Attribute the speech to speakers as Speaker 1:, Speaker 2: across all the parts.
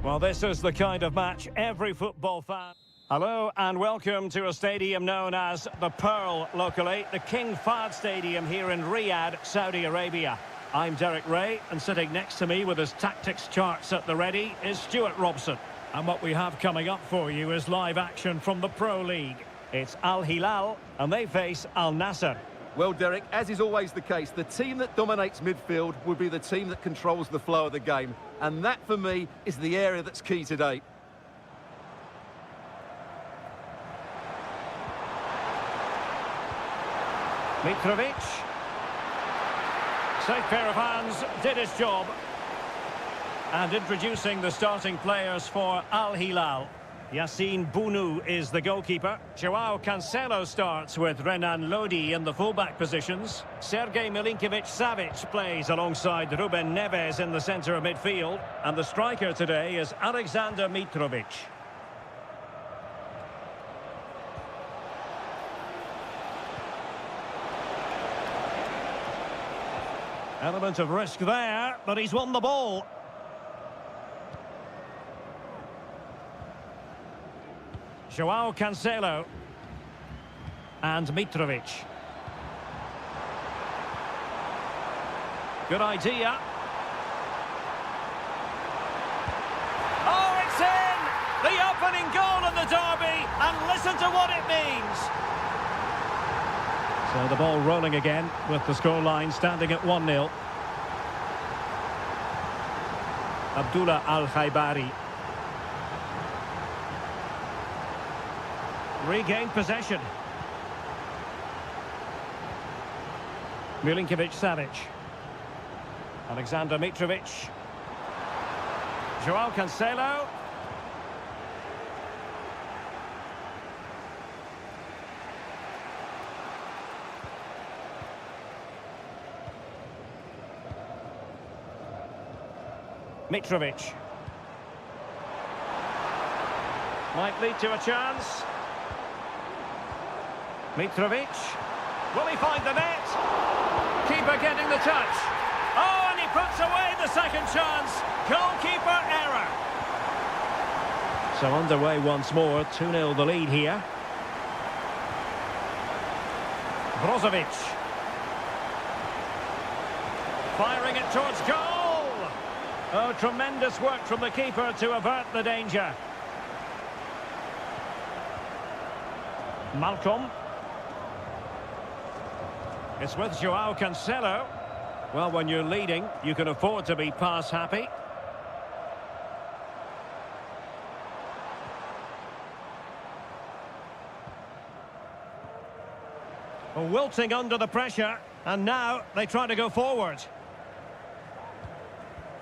Speaker 1: Well, this is the kind of match every football fan... Hello and welcome to a stadium known as the Pearl locally, the King Fahd Stadium here in Riyadh, Saudi Arabia. I'm Derek Ray, and sitting next to me with his tactics charts at the ready is Stuart Robson. And what we have coming up for you is live action from the Pro League. It's Al Hilal, and they face Al Nassr.
Speaker 2: Well, Derek, as is always the case, the team that dominates midfield will be the team that controls the flow of the game. And that, for me, is the area that's key today.
Speaker 1: Mitrovic. Safe pair of hands, did his job. And introducing the starting players for Al Hilal. Yassine Bounou is the goalkeeper. Joao Cancelo starts with Renan Lodi in the fullback positions. Sergej Milinkovic-Savic plays alongside Ruben Neves in the centre of midfield. And the striker today is Alexander Mitrovic. Element of risk there, but he's won the ball. Joao Cancelo and Mitrovic. Good idea. Oh, it's in! The opening goal in the derby, and listen to what it means. So the ball rolling again with the scoreline standing at 1-0. Abdullah Al-Khaibari. Regained possession. Milinkovic-Savic. Alexander Mitrovic. Joao Cancelo. Mitrovic. Might lead to a chance. Mitrovic. Will he find the net? Keeper getting the touch. Oh, and he puts away the second chance. Goalkeeper error. So underway once more. 2-0 the lead here. Brozovic. Firing it towards goal. Oh, tremendous work from the keeper to avert the danger. Malcolm. It's with Joao Cancelo. Well, when you're leading, you can afford to be pass happy. Wilting under the pressure, and now they try to go forward.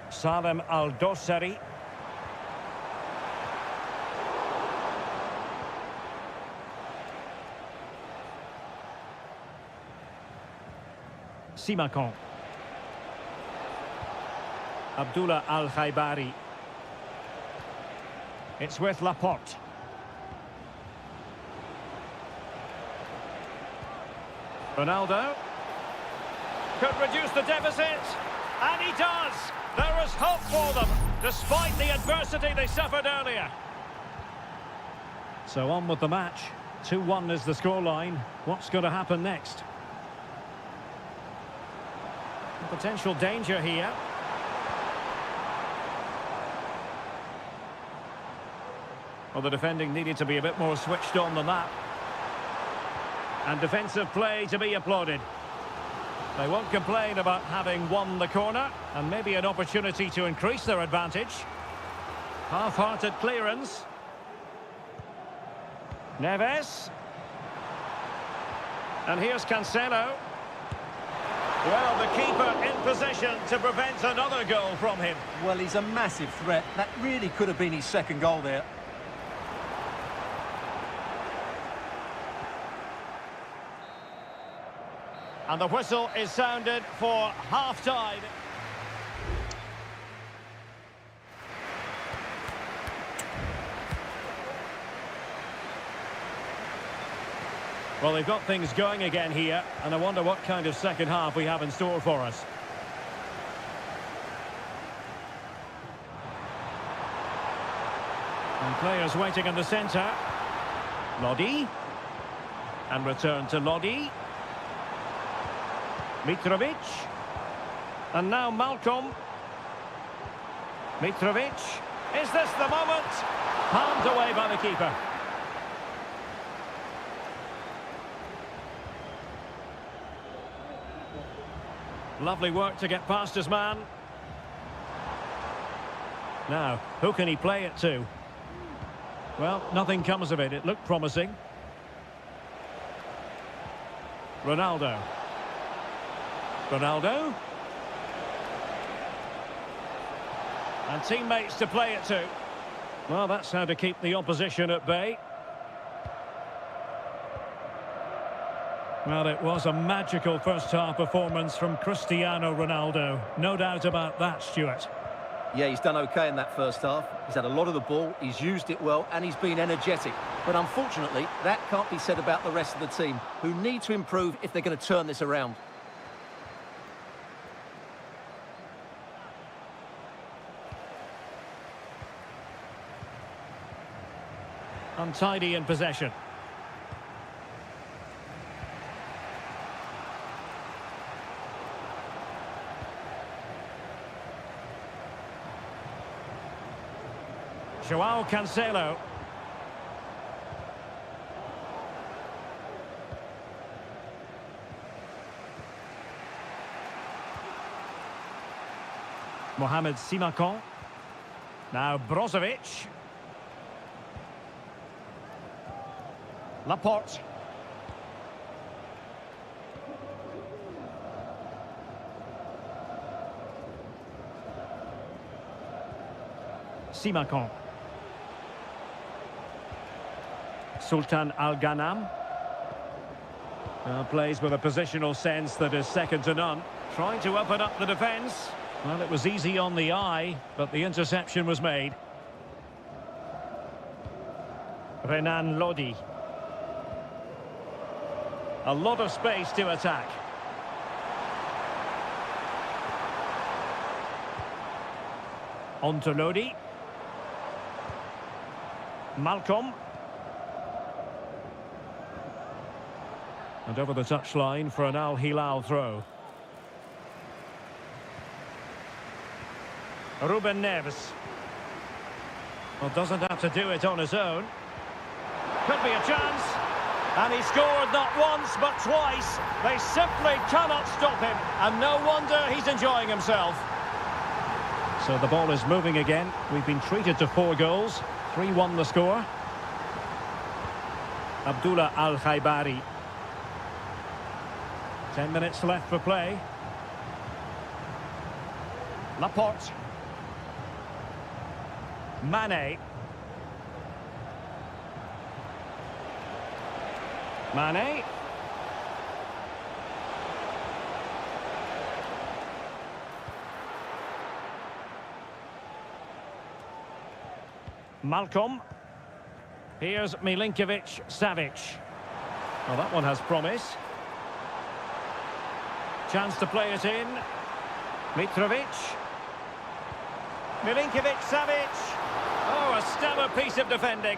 Speaker 1: Salem Al-Dossari. Simakon. Abdullah Al-Khaibari. It's with Laporte. Ronaldo. Could reduce the deficit. And he does. There is hope for them, despite the adversity they suffered earlier. So on with the match. 2-1 is the scoreline. What's going to happen next? Potential danger here. Well, the defending needed to be a bit more switched on than that. And defensive play to be applauded. They won't complain about having won the corner, and maybe an opportunity to increase their advantage. Half-hearted clearance. Neves. And here's Cancelo. Well, the keeper in position to prevent another goal from him.
Speaker 2: Well, he's a massive threat. That really could have been his second goal there.
Speaker 1: And the whistle is sounded for half-time. Well, they've got things going again here, and I wonder what kind of second half we have in store for us. And players waiting in the centre. Lodi. And return to Lodi. Mitrovic. And now Malcolm. Mitrovic. Is this the moment? Palmed away by the keeper. Lovely work to get past his man. Now, who can he play it to? Well, nothing comes of it. It looked promising. Ronaldo. Ronaldo. And teammates to play it to. Well, that's how to keep the opposition at bay. Well, it was a magical first-half performance from Cristiano Ronaldo. No doubt about that, Stuart.
Speaker 2: Yeah, he's done okay in that first half. He's had a lot of the ball, he's used it well, and he's been energetic. But unfortunately, that can't be said about the rest of the team, who need to improve if they're going to turn this around.
Speaker 1: Untidy in possession. Joao Cancelo. Mohamed Simakon. Now Brozovic. Laporte. Simakon. Sultan Al-Ghanam. Plays with a positional sense that is second to none. Trying to open up the defence. Well, it was easy on the eye, but the interception was made. Renan Lodi. A lot of space to attack. On to Lodi. Malcolm. And over the touchline for an Al Hilal throw. Ruben Neves. Well, doesn't have to do it on his own. Could be a chance. And he scored not once, but twice. They simply cannot stop him. And no wonder he's enjoying himself. So the ball is moving again. We've been treated to 4 goals. 3-1 the score. Abdullah Al-Khaibari. 10 minutes left for play. Laporte. Mane. Mane. Malcolm. Here's Milinkovic-Savic. Well, that one has promise. Chance to play it in. Mitrovic. Milinkovic-Savic. Oh, a stellar piece of defending.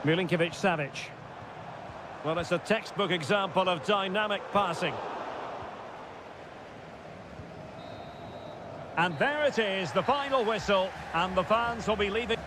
Speaker 1: Milinkovic-Savic. Well, it's a textbook example of dynamic passing. And there it is, the final whistle, and the fans will be leaving.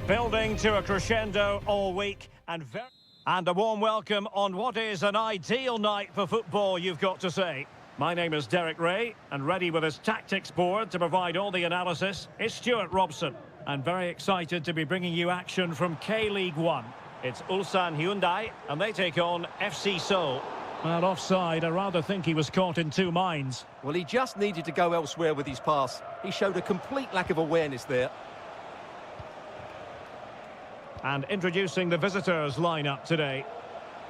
Speaker 1: Building to a crescendo all week and a warm welcome on what is an ideal night for football, you've got to say. My name is Derek Ray, and ready with his tactics board to provide all the analysis is Stuart Robson. And very excited to be bringing you action from K-League 1. It's Ulsan Hyundai, and they take on FC Seoul. Well, offside, I rather think he was caught in two minds.
Speaker 2: Well, he just needed to go elsewhere with his pass. He showed a complete lack of awareness there.
Speaker 1: And introducing the visitors' lineup today.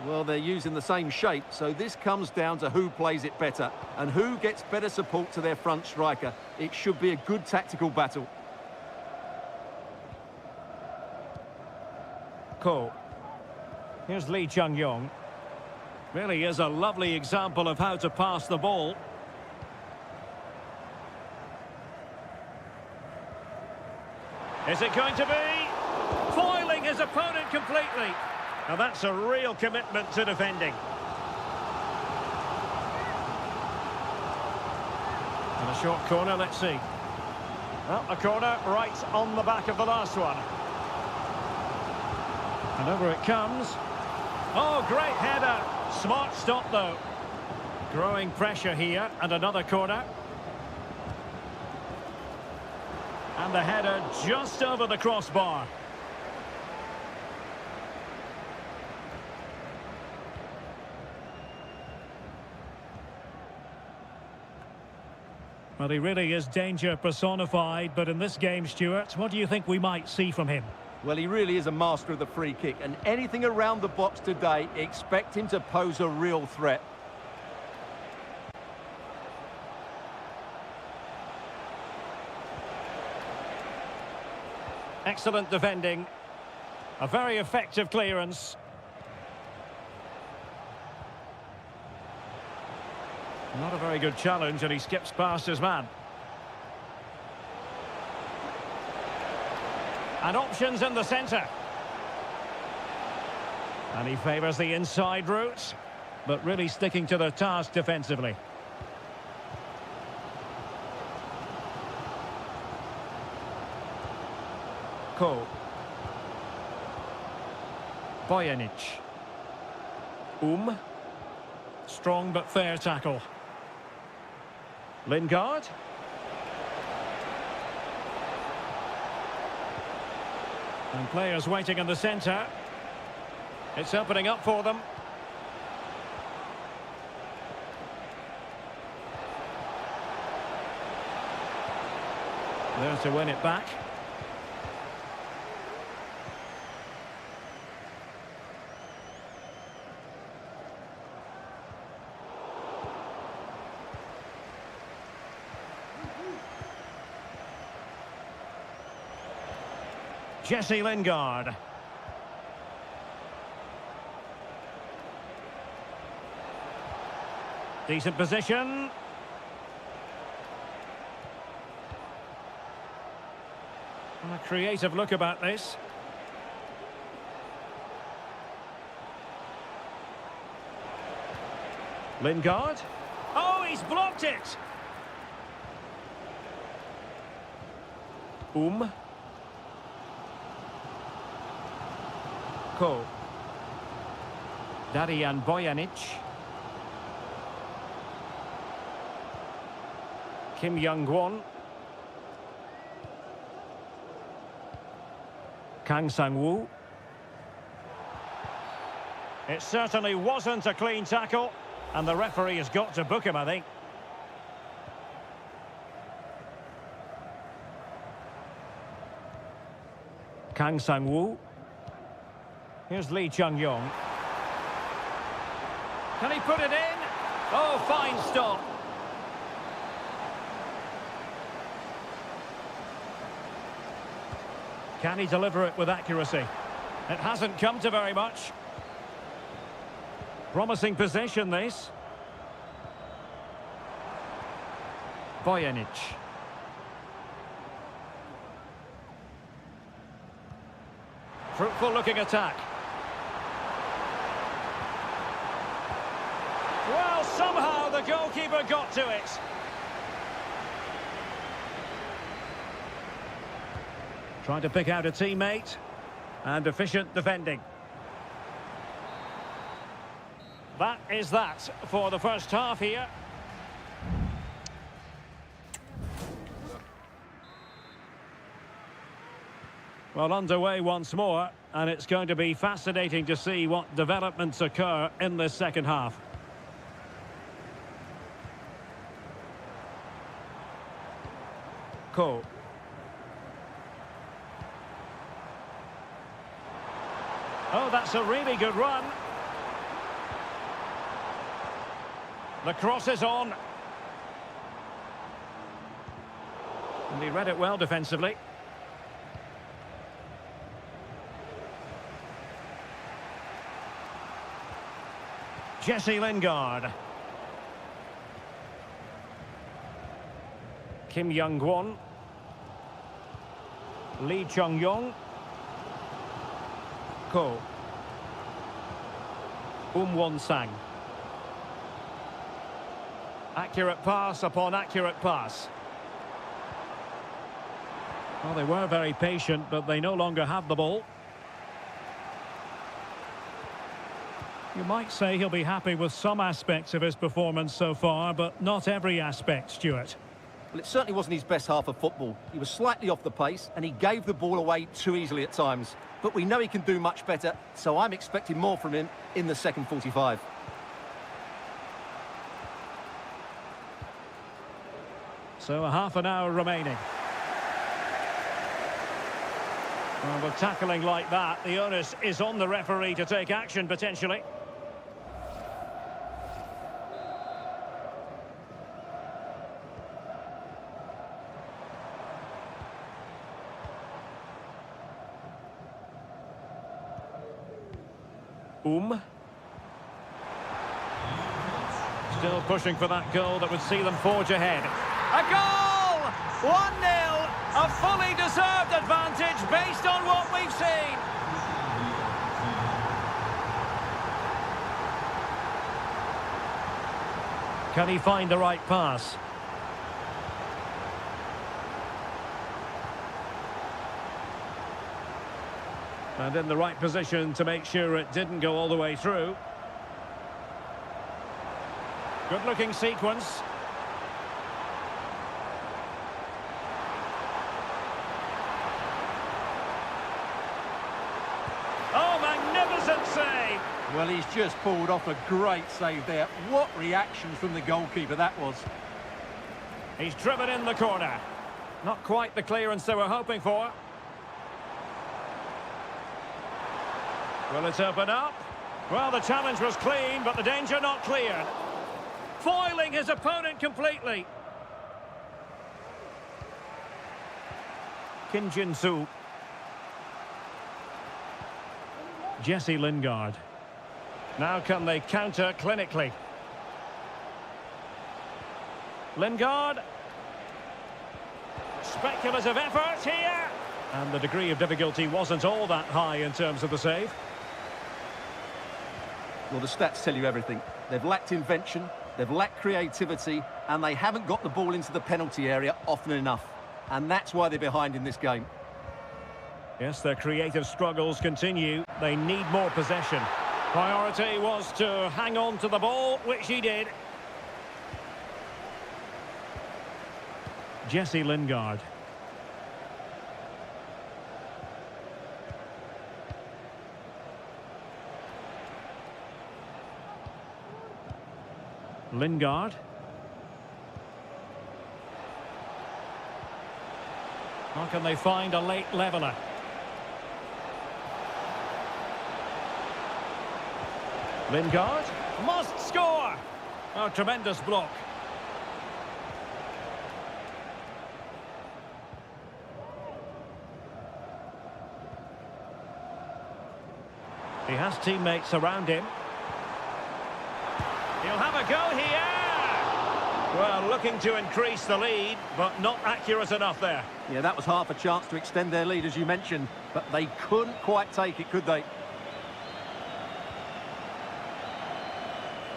Speaker 2: Well, they're using the same shape, so this comes down to who plays it better and who gets better support to their front striker. It should be a good tactical battle.
Speaker 1: Ko. Here's Lee Chung-yong. Really is a lovely example of how to pass the ball. Is it going to be? Foiling his opponent completely. Now that's a real commitment to defending. And a short corner, let's see. Well, a corner right on the back of the last one. And over it comes. Oh, great header. Smart stop, though. Growing pressure here, and another corner. And the header just over the crossbar. Well, he really is danger personified, but in this game, Stuart, what do you think we might see from him?
Speaker 2: Well, he really is a master of the free kick, and anything around the box today, expect him to pose a real threat.
Speaker 1: Excellent defending. A very effective clearance. Not a very good challenge, and he skips past his man. And options in the centre. And he favours the inside route, but really sticking to the task defensively. Ko. Bojanic. Strong but fair tackle. Lingard. And players waiting in the centre. It's opening up for them. There to win it back. Jesse Lingard. Decent position. And a creative look about this. Lingard. Oh, he's blocked it. Ko. Darian Bojanic. Kim Young-won. Kang Sang-woo. It certainly wasn't a clean tackle, and the referee has got to book him, I think. Kang Sang-woo. Here's Lee Chung-yong. Can he put it in? Oh, fine stop. Can he deliver it with accuracy? It hasn't come to very much. Promising possession, this. Bojanic. Fruitful looking attack. Well, somehow the goalkeeper got to it. Trying to pick out a teammate. And efficient defending. That is that for the first half here. Well, underway once more, and it's going to be fascinating to see what developments occur in this second half. Cole. Oh, that's a really good run. The cross is on. And he read it well defensively. Jesse Lingard. Kim Young-won. Lee Chung-yong. Ko. Won-sang. Accurate pass upon accurate pass. Well, they were very patient, but they no longer have the ball. You might say he'll be happy with some aspects of his performance so far, but not every aspect, Stuart.
Speaker 2: Well, it certainly wasn't his best half of football. He was slightly off the pace, and he gave the ball away too easily at times. But we know he can do much better, so I'm expecting more from him in the second 45.
Speaker 1: So a half an hour remaining. Well, with tackling like that, the onus is on the referee to take action, potentially. Still pushing for that goal that would see them forge ahead. A goal! 1-0! A fully deserved advantage based on what we've seen. Can he find the right pass? And in the right position to make sure it didn't go all the way through. Good-looking sequence. Oh, magnificent save!
Speaker 3: Well, he's just pulled off a great save there. What reaction from the goalkeeper that was.
Speaker 1: He's driven in the corner. Not quite the clearance they were hoping for. Will it open up? Well, the challenge was clean, but the danger not cleared. Foiling his opponent completely. Kim Jin-soo. Jesse Lingard. Now can they counter clinically? Lingard. Speculative effort here. And the degree of difficulty wasn't all that high in terms of the save.
Speaker 2: Well, the stats tell you everything. They've lacked invention, they've lacked creativity, and they haven't got the ball into the penalty area often enough. And that's why they're behind in this game.
Speaker 1: Yes, their creative struggles continue. They need more possession. Priority was to hang on to the ball, which he did. Jesse Lingard. Lingard. How can they find a late leveller? Lingard must score! Oh, tremendous block. He has teammates around him. He'll have a go here! Well, looking to increase the lead, but not accurate enough there.
Speaker 2: Yeah, that was half a chance to extend their lead, as you mentioned, but they couldn't quite take it, could they?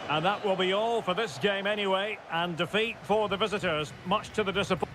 Speaker 1: And that will be all for this game anyway, and defeat for the visitors, much to the disappointment.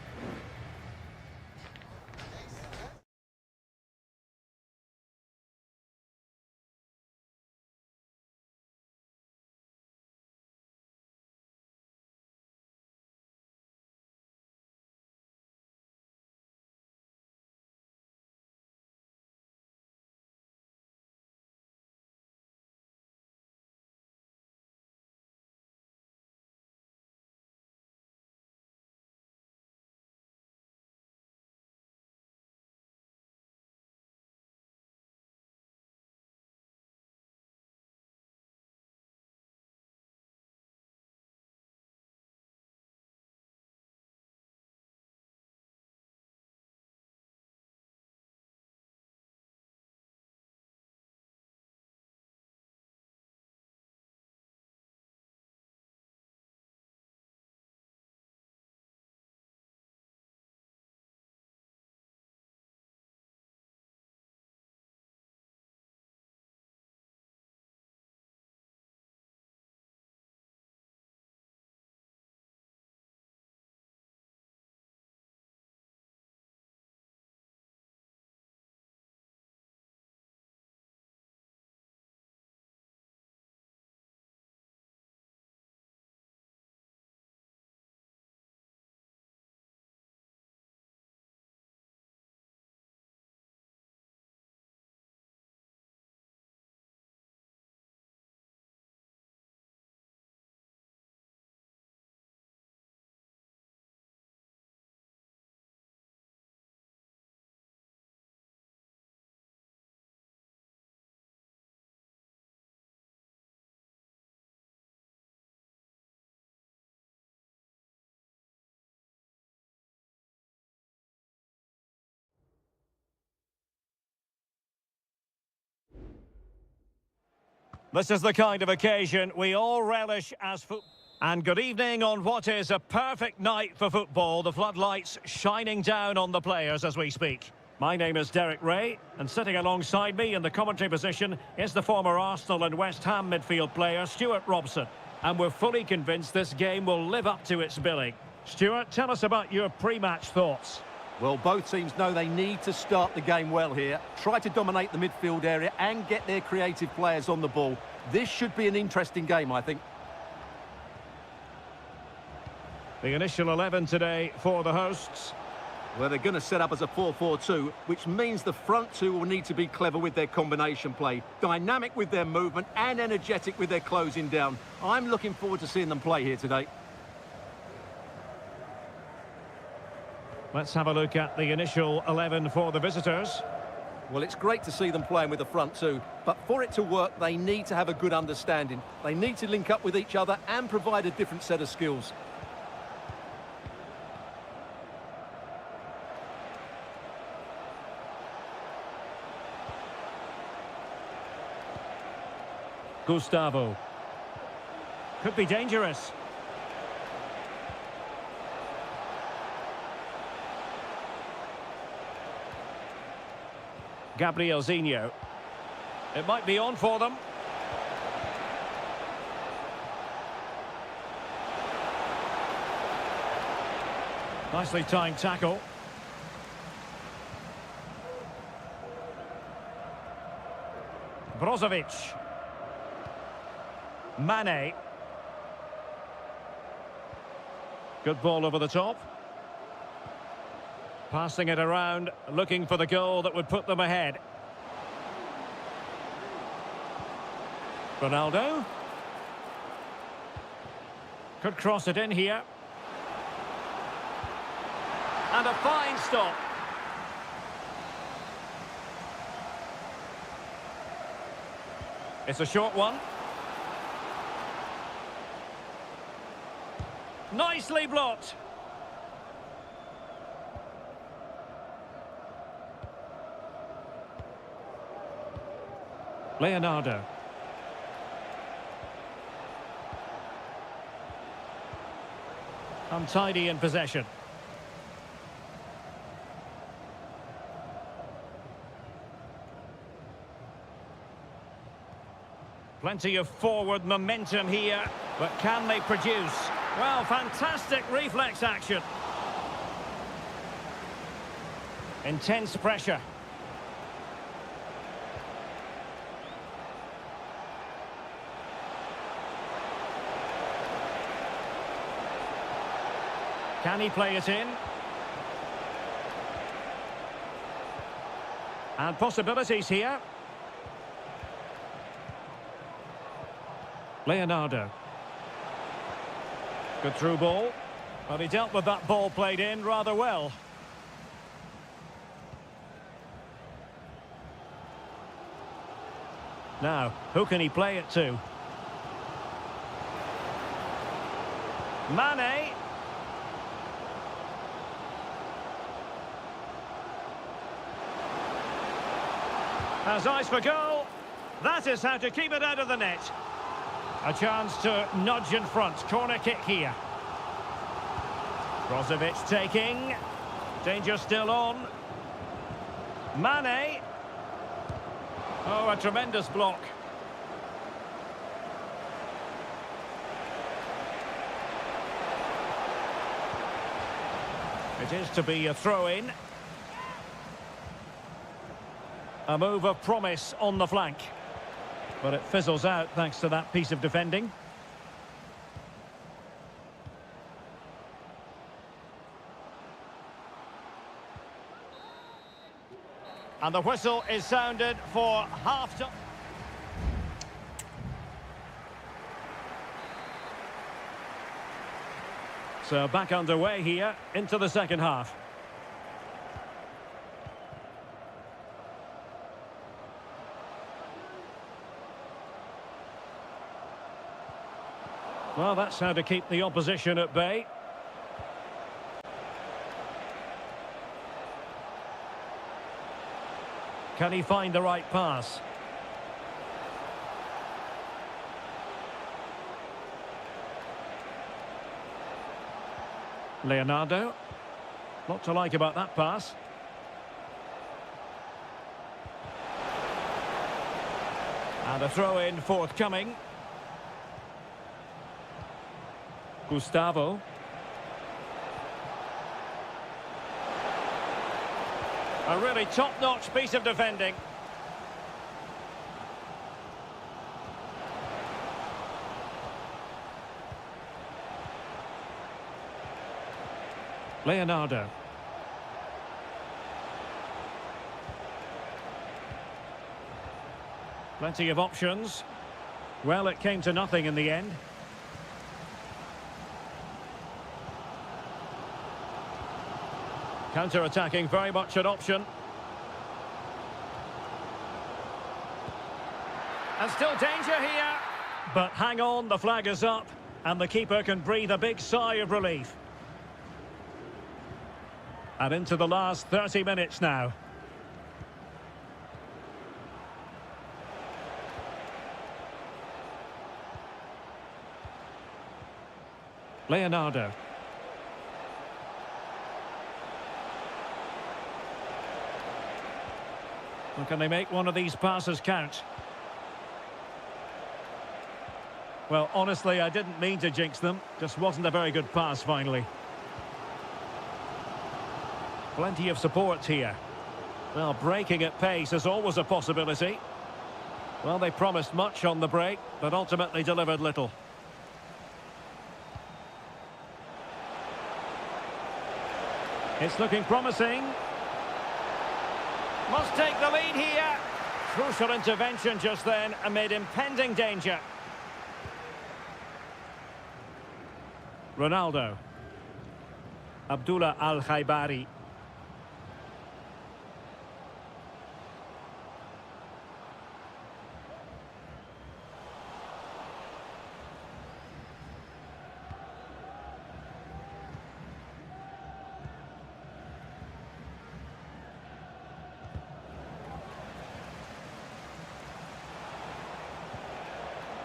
Speaker 1: This is the kind of occasion we all relish as football. And good evening on what is a perfect night for football. The floodlights shining down on the players as we speak. My name is Derek Ray, and sitting alongside me in the commentary position is the former Arsenal and West Ham midfield player, Stuart Robson. And we're fully convinced this game will live up to its billing. Stuart, tell us about your pre-match thoughts.
Speaker 2: Well, both teams know they need to start the game well here, try to dominate the midfield area and get their creative players on the ball. This should be an interesting game, I think.
Speaker 1: The initial 11 today for the hosts.
Speaker 2: Well, they're going to set up as a 4-4-2, which means the front two will need to be clever with their combination play, dynamic with their movement and energetic with their closing down. I'm looking forward to seeing them play here today.
Speaker 1: Let's have a look at the initial 11 for the visitors.
Speaker 2: Well, it's great to see them playing with the front two, but for it to work, they need to have a good understanding. They need to link up with each other and provide a different set of skills.
Speaker 1: Gustavo. Could be dangerous. Gabriel Zinho. It might be on for them. Nicely timed tackle. Brozovic. Mane. Good ball over the top. Passing it around, looking for the goal that would put them ahead. Ronaldo. Could cross it in here. And a fine stop. It's a short one. Nicely blocked. Leonardo. Untidy in possession. Plenty of forward momentum here, but can they produce? Well, fantastic reflex action. Intense pressure. Can he play it in? And possibilities here. Leonardo. Good through ball. Well, he dealt with that ball played in rather well. Now, who can he play it to? Mane. Has eyes for goal. That is how to keep it out of the net. A chance to nudge in front. Corner kick here. Brozovic taking. Danger still on. Mane. Oh, a tremendous block. It is to be a throw-in. A move of promise on the flank. But it fizzles out thanks to that piece of defending. And the whistle is sounded for half-time. So back underway here into the second half. Well, that's how to keep the opposition at bay. Can he find the right pass? Leonardo. Lot to like about that pass. And a throw-in forthcoming. Gustavo. A really top-notch piece of defending. Leonardo. Plenty of options. Well, it came to nothing in the end. Counter-attacking, very much an option. And still danger here. But hang on, the flag is up. And the keeper can breathe a big sigh of relief. And into the last 30 minutes now. Leonardo. Well, can they make one of these passes count? Well, honestly, I didn't mean to jinx them. Just wasn't a very good pass, finally. Plenty of support here. Well, breaking at pace is always a possibility. Well, they promised much on the break, but ultimately delivered little. It's looking promising. Must take the lead here. Crucial intervention just then amid impending danger. Ronaldo. Abdullah Al-Khaibari.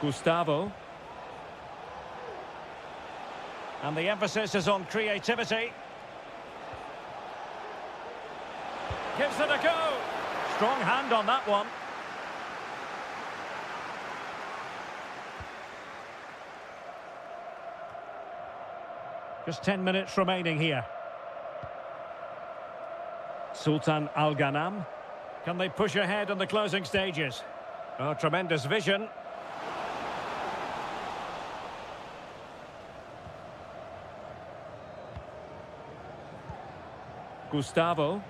Speaker 1: Gustavo. And the emphasis is on creativity. Gives it a go. Strong hand on that one. Just 10 minutes remaining here. Sultan Al Ghanam. Can they push ahead in the closing stages? Oh, tremendous vision. Gustavo.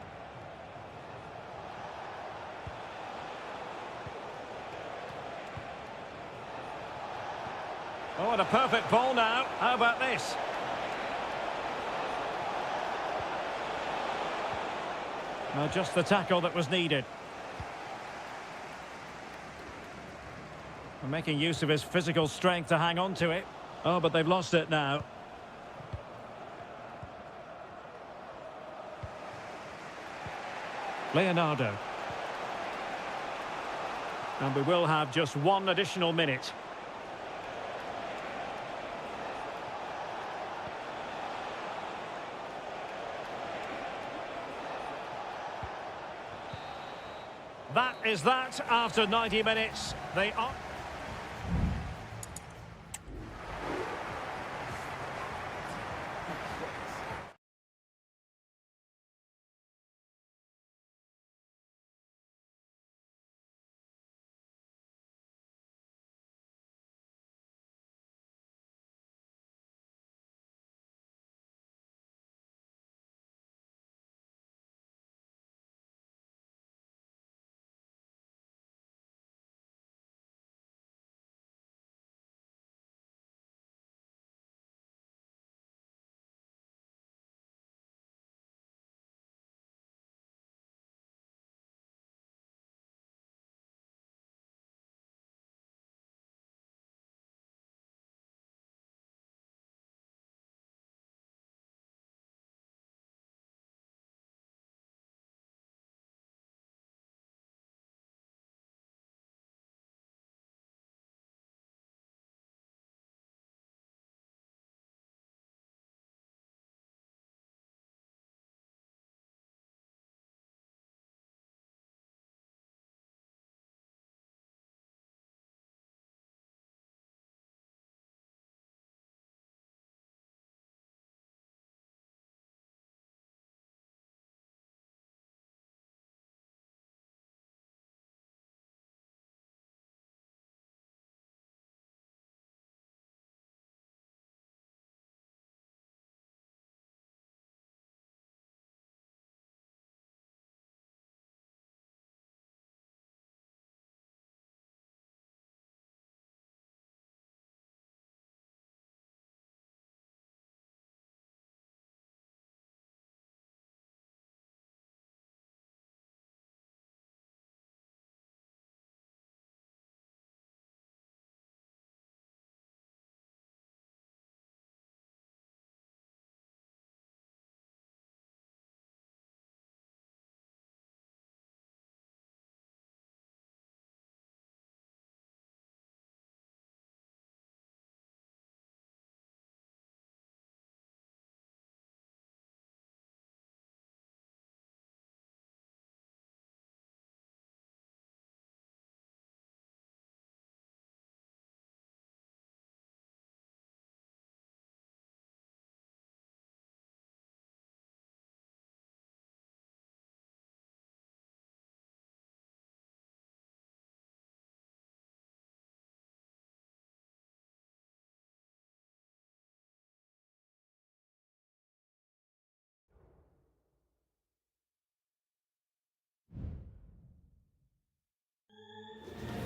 Speaker 1: Oh, and a perfect ball now. How about this? No, just the tackle that was needed. And making use of his physical strength to hang on to it. Oh, but they've lost it now. Leonardo. And we will have just one additional minute. That is that after 90 minutes. They are...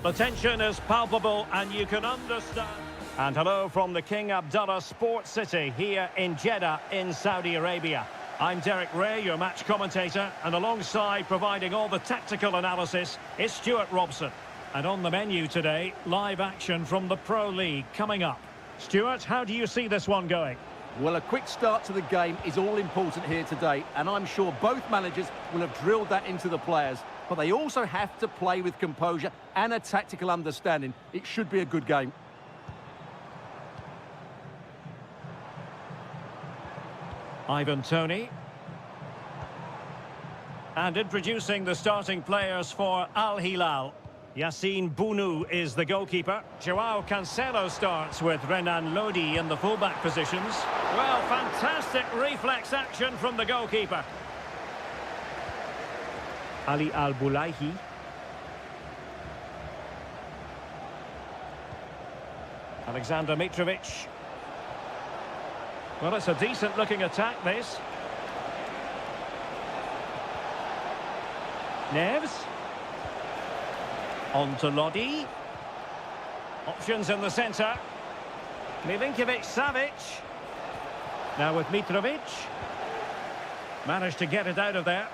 Speaker 1: The tension is palpable and you can understand. And hello from the King Abdullah Sports City here in Jeddah in Saudi Arabia. I'm Derek Ray, your match commentator, and alongside providing all the tactical analysis is Stuart Robson. And on the menu today, live action from the Pro League coming up. Stuart, how do you see this one going?
Speaker 2: Well, a quick start to the game is all important here today, and I'm sure both managers will have drilled that into the players. But they also have to play with composure and a tactical understanding. It should be a good game.
Speaker 1: Ivan Toney. And introducing the starting players for Al Hilal. Yassine Bounou is the goalkeeper. Joao Cancelo starts with Renan Lodi in the fullback positions. Well, fantastic reflex action from the goalkeeper. Ali Al-Boulaihi. Alexander Mitrovic. Well, it's a decent-looking attack, this. Neves. On to Lodi. Options in the centre. Milinkovic-Savic. Now with Mitrovic. Managed to get it out of there.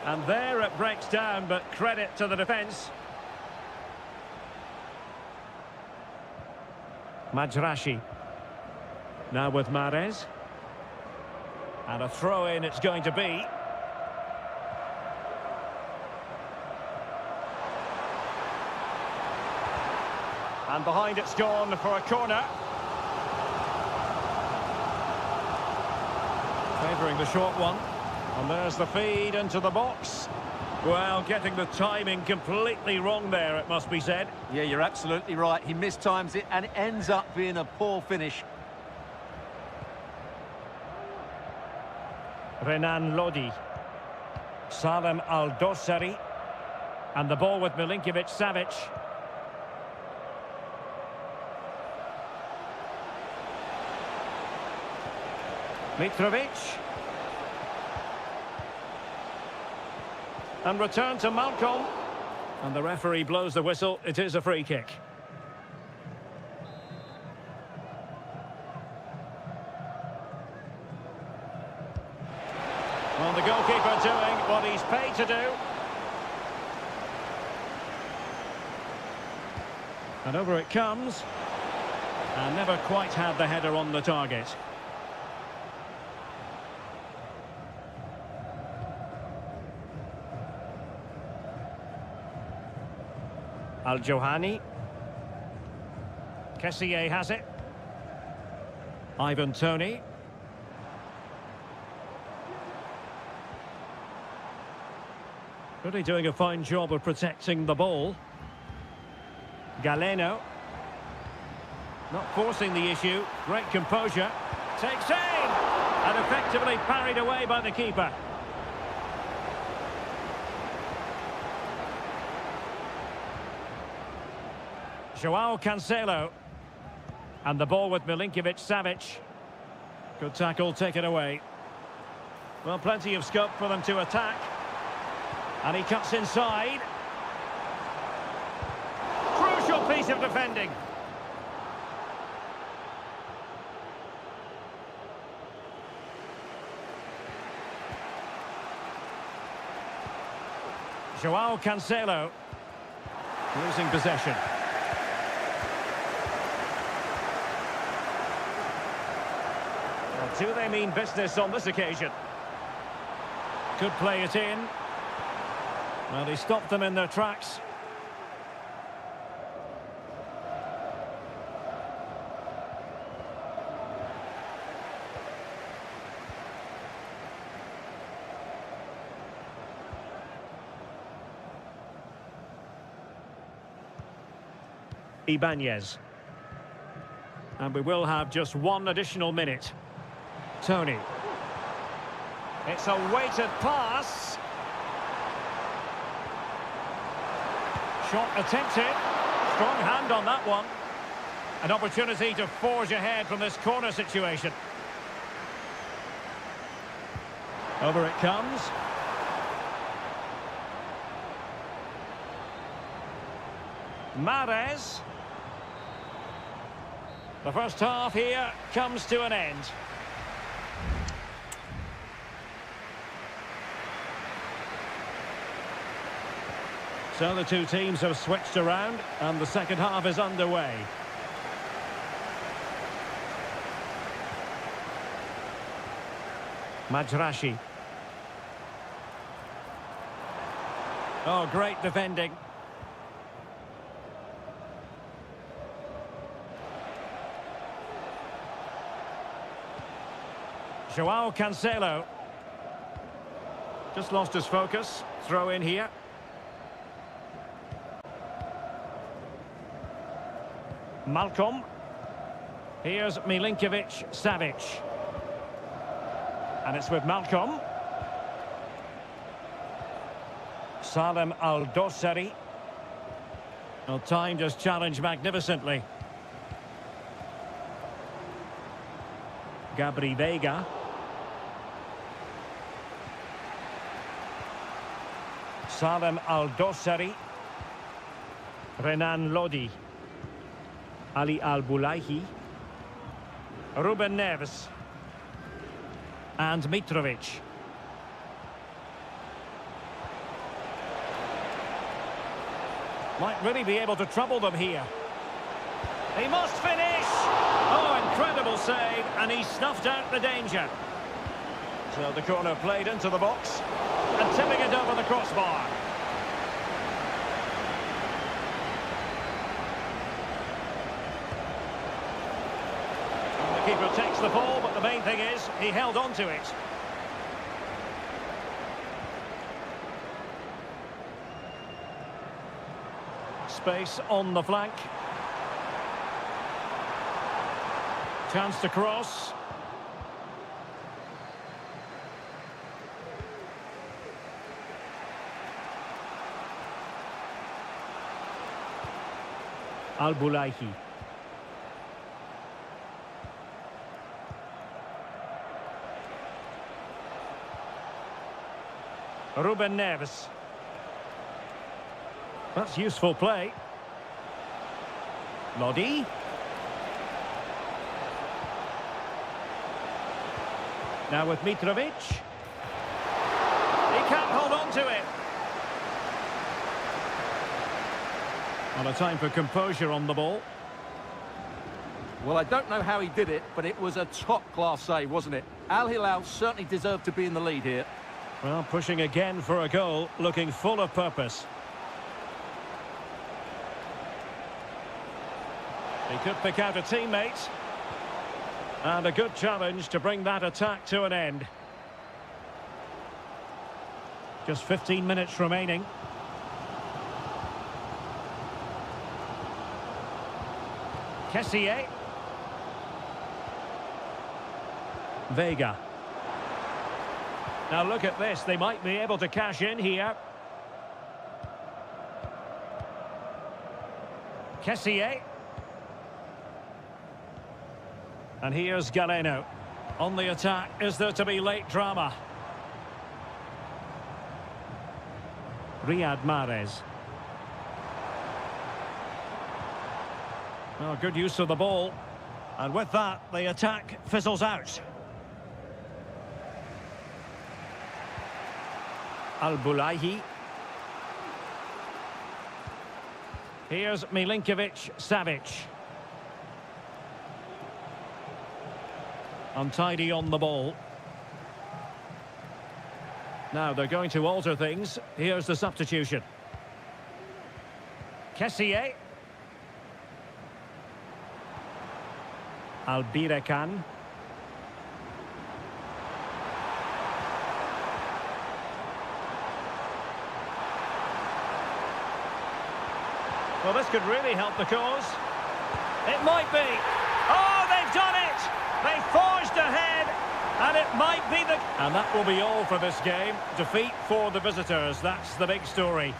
Speaker 1: And there it breaks down, but credit to the defence. Majrashi. Now with Mahrez. And a throw-in it's going to be. And behind it's gone for a corner. Favouring the short one. And there's the feed into the box. Well, getting the timing completely wrong there, it must be said.
Speaker 2: Yeah, you're absolutely right. He mistimes it and it ends up being a poor finish.
Speaker 1: Renan Lodi. Salem Al-Dossari. And the ball with Milinkovic-Savic. Mitrovic. And return to Malcolm. And the referee blows the whistle. It is a free kick. Well, the goalkeeper doing what he's paid to do. And over it comes. And never quite had the header on the target. Al-Johani. Kessié has it. Ivan Toney. Really doing a fine job of protecting the ball. Galeno. Not forcing the issue. Great composure. Takes aim! And effectively parried away by the keeper. Joao Cancelo. And the ball with Milinkovic-Savic. Good tackle, taken away. Well, plenty of scope for them to attack. And he cuts inside. Crucial piece of defending. Joao Cancelo. Losing possession. Do they mean business on this occasion? Could play it in. Well, he stopped them in their tracks. Ibanez. And we will have just one additional minute. Toney. It's a weighted pass. Shot attempted. Strong hand on that one. An opportunity to forge ahead from this corner situation. Over it comes. Mahrez. The first half here comes to an end. So the two teams have switched around and the second half is underway. Majrashi. Oh, great defending. Joao Cancelo. Just lost his focus. Throw in here. Malcolm. Here's Milinkovic-Savic. And it's with Malcolm. Salem Al-Dossari. Well, timed his challenge magnificently. Gabri Veiga. Salem Al-Dossari. Renan Lodi. Ali Al-Bulaihi. Ruben Neves. And Mitrovic. Might really be able to trouble them here. He must finish! Oh, incredible save, and he snuffed out the danger. So the corner played into the box, and tipping it over the crossbar. And the keeper takes the ball, but the main thing is he held on to it. Space on the flank. Chance to cross. Al-Bulaihi. Ruben Neves. That's useful play. Lodi. Now with Mitrovic. He can't hold on to it. On a time for composure on the ball.
Speaker 2: Well, I don't know how he did it, but it was a top-class save, wasn't it? Al Hilal certainly deserved to be in the lead here.
Speaker 1: Well, pushing again for a goal, looking full of purpose. He could pick out a teammate. And a good challenge to bring that attack to an end. Just 15 minutes remaining. Kessié. Veiga. Now look at this, they might be able to cash in here. Kessié. And here's Galeno. On the attack, is there to be late drama? Riyad Mahrez. Well, good use of the ball. And with that, the attack fizzles out. Al-Bulaihi. Here's Milinkovic-Savic. Untidy on the ball. Now they're going to alter things. Here's the substitution. Kessié. Albirekan. Well, this could really help the cause. It might be. Oh, they've done it! They forged ahead, and it might be the... And that will be all for this game. Defeat for the visitors. That's the big story.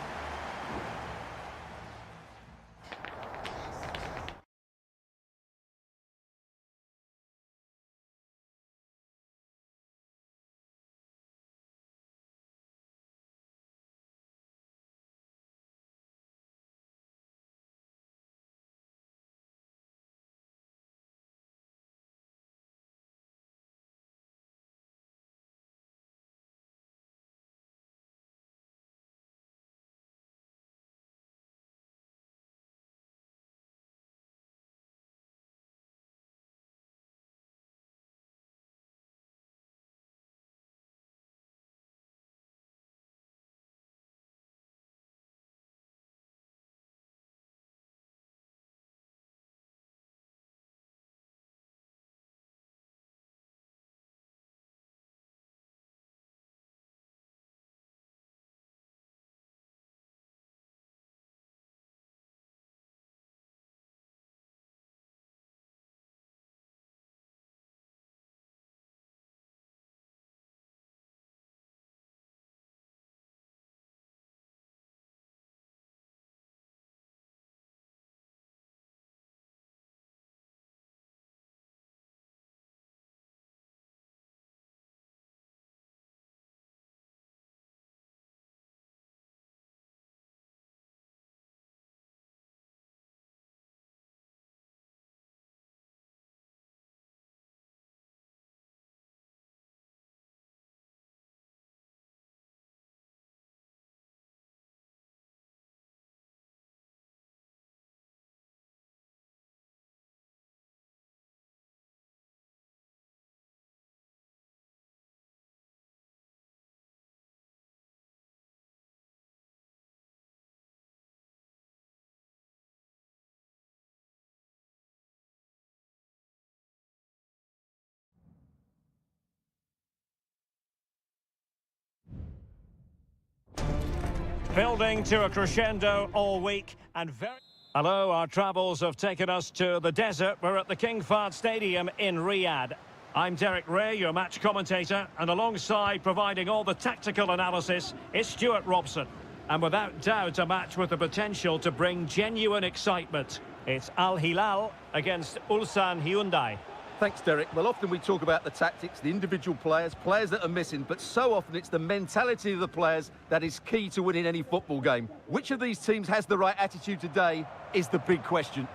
Speaker 1: Building to a crescendo all week and very... Hello, our travels have taken us to the desert. We're at the King Fahd Stadium in Riyadh. I'm Derek Ray, your match commentator, and alongside providing all the tactical analysis is Stuart Robson. And without doubt, a match with the potential to bring genuine excitement. It's Al Hilal against Ulsan Hyundai.
Speaker 2: Thanks, Derek. Well, often we talk about the tactics, the individual players that are missing, but so often it's the mentality of the players that is key to winning any football game. Which of these teams has the right attitude today is the big question.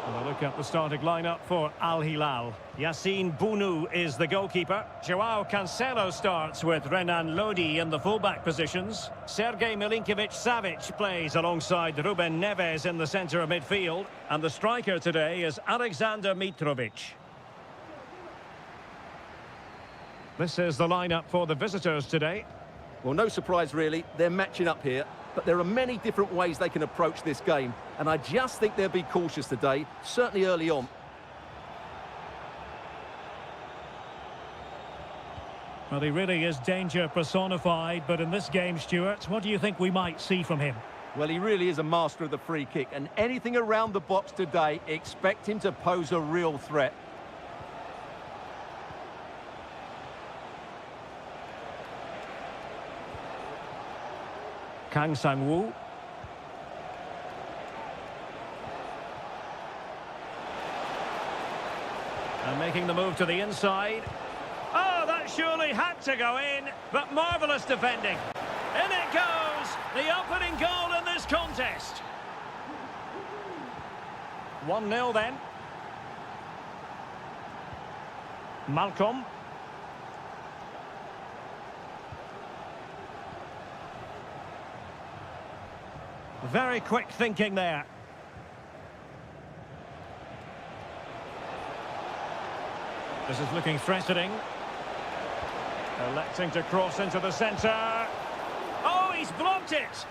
Speaker 1: And a look at the starting lineup for Al Hilal. Yassine Bounou is the goalkeeper. Joao Cancelo starts with Renan Lodi in the fullback positions. Sergej Milinkovic-Savic plays alongside Ruben Neves in the centre of midfield. And the striker today is Alexander Mitrovic. This is the lineup for the visitors today.
Speaker 2: Well, no surprise really, they're matching up here, but there are many different ways they can approach this game, and I just think they'll be cautious today, certainly early on.
Speaker 1: Well, he really is danger personified, but in this game, Stuart, what do you think we might see from him?
Speaker 2: Well, he really is a master of the free kick, and anything around the box today, expect him to pose a real threat.
Speaker 1: Kang Sang-woo. And making the move to the inside. Oh, that surely had to go in, but marvellous defending. In it goes, the opening goal in this contest. 1-0 then. Malcolm. Very quick thinking there. This is looking threatening. Electing to cross into the centre. Oh, he's blocked it!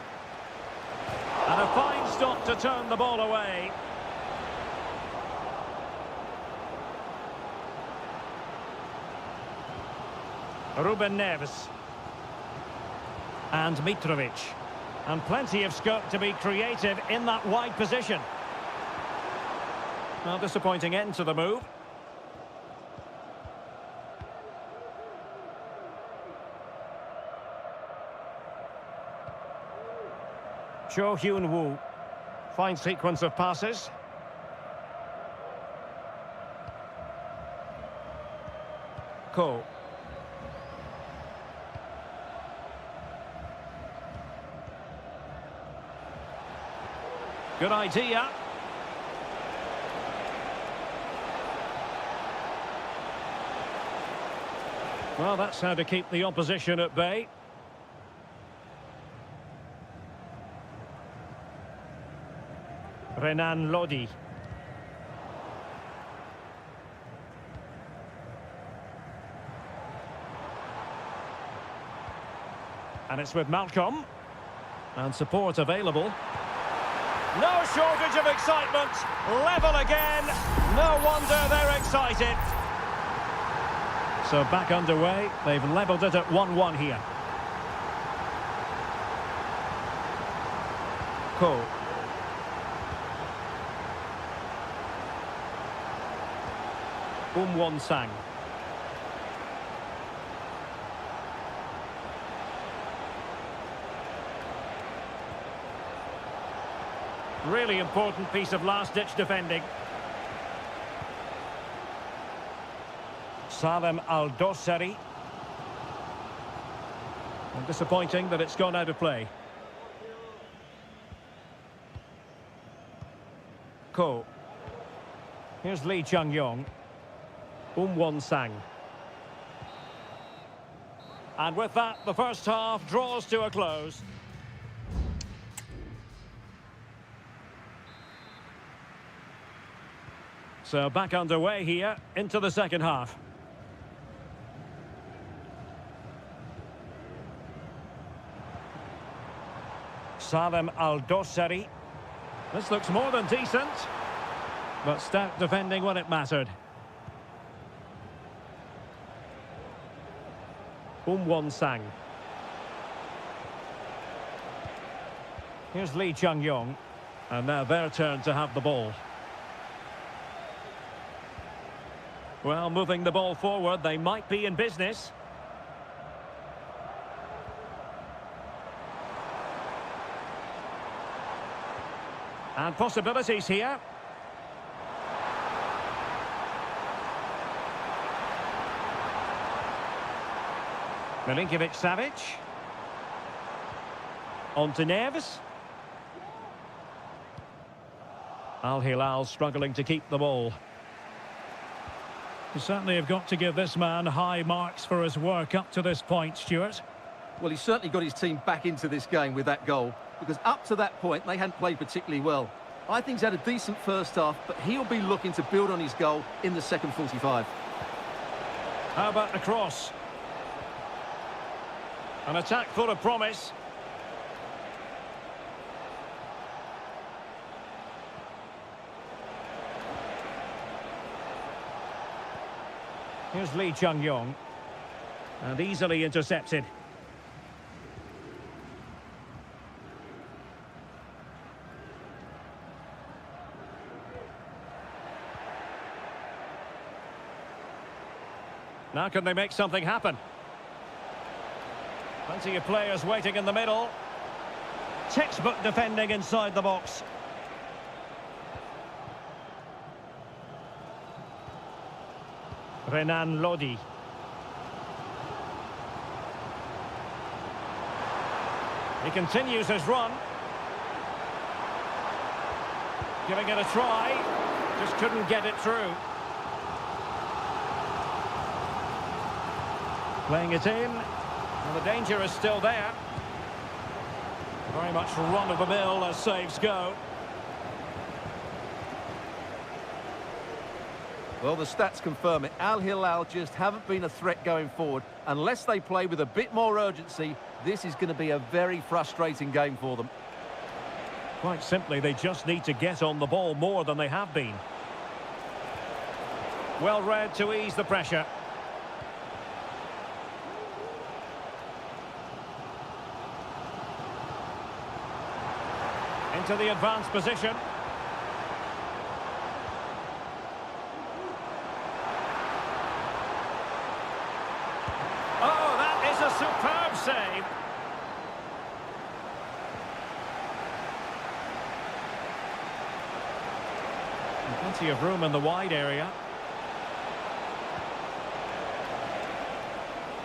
Speaker 1: And a fine stop to turn the ball away. Ruben Neves. And Mitrovic. And plenty of scope to be creative in that wide position. Well, disappointing end to the move. Cho Hyun-woo. Fine sequence of passes. Ko. Good idea. Well, that's how to keep the opposition at bay. Renan Lodi. And it's with Malcolm. And support available. No shortage of excitement. Level again. No wonder they're excited. So back underway. They've levelled it at 1-1 here. Ko. Won-sang. Really important piece of last-ditch defending. Salem Al-Dossari. And disappointing that it's gone out of play. Ko. Here's Lee Chung-yong. Won-sang. And with that, the first half draws to a close. So back underway here into the second half. Salem Al-Dossari. This looks more than decent, but stout defending when it mattered. Sang. Here's Lee Chung-yong. And now their turn to have the ball. Well, moving the ball forward, they might be in business. And possibilities here. Milinkovic-Savic. On to Neves. Al Hilal struggling to keep the ball. You certainly have got to give this man high marks for his work up to this point, Stuart.
Speaker 2: Well, he's certainly got his team back into this game with that goal, because up to that point, they hadn't played particularly well. I think he's had a decent first half, but he'll be looking to build on his goal in the second 45.
Speaker 1: How about the cross? An attack full of promise. Here's Lee Chung-yong. And easily intercepted. Now can they make something happen? Plenty of players waiting in the middle. Textbook defending inside the box. Renan Lodi. He continues his run. Giving it a try. Just couldn't get it through. Playing it in. And the danger is still there. Very much run-of-the-mill as saves go.
Speaker 2: Well, the stats confirm it. Al Hilal just haven't been a threat going forward. Unless they play with a bit more urgency, this is going to be a very frustrating game for them.
Speaker 1: Quite simply, they just need to get on the ball more than they have been. Well read to ease the pressure. Into the advanced position. Oh, that is a superb save. And plenty of room in the wide area.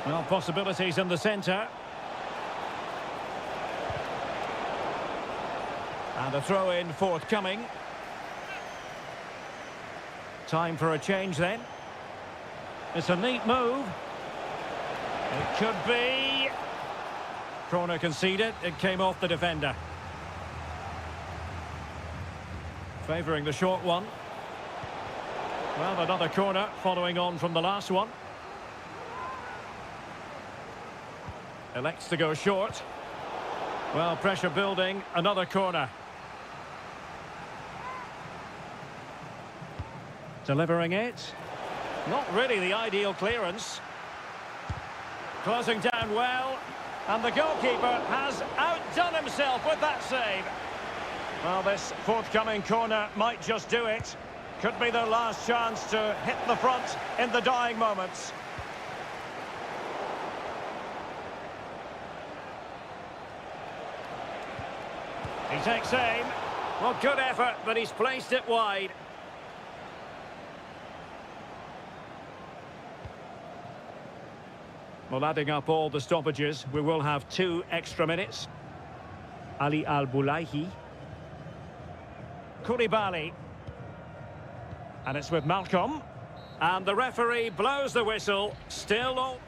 Speaker 1: Well, possibilities in the centre. And a throw-in forthcoming. Time for a change then. It's a neat move. It could be. Corner conceded. It came off the defender. Favouring the short one. Well, another corner following on from the last one. Elects to go short. Well, pressure building. Another corner. Delivering it. Not really the ideal clearance. Closing down well. And the goalkeeper has outdone himself with that save. Well, this forthcoming corner might just do it. Could be their last chance to hit the front in the dying moments. He takes aim. Well, good effort, but he's placed it wide. Well, adding up all the stoppages, we will have 2 extra minutes. Ali Al-Bulaihi. Koulibaly. And it's with Malcolm. And the referee blows the whistle. Still all...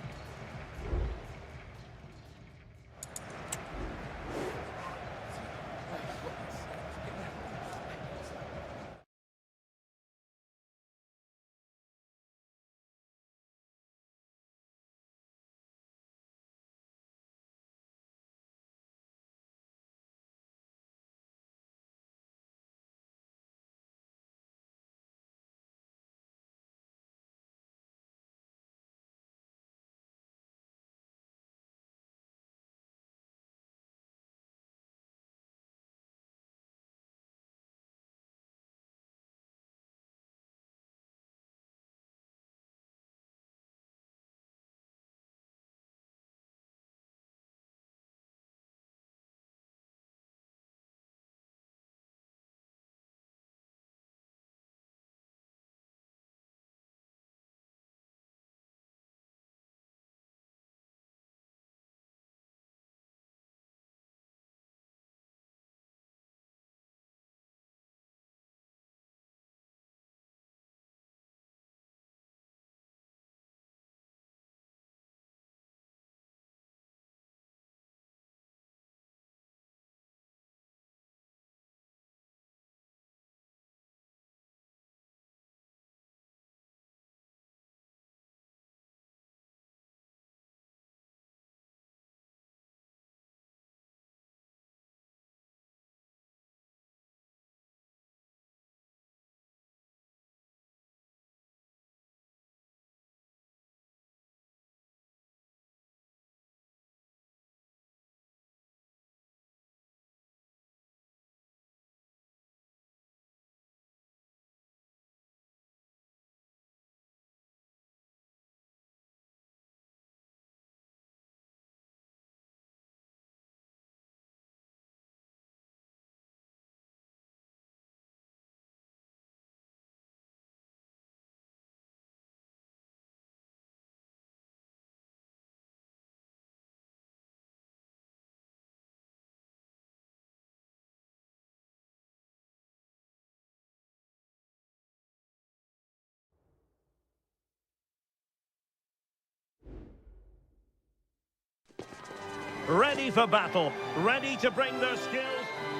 Speaker 1: ready for battle, ready to bring their skills.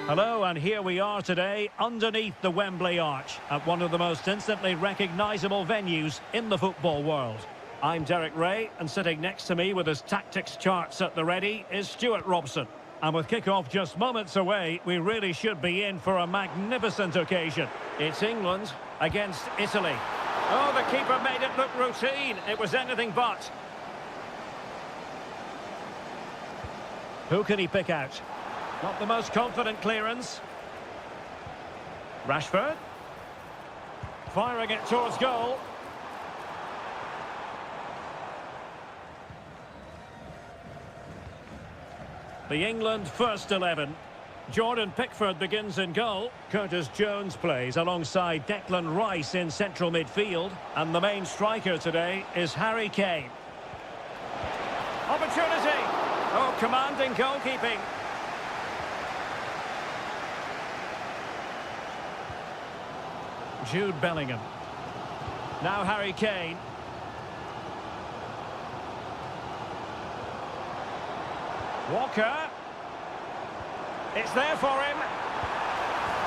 Speaker 1: Hello, and here we are today underneath the Wembley Arch at one of the most instantly recognisable venues in the football world. I'm Derek Ray, and sitting next to me with his tactics charts at the ready is Stuart Robson. And with kick-off just moments away, we really should be in for a magnificent occasion. It's England against Italy. Oh, the keeper made it look routine. It was anything but. Who can he pick out? Not the most confident clearance. Rashford. Firing it towards goal. The England first 11. Jordan Pickford begins in goal. Curtis Jones plays alongside Declan Rice in central midfield. And the main striker today is Harry Kane. Opportunity! Oh, commanding goalkeeping. Jude Bellingham. Now Harry Kane. Walker. It's there for him.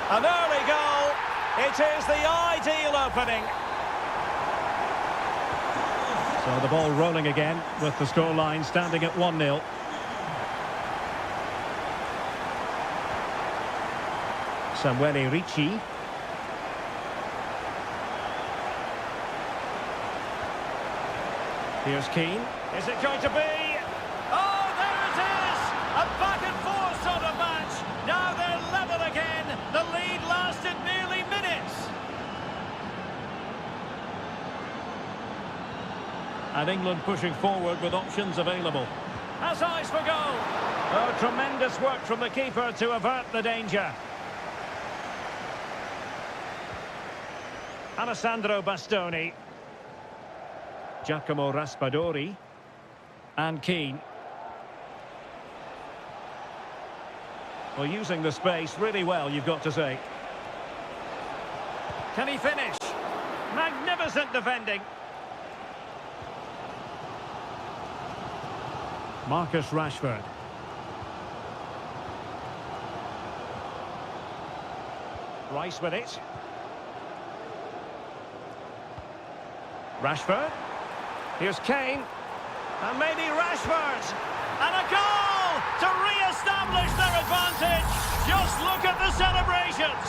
Speaker 1: An early goal. It is the ideal opening. So the ball rolling again with the scoreline standing at 1-0. Samuele Ricci. Here's Keane. Is it going to be? Oh, there it is! A back and forth sort of match. Now they're level again. The lead lasted nearly minutes. And England pushing forward with options available. Has eyes for goal. Oh, tremendous work from the keeper to avert the danger. Alessandro Bastoni. Giacomo Raspadori. And Keane. Well, using the space really well, you've got to say. Can he finish? Magnificent defending. Marcus Rashford. Rice with it. Rashford. Here's Kane. And maybe Rashford. And a goal to re-establish their advantage. Just look at the celebrations.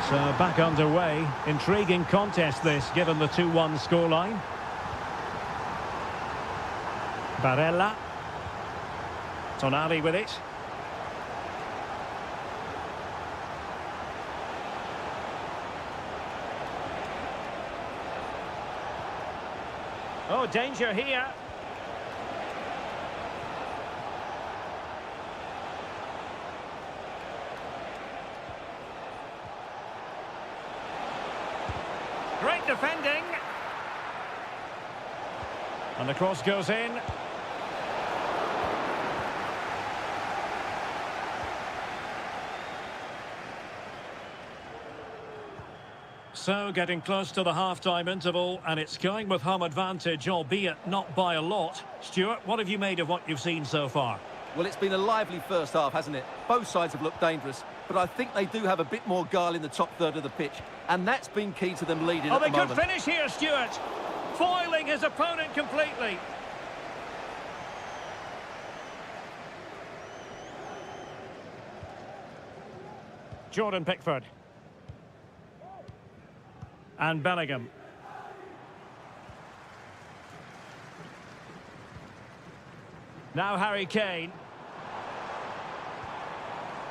Speaker 1: So back underway. Intriguing contest this, given the 2-1 scoreline. Barella. Tonali with it. Oh, danger here. Great defending. And the cross goes in. So, getting close to the half-time interval, and it's going with home advantage, albeit not by a lot. Stuart, what have you made of what you've seen so far?
Speaker 2: Well, it's been a lively first half, hasn't it? Both sides have looked dangerous, but I think they do have a bit more guile in the top third of the pitch, and that's been key to them leading at the moment.
Speaker 1: Oh, they could finish here, Stuart. Foiling his opponent completely. Jordan Pickford. And Bellingham. Now Harry Kane.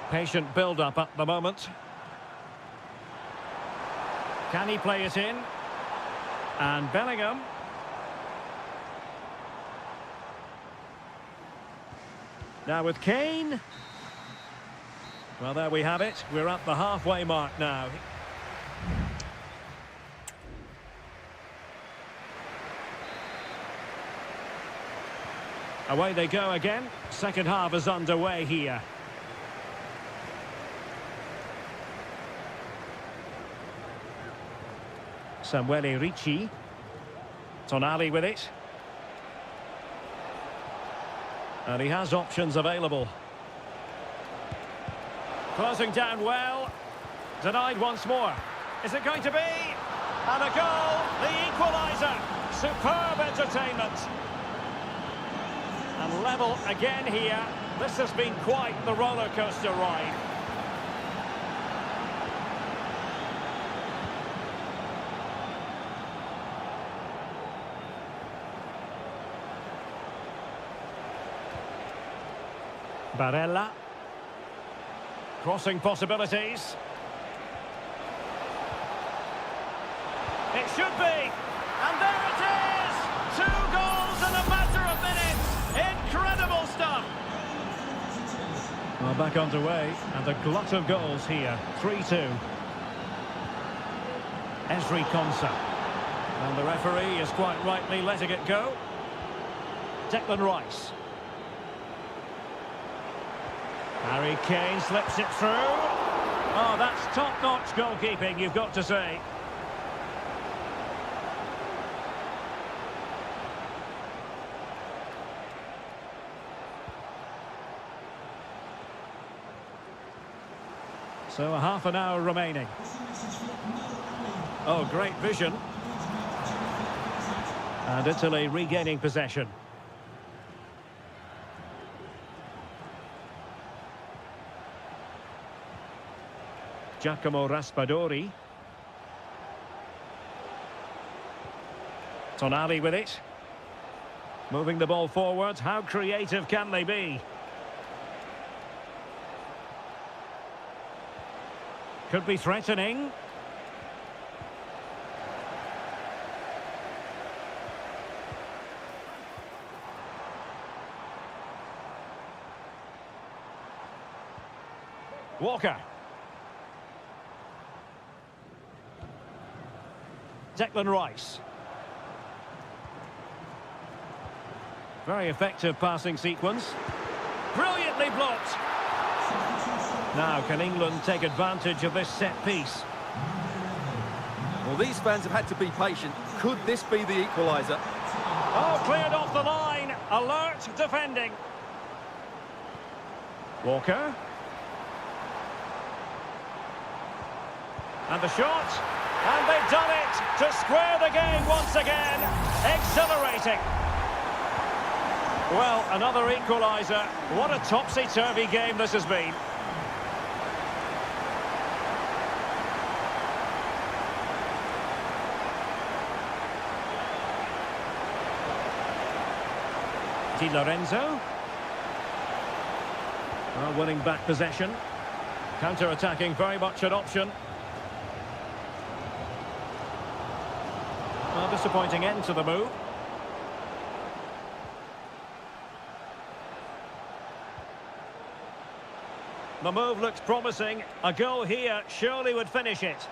Speaker 1: Patient build-up at the moment. Can he play it in? And Bellingham. Now with Kane. Well, there we have it. We're at the halfway mark now. Away they go again. Second half is underway here. Samuele Ricci. Tonali with it. And he has options available. Closing down well. Denied once more. Is it going to be? And a goal, the equaliser. Superb entertainment. And level again here. This has been quite the roller coaster ride. Barella. Crossing possibilities. It should be. And there it is! 2 goals in a matter of minutes. Incredible stuff. Well, back underway, and a glut of goals here. 3-2. Esri Konsa. And the referee is quite rightly letting it go. Declan Rice. Harry Kane slips it through. Oh, that's top-notch goalkeeping, you've got to say. So a half an hour remaining. Oh, great vision. And Italy regaining possession. Giacomo Raspadori. Tonali with it. Moving the ball forward. How creative can they be? Could be threatening. Walker. Declan Rice. Very effective passing sequence. Brilliantly blocked. Now, can England take advantage of this set piece?
Speaker 2: Well, these fans have had to be patient. Could this be the equaliser?
Speaker 1: Oh, cleared off the line. Alert defending. Walker. And the shot. And they've done it to square the game once again. Exhilarating. Well, another equaliser. What a topsy-turvy game this has been. Di Lorenzo. Well, winning back possession. Counter-attacking, very much an option. Well, disappointing end to the move. The move looks promising. A goal here surely would finish it.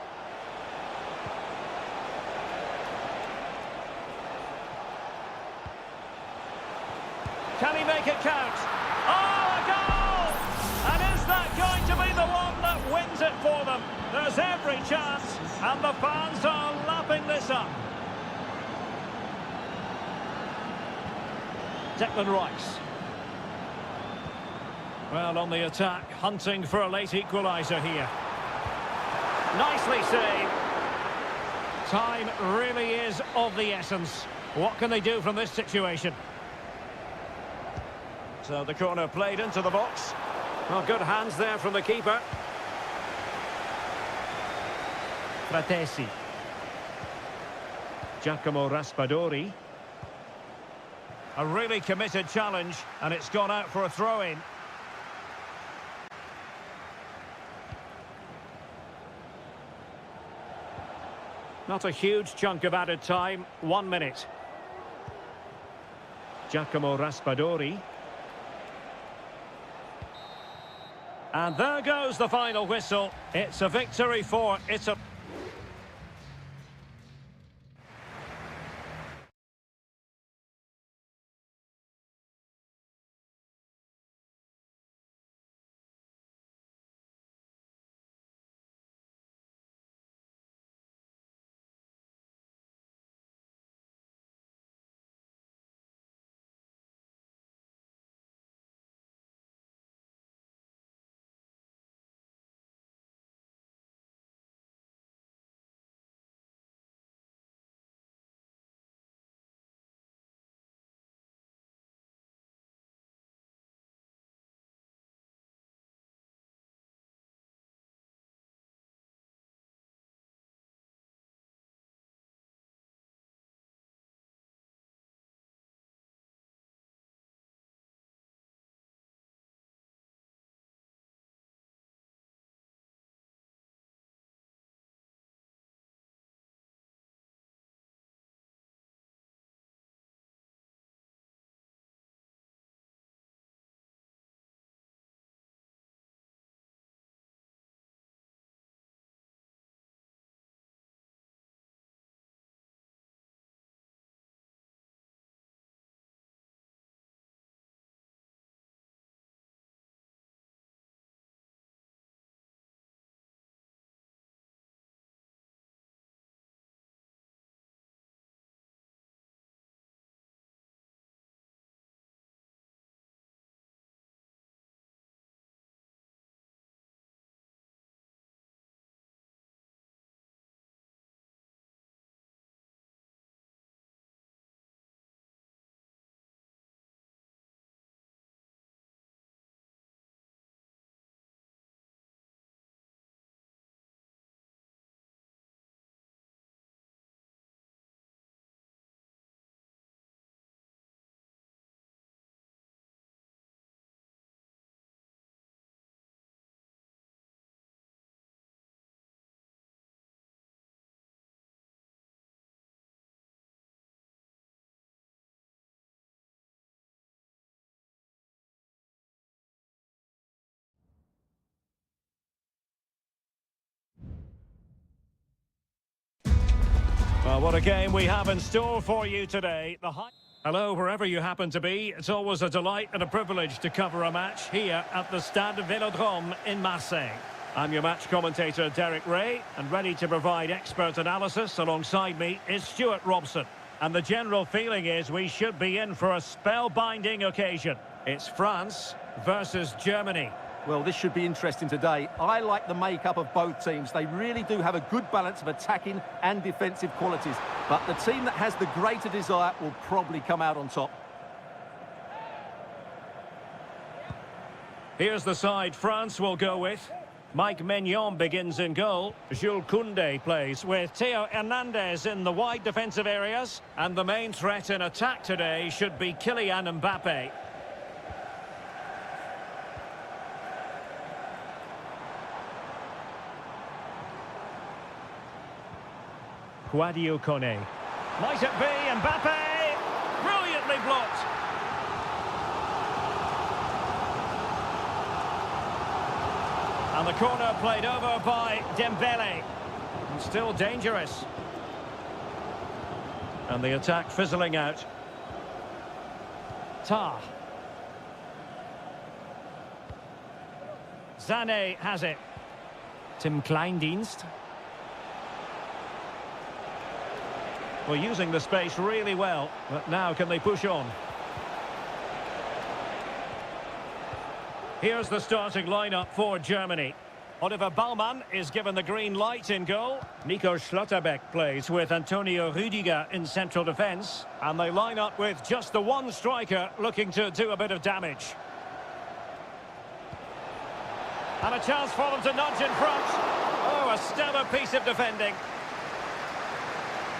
Speaker 1: Can he make it count? Oh, a goal! And is that going to be the one that wins it for them? There's every chance, and the fans are lapping this up. Declan Rice. Well, on the attack, hunting for a late equaliser here. Nicely saved. Time really is of the essence. What can they do from this situation? So the corner played into the box. Well, good hands there from the keeper. Fratesi. Giacomo Raspadori. A really committed challenge, and it's gone out for a throw-in. Not a huge chunk of added time, 1 minute. Giacomo Raspadori. And there goes the final whistle. It's a victory for Italy. Well, what a game we have in store for you today. Hello, wherever you happen to be. It's always a delight and a privilege to cover a match here at the Stade Vélodrome in Marseille. I'm your match commentator, Derek Ray, and ready to provide expert analysis alongside me is Stuart Robson. And the general feeling is we should be in for a spellbinding occasion. It's France versus Germany.
Speaker 2: Well, this should be interesting today. I like the makeup of both teams. They really do have a good balance of attacking and defensive qualities. But the team that has the greater desire will probably come out on top.
Speaker 1: Here's the side France will go with. Mike Maignan begins in goal. Jules Koundé plays with Theo Hernandez in the wide defensive areas. And the main threat in attack today should be Kylian Mbappe. Guadio Kone. Might it be Mbappe? Brilliantly blocked. And the corner played over by Dembele. And still dangerous. And the attack fizzling out. Tah. Sané has it. Tim Kleindienst. Well, using the space really well, but now can they push on? Here's the starting lineup for Germany. Oliver Baumann is given the green light in goal. Nico Schlotterbeck plays with Antonio Rüdiger in central defence. And they line up with just the one striker looking to do a bit of damage. And a chance for them to nudge in front. Oh, a stellar piece of defending.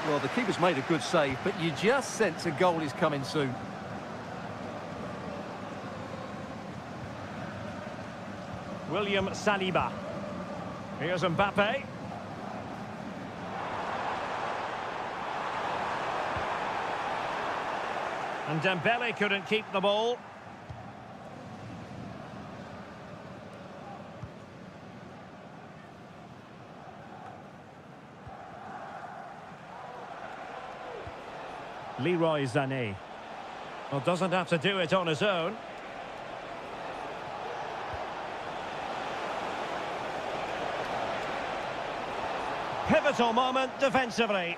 Speaker 2: Well, the keeper's made a good save, but you just sense a goal is coming soon.
Speaker 1: William Saliba. Here's Mbappe. And Dembele couldn't keep the ball. Leroy Sané. Well, doesn't have to do it on his own. Pivotal moment defensively.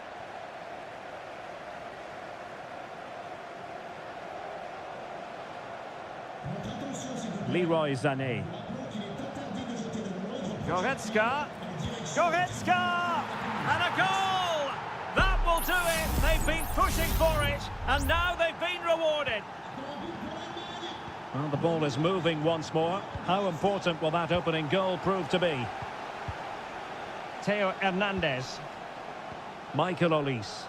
Speaker 1: Leroy Sané. Goretzka. Goretzka! And a goal! That will do it. They've been pushing for it, and now they've been rewarded. Well, the ball is moving once more. How important will that opening goal prove to be? Theo Hernandez. Michael Olise.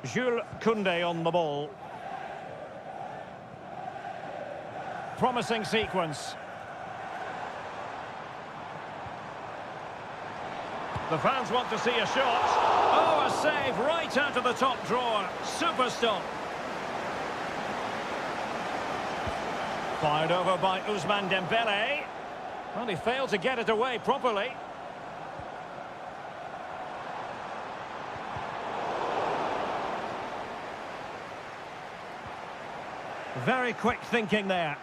Speaker 1: Jules Koundé on the ball. Promising sequence. The fans want to see a shot. Oh, a save right out of the top drawer. Super stop. Fired over by Ousmane Dembele. Well, he failed to get it away properly. Very quick thinking there.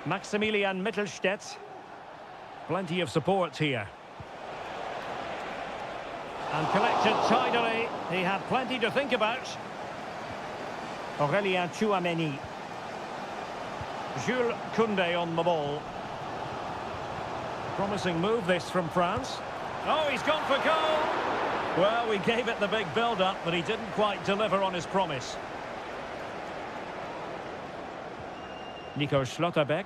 Speaker 1: Maximilian Mittelstädt. Plenty of support here. And collected tidily. He had plenty to think about. Aurélien Tchouameni. Jules Koundé on the ball. Promising move this from France. Oh, he's gone for goal. Well, we gave it the big build-up, but he didn't quite deliver on his promise. Nico Schlotterbeck.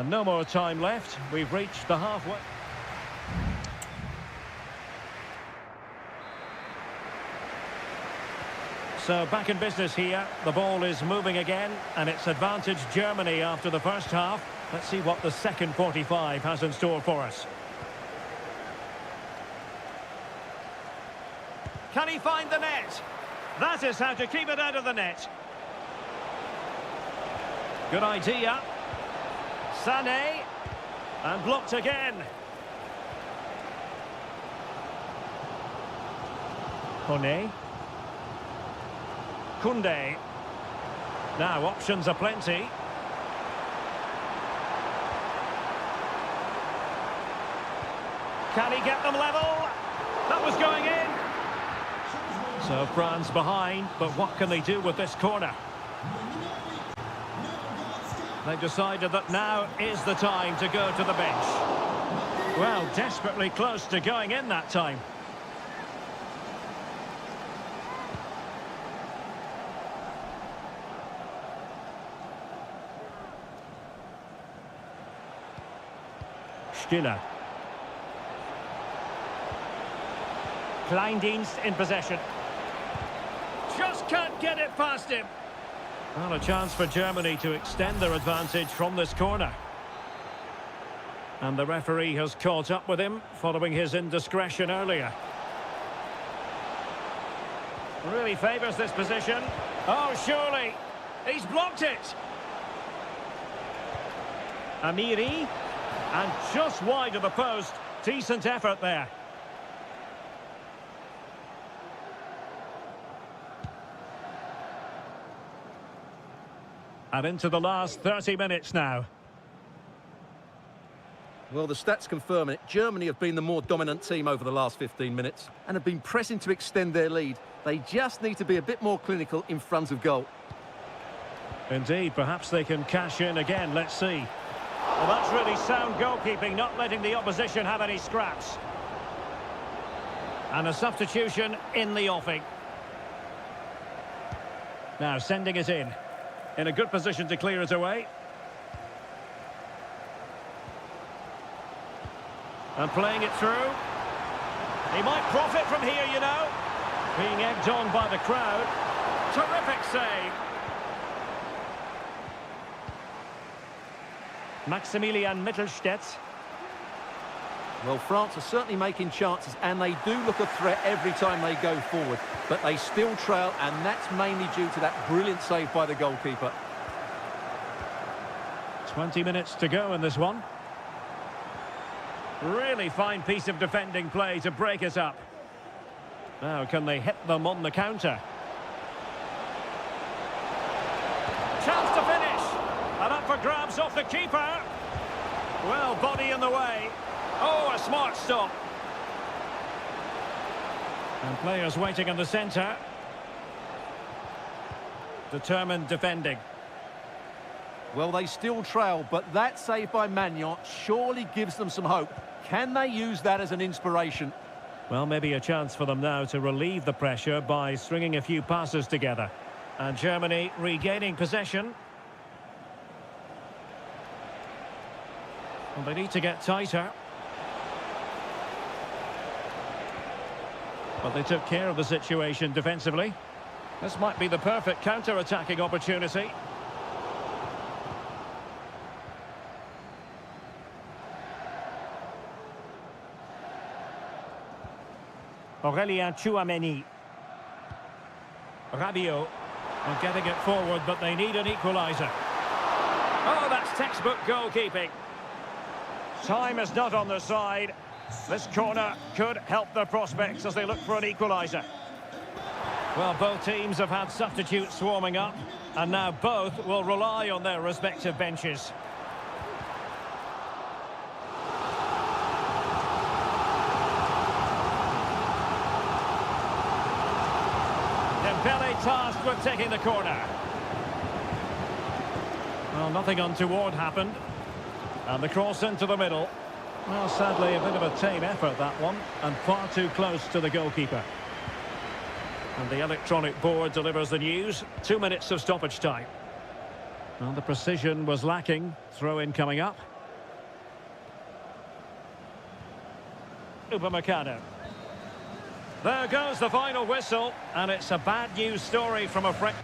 Speaker 1: No more time left. We've reached the halfway. So back in business here. The ball is moving again, and it's advantage Germany after the first half. Let's see what the second 45 has in store for us. Can he find the net? That is how to keep it out of the net. Good idea. Sané. And blocked again. Kone. Kunde. Now options are plenty. Can he get them level? That was going in. So France behind, but what can they do with this corner? They've decided that now is the time to go to the bench. Well, desperately close to going in that time. Stiller. Kleindienst in possession. Just can't get it past him. Well, a chance for Germany to extend their advantage from this corner. And the referee has caught up with him following his indiscretion earlier. Really favours this position. Oh, surely. He's blocked it. Amiri. And just wide of the post. Decent effort there. And into the last 30 minutes now.
Speaker 2: Well, the stats confirm it. Germany have been the more dominant team over the last 15 minutes and have been pressing to extend their lead. They just need to be a bit more clinical in front of goal.
Speaker 1: Indeed, perhaps they can cash in again. Let's see. Well, that's really sound goalkeeping, not letting the opposition have any scraps. And a substitution in the offing. Now sending it in. In a good position to clear it away. And playing it through. He might profit from here, you know. Being egged on by the crowd. Terrific save. Maximilian Mittelstädt.
Speaker 2: Well, France are certainly making chances, and they do look a threat every time they go forward. But they still trail, and that's mainly due to that brilliant save by the goalkeeper.
Speaker 1: 20 minutes to go in this one. Really fine piece of defending play to break it up. Now, can they hit them on the counter? Chance to finish. And up for grabs off the keeper. Well, body in the way. Oh, a smart stop. And players waiting in the centre. Determined defending.
Speaker 2: Well, they still trail, but that save by Magnon surely gives them some hope. Can they use that as an inspiration?
Speaker 1: Well, maybe a chance for them now to relieve the pressure by stringing a few passes together. And Germany regaining possession. Well, they need to get tighter. But they took care of the situation defensively. This might be the perfect counter-attacking opportunity. Aurélien Tchouameni. Rabiot are getting it forward, but they need an equaliser. Oh, that's textbook goalkeeping. Time is not on their side. This corner could help their prospects as they look for an equaliser. Well, both teams have had substitutes swarming up, and now both will rely on their respective benches. Dembele tasked with taking the corner. Well, nothing untoward happened. And the cross into the middle. Well, sadly, a bit of a tame effort, that one, and far too close to the goalkeeper. And the electronic board delivers the news. 2 minutes of stoppage time. Well, the precision was lacking. Throw-in coming up. Upamecano. There goes the final whistle, and it's a bad news story from a French...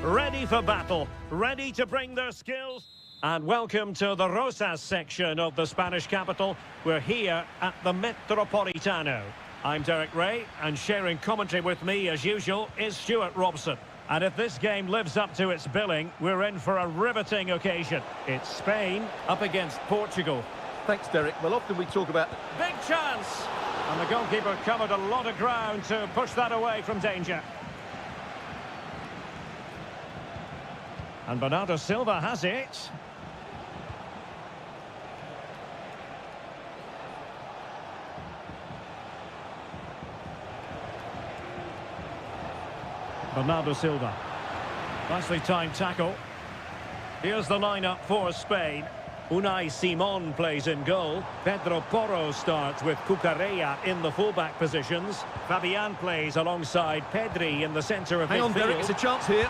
Speaker 1: ready for battle, ready to bring their skills. And welcome to the Rosas section of the Spanish capital. We're here at the Metropolitano. I'm Derek Ray, and sharing commentary with me, as usual, is Stuart Robson. And if this game lives up to its billing, we're in for a riveting occasion. It's Spain up against Portugal.
Speaker 2: Thanks, Derek. Well, often we talk about...
Speaker 1: Big chance! And the goalkeeper covered a lot of ground to push that away from danger. And Bernardo Silva has it. Bernardo Silva. Nicely timed tackle. Here's the lineup for Spain. Unai Simon plays in goal. Pedro Porro starts with Cucurella in the fullback positions. Fabian plays alongside Pedri in the centre of midfield.
Speaker 2: Hang on, Derek, it's a chance here.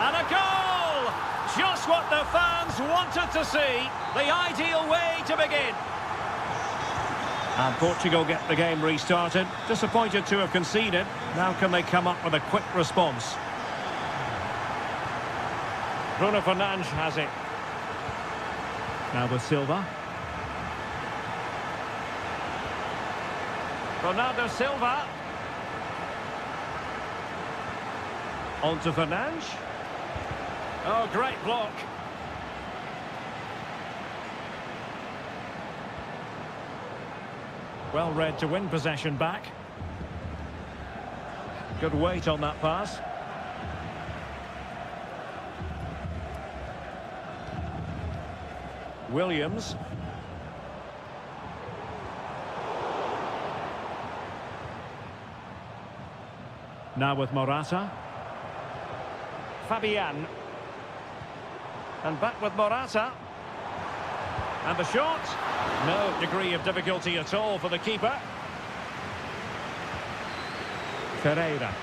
Speaker 1: And a goal! Just what the fans wanted to see. The ideal way to begin. And Portugal get the game restarted. Disappointed to have conceded. Now can they come up with a quick response? Bruno Fernandes has it. Now with Silva. Bernardo Silva. On to Fernandes. Oh, great block. Well read to win possession back. Good weight on that pass. Williams. Now with Morata. Fabian. And back with Morata. And the shot. No degree of difficulty at all for the keeper. Ferreira.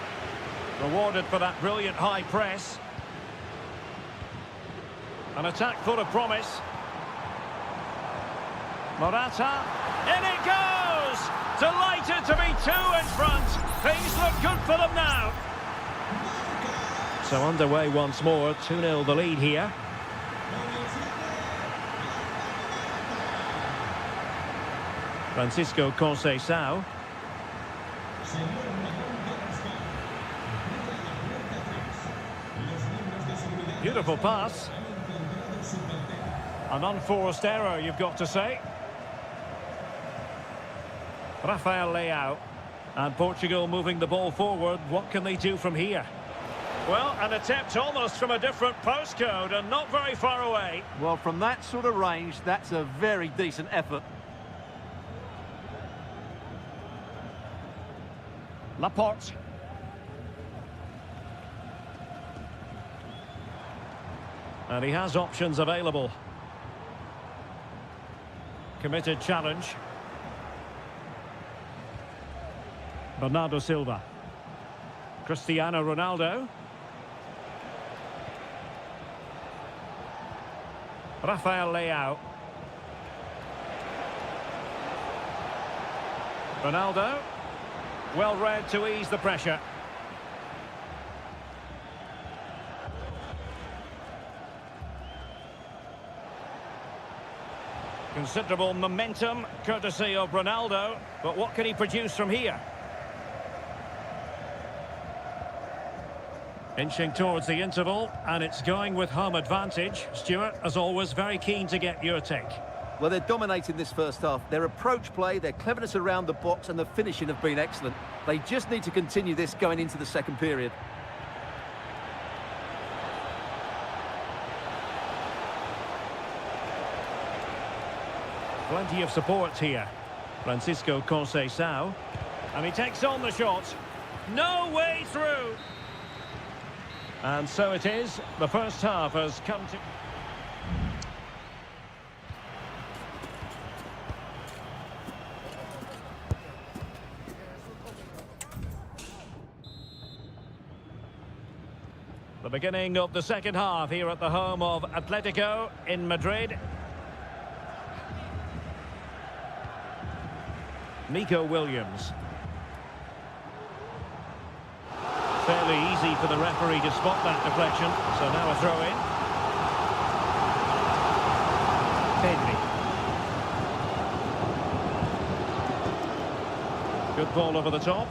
Speaker 1: Rewarded for that brilliant high press. An attack full of promise. Morata. In it goes! Delighted to be two in front. Things look good for them now. So underway once more. 2-0 the lead here. Francisco Conceição. Beautiful pass. An unforced error, you've got to say. Rafael Leao. And Portugal moving the ball forward. What can they do from here? Well, an attempt almost from a different postcode and not very far away.
Speaker 2: Well, from that sort of range, that's a very decent effort.
Speaker 1: Laporte. And he has options available. Committed challenge. Bernardo Silva. Cristiano Ronaldo. Rafael Leao. Ronaldo. Well read to ease the pressure. Considerable momentum, courtesy of Ronaldo. But what can he produce from here? Inching towards the interval, and it's going with home advantage. Stuart, as always, very keen to get your take.
Speaker 2: Well, they're dominating this first half. Their approach play, their cleverness around the box and the finishing have been excellent. They just need to continue this going into the second period.
Speaker 1: Plenty of support here. Francisco Conceição. And he takes on the shot. No way through. And so it is. The first half has come to... The beginning of the second half here at the home of Atletico in Madrid. Nico Williams. Fairly easy for the referee to spot that deflection. So now a throw in. Pedri. Good ball over the top.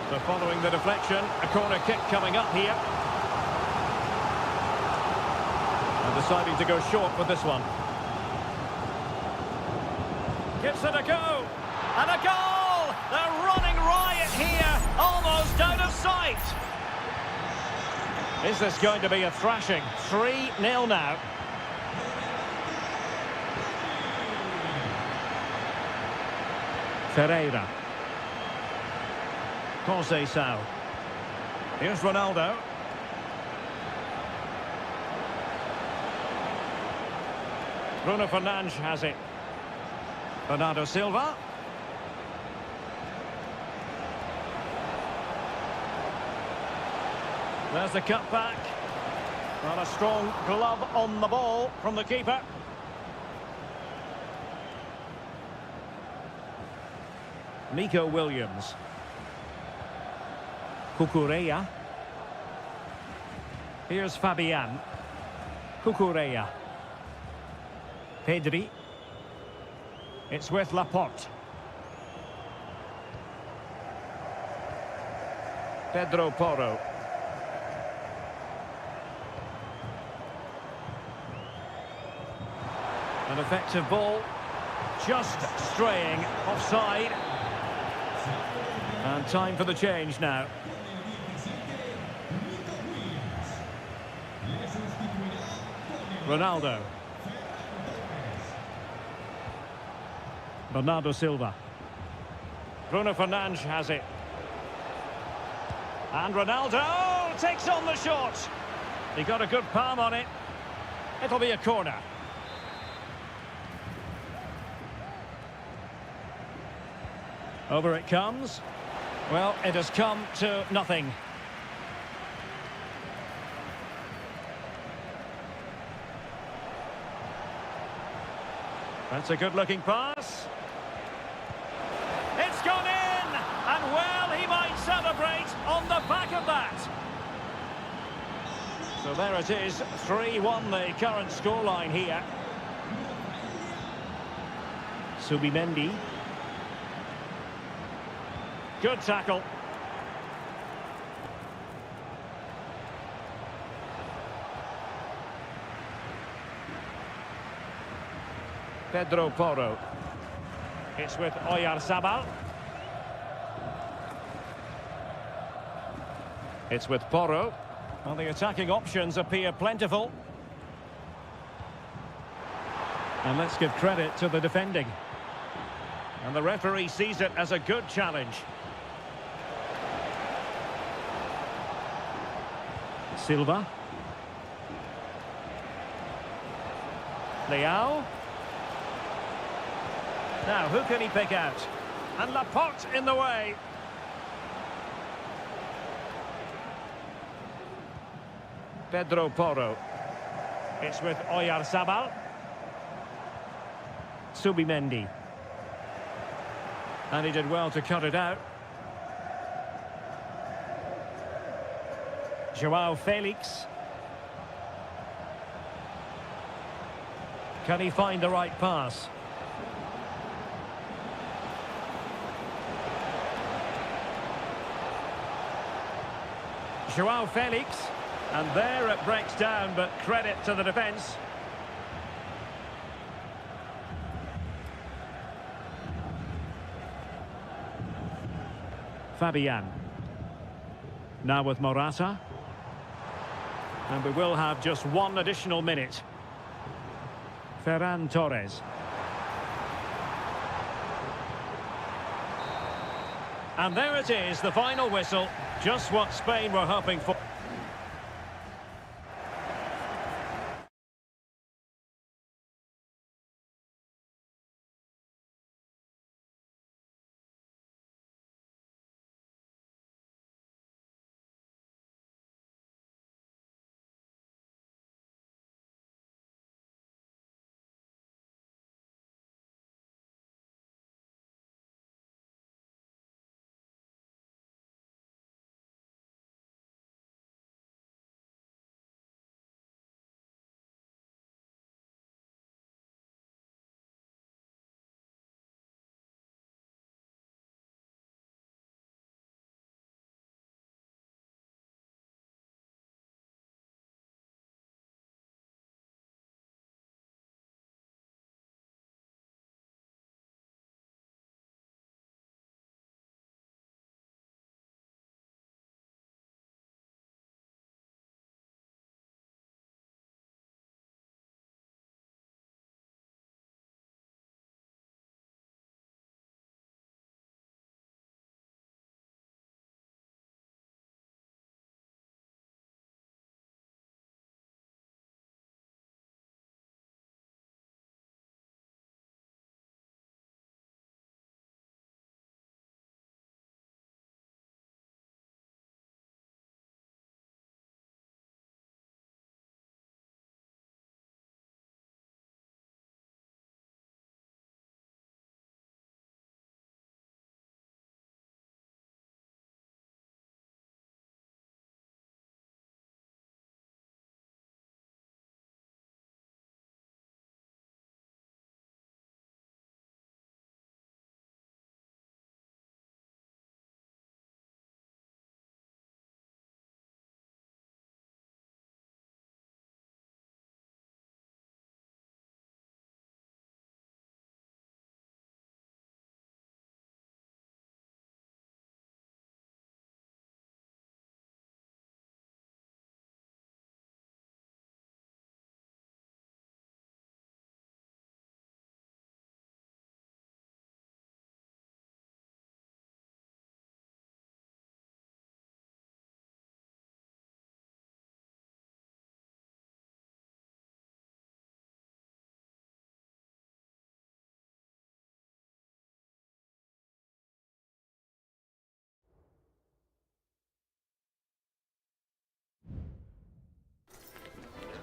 Speaker 1: So following the deflection, a corner kick coming up here. And deciding to go short with this one. Gives it a go. And a goal! They're running riot here, almost out of sight. Is this going to be a thrashing? 3-0 now. Ferreira. Conceição. Here's Ronaldo. Bruno Fernandes has it. Bernardo Silva. There's the cut back. Well, a strong glove on the ball from the keeper. Nico Williams. Cucurella. Here's Fabian. Cucurella. Pedri. It's with Laporte. Pedro Porro. An effective ball. Just straying offside. And time for the change now. Ronaldo. Bernardo Silva. Bruno Fernandes has it. And Ronaldo takes on the shot. He got a good palm on it. It'll be a corner. Over it comes. Well, it has come to nothing. That's a good-looking pass. It's gone in! And well, he might celebrate on the back of that. So there it is, 3-1 the current scoreline here. Subimendi. Good tackle. Pedro Porro. It's with Oyarzabal. It's with Porro. Well, the attacking options appear plentiful. And let's give credit to the defending. And the referee sees it as a good challenge. Silva. Leao. Now, who can he pick out? And Laporte in the way. Pedro Porro. It's with Oyarzabal. Subimendi. And he did well to cut it out. João Felix. Can he find the right pass? João Felix. And there it breaks down, but credit to the defence. Fabian. Now with Morata. And we will have just one additional minute. Ferran Torres. And there it is, the final whistle. Just what Spain were hoping for.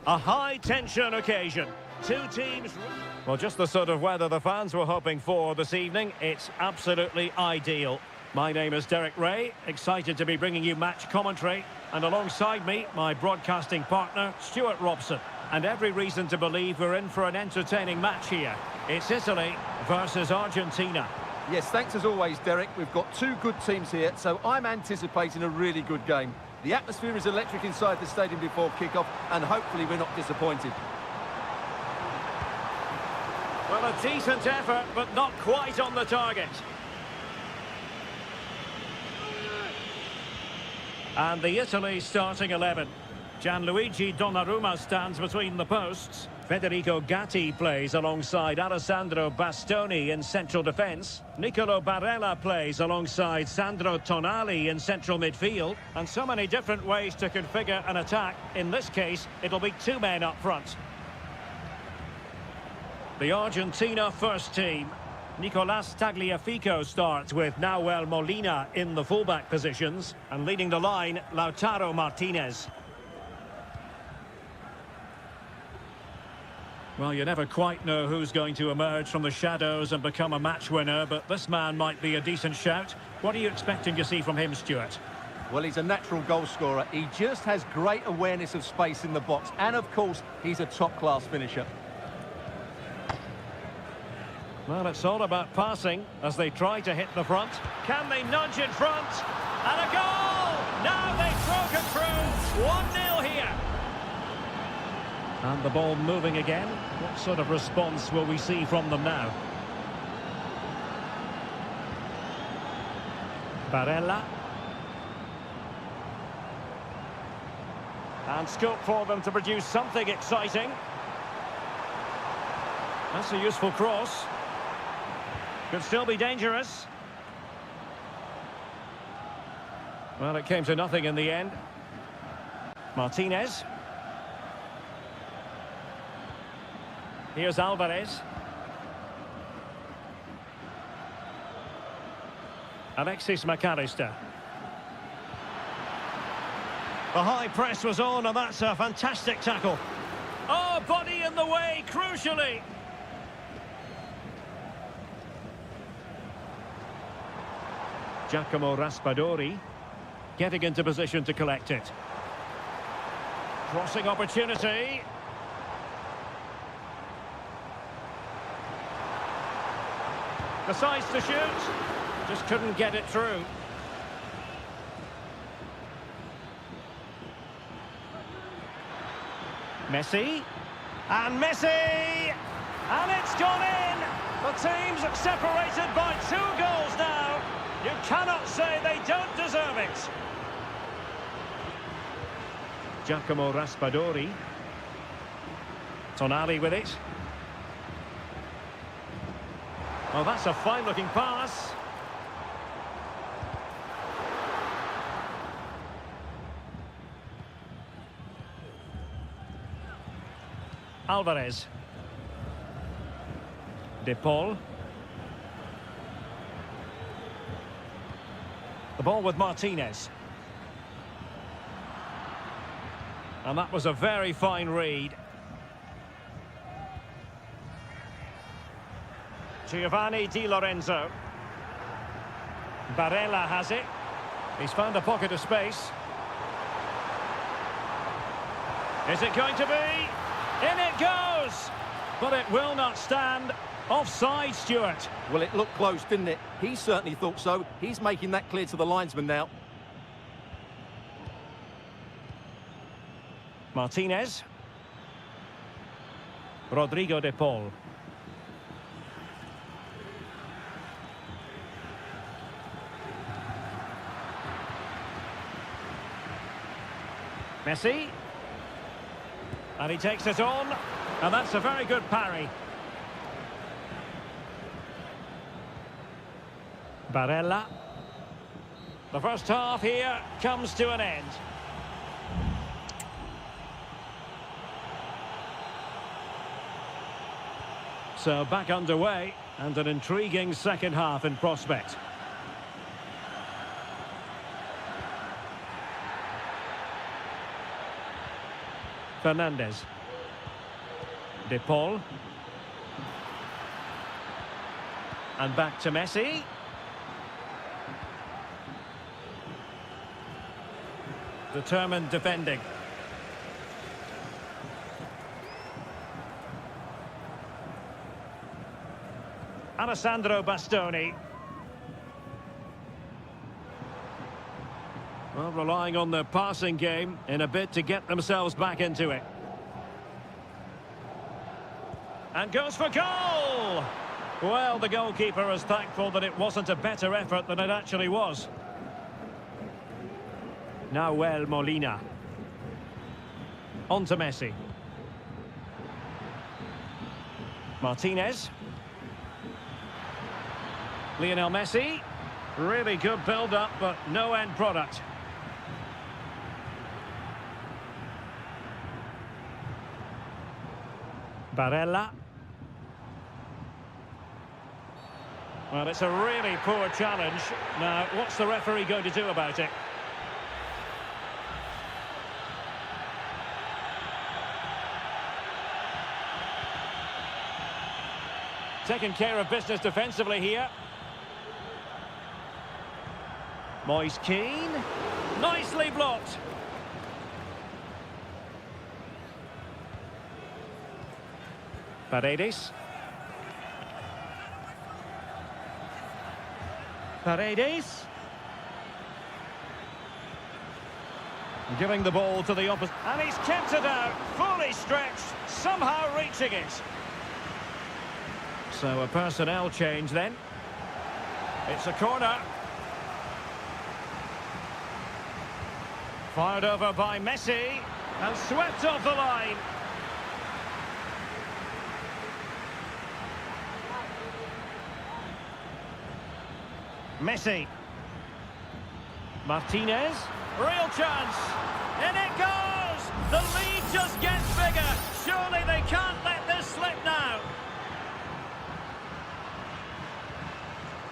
Speaker 1: A high-tension occasion. Two teams... Well, just the sort of weather the fans were hoping for this evening. It's absolutely ideal. My name is Derek Ray, excited to be bringing you match commentary. And alongside me, my broadcasting partner, Stuart Robson. And every reason to believe we're in for an entertaining match here. It's Italy versus Argentina.
Speaker 2: Yes, thanks as always, Derek. We've got two good teams here, so I'm anticipating a really good game. The atmosphere is electric inside the stadium before kick-off, and hopefully we're not disappointed.
Speaker 1: Well, a decent effort, but not quite on the target. And the Italy starting 11. Gianluigi Donnarumma stands between the posts. Federico Gatti plays alongside Alessandro Bastoni in central defence. Nicolo Barella plays alongside Sandro Tonali in central midfield. And so many different ways to configure an attack. In this case, it'll be two men up front. The Argentina first team. Nicolas Tagliafico starts with Nahuel Molina in the fullback positions. And leading the line, Lautaro Martinez. Well, you never quite know who's going to emerge from the shadows and become a match winner, but this man might be a decent shout. What are you expecting to see from him, Stuart?
Speaker 2: Well, he's a natural goal scorer. He just has great awareness of space in the box. And, of course, he's a top-class finisher.
Speaker 1: Well, it's all about passing as they try to hit the front. Can they nudge in front? And a goal! Now they've broken through. 1-0 here. And the ball moving again. What sort of response will we see from them now? Barella. And scope for them to produce something exciting. That's a useful cross. Could still be dangerous. Well, it came to nothing in the end. Martinez. Here's Alvarez. Alexis McAllister. The high press was on, and that's a fantastic tackle. Oh, body in the way, crucially. Giacomo Raspadori getting into position to collect it. Crossing opportunity. Decides to shoot. Just couldn't get it through. Messi. And Messi! And it's gone in! The team's separated by 2 goals now. You cannot say they don't deserve it. Giacomo Raspadori. Tonali with it. Oh, that's a fine-looking pass. Alvarez. De Paul. The ball with Martinez. And that was a very fine read. Giovanni Di Lorenzo. Barella has it. He's found a pocket of space. Is it going to be? In it goes! But it will not stand. Offside, Stuart.
Speaker 2: Well, it looked close, didn't it? He certainly thought so. He's making that clear to the linesman now.
Speaker 1: Martinez. Rodrigo de Paul. Messi. And he takes it on. And that's a very good parry. Barella. The first half here comes to an end. So back underway and an intriguing second half in prospect. Fernandez. De Paul. And back to Messi. Determined defending. Alessandro Bastoni. Well, relying on the passing game in a bid to get themselves back into it. And goes for goal! Well, the goalkeeper is thankful that it wasn't a better effort than it actually was. Nahuel Molina. On to Messi. Martinez. Lionel Messi. Really good build-up, but no end product. Barella. Well, it's a really poor challenge. Now, what's the referee going to do about it? Taking care of business defensively here. Moise Keane. Nicely blocked. Paredes. Paredes. Giving the ball to the opposite. And he's kept it out. Fully stretched. Somehow reaching it. So a personnel change then. It's a corner. Fired over by Messi. And swept off the line. Messi. Martinez. Real chance. In it goes! The lead just gets bigger. Surely they can't let this slip now.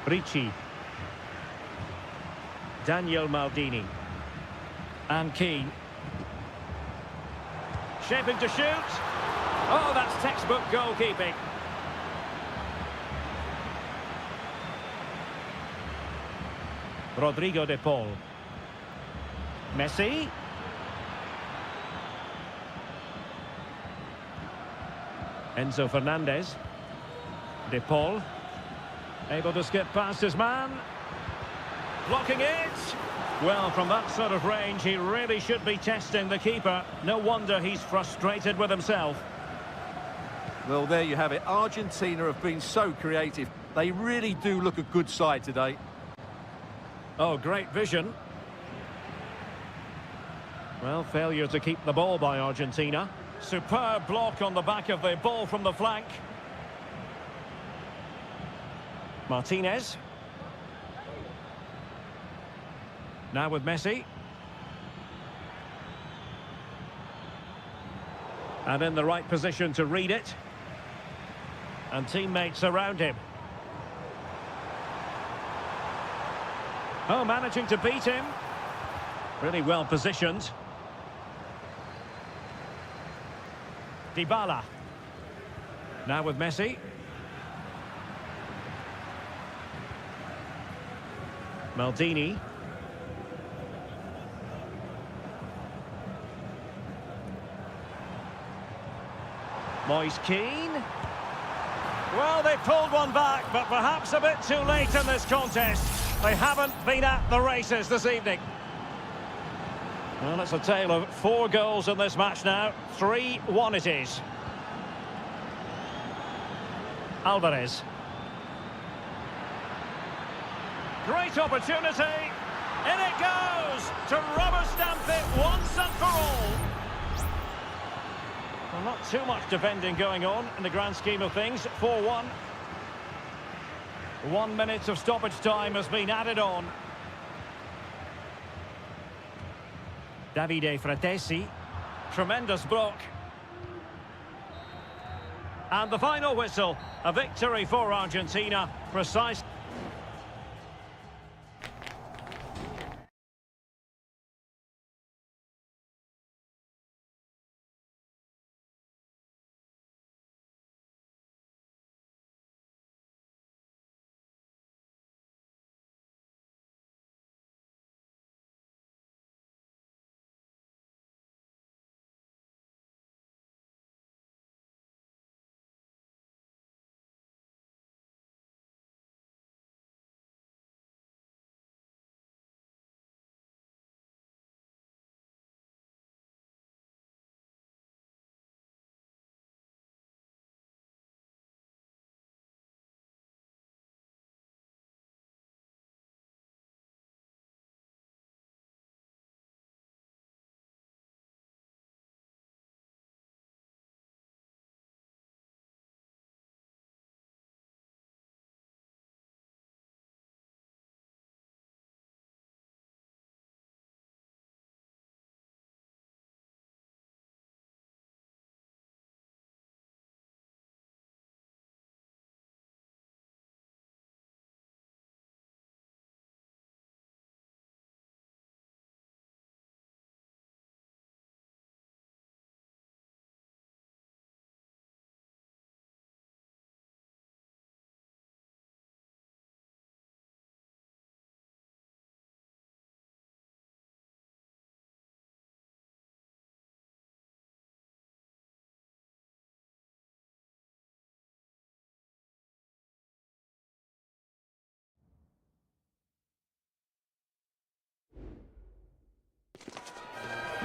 Speaker 1: Ricci. Daniel Maldini. And Keane. Shaping to shoot. Oh, that's textbook goalkeeping. Rodrigo de Paul. Messi. Enzo Fernandez. De Paul. Able to skip past his man. Blocking it. Well, from that sort of range, he really should be testing the keeper. No wonder he's frustrated with himself.
Speaker 2: Well, there you have it. Argentina have been so creative. They really do look a good side today.
Speaker 1: Oh, great vision. Well, failure to keep the ball by Argentina. Superb block on the back of the ball from the flank. Martinez. Now with Messi. And in the right position to read it. And teammates around him. Oh, managing to beat him. Really well positioned. Dybala. Now with Messi. Maldini. Moise Keane. Well, they pulled one back, but perhaps a bit too late in this contest. They haven't been at the races this evening. Well, it's a tale of 4 goals in this match now. 3-1 it is. Alvarez. Great opportunity. In it goes to rubber stamp it once and for all. Well, not too much defending going on in the grand scheme of things. 4-1. 1 minute of stoppage time has been added on. Davide Fratesi. Tremendous block. And the final whistle. A victory for Argentina. Precise.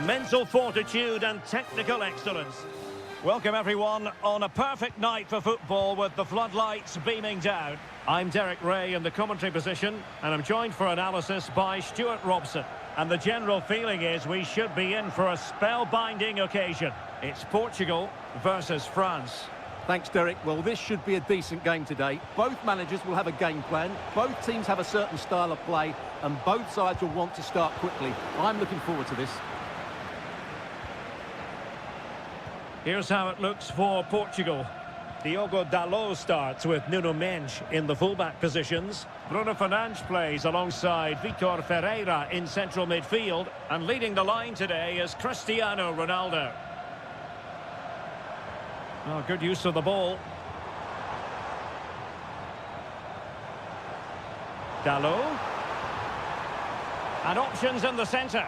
Speaker 1: mental fortitude and technical excellence. Welcome everyone on a perfect night for football with the floodlights beaming down. I'm Derek Ray in the commentary position and I'm joined for analysis by Stuart Robson. And the general feeling is we should be in for a spellbinding occasion. It's Portugal versus France.
Speaker 2: Thanks, Derek. Well, this should be a decent game today. Both managers will have a game plan. Both teams have a certain style of play and both sides will want to start quickly. I'm looking forward to this.
Speaker 1: Here's how it looks for Portugal. Diogo Dalot starts with Nuno Mendes in the fullback positions. Bruno Fernandes plays alongside Vitor Ferreira in central midfield. And leading the line today is Cristiano Ronaldo. Oh, good use of the ball. Dalot. And options in the centre.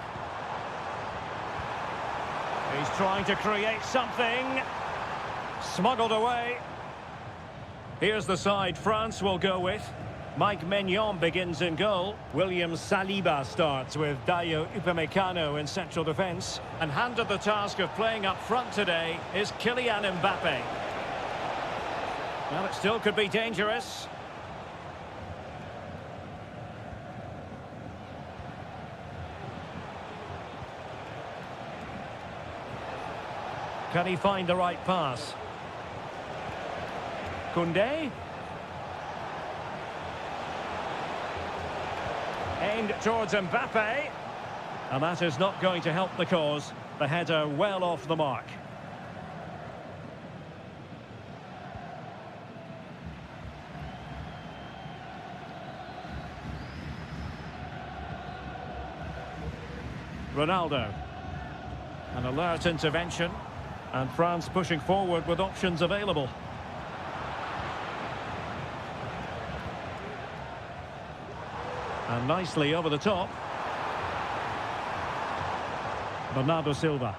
Speaker 1: He's trying to create something. Smuggled away. Here's the side France will go with. Mike Maignan begins in goal. William Saliba starts with Dayo Upamecano in central defence. And handed the task of playing up front today is Kylian Mbappe. Well, it still could be dangerous. Can he find the right pass? Koundé. Aimed towards Mbappe. And that is not going to help the cause. The header well off the mark. Ronaldo. An alert intervention. And France pushing forward with options available. And nicely over the top. Bernardo Silva.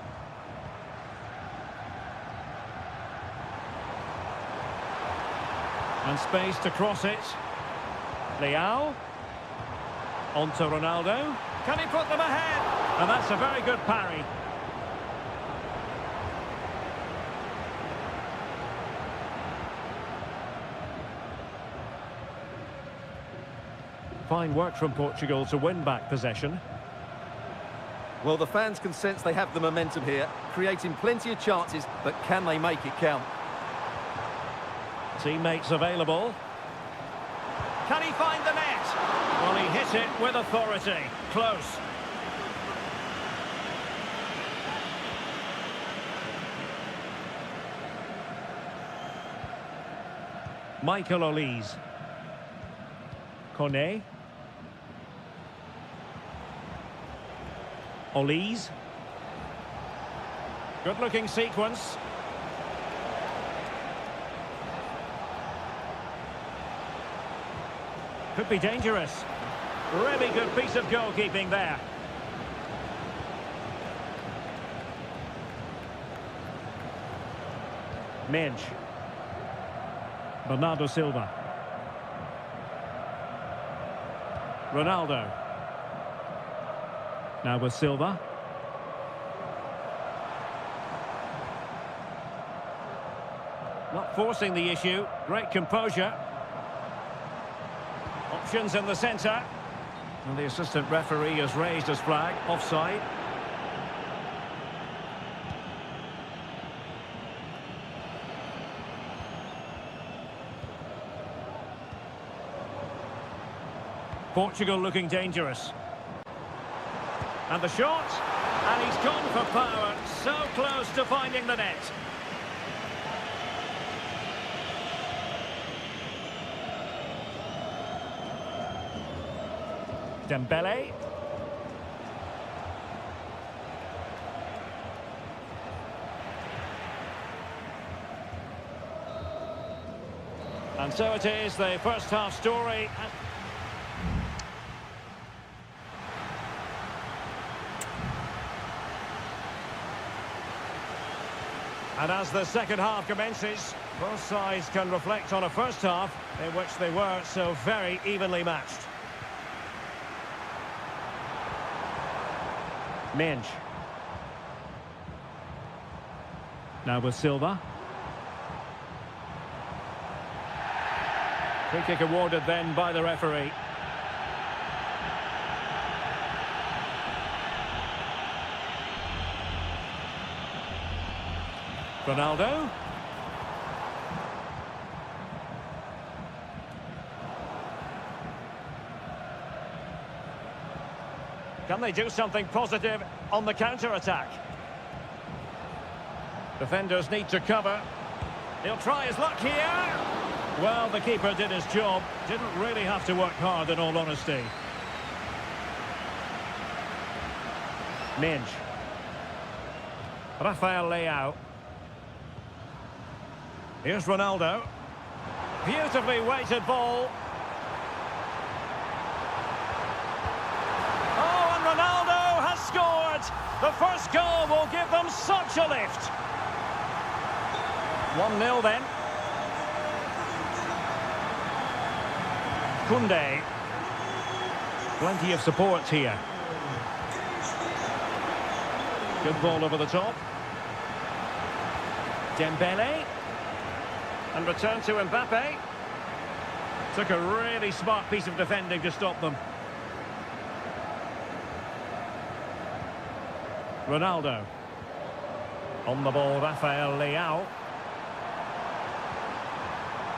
Speaker 1: And space to cross it. Leao. On to Ronaldo. Can he put them ahead? And that's a very good parry. Fine work from Portugal to win back possession.
Speaker 2: Well, the fans can sense they have the momentum here, creating plenty of chances, but can they make it count?
Speaker 1: Teammates available. Can he find the net? Well, he hit it with authority. Close. Michael Olise. Koné. Olise. Good-looking sequence. Could be dangerous. Really good piece of goalkeeping there. Mendes. Bernardo Silva. Ronaldo. Now with Silva. Not forcing the issue. Great composure. Options in the centre. And the assistant referee has raised his flag. Offside. Portugal looking dangerous. And the shot. And he's gone for power. So close to finding the net. Dembele. And so it is, the first half story. And as the second half commences, both sides can reflect on a first half in which they were so very evenly matched. Mendes. Now with Silva. Free kick awarded then by the referee. Ronaldo. Can they do something positive on the counter-attack? Defenders need to cover. He'll try his luck here. Well, the keeper did his job. Didn't really have to work hard, in all honesty. Minge. Rafael Leao. Here's Ronaldo. Beautifully weighted ball. Oh, and Ronaldo has scored. The first goal will give them such a lift. 1-0 then. Koundé. Plenty of support here. Good ball over the top. Dembele. And return to Mbappe. Took a really smart piece of defending to stop them. Ronaldo. On the ball, Rafael Leao.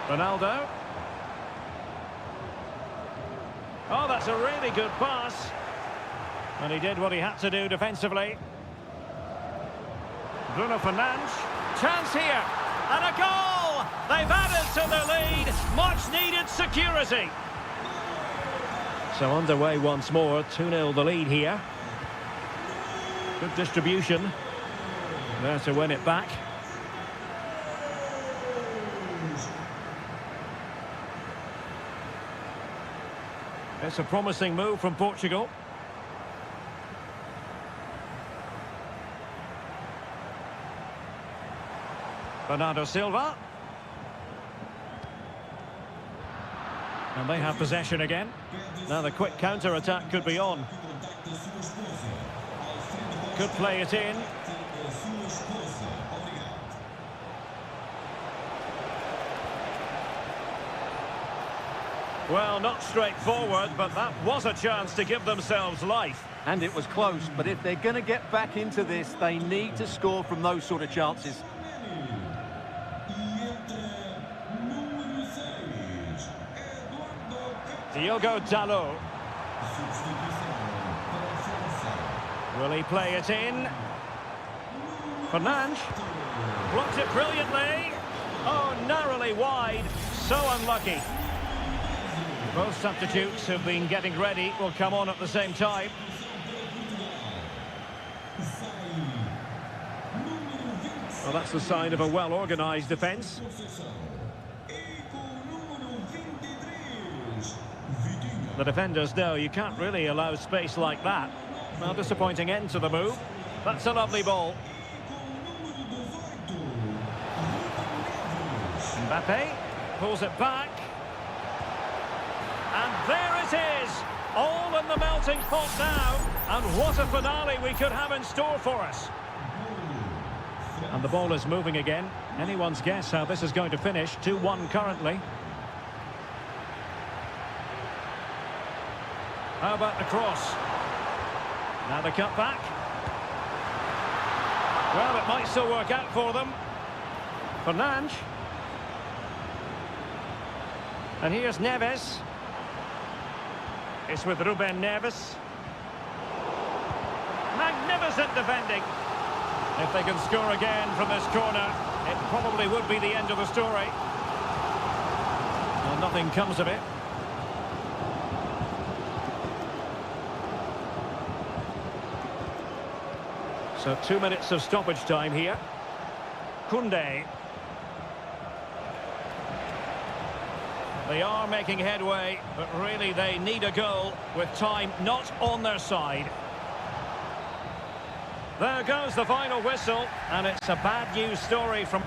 Speaker 1: Ronaldo. Oh, that's a really good pass. And he did what he had to do defensively. Bruno Fernandes. Chance here. And a goal! They've added to their lead. Much needed security. So underway once more. 2-0 the lead here. Good distribution. There to win it back. It's a promising move from Portugal. Bernardo Silva. And they have possession again. Now the quick counter-attack could be on. Could play it in. Well, not straightforward, but that was a chance to give themselves life.
Speaker 2: And it was close, but if they're going to get back into this, they need to score from those sort of chances.
Speaker 1: Diogo Dalot. Will he play it in? Fernandes. Blocked it brilliantly. Oh, narrowly wide. So unlucky. Both substitutes have been getting ready. Will come on at the same time. Well, that's the sign of a well-organised defence. The defenders know you can't really allow space like that. Well, disappointing end to the move. That's a lovely ball. Mbappe pulls it back. And there it is. All in the melting pot now. And what a finale we could have in store for us. And the ball is moving again. Anyone's guess how this is going to finish. 2-1 currently. How about the cross? Now the cut back. Well, it might still work out for them. Fernandes. And here's Neves. It's with Ruben Neves. Magnificent defending. If they can score again from this corner, it probably would be the end of the story. Well, nothing comes of it. So 2 minutes of stoppage time here. Koundé. They are making headway, but really they need a goal with time not on their side. There goes the final whistle, and it's a bad news story from...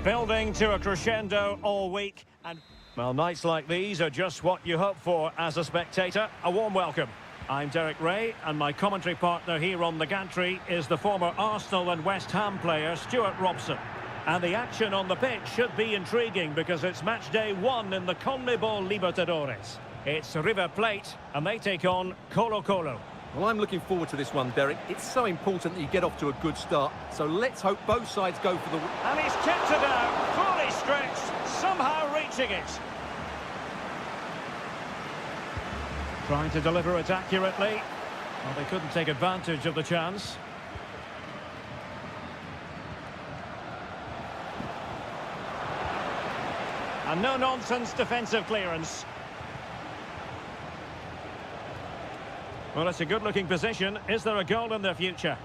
Speaker 1: Building to a crescendo all week, and well, nights like these are just what you hope for as a spectator. A warm welcome. I'm Derek Ray, and my commentary partner here on the gantry is the former Arsenal and West Ham player Stuart Robson. And the action on the pitch should be intriguing because it's match day 1 in the CONMEBOL Libertadores. It's River Plate, and they take on Colo-Colo.
Speaker 2: Well, I'm looking forward to this one, Derek. It's so important that you get off to a good start. So let's hope both sides go for the...
Speaker 1: And he's kept it out, fully stretched, somehow reaching it. Trying to deliver it accurately. Well, they couldn't take advantage of the chance. And no-nonsense defensive clearance. Well, it's a good-looking position. Is there a goal in the future?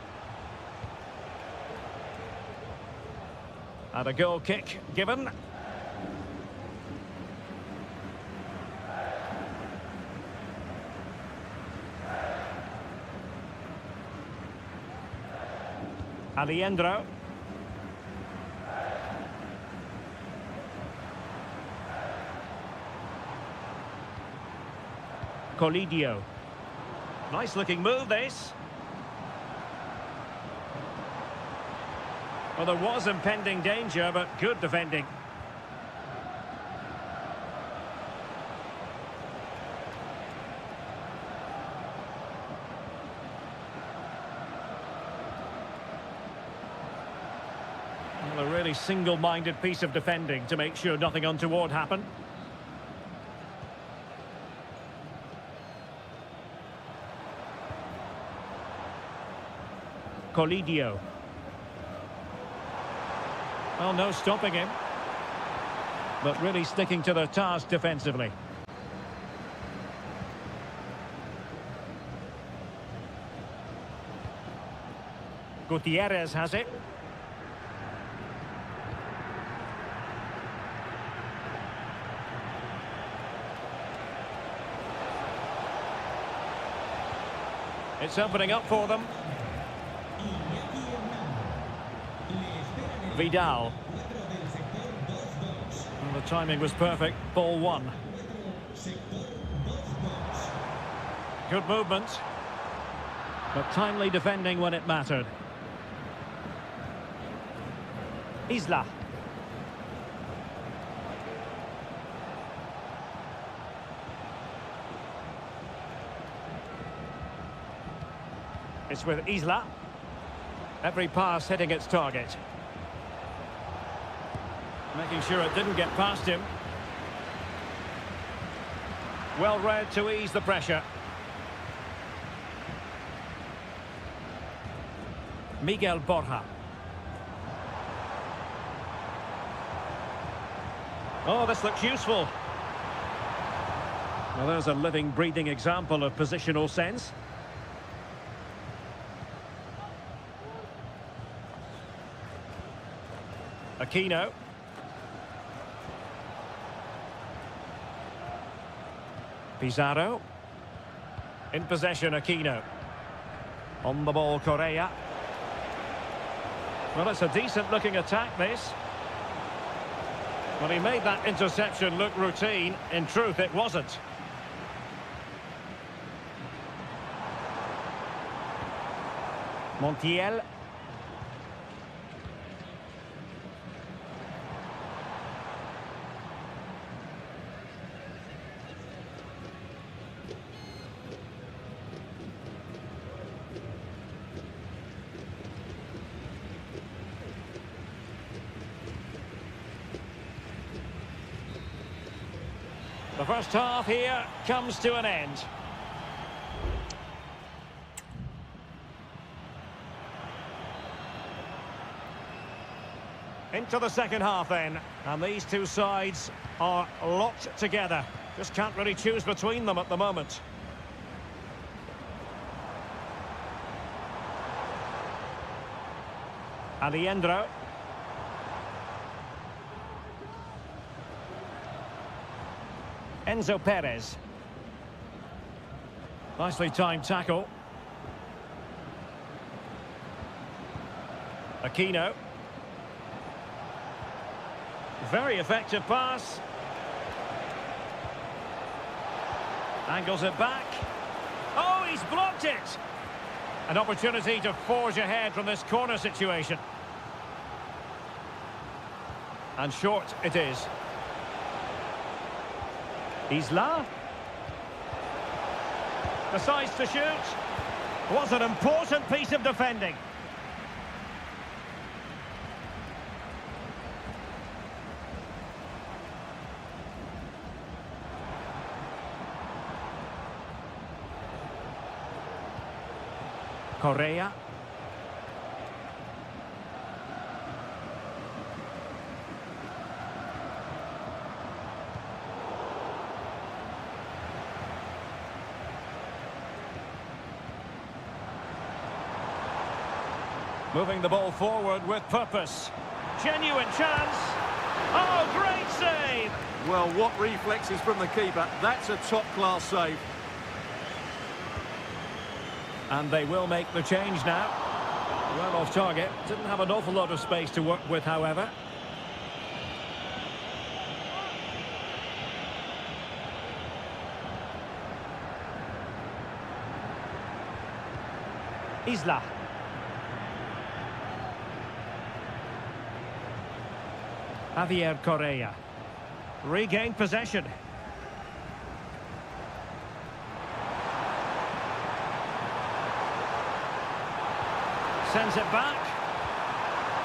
Speaker 1: And a goal kick given. Aliendro. Colidio. Nice looking move, this. Well, there was impending danger, but good defending. Well, a really single-minded piece of defending to make sure nothing untoward happened. Colidio. Well, no stopping him. But really sticking to their task defensively. Gutierrez has it. It's opening up for them. Vidal. And the timing was perfect. Ball 1. Good movement. But timely defending when it mattered. Isla. It's with Isla. Every pass hitting its target. Making sure it didn't get past him. Well read to ease the pressure. Miguel Borja. Oh, this looks useful. Well, there's a living, breathing example of positional sense. Aquino. Pizarro. In possession, Aquino. On the ball, Correa. Well, it's a decent-looking attack, this. Well, he made that interception look routine. In truth, it wasn't. Montiel. The first half here comes to an end. Into the second half then, and these two sides are locked together. Just can't really choose between them at the moment. Aliendro. Enzo Perez. Nicely timed tackle. Aquino. Very effective pass. Angles it back. Oh, he's blocked it! An opportunity to forge ahead from this corner situation. And short it is. Isla. Decides to shoot. Was an important piece of defending. Correa. Moving the ball forward with purpose. Genuine chance. Oh, great save!
Speaker 2: Well, what reflexes from the keeper. That's a top-class save.
Speaker 1: And they will make the change now. Well off target. Didn't have an awful lot of space to work with, however. Isla. Javier Correa. Regained possession. Sends it back.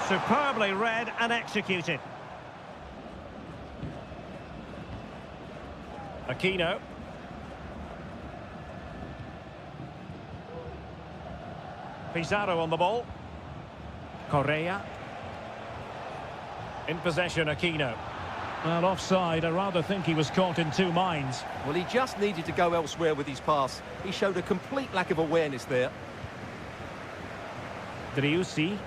Speaker 1: Superbly read and executed. Aquino. Pizarro on the ball. Correa. In possession, Aquino. Well, offside. I rather think he was caught in two minds.
Speaker 2: Well, he just needed to go elsewhere with his pass. He showed a complete lack of awareness there.
Speaker 1: Driussi.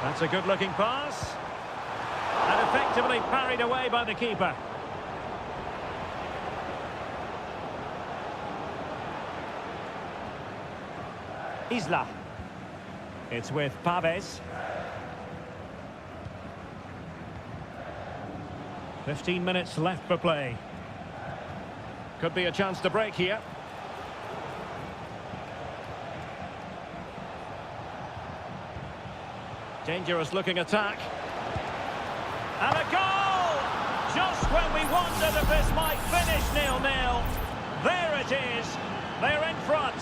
Speaker 1: That's a good-looking pass. And effectively parried away by the keeper. Isla. It's with Paves. 15 minutes left for play. Could be a chance to break here. Dangerous looking attack. And a goal! Just when we wondered if this might finish 0-0. There it is. They're in front.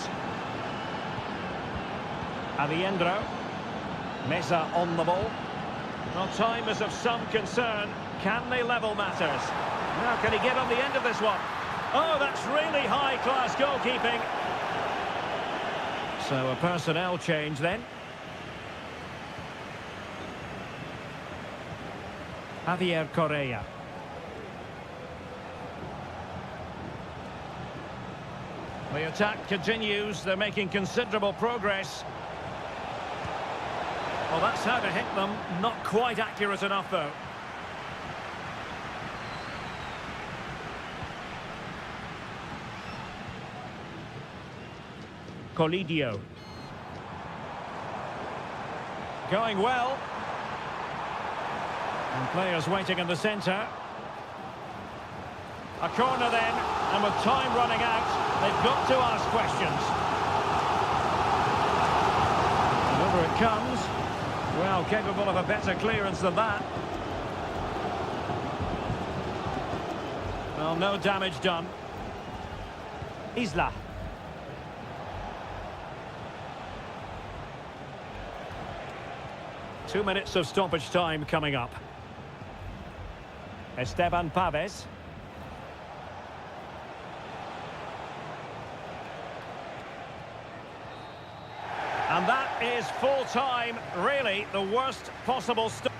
Speaker 1: Aviendro. Meza on the ball. Well, time is of some concern. Can they level matters? Now, can he get on the end of this one? Oh, that's really high-class goalkeeping. So a personnel change then. Javier Correa. The attack continues. They're making considerable progress. Well, that's how to hit them. Not quite accurate enough, though. Colidio. Going well. And players waiting in the centre. A corner then, and with time running out, they've got to ask questions. And over it comes. Well, capable of a better clearance than that. Well, no damage done. Isla. Two minutes of stoppage time coming up. Esteban Paves. And that is full time, really the worst possible start.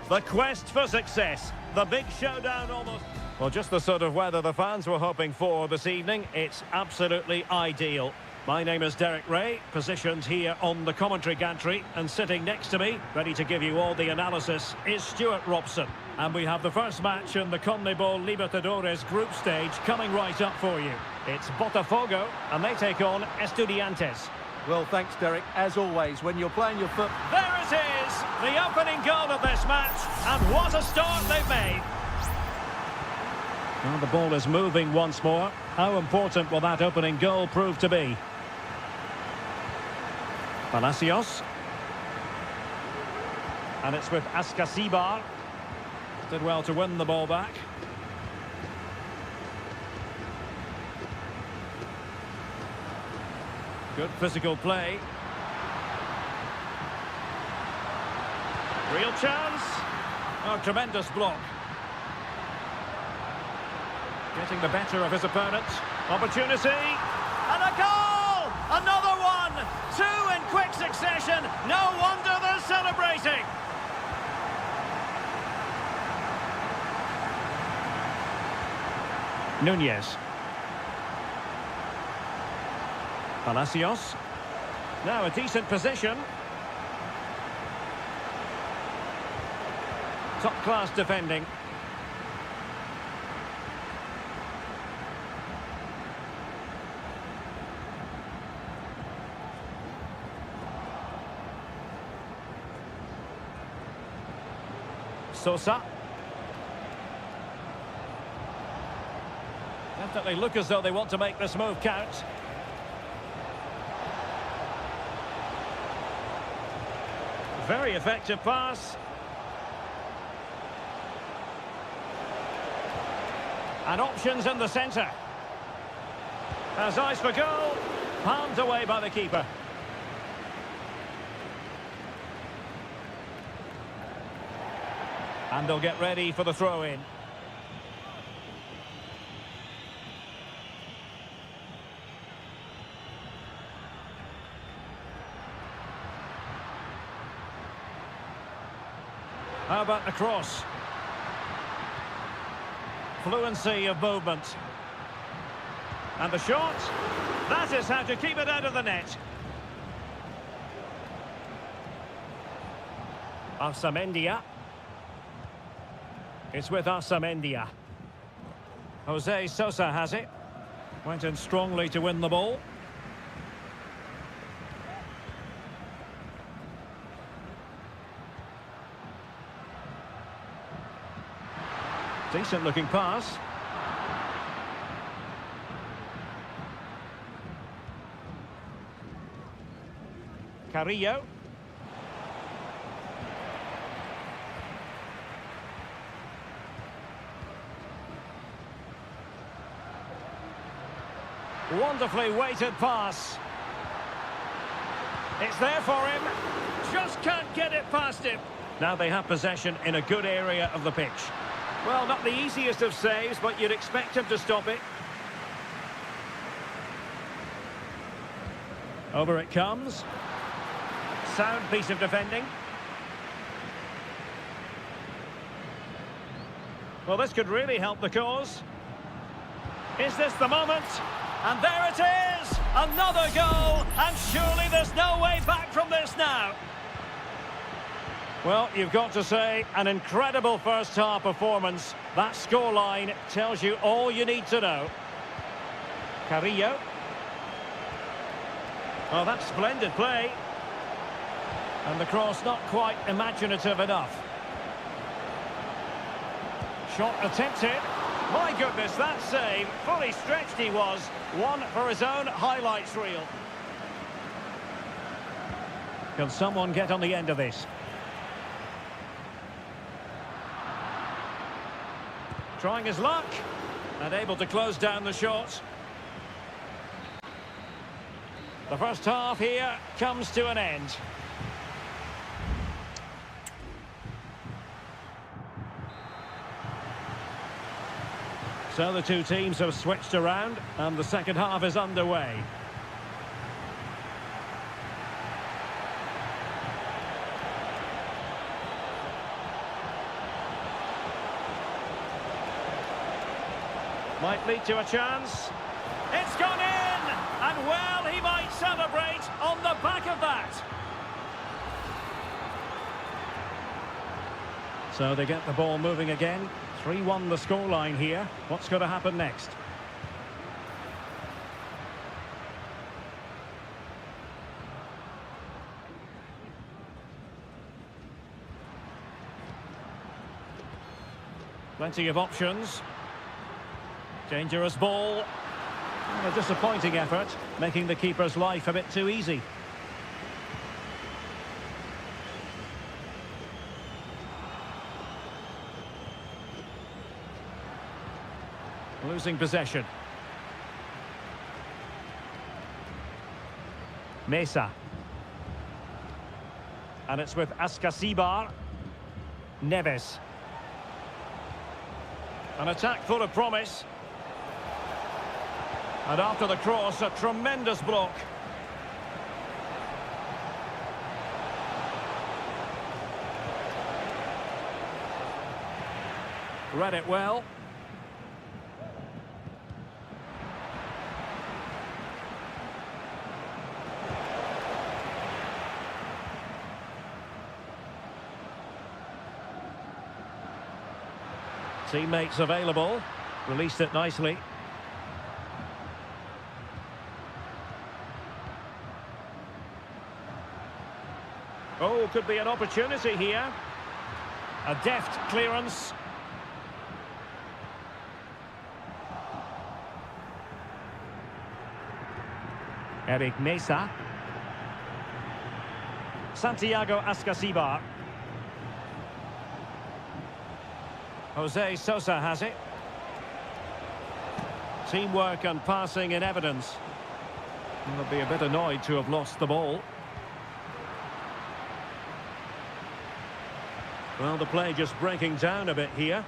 Speaker 1: The quest for success. The big showdown almost. Well, just the sort of weather the fans were hoping for this evening. It's absolutely ideal. My name is Derek Ray, positioned here on the commentary gantry, and sitting next to me, ready to give you all the analysis, is Stuart Robson. And we have the first match in the CONMEBOL Libertadores group stage coming right up for you. It's Botafogo, and they take on Estudiantes.
Speaker 2: Well, thanks, Derek. As always, when you're playing your foot...
Speaker 1: There it is, the opening goal of this match, and what a start they've made. Well, the ball is moving once more. How important will that opening goal prove to be? Palacios. And it's with Ascasibar. Did well to win the ball back. Good physical play. Real chance. Oh, tremendous block. Getting the better of his opponent. Opportunity. And a goal! Another one! Two in quick succession. No wonder they're celebrating. Nunez. Palacios. Now a decent position. Top-class defending. Sosa. Definitely look as though they want to make this move count. Very effective pass. And options in the centre. Has eyes for goal. Palmed away by the keeper. And they'll get ready for the throw-in. How about the cross? Fluency of movement. And the shot. That is how to keep it out of the net. Arsamendia. It's with Arsamendia. Jose Sosa has it. Went in strongly to win the ball. Decent looking pass. Carrillo. Wonderfully weighted pass. It's there for him. Just can't get it past him. Now they have possession in a good area of the pitch. Well, not the easiest of saves, but you'd expect him to stop it. Over it comes. Sound piece of defending. Well, this could really help the cause. Is this the moment? And there it is! Another goal! And surely there's no way back from this now. Well, you've got to say, an incredible first-half performance. That scoreline tells you all you need to know. Carrillo. Oh, that's splendid play. And the cross not quite imaginative enough. Shot attempted. My goodness, that save. Fully stretched he was. One for his own highlights reel. Can someone get on the end of this? Trying his luck. And able to close down the shot. The first half here comes to an end. So the two teams have switched around and the second half is underway. Might lead to a chance. It's gone in! And well, he might celebrate on the back of that. So they get the ball moving again. 3-1 the scoreline here. What's going to happen next? Plenty of options. Dangerous ball. And a disappointing effort, making the keeper's life a bit too easy. Losing possession. Mesa. And it's with Ascasibar. Neves. An attack full of promise. And after the cross, a tremendous block. Read it well. Teammates available. Released it nicely. Oh, could be an opportunity here. A deft clearance. Eric Mesa. Santiago Ascasibar. Jose Sosa has it. Teamwork and passing in evidence. They'll be a bit annoyed to have lost the ball. Well, the play just breaking down a bit here.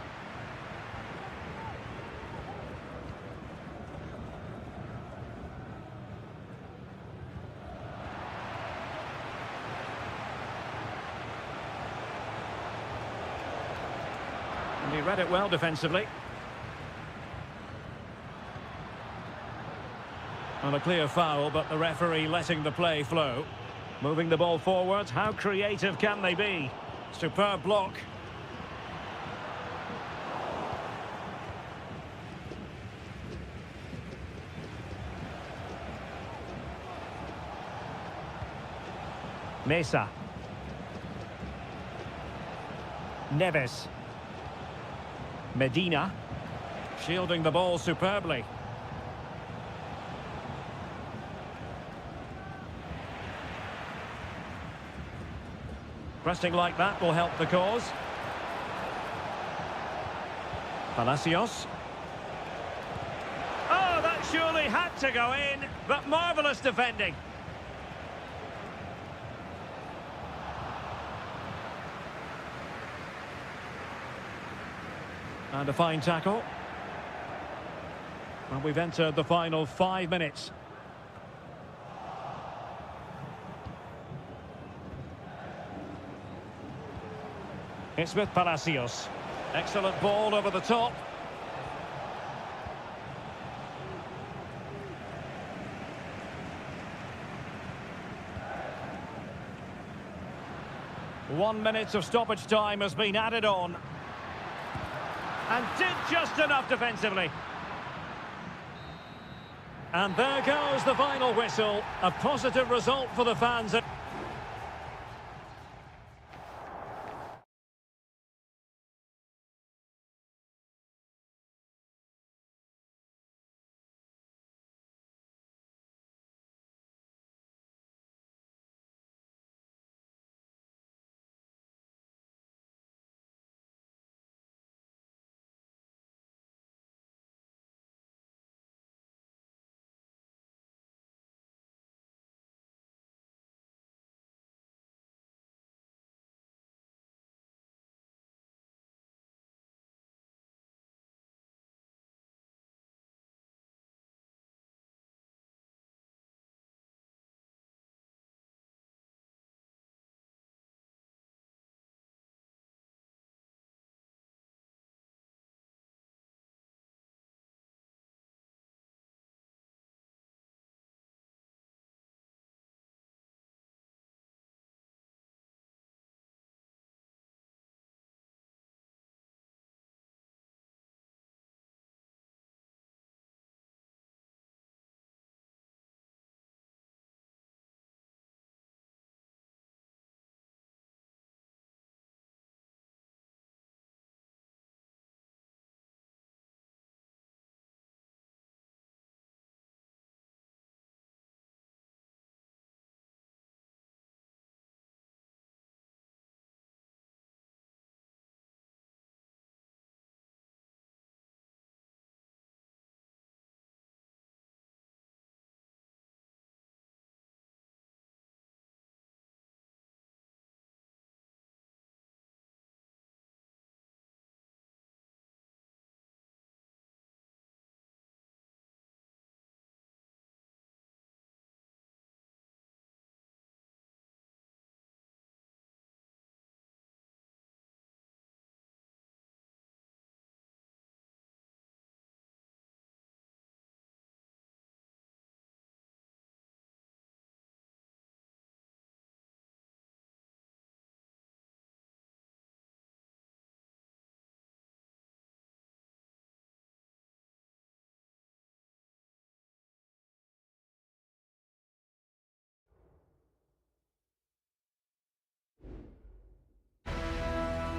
Speaker 1: And he read it well defensively. And a clear foul, but the referee letting the play flow. Moving the ball forward, how creative can they be? Superb block. Mesa. Neves. Medina. Shielding the ball superbly. Pressing like that will help the cause. Palacios. Oh, that surely had to go in, but marvellous defending. And a fine tackle. And we've entered the final 5 minutes. It's with Palacios. Excellent ball over the top. One minute of stoppage time has been added on. And did just enough defensively. And there goes the final whistle. A positive result for the fans.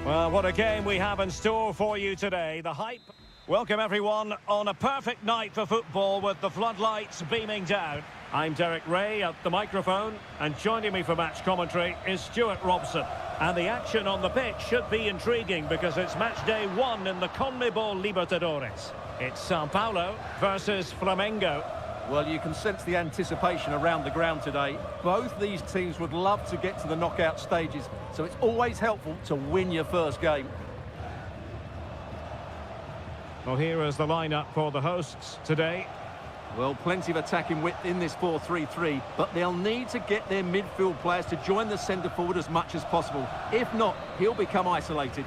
Speaker 1: Well, what a game we have in store for you today. The hype. Welcome everyone on a perfect night for football with the floodlights beaming down. I'm Derek Ray at the microphone, and joining me for match commentary is Stuart Robson. And the action on the pitch should be intriguing because it's match day 1 in the CONMEBOL Libertadores. It's Sao Paulo versus Flamengo.
Speaker 2: Well, you can sense the anticipation around the ground today. Both these teams would love to get to the knockout stages, so it's always helpful to win your first game.
Speaker 1: Well, here is the lineup for the hosts today.
Speaker 2: Well, plenty of attacking width in this 4-3-3, but they'll need to get their midfield players to join the centre forward as much as possible. If not, he'll become isolated.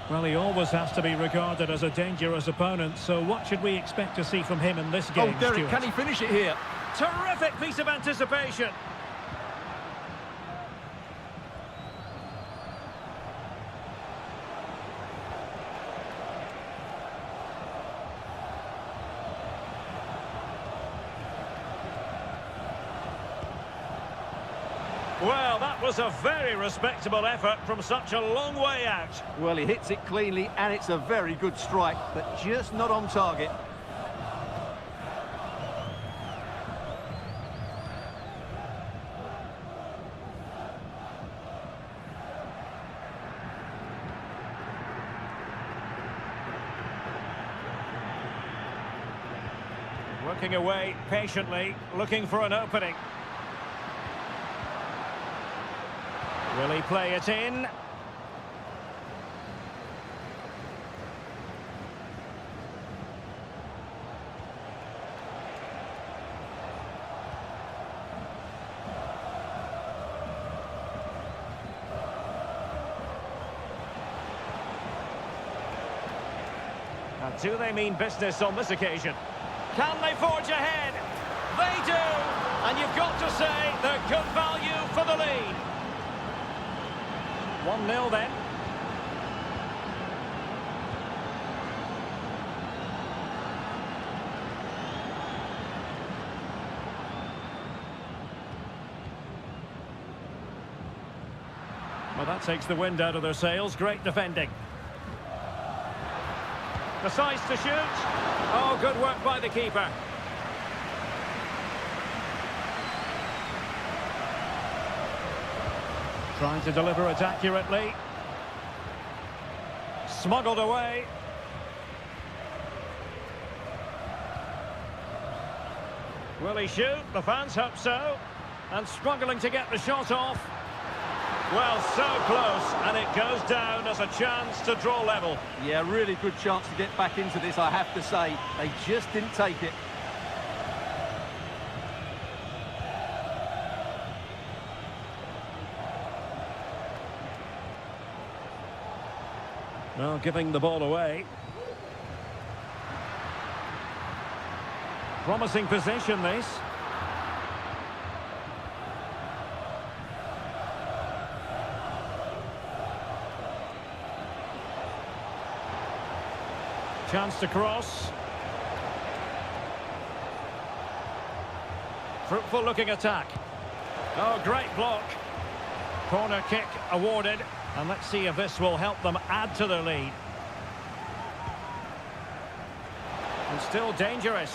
Speaker 1: Well, he always has to be regarded as a dangerous opponent, so what should we expect to see from him in this game,
Speaker 2: Derek,
Speaker 1: Stuart?
Speaker 2: can he finish it here?
Speaker 1: Terrific piece of anticipation. Well, that was a very respectable effort from such a long way out.
Speaker 2: Well, he hits it cleanly, and it's a very good strike, but just not on target.
Speaker 1: Working away patiently, looking for an opening. Will he play it in? Now, do they mean business on this occasion? Can they forge ahead? They do! And you've got to say they're good value for the lead. 1-0 then. Well, that takes the wind out of their sails. Great defending. Decides to shoot. Oh, good work by the keeper. Trying to deliver it accurately. Smuggled away. Will he shoot? The fans hope so. And struggling to get the shot off. Well, so close, and it goes down as a chance to draw level.
Speaker 2: Yeah, really good chance to get back into this, I have to say. They just didn't take it.
Speaker 1: Well, giving the ball away. Promising possession, this. Chance to cross. Fruitful looking attack. Oh, great block. Corner kick awarded. And let's see if this will help them add to their lead. And still dangerous.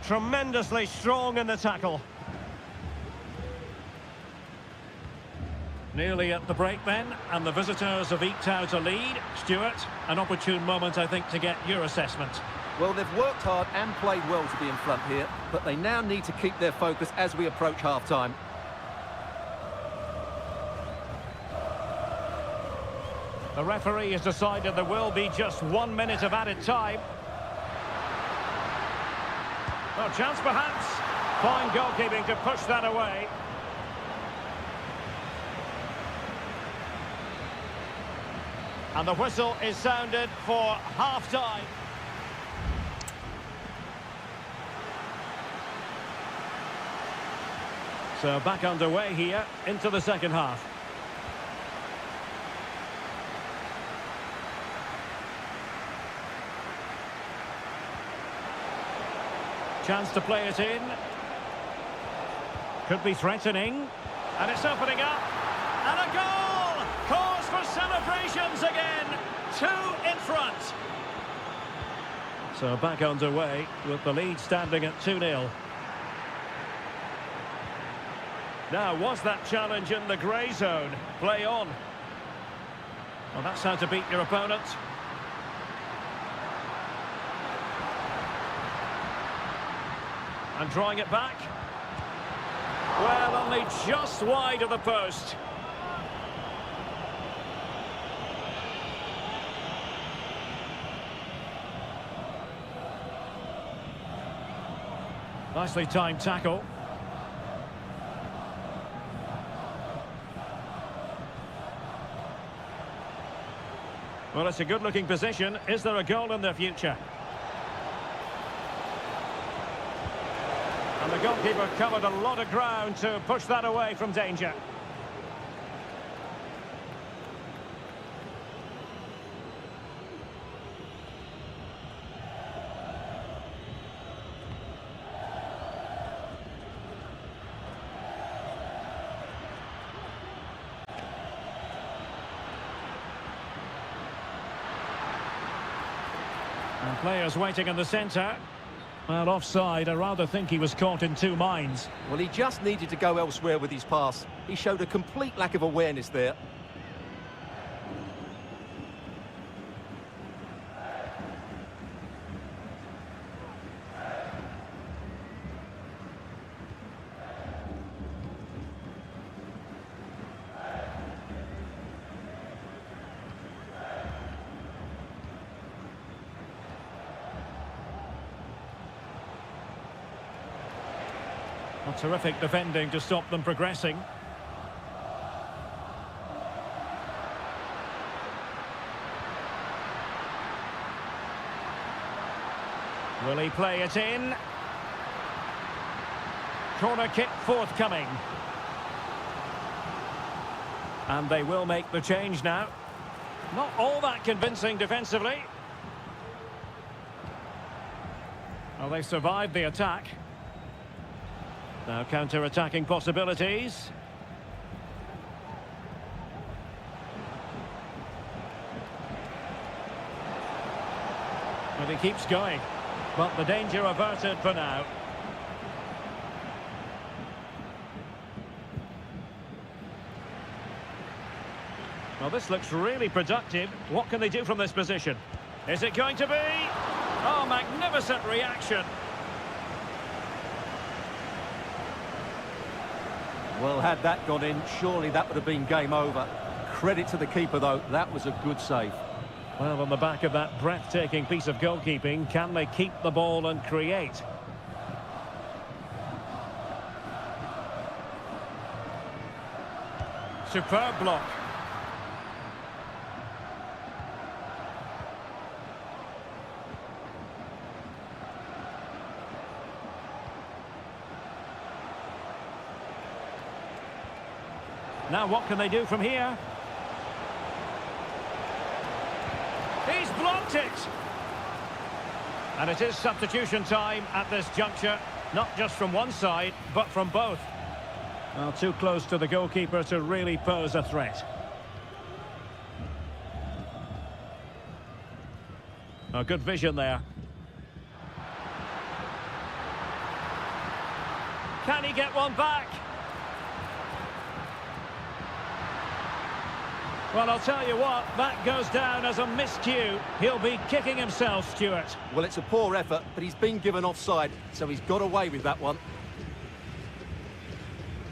Speaker 1: Tremendously strong in the tackle. Nearly at the break then, and the visitors have eked out a lead. Stuart, an opportune moment, I think, to get your assessment.
Speaker 2: Well, they've worked hard and played well to be in front here, but they now need to keep their focus as we approach half-time.
Speaker 1: The referee has decided there will be just 1 minute of added time. Oh, chance perhaps. Fine goalkeeping to push that away. And the whistle is sounded for half-time. So back underway here into the second half. Chance to play it in. Could be threatening. And it's opening up. And a goal! Cause for celebrations again. 2 in front. So back underway with the lead standing at 2-0. Now, was that challenge in the grey zone? Play on. Well, that's how to beat your opponent. And drawing it back. Well, only just wide of the post. Nicely timed tackle. Well, it's a good-looking position. Is there a goal in the future? And the goalkeeper covered a lot of ground to push that away from danger. And players waiting in the centre. Well, offside. I rather think he was caught in two minds.
Speaker 2: Well, he just needed to go elsewhere with his pass. He showed a complete lack of awareness there.
Speaker 1: Well, terrific defending to stop them progressing. Will he play it in? Corner kick forthcoming. And they will make the change now. Not all that convincing defensively. Well, they survived the attack. Now counter-attacking possibilities. But he keeps going. But the danger averted for now. Well, this looks really productive. What can they do from this position? Is it going to be? Oh, magnificent reaction.
Speaker 2: Well, had that gone in, surely that would have been game over. Credit to the keeper, though. That was a good save.
Speaker 1: Well, on the back of that breathtaking piece of goalkeeping, can they keep the ball and create? Superb block. Now what can they do from here? He's blocked it! And it is substitution time at this juncture, not just from one side, but from both. Well, too close to the goalkeeper to really pose a threat. Oh, good vision there. Can he get one back? Well, I'll tell you what, that goes down as a miscue. He'll be kicking himself, Stuart.
Speaker 2: Well, it's a poor effort, but he's been given offside, so he's got away with that one.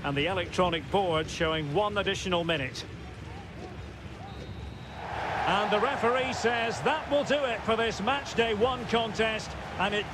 Speaker 1: And the electronic board showing 1 additional minute. And the referee says that will do it for this match day 1 contest, and it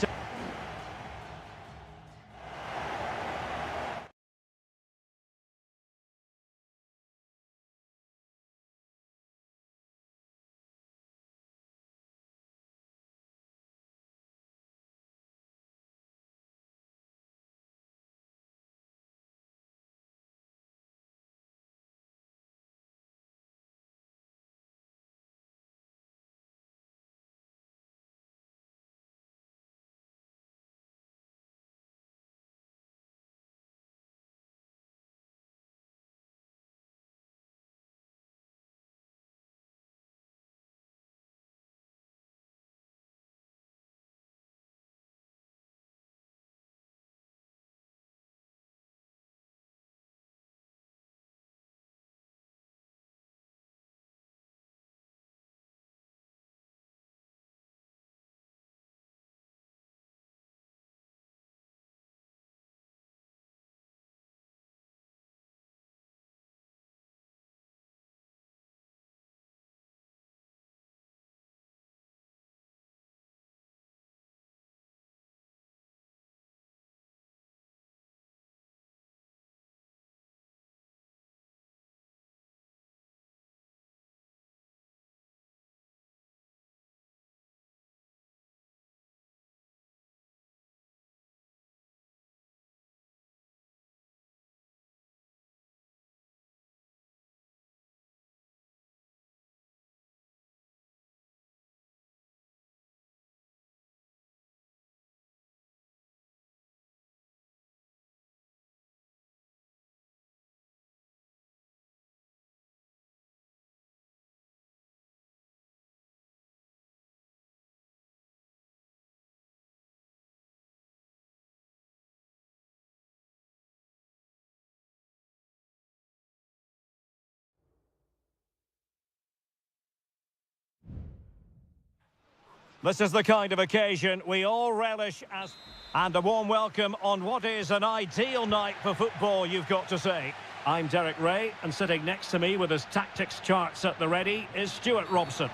Speaker 1: This is the kind of occasion we all relish as... And a warm welcome on what is an ideal night for football, you've got to say. I'm Derek Ray, and sitting next to me with his tactics charts at the ready is Stuart Robson.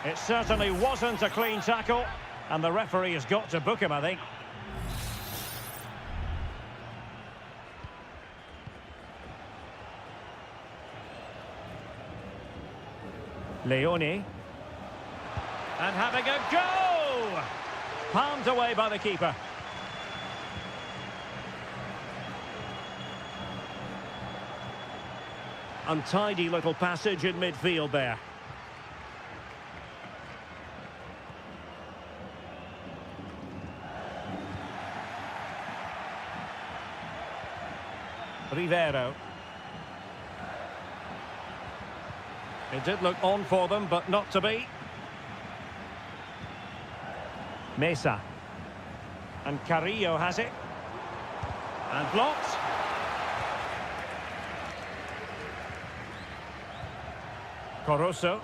Speaker 1: It certainly wasn't a clean tackle, and the referee has got to book him, I think. Leone. And having a go! Palmed away by the keeper. Untidy little passage in midfield there. Rivero. It did look on for them, but not to be. Mesa. And Carrillo has it. And blocked. Coroso.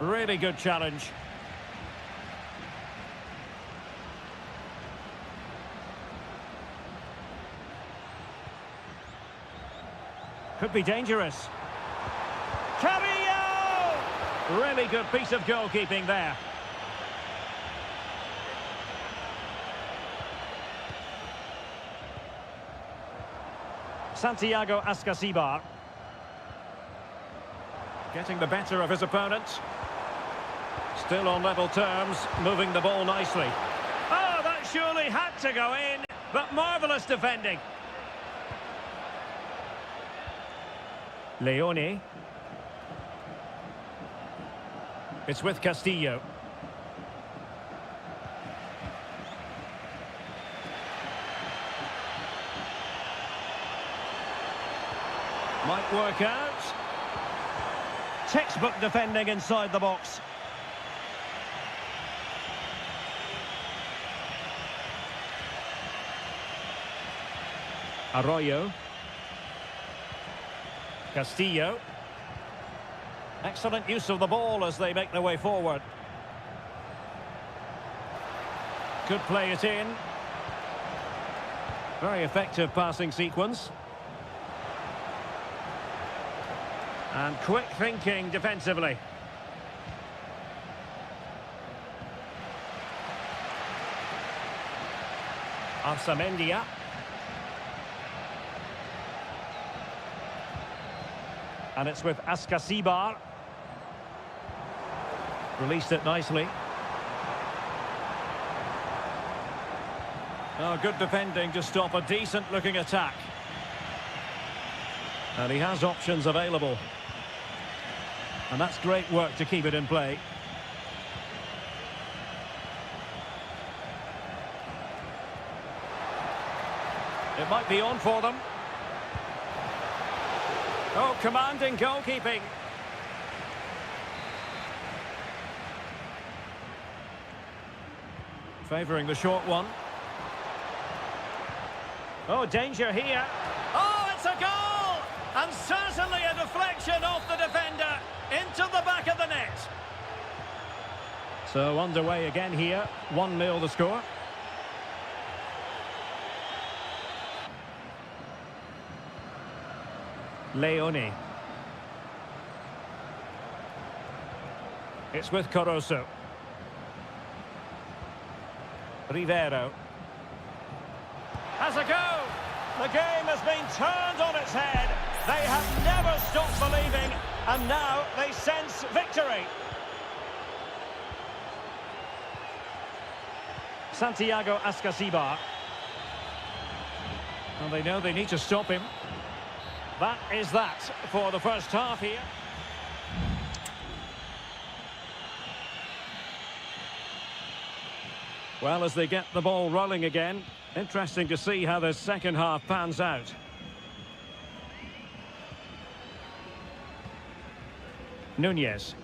Speaker 1: Really good challenge. Could be dangerous. Carrillo! Really good piece of goalkeeping there. Santiago Ascasibar. Getting the better of his opponent. Still on level terms, moving the ball nicely. Oh, that surely had to go in, but marvellous defending. Leone. It's with Castillo. Might work out. Textbook defending inside the box. Arroyo. Castillo. Excellent use of the ball as they make their way forward. Could play it in. Very effective passing sequence. And quick thinking defensively. Arsamendia. And it's with Ascasibar. Released it nicely. Oh, good defending to stop a decent-looking attack. And he has options available. And that's great work to keep it in play. It might be on for them. Oh, commanding goalkeeping. Favouring the short one. Oh, danger here. Oh, it's a goal! And certainly a deflection off the defender into the back of the net. So underway again here. 1-0 the score. Leone. It's with Coroso. Rivero. Has a go! The game has been turned on its head. They have never stopped believing, and now they sense victory. Santiago Ascasibar. And they know they need to stop him. That is that for the first half here. Well, as they get the ball rolling again, interesting to see how the second half pans out. Nunez.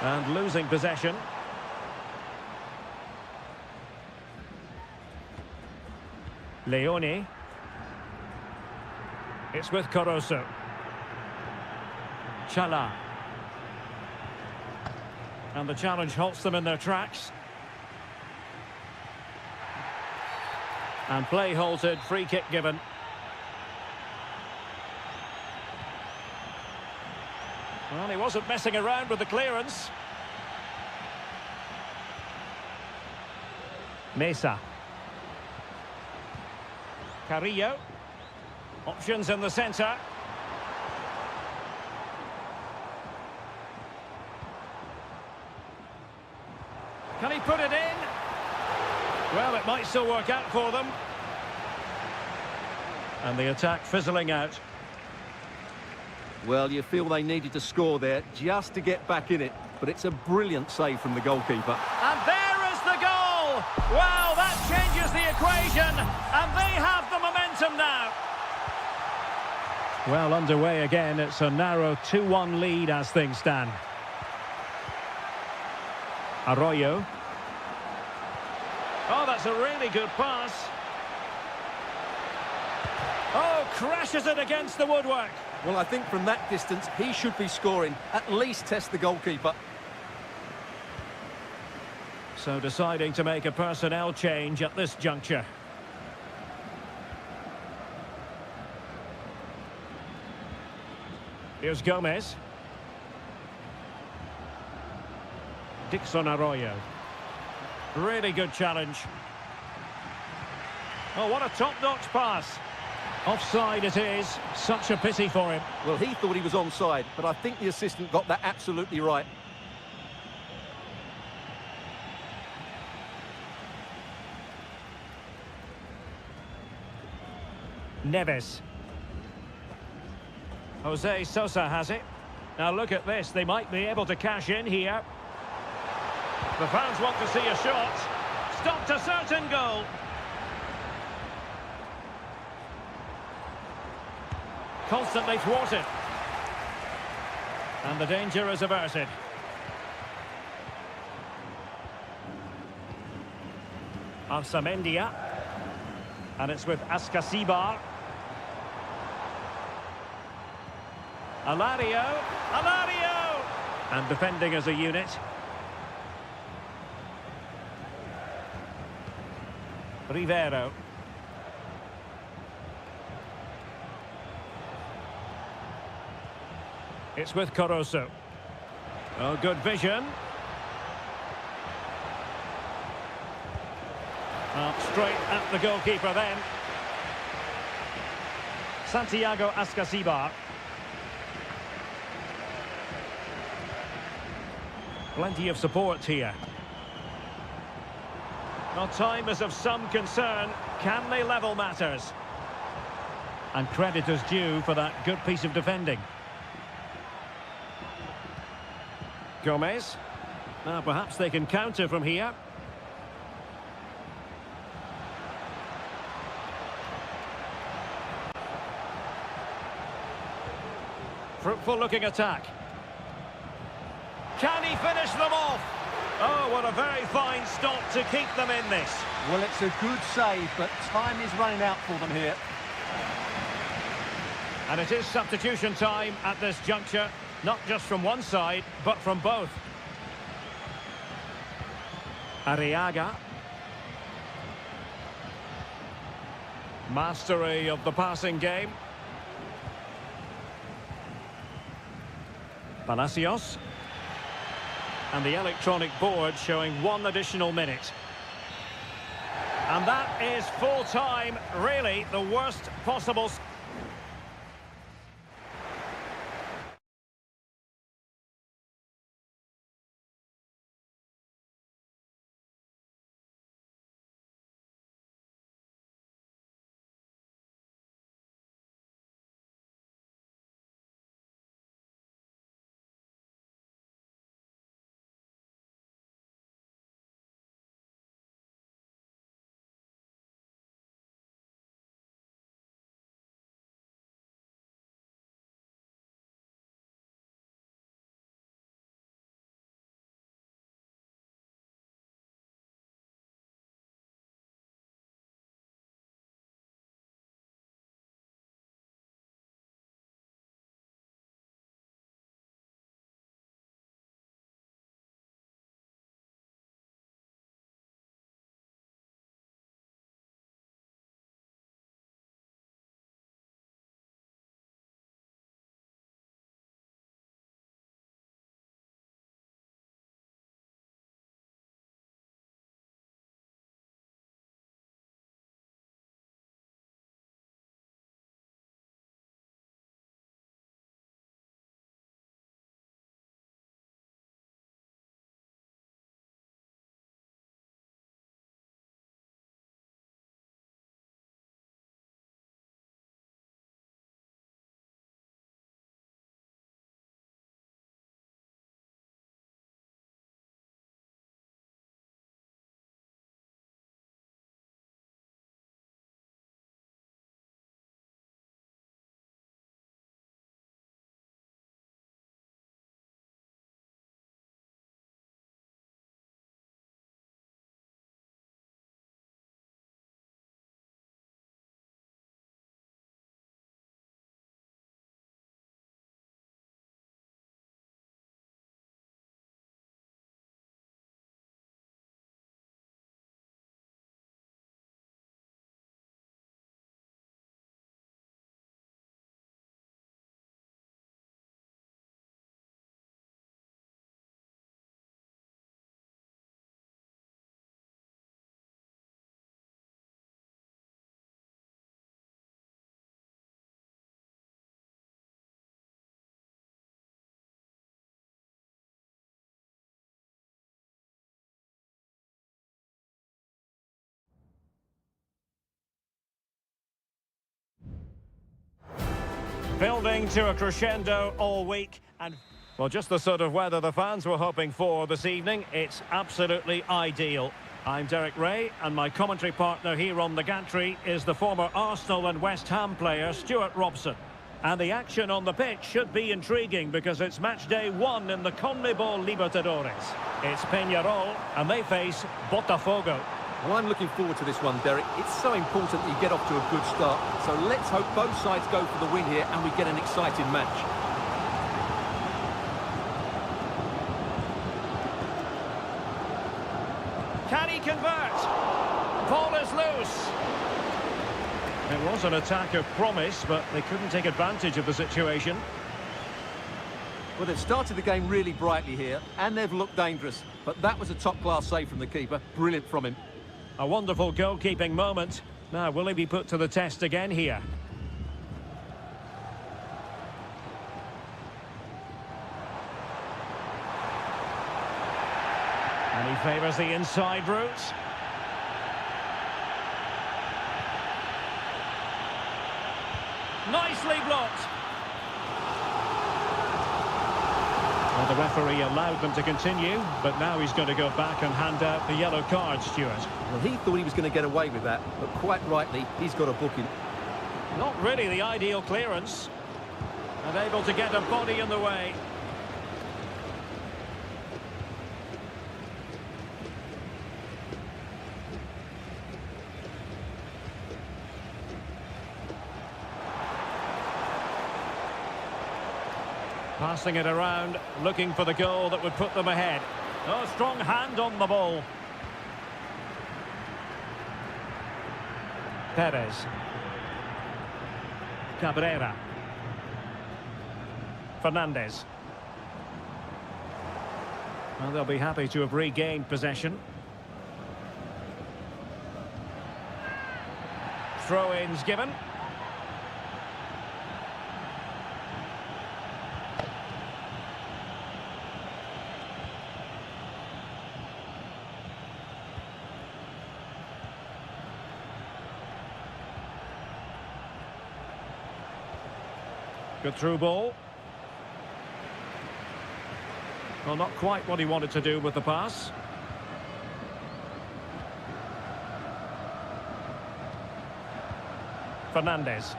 Speaker 1: And losing possession. Leone. It's with Coroso. Chala. And the challenge halts them in their tracks. And play halted, free kick given. Well, he wasn't messing around with the clearance. Mesa. Carrillo. Options in the centre. Can he put it in? Well, it might still work out for them. And the attack fizzling out.
Speaker 2: Well, you feel they needed to score there just to get back in it. But it's a brilliant save from the goalkeeper.
Speaker 1: And there is the goal! Wow, that changes the equation. And they have the momentum now. Well, underway again. It's a narrow 2-1 lead as things stand. Arroyo. Oh, that's a really good pass. Oh, crashes it against the woodwork.
Speaker 2: Well, I think from that distance, he should be scoring. At least test the goalkeeper.
Speaker 1: So deciding to make a personnel change at this juncture. Here's Gomez. Dixon Arroyo. Really good challenge. Oh, what a top-notch pass. Offside it is. Such a pity for him.
Speaker 2: Well, he thought he was onside, but I think the assistant got that absolutely right.
Speaker 1: Neves. Jose Sosa has it. Now look at this. They might be able to cash in here. The fans want to see a shot. Stopped a certain goal. Constantly thwarted. And the danger is averted. Arsamendia. And it's with Ascasibar. Alario. Alario! And defending as a unit. Rivero. It's with Caruso. Oh, good vision. Straight at the goalkeeper then. Santiago Ascasibar. Plenty of support here. Well, time is of some concern. Can they level matters? And credit is due for that good piece of defending. Gomez. Now perhaps they can counter from here. Fruitful looking attack. Can he finish them off? Oh, what a very fine stop to keep them in this.
Speaker 3: Well, it's a good save, but time is running out for them here.
Speaker 1: And it is substitution time at this juncture, not just from one side, but from both. Arriaga. Mastery of the passing game. Palacios. And the electronic board showing 1 additional minute. And that is full time, really the worst possible... Building to a crescendo all week, and well, just the sort of weather the fans were hoping for this evening. It's absolutely ideal. I'm Derek Ray, and my commentary partner here on the gantry is the former Arsenal and West Ham player Stuart Robson. And the action on the pitch should be intriguing because it's match day 1 in the CONMEBOL Libertadores. It's Peñarol, and they face Botafogo.
Speaker 2: Well, I'm looking forward to this one, Derek. It's so important that you get off to a good start. So let's hope both sides go for the win here and we get an exciting match.
Speaker 1: Can he convert? Ball is loose. It was an attack of promise, but they couldn't take advantage of the situation.
Speaker 2: Well, they've started the game really brightly here, and they've looked dangerous. But that was a top-class save from the keeper. Brilliant from him.
Speaker 1: A wonderful goalkeeping moment. Now, will he be put to the test again here? And he favours the inside route. Nicely blocked. Well, the referee allowed them to continue, but now he's going to go back and hand out the yellow card, Stuart.
Speaker 2: Well, he thought he was going to get away with that, but quite rightly, he's got a booking.
Speaker 1: Not really the ideal clearance. And able to get a body in the way. Passing it around, looking for the goal that would put them ahead. Oh, strong hand on the ball. Perez. Cabrera. Fernandez. Well, they'll be happy to have regained possession. Throw-ins given. Good through ball. Well, not quite what he wanted to do with the pass. Fernandez.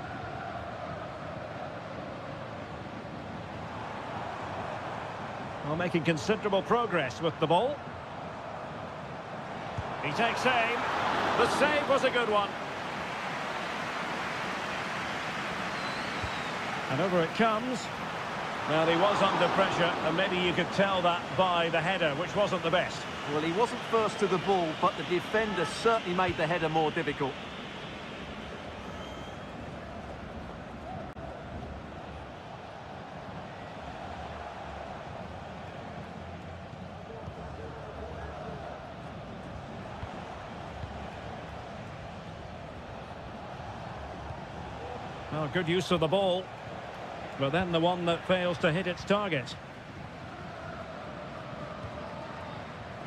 Speaker 1: Well, making considerable progress with the ball. He takes aim. The save was a good one. And over it comes. Well, he was under pressure, and maybe you could tell that by the header, which wasn't the best.
Speaker 2: Well, he wasn't first to the ball, but the defender certainly made the header more difficult.
Speaker 1: Well, good use of the ball. But then the one that fails to hit its target.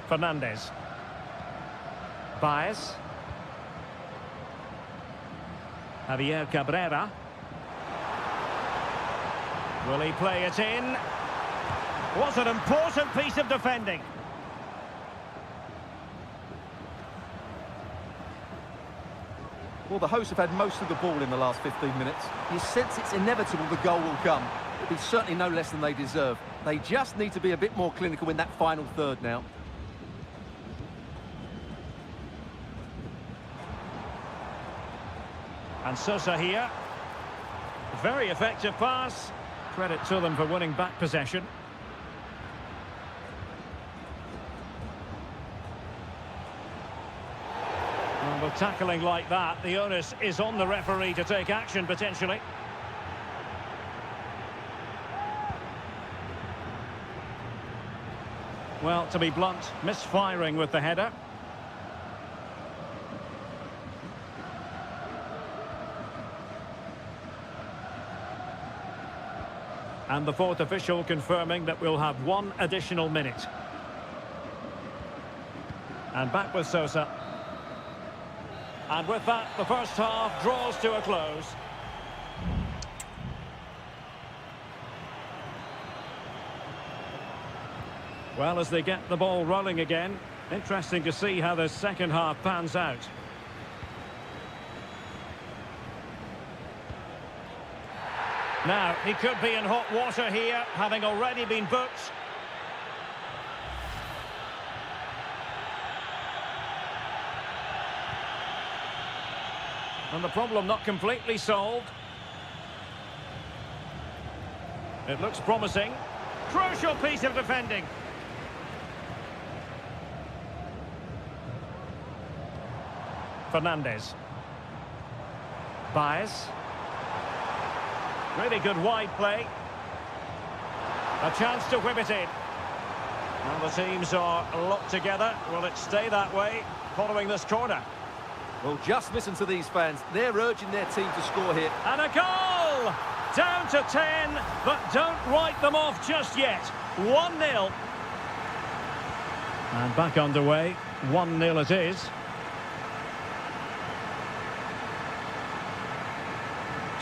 Speaker 1: Fernandez. Baez. Javier Cabrera. Will he play it in? Was an important piece of defending.
Speaker 2: Well, the hosts have had most of the ball in the last 15 minutes. You sense it's inevitable the goal will come. It'll be certainly no less than they deserve. They just need to be a bit more clinical in that final third now.
Speaker 1: And Sosa here. Very effective pass. Credit to them for winning back possession. Well, with tackling like that, the onus is on the referee to take action, potentially. Well, to be blunt, misfiring with the header. And the fourth official confirming that we'll have one additional minute. And back with Sosa. And with that, the first half draws to a close. Well, as they get the ball rolling again, interesting to see how the second half pans out. Now, he could be in hot water here, having already been booked. And the problem not completely solved. It looks promising. Crucial piece of defending. Fernandez. Baez. Really good wide play. A chance to whip it in. And the teams are locked together. Will it stay that way following this corner?
Speaker 2: Well, just listen to these fans. They're urging their team to score here.
Speaker 1: And a goal! Down to 10, but don't write them off just yet. 1-0. And back underway. 1-0 it is.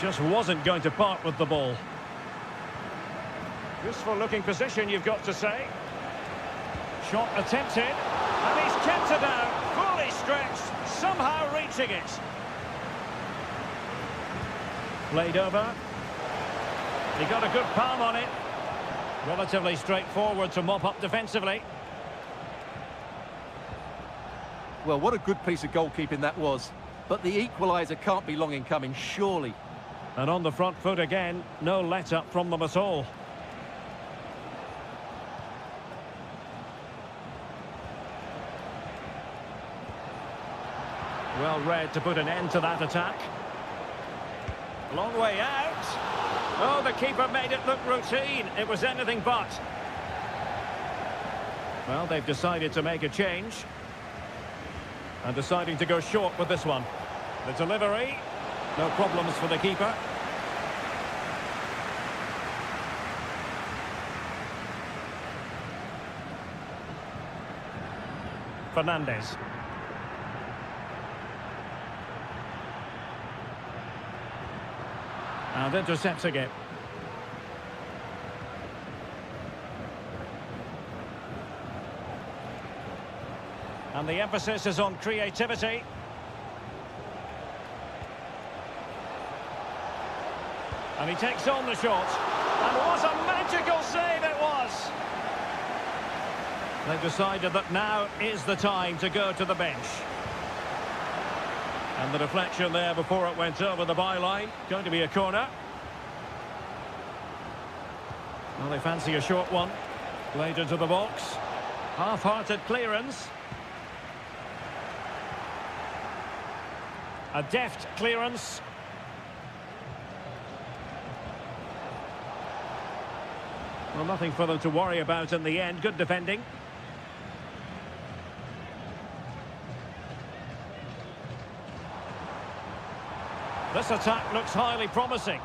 Speaker 1: Just wasn't going to part with the ball. Useful looking position, you've got to say. Shot attempted, and he's kept it out, fully stretched, somehow reaching it. Played over. He got a good palm on it. Relatively straightforward to mop up defensively.
Speaker 2: Well, what a good piece of goalkeeping that was. But the equaliser can't be long in coming, surely.
Speaker 1: And on the front foot again, no let-up from them at all. Well read to put an end to that attack. Long way out. Oh, the keeper made it look routine. It was anything but. Well, they've decided to make a change. And deciding to go short with this one. The delivery. No problems for the keeper. Fernandez. And intercepting it. And the emphasis is on creativity. And he takes on the shot. And what a magical save it was! They've decided that now is the time to go to the bench. And the deflection there before it went over the byline. Going to be a corner. Well, they fancy a short one. Played into the box. Half-hearted clearance. A deft clearance. Well, nothing for them to worry about in the end. Good defending. This attack looks highly promising.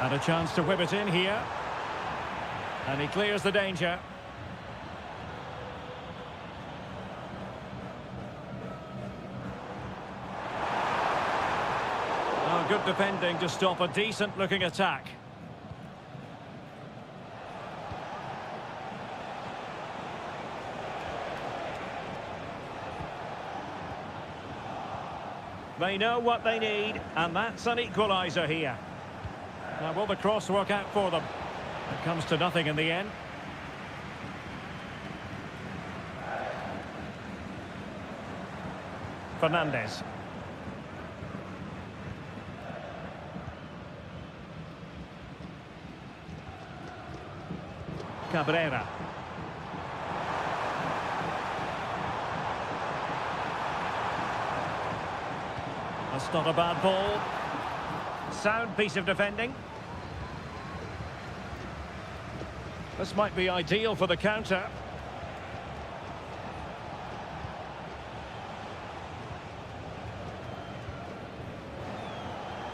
Speaker 1: And a chance to whip it in here. And he clears the danger. Oh, good defending to stop a decent-looking attack. They know what they need, and that's an equaliser here. Now, will the cross work out for them? It comes to nothing in the end. Fernandez. Cabrera. That's not a bad ball. Sound piece of defending. This might be ideal for the counter.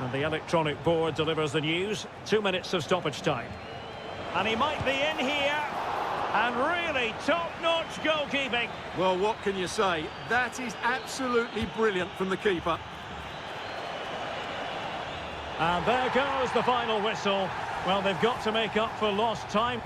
Speaker 1: And the electronic board delivers the news. 2 minutes of stoppage time. And he might be in here. And really top-notch goalkeeping.
Speaker 2: Well, what can you say? That is absolutely brilliant from the keeper.
Speaker 1: And there goes the final whistle. Well, they've got to make up for lost time.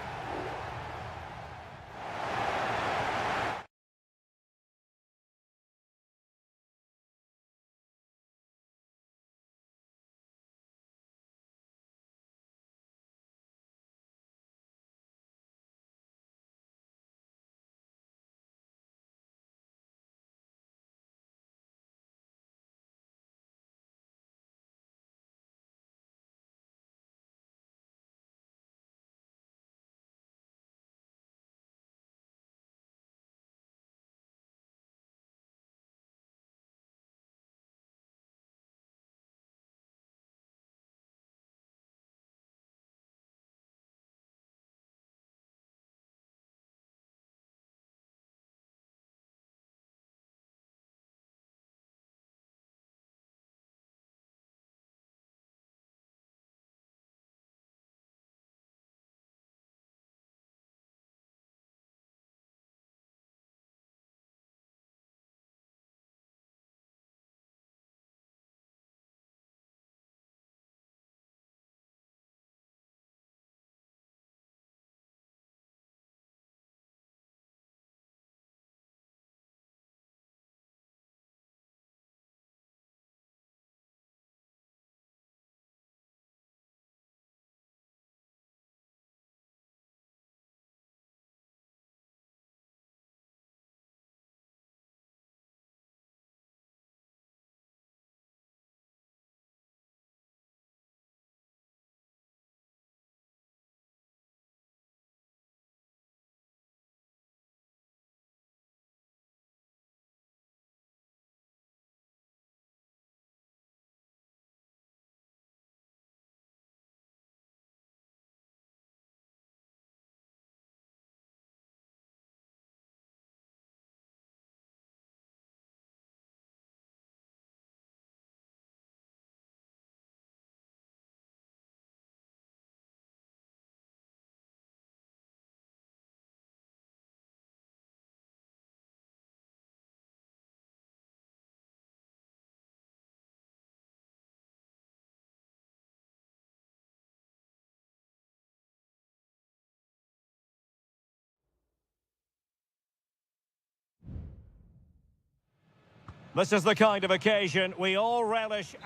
Speaker 1: This is the kind of occasion we all relish.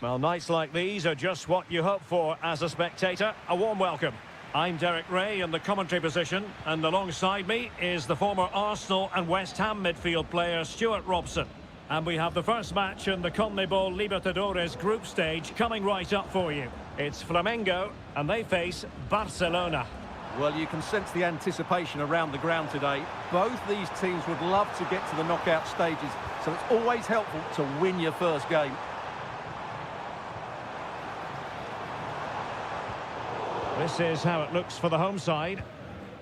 Speaker 1: Well, nights like these are just what you hope for as a spectator. A warm welcome. I'm Derek Ray in the commentary position, and alongside me is the former Arsenal and West Ham midfield player Stuart Robson. And we have the first match in the CONMEBOL Libertadores group stage coming right up for you. It's Flamengo, and they face Barcelona.
Speaker 2: Well, you can sense the anticipation around the ground today. Both these teams would love to get to the knockout stages, so it's always helpful to win your first game.
Speaker 1: This is how it looks for the home side.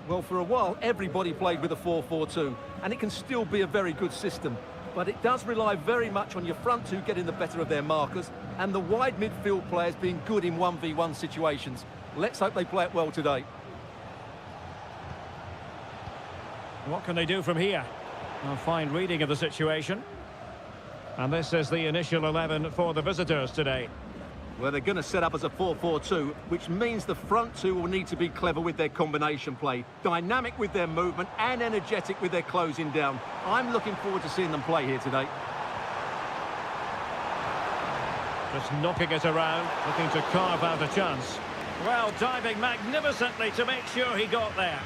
Speaker 2: Well, for a while, everybody played with a 4-4-2, and it can still be a very good system. But it does rely very much on your front two getting the better of their markers, and the wide midfield players being good in 1v1 situations. Let's hope they play it well today.
Speaker 1: What can they do from here? A fine reading of the situation. And this is the initial 11 for the visitors today.
Speaker 2: Well, they're going to set up as a 4-4-2, which means the front two will need to be clever with their combination play, dynamic with their movement and energetic with their closing down. I'm looking forward to seeing them play here today.
Speaker 1: Just knocking it around, looking to carve out a chance. Well, diving magnificently to make sure he got there.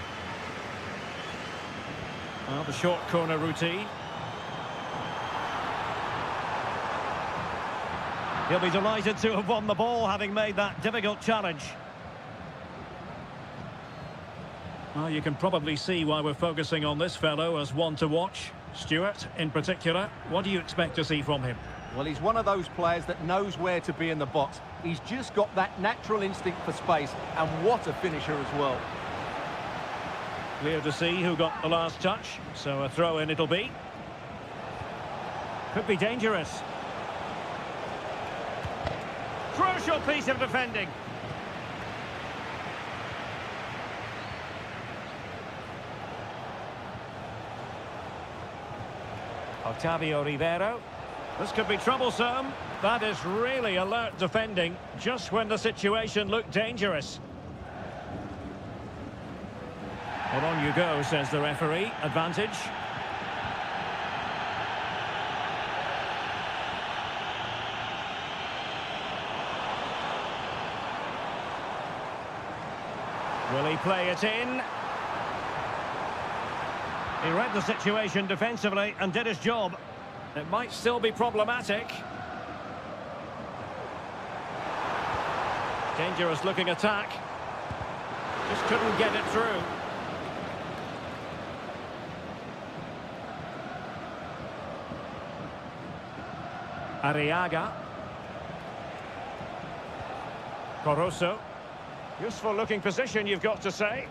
Speaker 1: Well, the short corner routine. He'll be delighted to have won the ball, having made that difficult challenge. Well, you can probably see why we're focusing on this fellow as one to watch. Stuart, in particular, what do you expect to see from him?
Speaker 2: Well, he's one of those players that knows where to be in the box. He's just got that natural instinct for space, and what a finisher as well.
Speaker 1: Clear to see who got the last touch, so a throw-in it'll be. Could be dangerous. Crucial piece of defending. Octavio Rivero. This could be troublesome. That is really alert defending, just when the situation looked dangerous. Well, on you go, says the referee. Advantage. Will he play it in? He read the situation defensively and did his job. It might still be problematic. Dangerous looking attack. Just couldn't get it through. Arriaga. Coroso. Useful looking position, you've got to say.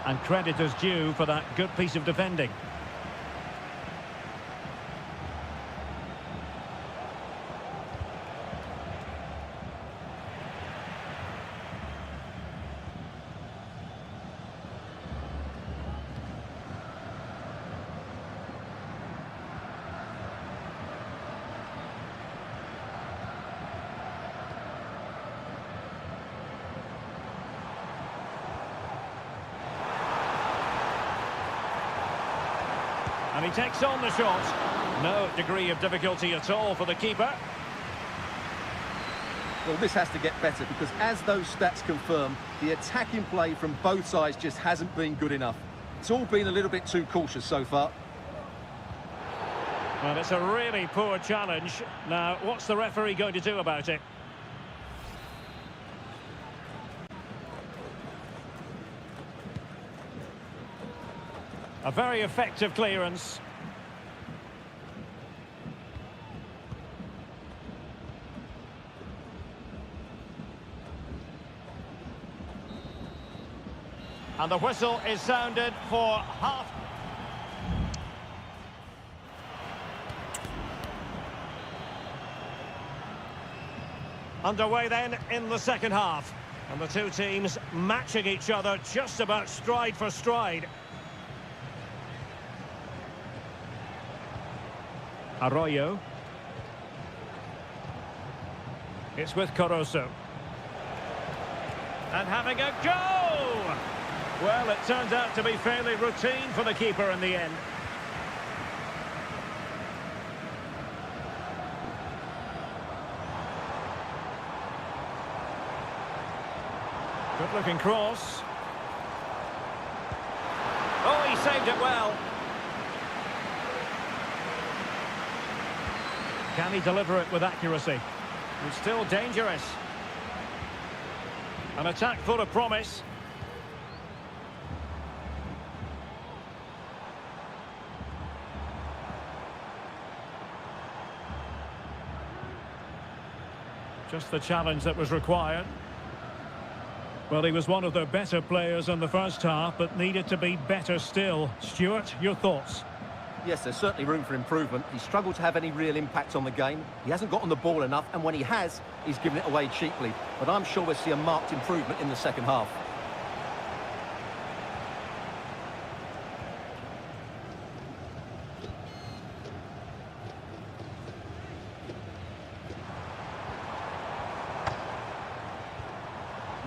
Speaker 1: And credit is due for that good piece of defending. And he takes on the shot. No degree of difficulty at all for the keeper.
Speaker 2: Well, this has to get better because, as those stats confirm, the attacking play from both sides just hasn't been good enough. It's all been a little bit too cautious so far.
Speaker 1: Well, it's a really poor challenge. Now, what's the referee going to do about it? A very effective clearance. And the whistle is sounded for half. Underway then in the second half. And the two teams matching each other just about stride for stride. Arroyo. It's with Coroso. And having a go! Well, it turns out to be fairly routine for the keeper in the end. Good-looking cross. Oh, he saved it well. Can he deliver it with accuracy? He's still dangerous. An attack full of promise. Just the challenge that was required. Well, he was one of the better players in the first half, but needed to be better still. Stuart, your thoughts?
Speaker 2: Yes, there's certainly room for improvement. He's struggled to have any real impact on the game. He hasn't gotten the ball enough, and when he has, he's given it away cheaply. But I'm sure we'll see a marked improvement in the second half.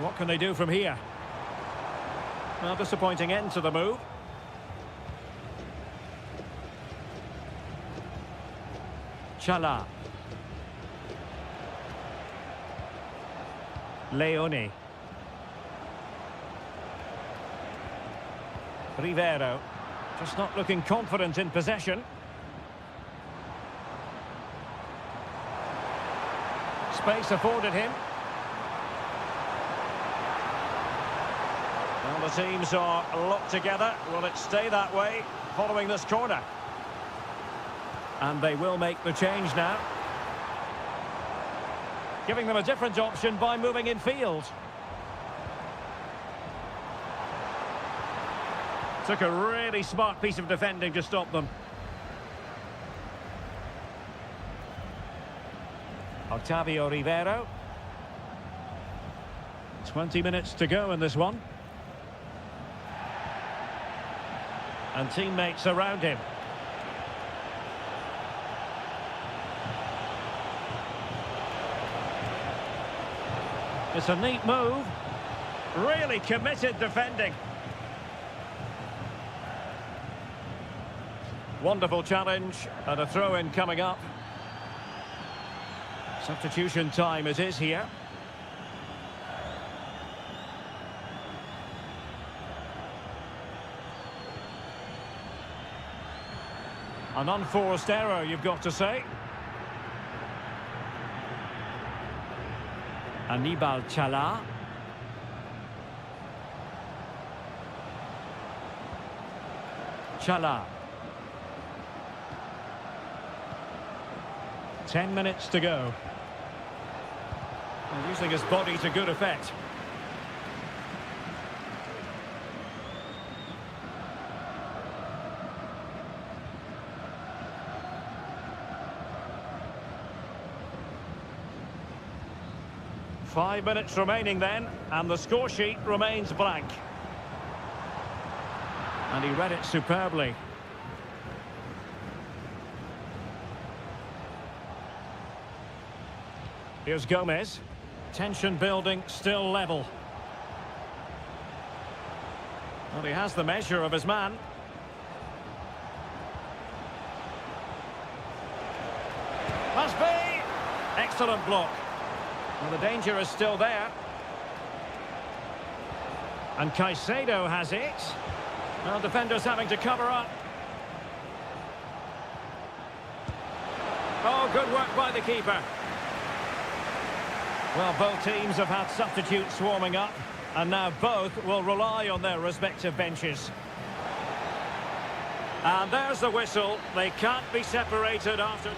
Speaker 1: What can they do from here? Well, disappointing end to the move. Chala. Leone. Rivero. Just not looking confident in possession. Space afforded him. Well, the teams are locked together. Will it stay that way following this corner? And they will make the change now. Giving them a different option by moving in field. Took a really smart piece of defending to stop them. Octavio Rivero. 20 minutes to go in this one. And teammates around him. It's a neat move. Really committed defending. Wonderful challenge, and a throw-in coming up. Substitution time it is here. An unforced error, you've got to say. Anibal Chala. Chala. 10 minutes to go. And using his body to good effect. Five minutes remaining then, and the score sheet remains blank. And he read it superbly. Here's Gomez. Tension building, still level. Well, he has the measure of his man. Must be! Excellent block. Well, the danger is still there. And Caicedo has it. Well, defenders having to cover up. Oh, good work by the keeper. Well, both teams have had substitutes swarming up, and now both will rely on their respective benches. And there's the whistle. They can't be separated after...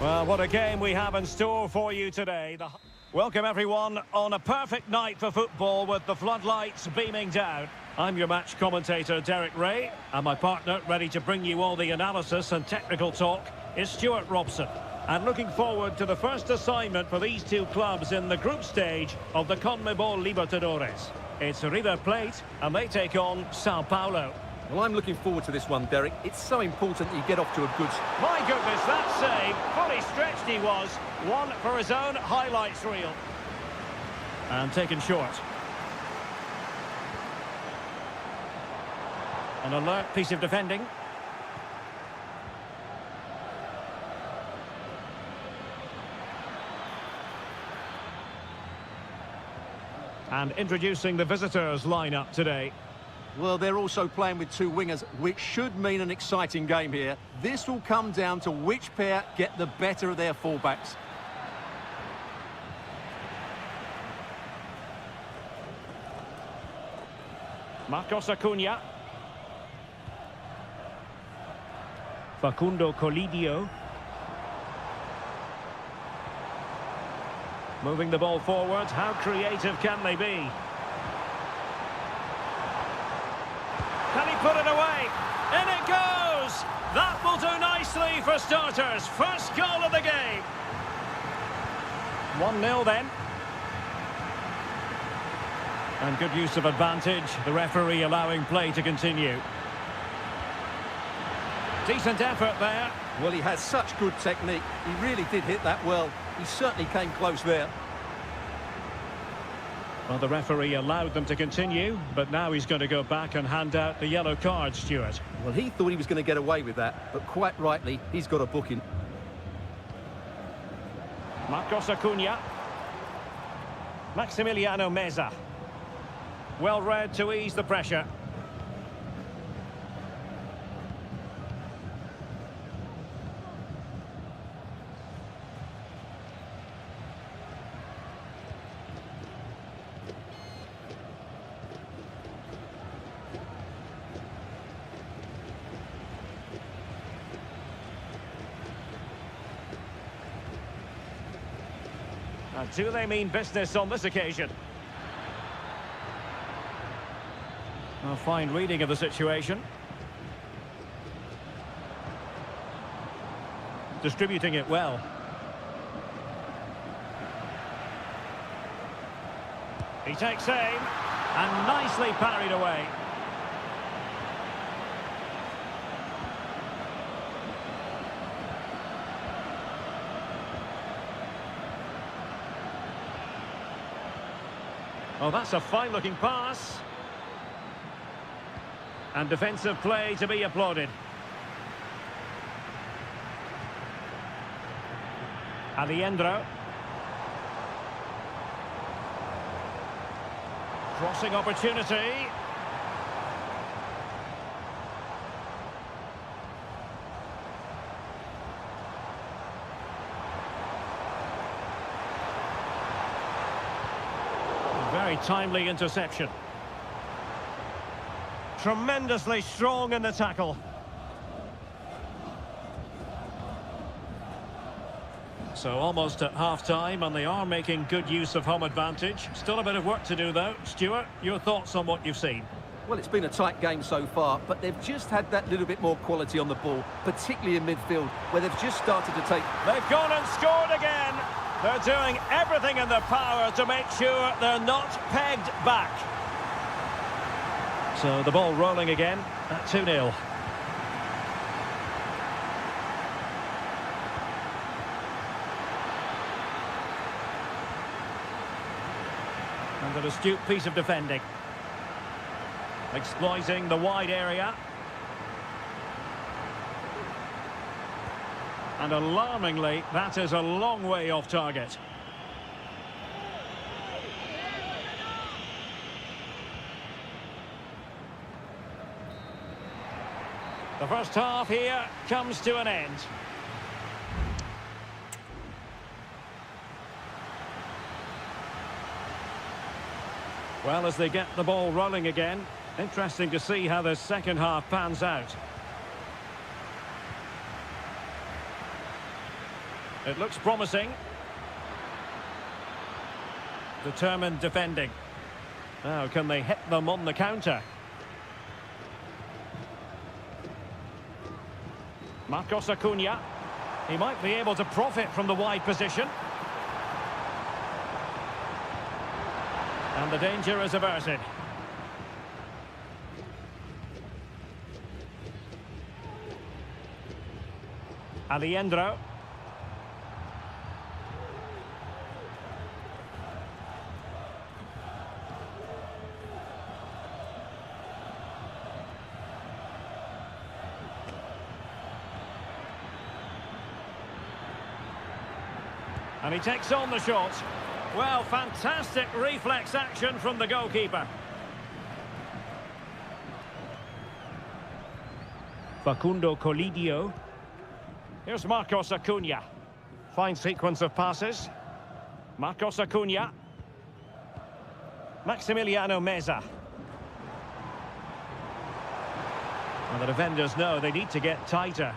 Speaker 1: Well, what a game we have in store for you today. Welcome everyone on a perfect night for football with the floodlights beaming down. I'm your match commentator Derek Ray, and my partner ready to bring you all the analysis and technical talk is Stuart Robson. And looking forward to the first assignment for these two clubs in the group stage of the CONMEBOL Libertadores. It's River Plate and they take on Sao Paulo.
Speaker 2: Well, I'm looking forward to this one, Derek. It's so important that you get off to a good...
Speaker 1: My goodness, that save. Fully stretched he was. One for his own highlights reel. And taken short. An alert piece of defending. And introducing the visitors lineup today.
Speaker 2: Well, they're also playing with two wingers, which should mean an exciting game here. This will come down to which pair get the better of their fullbacks.
Speaker 1: Marcos Acuna. Facundo Colidio. Moving the ball forward. How creative can they be? Can he put it away? In it goes! That will do nicely for starters. First goal of the game. 1-0 then. And good use of advantage. The referee allowing play to continue. Decent effort there.
Speaker 2: Well, he has such good technique. He really did hit that well. He certainly came close there.
Speaker 1: Well, the referee allowed them to continue, but now he's going to go back and hand out the yellow card, Stuart.
Speaker 2: Well, he thought he was going to get away with that, but quite rightly, he's got a booking.
Speaker 1: Marcos Acuna. Maximiliano Meza. Well read to ease the pressure. And do they mean business on this occasion? A fine reading of the situation. Distributing it well. He takes aim and nicely parried away. Oh, that's a fine-looking pass. And defensive play to be applauded. Aliendro. Crossing opportunity. Very timely interception. Tremendously strong in the tackle. So almost at half-time, and they are making good use of home advantage. Still a bit of work to do, though. Stuart, your thoughts on what you've seen?
Speaker 2: Well, it's been a tight game so far, but they've just had that little bit more quality on the ball, particularly in midfield, where they've just started to take...
Speaker 1: They've gone and scored again. They're doing everything in their power to make sure they're not pegged back. So the ball rolling again at 2-0. And an astute piece of defending. Exploiting the wide area. And alarmingly, that is a long way off target. The first half here comes to an end. Well, as they get the ball rolling again, interesting to see how the second half pans out. It looks promising. Determined defending. Now, can they hit them on the counter? Marcos Acuna. He might be able to profit from the wide position. And the danger is averted. Aliendro. And he takes on the shot. Well, fantastic reflex action from the goalkeeper. Facundo Colidio. Here's Marcos Acuna. Fine sequence of passes. Marcos Acuna. Maximiliano Meza. And the defenders know they need to get tighter.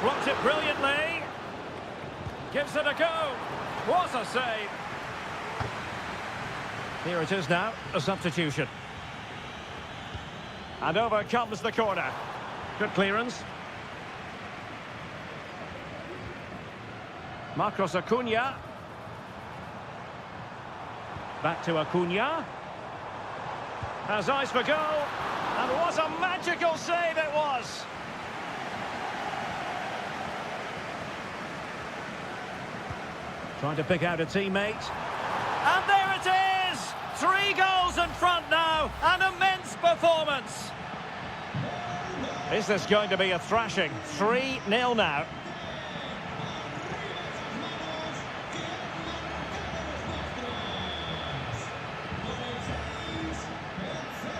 Speaker 1: Blocks it brilliantly. Gives it a go. What a save. Here it is now, a substitution. And over comes the corner. Good clearance. Marcos Acuna. Back to Acuna. Has eyes for goal. And what a magical save it was. Trying to pick out a teammate. And there it is! 3 goals in front now. An immense performance. Is this going to be a thrashing? 3-0 now.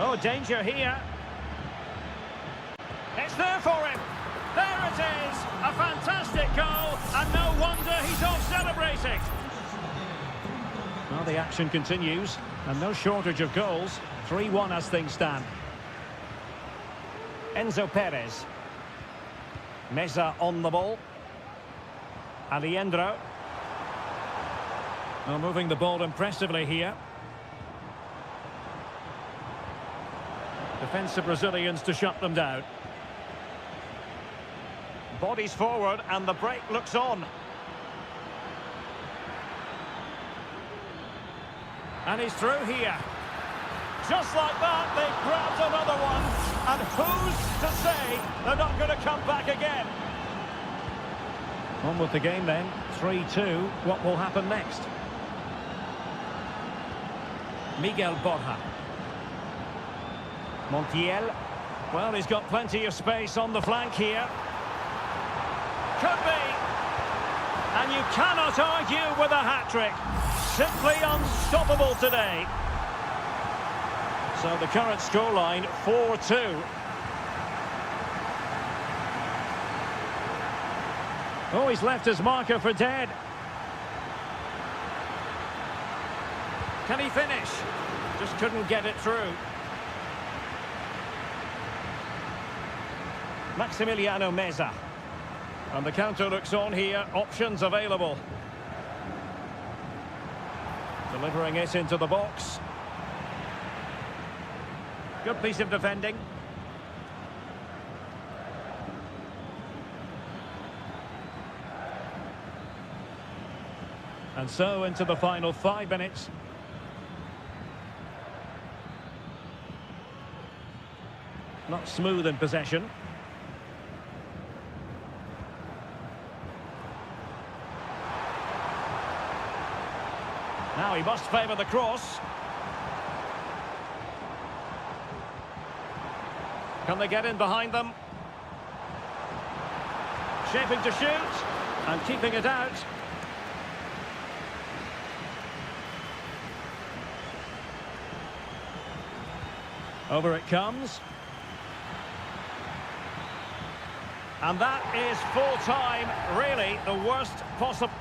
Speaker 1: Oh, danger here. It's there for him. There it is. A fantastic goal. And no wonder he's off celebrating. Well, the action continues. And no shortage of goals. 3-1 as things stand. Enzo Perez. Meza on the ball. Alejandro. Well, moving the ball impressively here. Defensive Brazilians to shut them down. Bodies forward and the break looks on. And he's through here. Just like that, they grabbed another one. And who's to say they're not going to come back again? On with the game then. 3-2. What will happen next? Miguel Borja. Montiel. Well, he's got plenty of space on the flank here. Could be. And you cannot argue with a hat-trick. Simply unstoppable today. So the current scoreline, 4-2. Oh, he's left his marker for dead. Can he finish? Just couldn't get it through. Maximiliano Meza. And the counter looks on here. Options available. Delivering it into the box. Good piece of defending. And so into the final 5 minutes. Not smooth in possession. Now he must favour the cross. Can they get in behind them? Shaping to shoot and keeping it out. Over it comes. And that is full time, really the worst possible.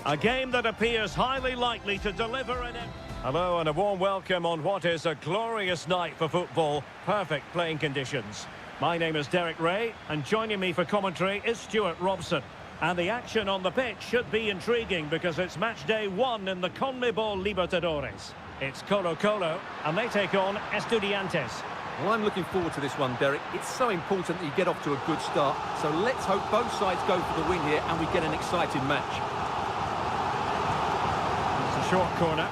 Speaker 1: A game that appears highly likely to deliver an... Hello and a warm welcome on what is a glorious night for football. Perfect playing conditions. My name is Derek Ray, and joining me for commentary is Stuart Robson. And the action on the pitch should be intriguing because it's match day 1 in the CONMEBOL Libertadores. It's Colo-Colo, and they take on Estudiantes.
Speaker 2: Well, I'm looking forward to this one, Derek. It's so important that you get off to a good start. So let's hope both sides go for the win here and we get an exciting match.
Speaker 1: It's a short corner.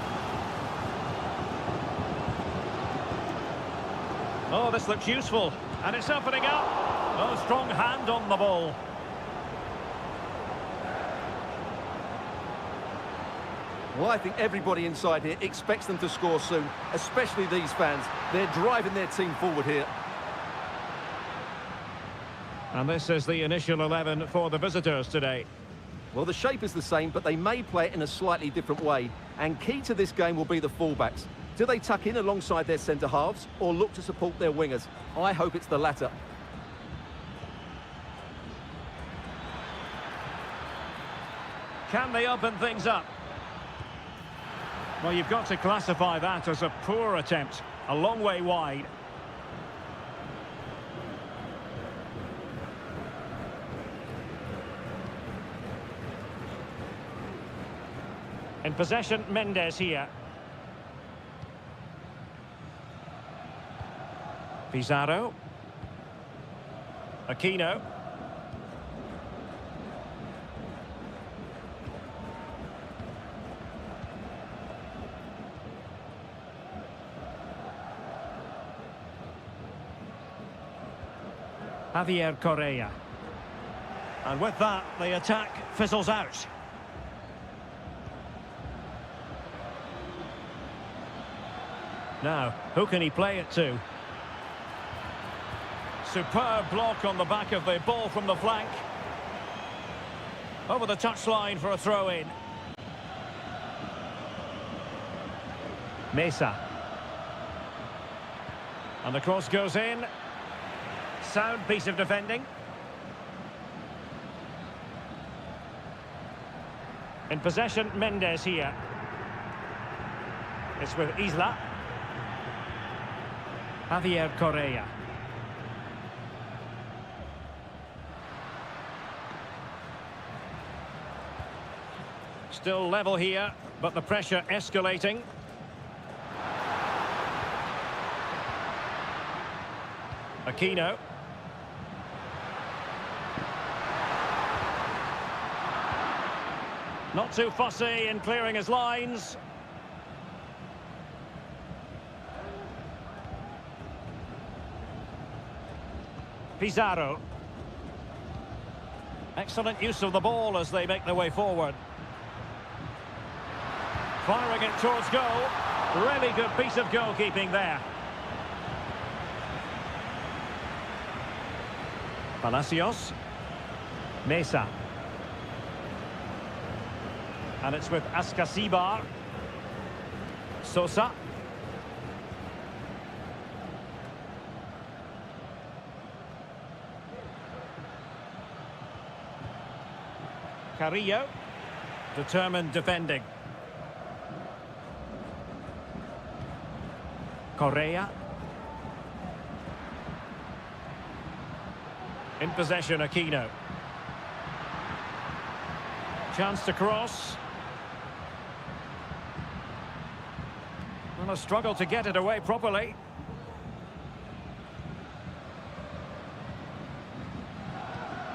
Speaker 1: Oh, this looks useful. And it's opening up. Oh, strong hand on the ball.
Speaker 2: Well, I think everybody inside here expects them to score soon, especially these fans. They're driving their team forward here.
Speaker 1: And this is the initial 11 for the visitors today.
Speaker 2: Well, the shape is the same, but they may play it in a slightly different way. And key to this game will be the fullbacks. Do they tuck in alongside their centre-halves or look to support their wingers? I hope it's the latter.
Speaker 1: Can they open things up? Well, you've got to classify that as a poor attempt. A long way wide. In possession, Mendes here. Pizarro. Aquino. Javier Correa. And with that, the attack fizzles out. Now, who can he play it to? Superb block on the back of the ball from the flank. Over the touchline for a throw-in. Mesa. And the cross goes in. Sound piece of defending. In possession, Mendes here. It's with Isla. Javier Correa. Still level here, but the pressure escalating. Aquino. Not too fussy in clearing his lines. Pizarro. Excellent use of the ball as they make their way forward. Firing it towards goal. Really good piece of goalkeeping there. Palacios. Mesa. And it's with Ascasibar. Sosa. Carrillo. Determined defending. Correa. In possession, Aquino. Chance to cross. And a struggle to get it away properly.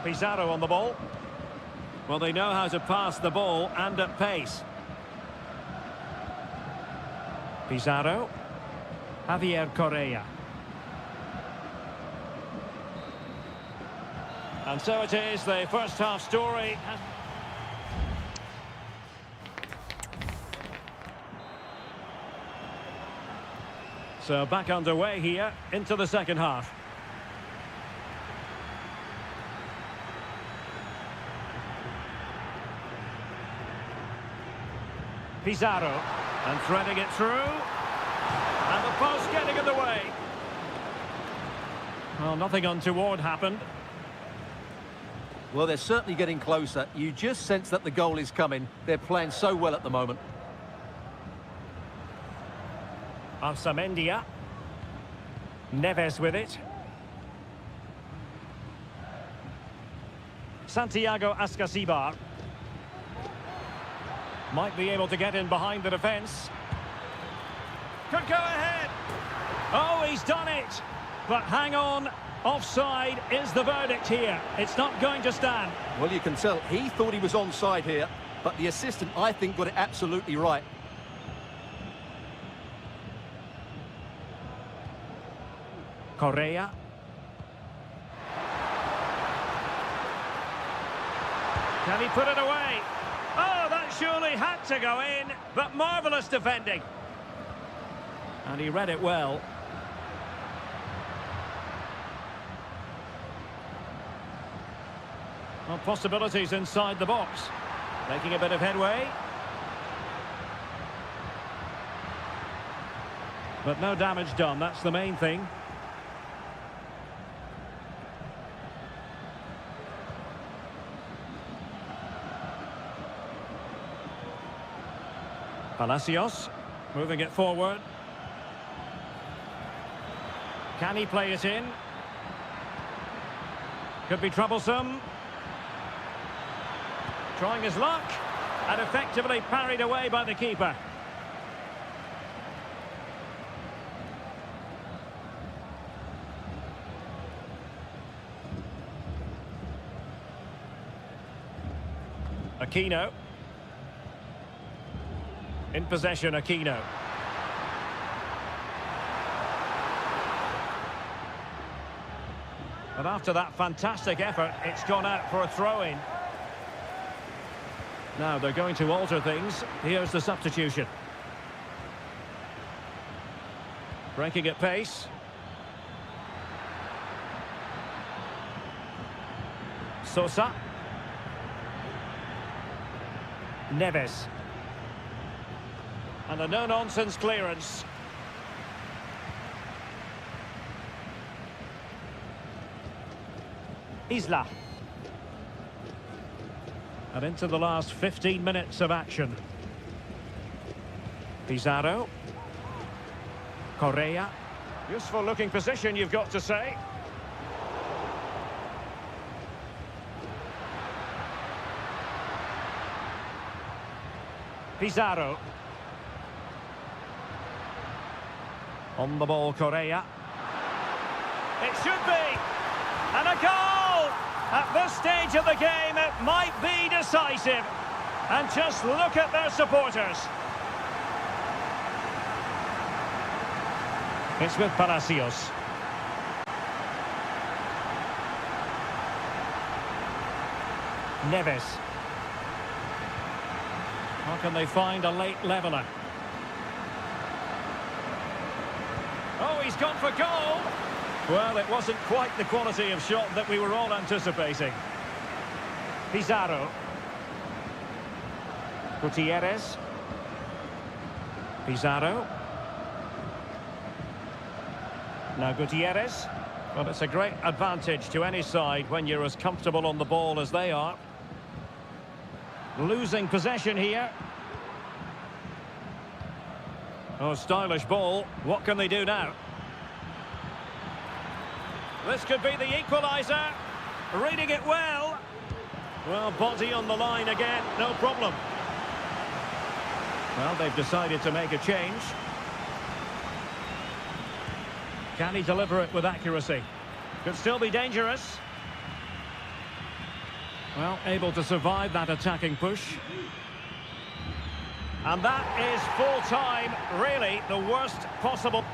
Speaker 1: Pizarro on the ball. Well, they know how to pass the ball and at pace. Pizarro. Javier Correa. And so it is, the first half story. So back underway here into the second half. Pizarro, and threading it through. And the post getting in the way. Well, nothing untoward happened.
Speaker 2: Well, they're certainly getting closer. You just sense that the goal is coming. They're playing so well at the moment.
Speaker 1: Arsamendia. Neves with it. Santiago Ascasibar. Might be able to get in behind the defence. Could go ahead. Oh, he's done it. But hang on. Offside is the verdict here. It's not going to stand.
Speaker 2: Well, you can tell he thought he was onside here, but the assistant, I think, got it absolutely right.
Speaker 1: Correa. Can he put it away? Oh, that surely had to go in, but marvellous defending. And he read it well. Well, possibilities inside the box. Making a bit of headway. But no damage done, that's the main thing. Palacios, moving it forward. Can he play it in? Could be troublesome. Trying his luck, and effectively parried away by the keeper. Aquino. In possession, Aquino. And after that fantastic effort, it's gone out for a throw-in. Now they're going to alter things. Here's the substitution. Breaking at pace. Sosa. Neves. And a no-nonsense clearance. Isla. And into the last 15 minutes of action. Pizarro. Correa. Useful looking position, you've got to say. Pizarro. On the ball, Correa. It should be. And a goal! At this stage of the game, it might be decisive. And just look at their supporters. It's with Palacios. Neves. How can they find a late leveller? Oh, he's gone for goal! Well, it wasn't quite the quality of shot that we were all anticipating. Pizarro. Gutierrez. Pizarro. Now Gutierrez. Well, it's a great advantage to any side when you're as comfortable on the ball as they are. Losing possession here. Oh, stylish ball. What can they do now? This could be the equaliser. Reading it well. Well, body on the line again, no problem. Well, they've decided to make a change. Can he deliver it with accuracy? Could still be dangerous. Well, able to survive that attacking push. And that is full time, really the worst possible.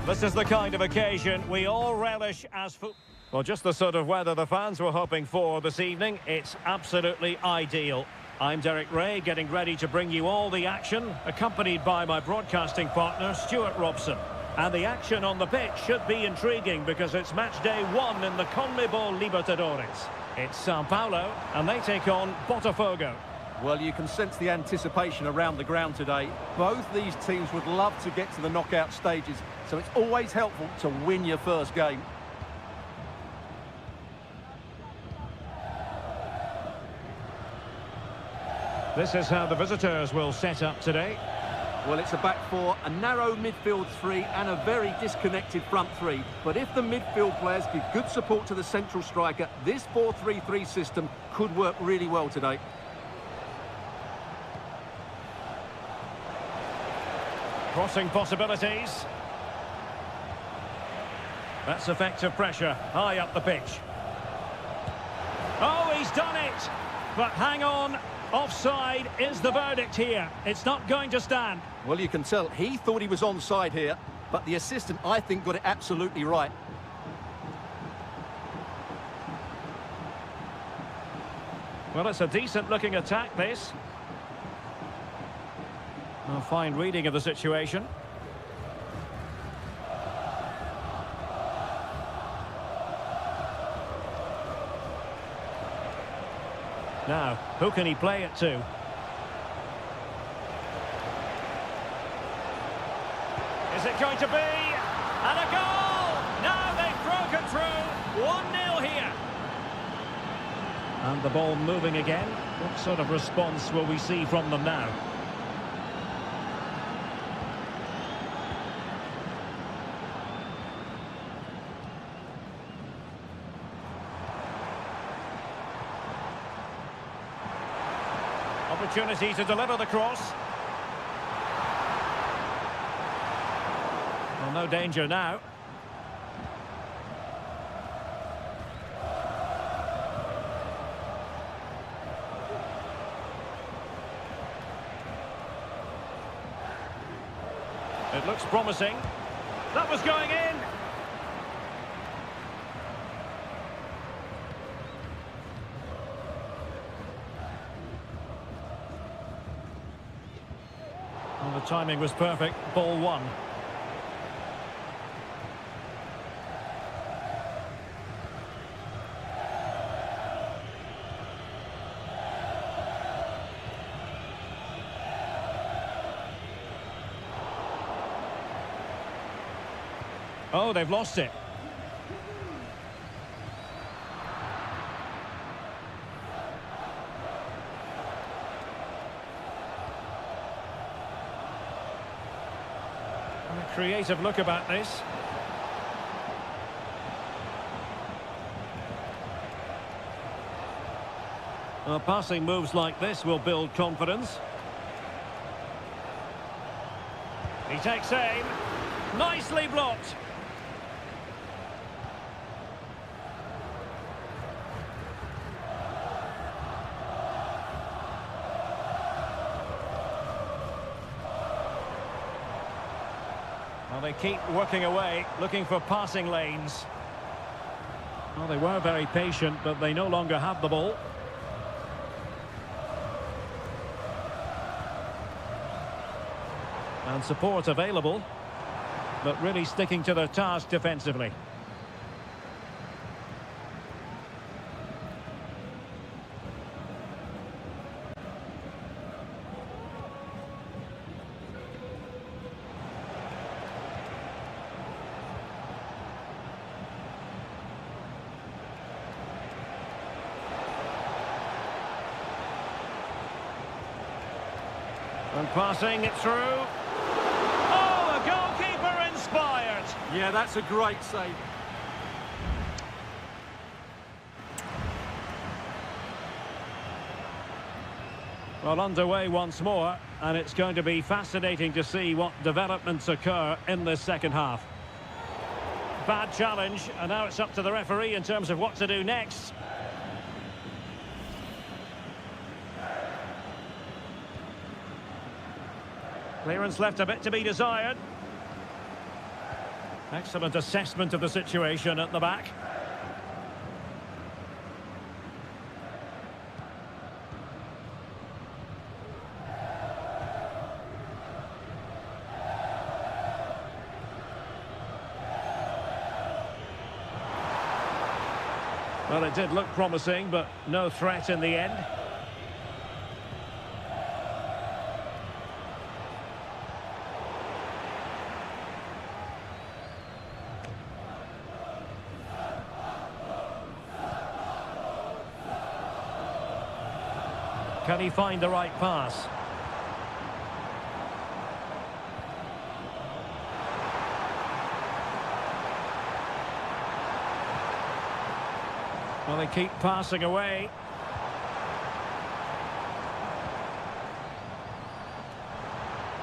Speaker 1: This is the kind of occasion we all relish as football. Well, just the sort of weather the fans were hoping for this evening. It's absolutely ideal. I'm Derek Ray, getting ready to bring you all the action, accompanied by my broadcasting partner, Stuart Robson. And the action on the pitch should be intriguing because it's match day 1 in the CONMEBOL Libertadores. It's Sao Paulo, and they take on Botafogo.
Speaker 2: Well, you can sense the anticipation around the ground today. Both these teams would love to get to the knockout stages, so it's always helpful to win your first game.
Speaker 1: This is how the visitors will set up today.
Speaker 2: Well, it's a back four, a narrow midfield three and a very disconnected front three. But if the midfield players give good support to the central striker, this 4-3-3 system could work really well today.
Speaker 1: Crossing possibilities. That's effective pressure, high up the pitch. Oh, he's done it! But hang on, offside is the verdict here. It's not going to stand.
Speaker 2: Well, you can tell he thought he was onside here, but the assistant, I think, got it absolutely right.
Speaker 1: Well, it's a decent-looking attack, this. A fine reading of the situation. Now, who can he play it to? Is it going to be? And a goal! Now they've broken through. 1-0 here. And the ball moving again. What sort of response will we see from them now? Opportunity to deliver the cross. Well, no danger now. It looks promising. That was going in. Well, the timing was perfect. Ball one. Oh, they've lost it. And a creative look about this. Well, passing moves like this will build confidence. He takes aim. Nicely blocked. Well, they keep working away, looking for passing lanes. Well, they were very patient, but they no longer have the ball. And support available, but really sticking to their task defensively. And passing it through. Oh, a goalkeeper inspired.
Speaker 2: Yeah, that's a great save.
Speaker 1: Well, underway once more, and it's going to be fascinating to see what developments occur in this second half. Bad challenge, and now it's up to the referee in terms of what to do next. Clearance left a bit to be desired. Excellent assessment of the situation at the back. Well, it did look promising, but no threat in the end. Can he find the right pass? Well, they keep passing away.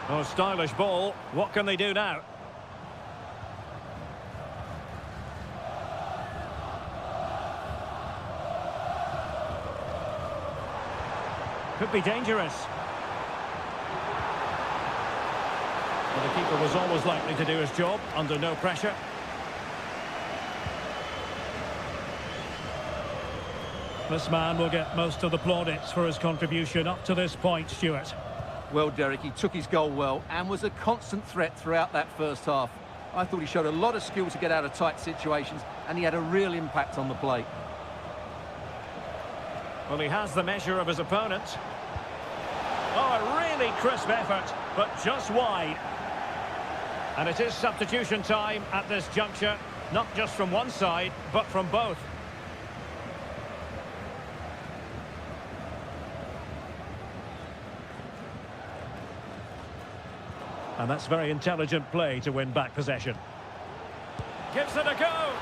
Speaker 1: Oh, stylish ball. What can they do now? Could be dangerous. Well, the keeper was always likely to do his job under no pressure. This man will get most of the plaudits for his contribution up to this point, Stuart.
Speaker 2: Well, Derek, he took his goal well and was a constant threat throughout that first half. I thought he showed a lot of skill to get out of tight situations, and he had a real impact on the play.
Speaker 1: Well, he has the measure of his opponent. Oh, a really crisp effort, but just wide. And it is substitution time at this juncture, not just from one side, but from both. And that's very intelligent play to win back possession. Gives it a go.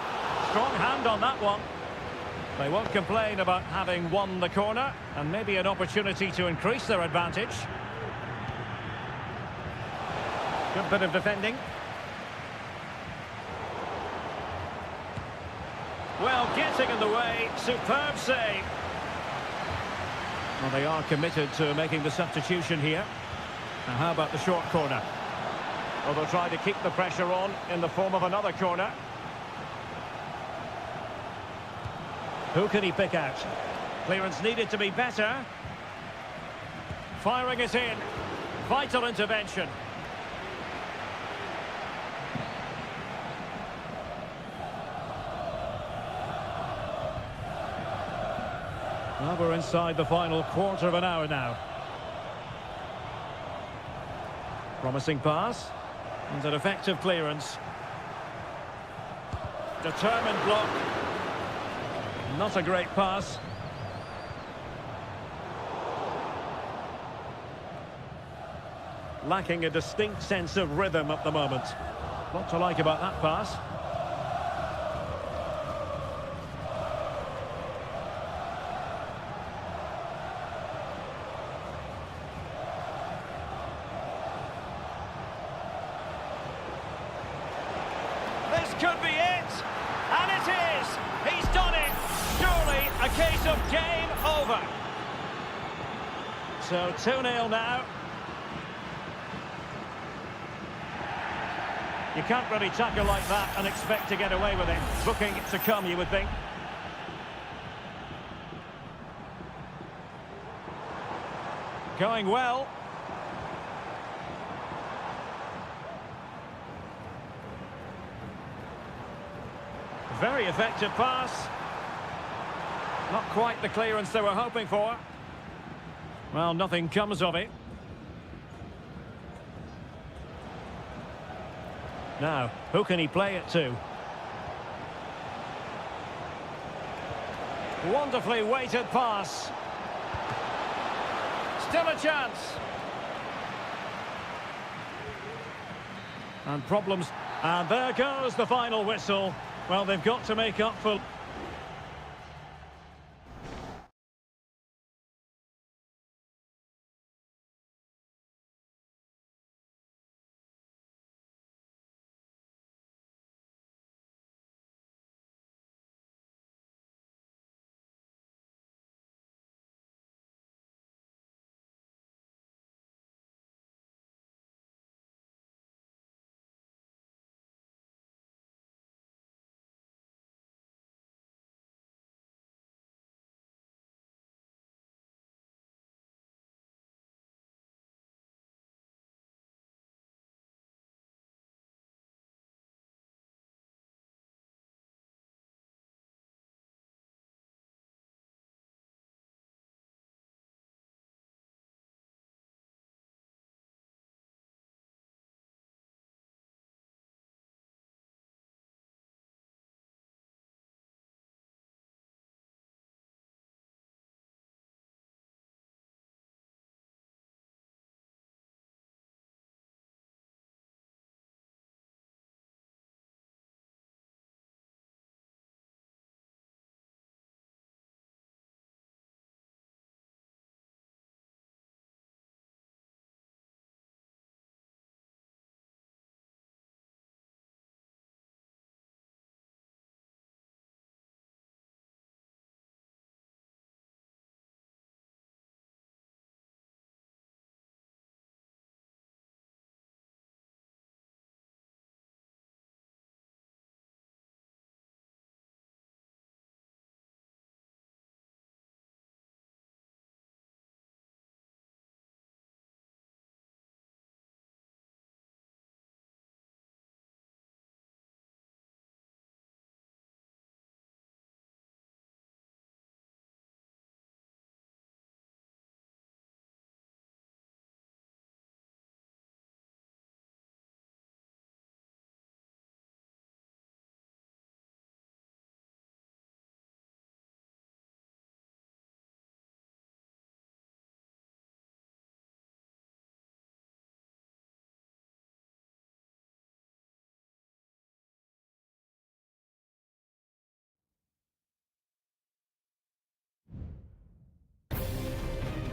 Speaker 1: Strong hand on that one. They won't complain about having won the corner, and maybe an opportunity to increase their advantage. Good bit of defending. Well, getting in the way. Superb save. Well, they are committed to making the substitution here. Now, how about the short corner? Well, they'll try to keep the pressure on in the form of another corner. Who can he pick out? Clearance needed to be better. Firing it in. Vital intervention. Well, we're inside the final quarter of an hour now. Promising pass. And an effective clearance. Determined block. Not a great pass. Lacking a distinct sense of rhythm at the moment. What to like about that pass. This could be it, and it is. He's done it. Surely a case of game over. So 2-0 now. You can't really tackle like that and expect to get away with it. Booking to come, you would think. Going well. Very effective pass. Not quite the clearance they were hoping for. Well, nothing comes of it. Now, who can he play it to? Wonderfully weighted pass. Still a chance. And problems. And there goes the final whistle. Well, they've got to make up for...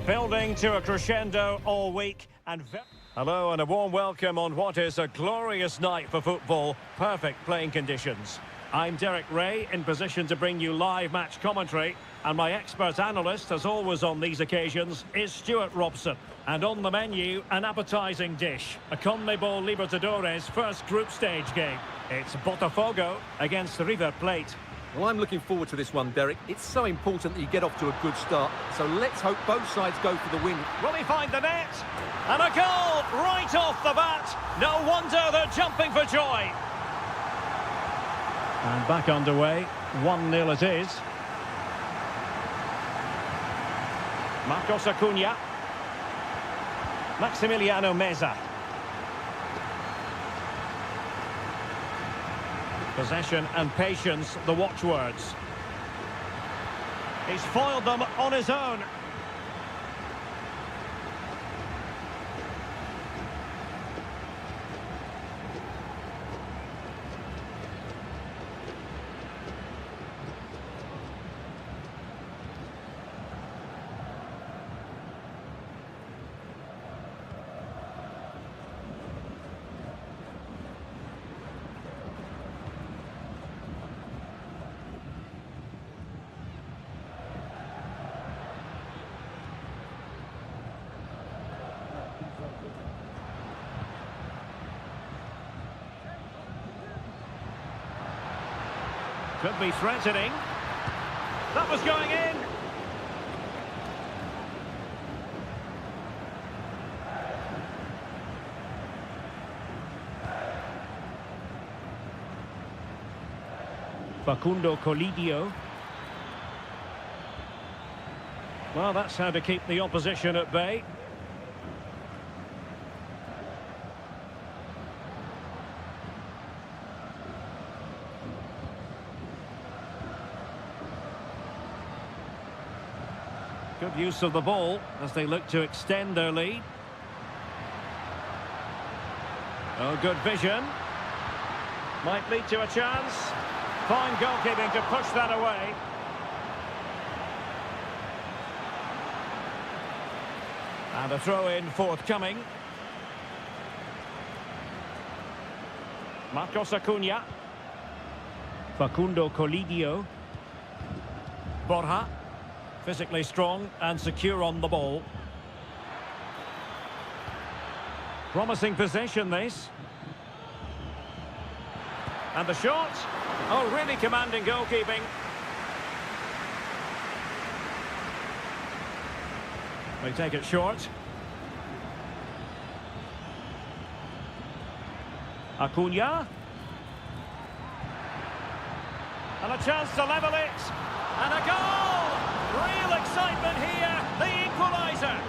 Speaker 1: Building to a crescendo all week and... Hello and a warm welcome on what is a glorious night for football. Perfect playing conditions. I'm Derek Ray, in position to bring you live match commentary. And my expert analyst, as always on these occasions, is Stuart Robson. And on the menu, an appetising dish. A CONMEBOL Libertadores first group stage game. It's Botafogo against River Plate.
Speaker 2: Well, I'm looking forward to this one, Derek. It's so important that you get off to a good start. So let's hope both sides go for the win.
Speaker 1: Will he find the net? And a goal right off the bat. No wonder they're jumping for joy. And back underway. 1-0 it is. Marcos Acuna. Maximiliano Meza. Possession and patience, the watchwords. He's foiled them on his own. Could be threatening. That was going in. Facundo Colidio. Well, that's how to keep the opposition at bay. Good use of the ball as they look to extend their lead. Oh, good vision. Might lead to a chance. Fine goalkeeping to push that away. And a throw-in forthcoming. Marcos Acuna. Facundo Colidio. Borja. Physically strong and secure on the ball. Promising possession, this. And the shot. Oh, really commanding goalkeeping. They take it short. Acuna. And a chance to level it. And a goal! Real excitement here, the equaliser.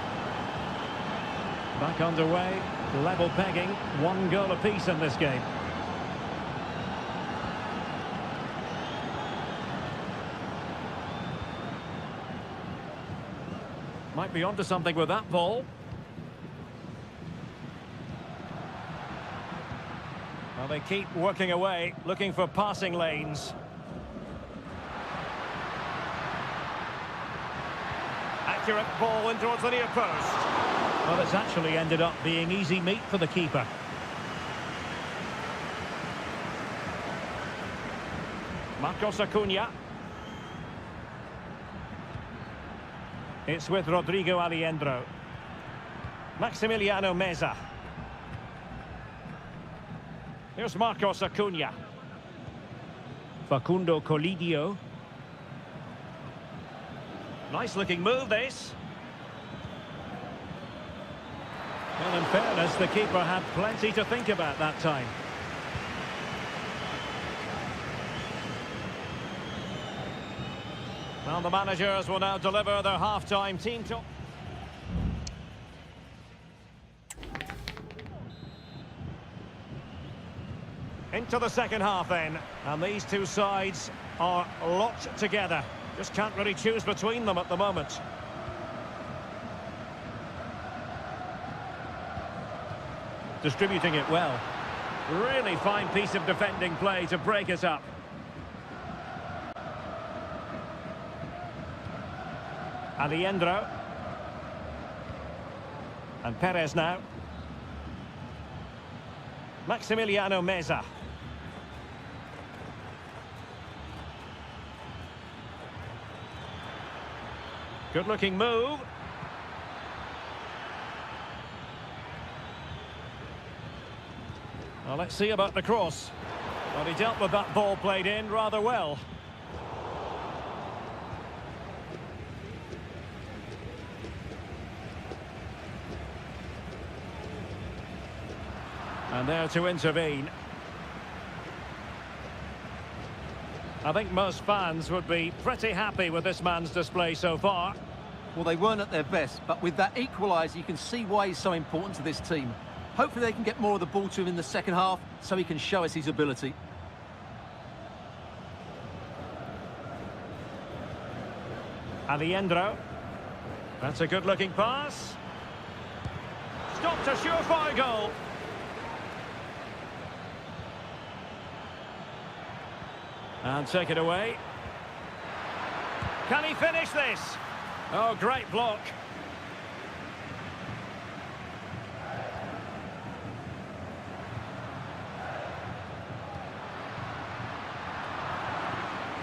Speaker 1: Back underway, level pegging, 1 goal apiece in this game. Might be onto something with that ball. Well, they keep working away, looking for passing lanes. Accurate ball in towards the near post. Well, it's actually ended up being easy meat for the keeper. Marcos Acuna. It's with Rodrigo Aliendro. Maximiliano Meza. Here's Marcos Acuna. Facundo Colidio. Nice looking move, this. Well, in fairness, the keeper had plenty to think about that time. Well, the managers will now deliver their half-time team talk. Into the second half then, and these two sides are locked together. Just can't really choose between them at the moment. Distributing it well. Really fine piece of defending play to break it up. Aliendro. And Perez now. Maximiliano Meza. Good-looking move. Well, let's see about the cross. Well, he dealt with that ball played in rather well. And there to intervene. I think most fans would be pretty happy with this man's display so far.
Speaker 2: Well, they weren't at their best, but with that equaliser, you can see why he's so important to this team. Hopefully they can get more of the ball to him in the second half so he can show us his ability.
Speaker 1: Aliendro. That's a good-looking pass. Stopped a surefire goal. And take it away. Can he finish this? Oh, great block.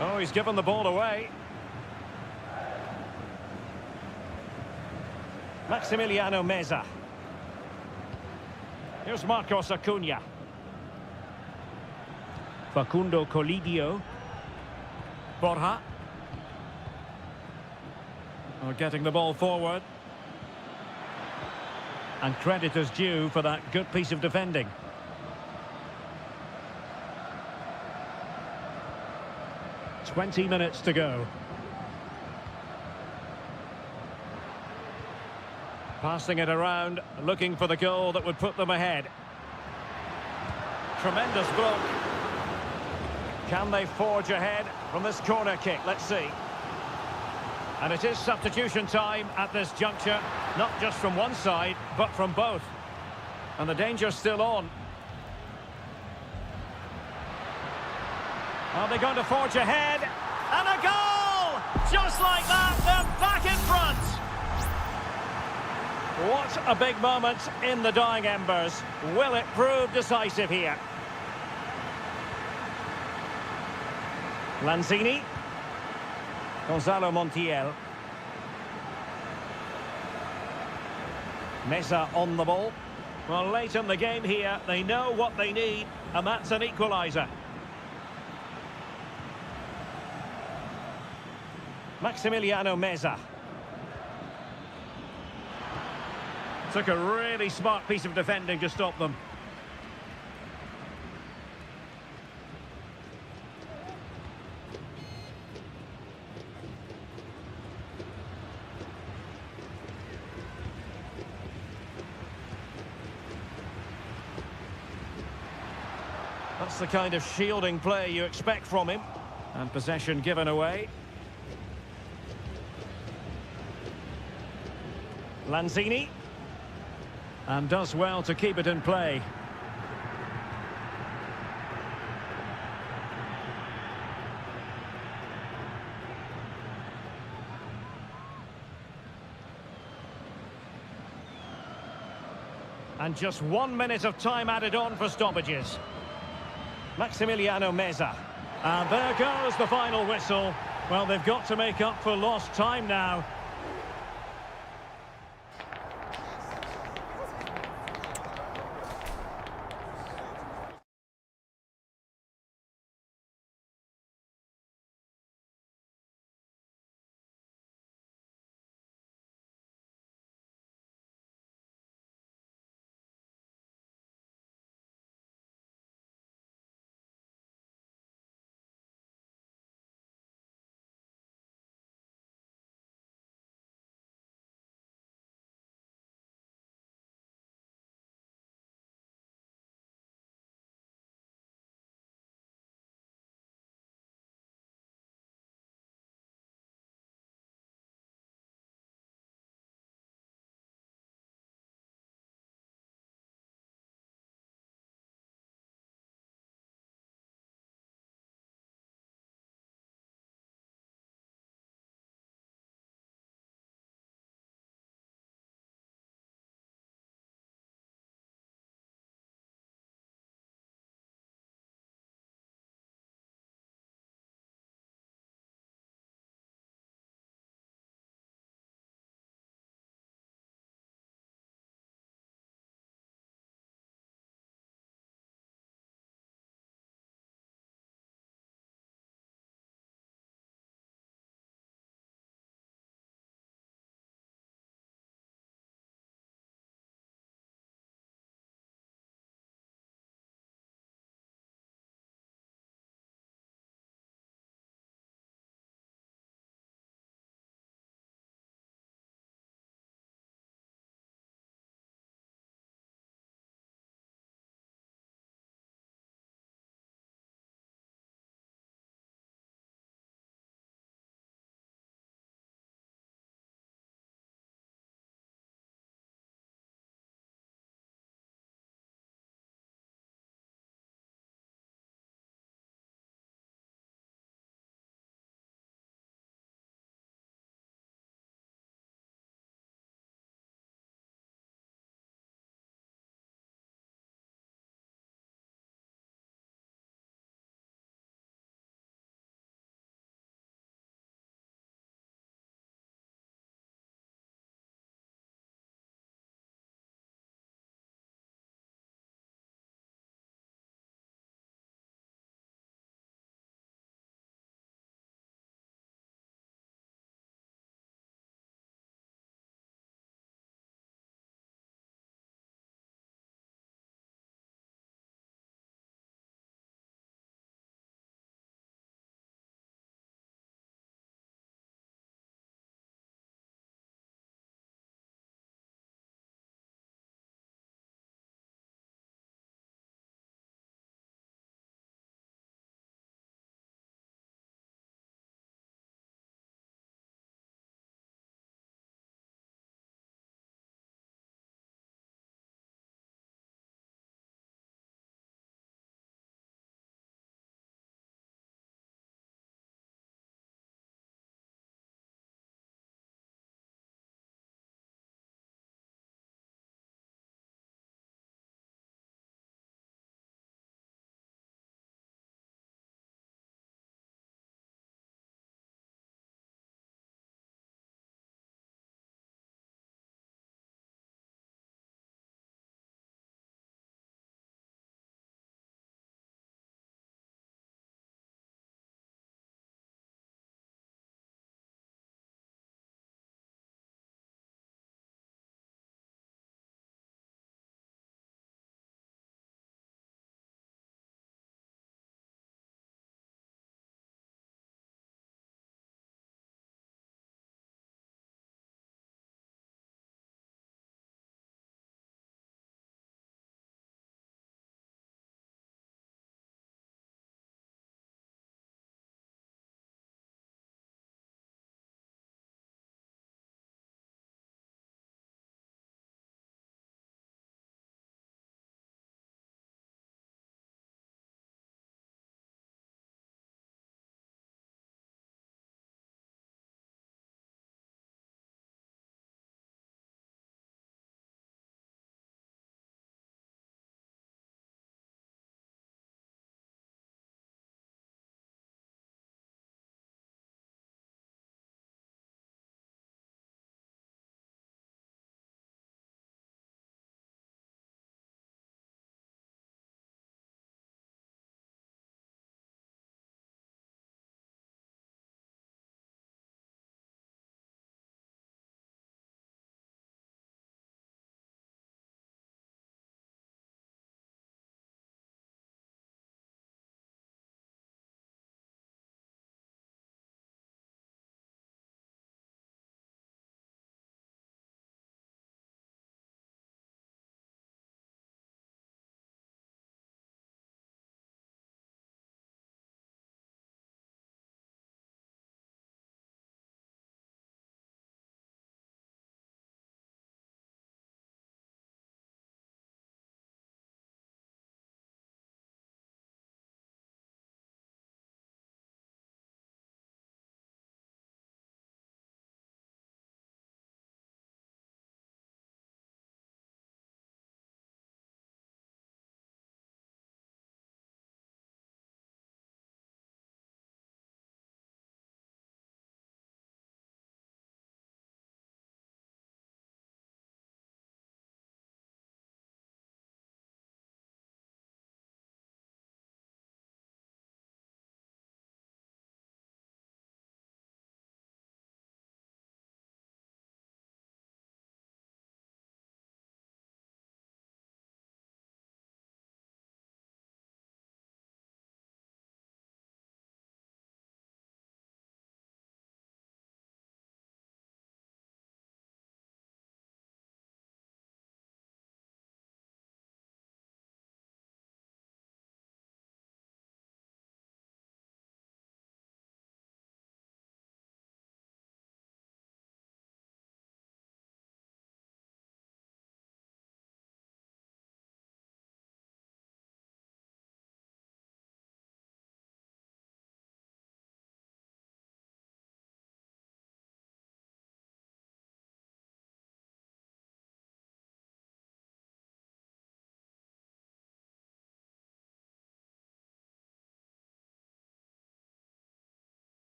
Speaker 1: Oh, he's given the ball away. Maximiliano Meza. Here's Marcos Acuna. Facundo Colidio. Borja. Oh, getting the ball forward. And credit is due for that good piece of defending. "20 minutes to go. Passing it around, looking for the goal that would put them ahead. Tremendous block. Can they forge ahead from this corner kick? Let's see. And it is substitution time at this juncture, not just from one side, but from both. And the danger's still on. Are they going to forge ahead? And a goal! Just like that, they're back in front! What a big moment in the dying embers. Will it prove decisive here? Lanzini. Gonzalo Montiel. Meza on the ball. Well, late in the game here, they know what they need, and that's an equaliser. Maximiliano Meza. Took a really smart piece of defending to stop them. That's the kind of shielding play you expect from him. And possession given away. Lanzini. And does well to keep it in play. And just 1 minute of time added on for stoppages. Maximiliano Meza. And there goes the final whistle. Well, they've got to make up for lost time now.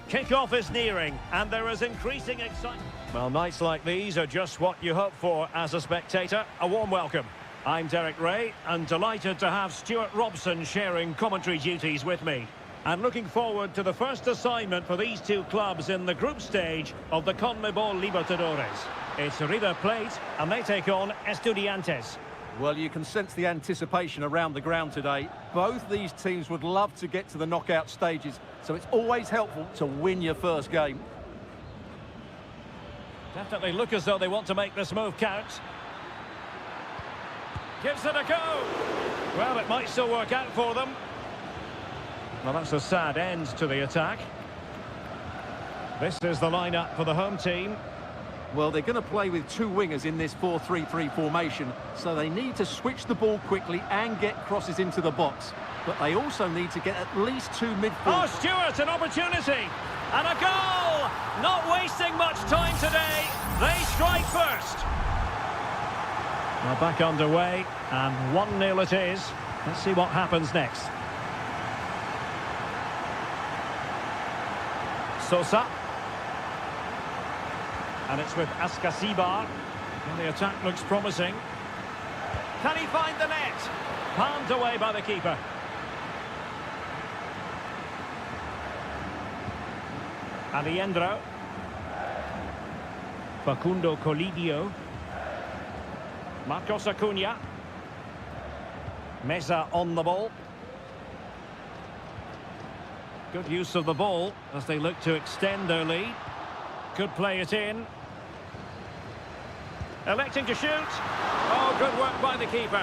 Speaker 1: Kick-off is nearing, and there is increasing excitement. Well, nights like these are just what you hope for as a spectator. A warm welcome. I'm Derek Ray, and delighted to have Stuart Robson sharing commentary duties with me. And looking forward to the first assignment for these two clubs in the group stage of the CONMEBOL Libertadores. It's River Plate, and they take on Estudiantes.
Speaker 2: Well, you can sense the anticipation around the ground today. Both these teams would love to get to the knockout stages, so it's always helpful to win your first game.
Speaker 1: Definitely look as though they want to make this move count. Gives it a go. Well, it might still work out for them. Well, that's a sad end to the attack. This is the lineup for the home team.
Speaker 2: Well, they're going to play with two wingers in this 4-3-3 formation, so they need to switch the ball quickly and get crosses into the box. But they also need to get at least two midfield.
Speaker 1: Oh, Stewart, an opportunity! And a goal! Not wasting much time today. They strike first. Well, back underway, and 1-0 it is. Let's see what happens next. Sosa. And it's with Ascasibar. And the attack looks promising. Can he find the net? Palmed away by the keeper. Aliendro. Facundo Colidio. Marcos Acuna. Meza on the ball. Good use of the ball as they look to extend their lead. Could play it in. Electing to shoot. Oh, good work by the keeper.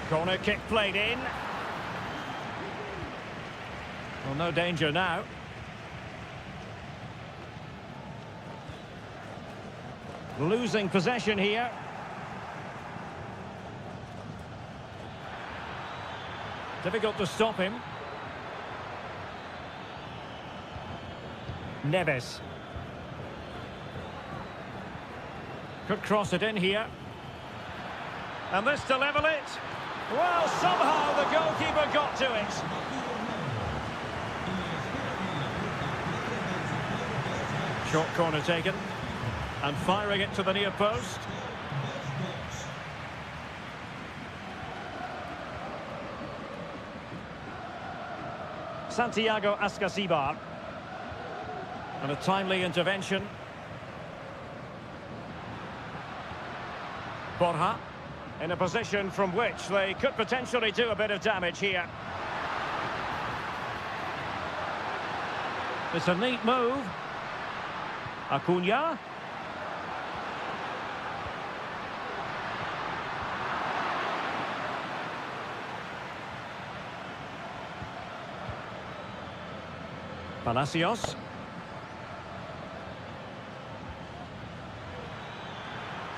Speaker 1: Corner kick played in. Well, no danger now. Losing possession here. Difficult to stop him. Neves. Could cross it in here. And this to level it. Well, somehow the goalkeeper got to it. Short corner taken. And firing it to the near post. Santiago Ascasibar. And a timely intervention. Borja. In a position from which they could potentially do a bit of damage here. It's a neat move. Acuna. Palacios.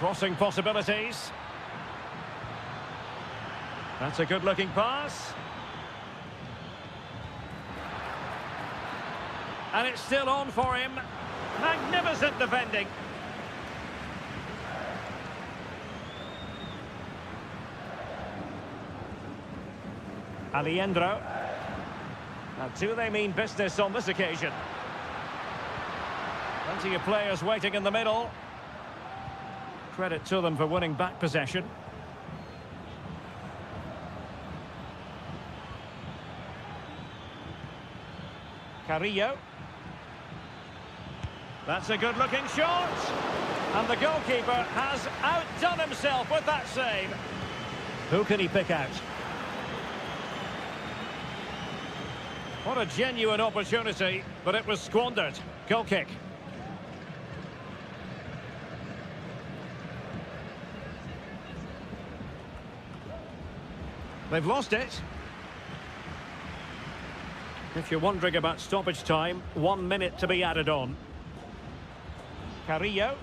Speaker 1: Crossing possibilities. That's a good-looking pass. And it's still on for him. Magnificent defending. Aliendro. Now, do they mean business on this occasion? Plenty of players waiting in the middle. Credit to them for winning back possession. Carrillo. That's a good-looking shot. And the goalkeeper has outdone himself with that save. Who can he pick out? What a genuine opportunity, but it was squandered. Goal kick. They've lost it. If you're wondering about stoppage time, 1 minute to be added on. Carrillo.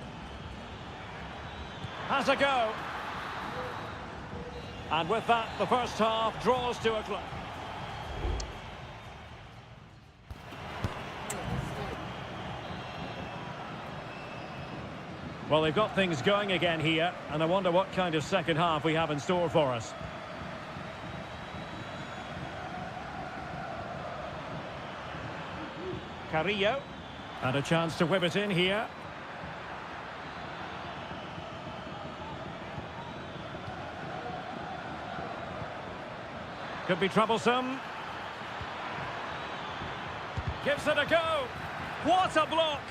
Speaker 1: Has a go. And with that, the first half draws to a close. Well, they've got things going again here, and I wonder what kind of second half we have in store for us. Carrillo. And a chance to whip it in here. Could be troublesome. Gives it a go. What a block!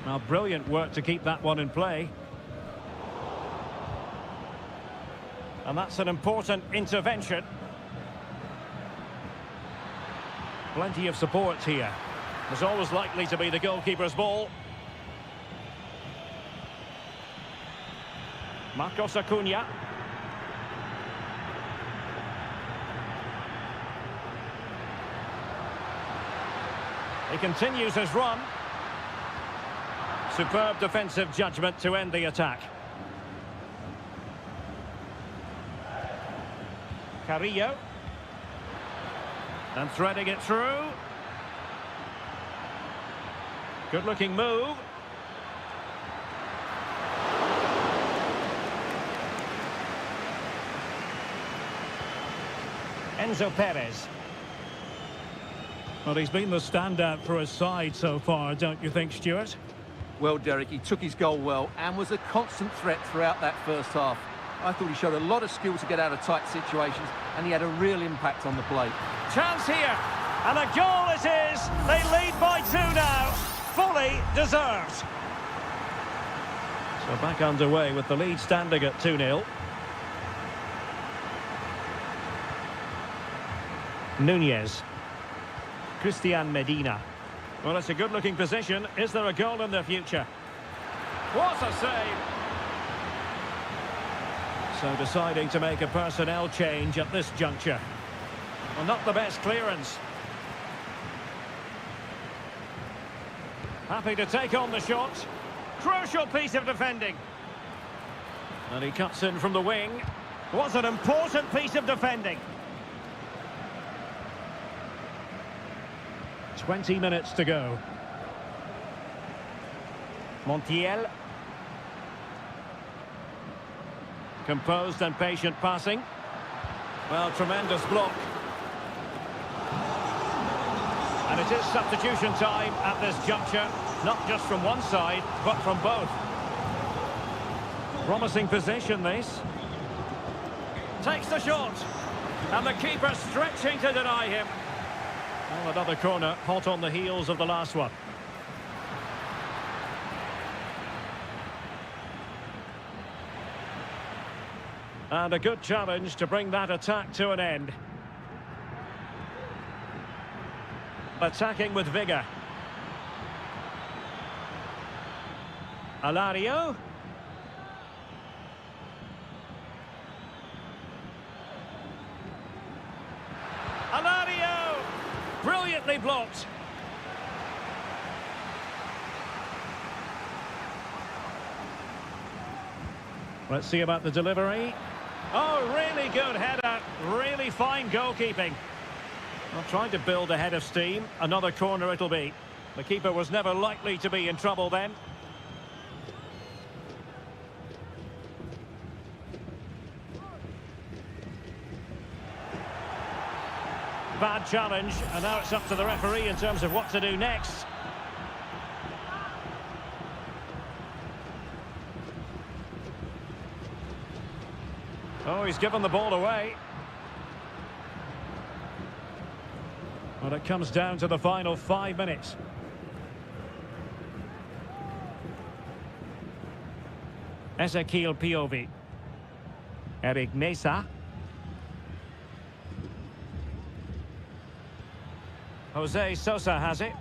Speaker 1: Well, brilliant work to keep that one in play. And that's an important intervention. Plenty of support here. There's always likely to be the goalkeeper's ball. Marcos Acuna. He continues his run. Superb defensive judgment to end the attack. Carrillo. And threading it through. Good-looking move. Enzo Perez. Well, he's been the standout for his side so far, don't you think, Stuart?
Speaker 2: Well, Derek, he took his goal well and was a constant threat throughout that first half. I thought he showed a lot of skill to get out of tight situations, and he had a real impact on the play.
Speaker 1: Chance here, and a goal it is. They lead by 2 now. Fully deserved. So back underway with the lead standing at 2-0. Nunez. Christian Medina. Well, it's a good-looking position. Is there a goal in the future? What a save! So deciding to make a personnel change at this juncture. Well, not the best clearance. Happy to take on the shot. Crucial piece of defending. And he cuts in from the wing. Was an important piece of defending. 20 minutes to go. Montiel. Composed and patient passing. Well, tremendous block. And it is substitution time at this juncture. Not just from one side, but from both. Promising position, this. Takes the shot. And the keeper stretching to deny him. Well, another corner, hot on the heels of the last one. And a good challenge to bring that attack to an end. Attacking with vigour. Alario. Alario! Brilliantly blocked. Let's see about the delivery. Oh, really good header. Really fine goalkeeping. Well, trying to build a head of steam. Another corner it'll be. The keeper was never likely to be in trouble then. Bad challenge, and now it's up to the referee in terms of what to do next. Oh, he's given the ball away. Well, it comes down to the final 5 minutes. Ezequiel Piovi. Eric Mesa. Jose Sosa has it.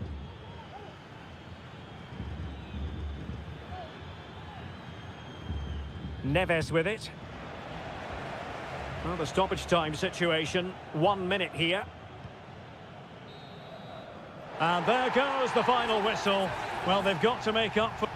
Speaker 1: Neves with it. Well, the stoppage time situation, 1 minute here. And there goes the final whistle. Well, they've got to make up for...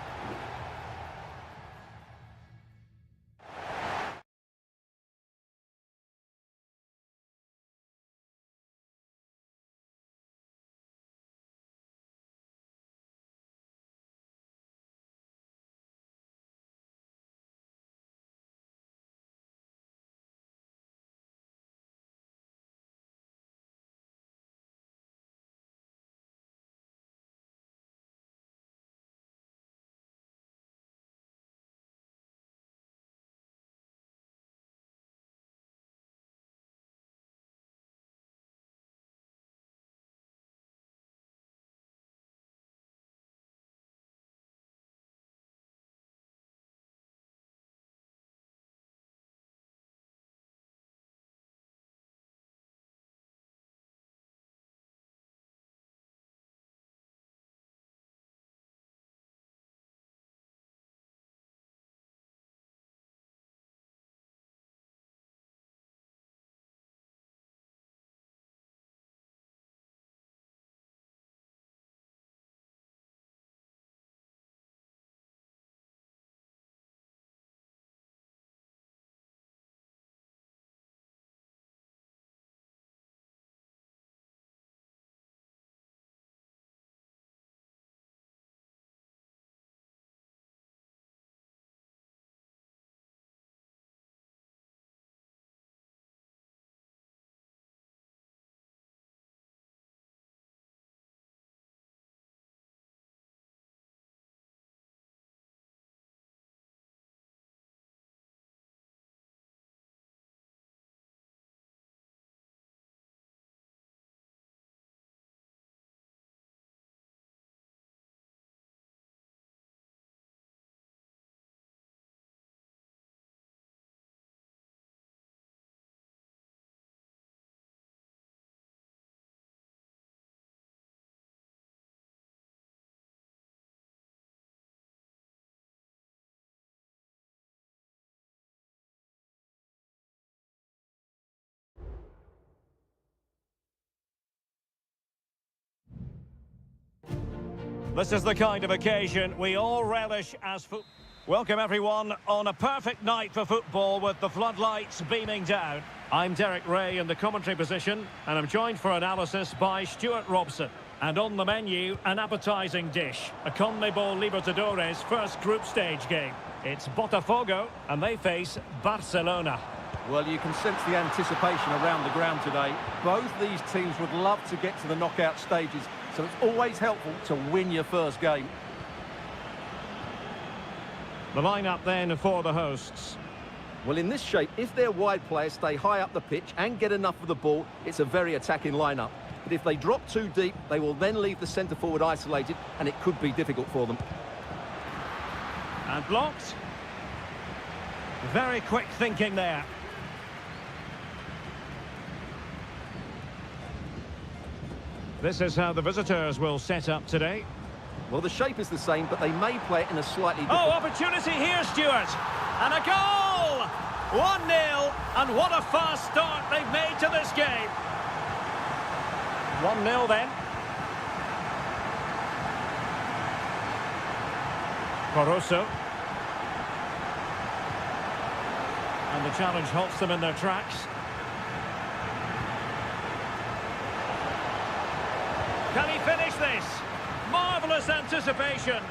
Speaker 1: This is the kind of occasion we all relish as football. Welcome everyone on a perfect night for football with the floodlights beaming down. I'm Derek Ray in the commentary position, and I'm joined for analysis by Stuart Robson. And on the menu, an appetising dish, a CONMEBOL Libertadores first group stage game. It's Botafogo, and they face Barcelona.
Speaker 2: Well, you can sense the anticipation around the ground today. Both these teams would love to get to the knockout stages, so it's always helpful to win your first game.
Speaker 1: The lineup then for the hosts.
Speaker 2: Well, in this shape, if their wide players stay high up the pitch and get enough of the ball, it's a very attacking lineup. But if they drop too deep, they will then leave the centre forward isolated, and it could be difficult for them.
Speaker 1: And blocked. Very quick thinking there. This is how the visitors will set up today.
Speaker 2: Well, the shape is the same, but they may play it in a slightly different...
Speaker 1: Oh, opportunity here, Stuart! And a goal! 1-0, and what a fast start they've made to this game. 1-0 then. Caruso. And the challenge halts them in their tracks. Can he finish this? Marvellous anticipation.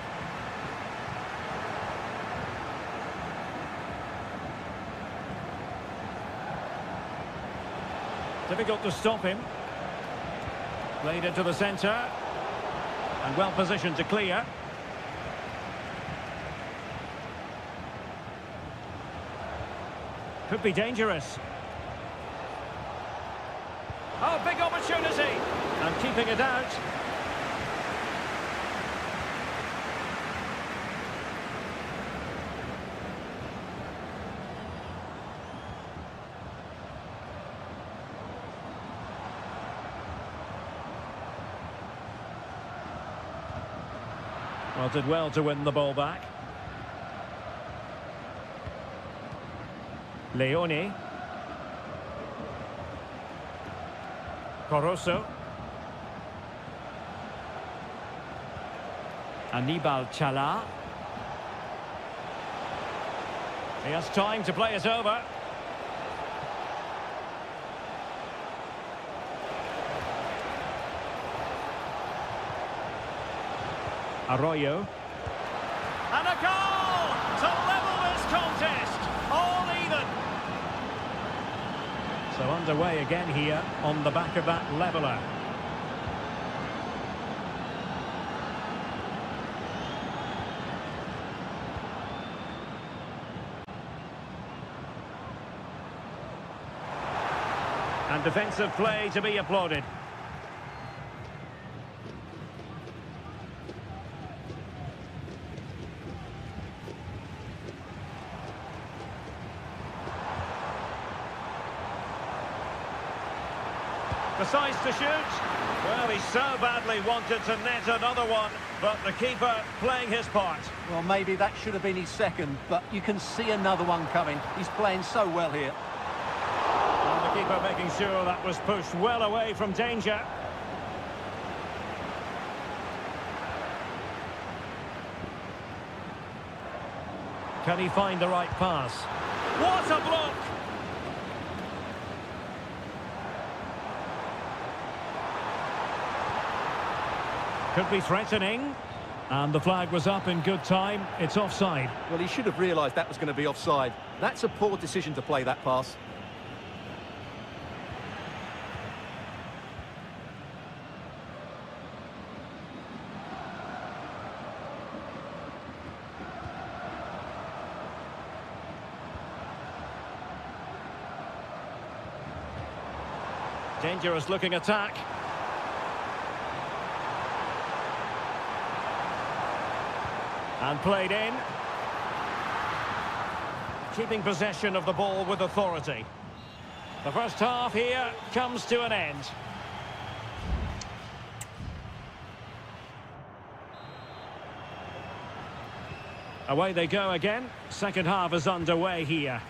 Speaker 1: Difficult to stop him. Played into the centre. And well positioned to clear. Could be dangerous. Oh, big opportunity. And keeping it out. Well, did well to win the ball back. Leone. Caruso. Anibal Chala. He has time to play it over. Arroyo. And a goal to level this contest. All even. So underway again here on the back of that leveller. And defensive play to be applauded. Decides to shoot. Well, he so badly wanted to net another one, but the keeper playing his part.
Speaker 2: Well, maybe that should have been his second, but you can see another one coming. He's playing so well here.
Speaker 1: And the keeper making sure that was pushed well away from danger. Can he find the right pass? What a block! Could be threatening. And the flag was up in good time. It's offside.
Speaker 2: Well, he should have realised that was going to be offside. That's a poor decision to play that pass.
Speaker 1: Dangerous looking attack. And played in. Keeping possession of the ball with authority. The first half here comes to an end. Away they go again. Second half is underway here.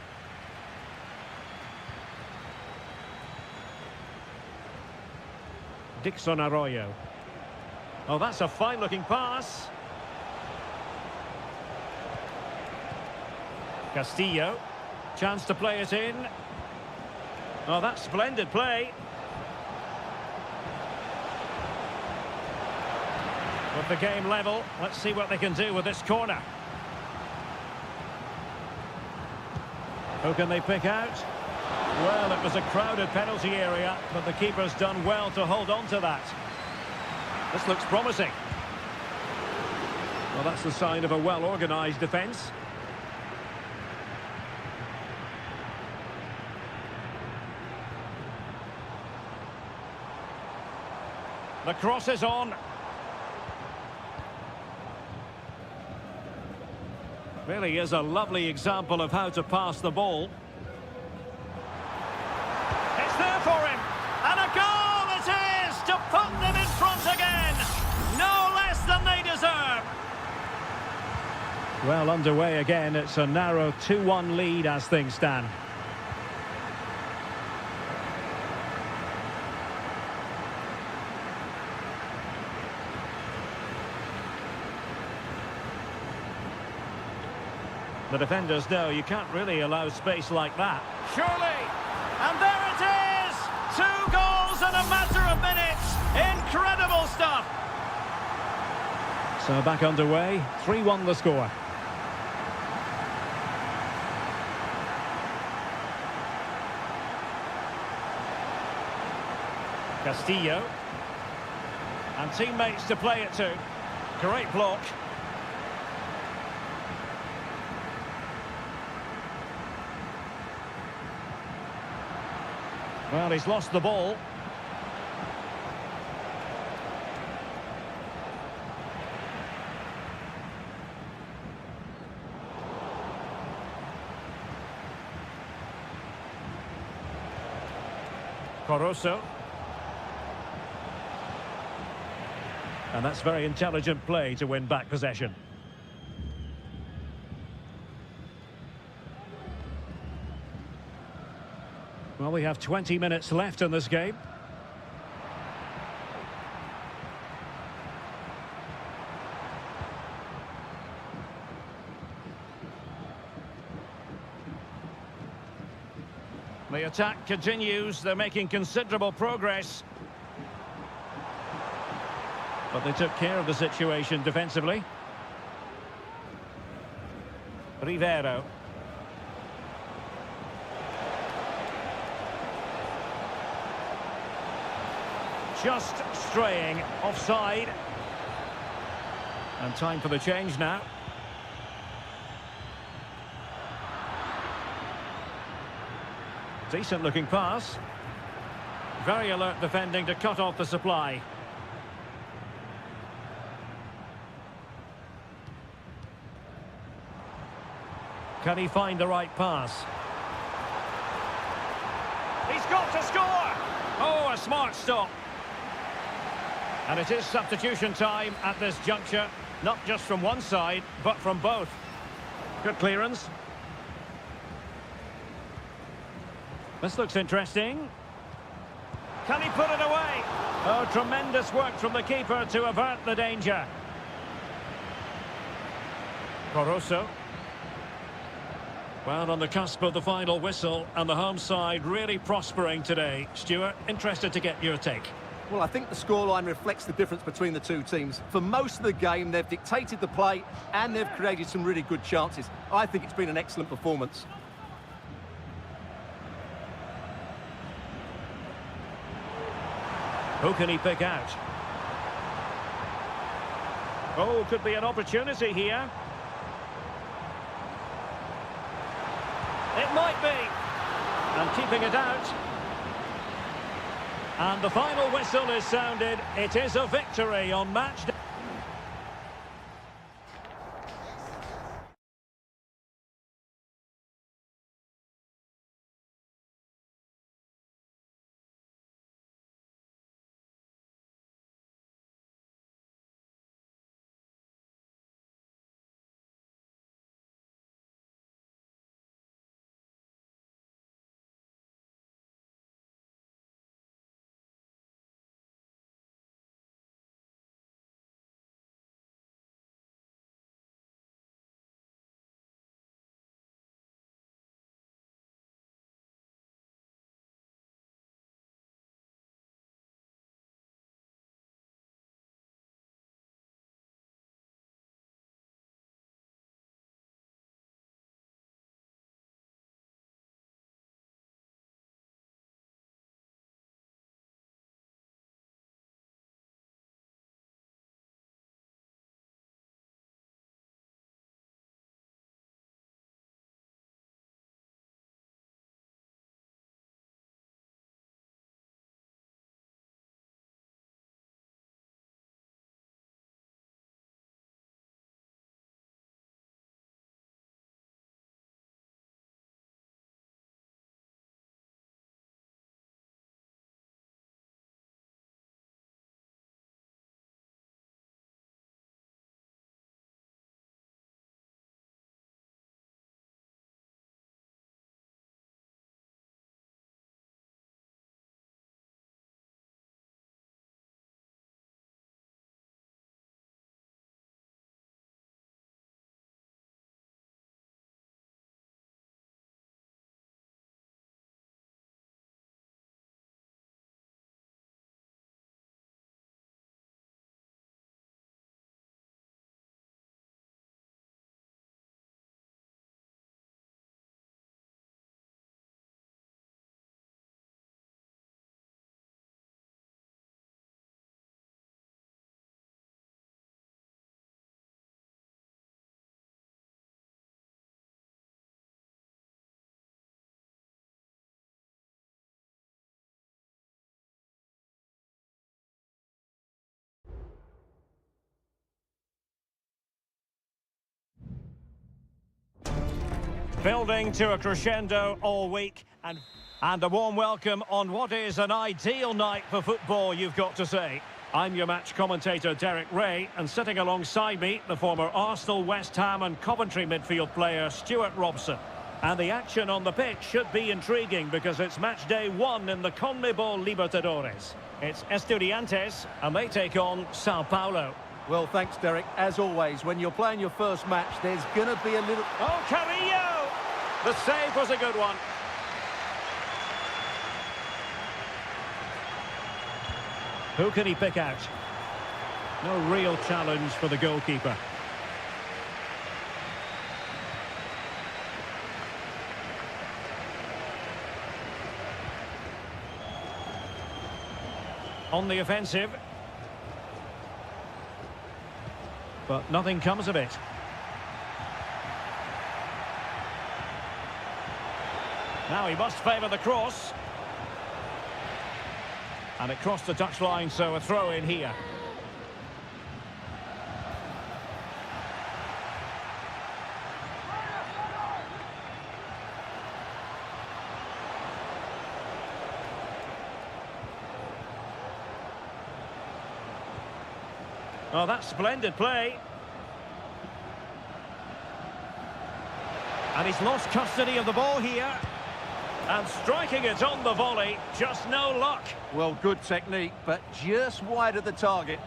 Speaker 1: Dixon Arroyo. Oh, that's a fine-looking pass. Castillo. Chance to play it in. Oh, that's splendid play. With the game level, let's see what they can do with this corner. Who can they pick out? Well, it was a crowded penalty area, but the keeper's done well to hold on to that. This looks promising. Well, that's the sign of a well-organised defence. The cross is on. Really is a lovely example of how to pass the ball. It's there for him. And a goal it is to put them in front again. No less than they deserve. Well, underway again. It's a narrow 2-1 lead as things stand. The defenders know you can't really allow space like that. Surely! And there it is! 2 goals in a matter of minutes! Incredible stuff! So back underway, 3-1 the score. Castillo. And teammates to play it to. Great block. Well, he's lost the ball. Caruso. And that's very intelligent play to win back possession. Well, we have 20 minutes left in this game. The attack continues. They're making considerable progress. But they took care of the situation defensively. Rivero. Just straying offside. And time for the change now. Decent looking pass. Very alert defending to cut off the supply. Can he find the right pass? He's got to score! Oh, a smart stop. And it is substitution time at this juncture, not just from one side, but from both. Good clearance. This looks interesting. Can he put it away? Oh, tremendous work from the keeper to avert the danger. Caruso. Well, on the cusp of the final whistle, and the home side really prospering today. Stuart, interested to get your take.
Speaker 2: Well, I think the scoreline reflects the difference between the two teams. For most of the game, they've dictated the play and they've created some really good chances. I think it's been an excellent performance.
Speaker 1: Who can he pick out? Oh, could be an opportunity here. It might be. And keeping it out. And the final whistle is sounded. It is a victory on match day. Building to a crescendo all week, and a warm welcome on what is an ideal night for football, you've got to say. I'm your match commentator, Derek Ray, and sitting alongside me, the former Arsenal, West Ham and Coventry midfield player, Stuart Robson. And the action on the pitch should be intriguing because it's match day 1 in the CONMEBOL Libertadores. It's Estudiantes, and they take on Sao Paulo.
Speaker 2: Well, thanks, Derek. As always, when you're playing your first match, there's going to be a little...
Speaker 1: Oh, Carrillo! The save was a good one. Who can he pick out? No real challenge for the goalkeeper. On the offensive. But nothing comes of it. Now he must favour the cross. And it crossed the touchline, so a throw in here. Oh, that's splendid play. And he's lost custody of the ball here. And striking it on the volley, just no luck.
Speaker 2: Well, good technique, but just wide of the target.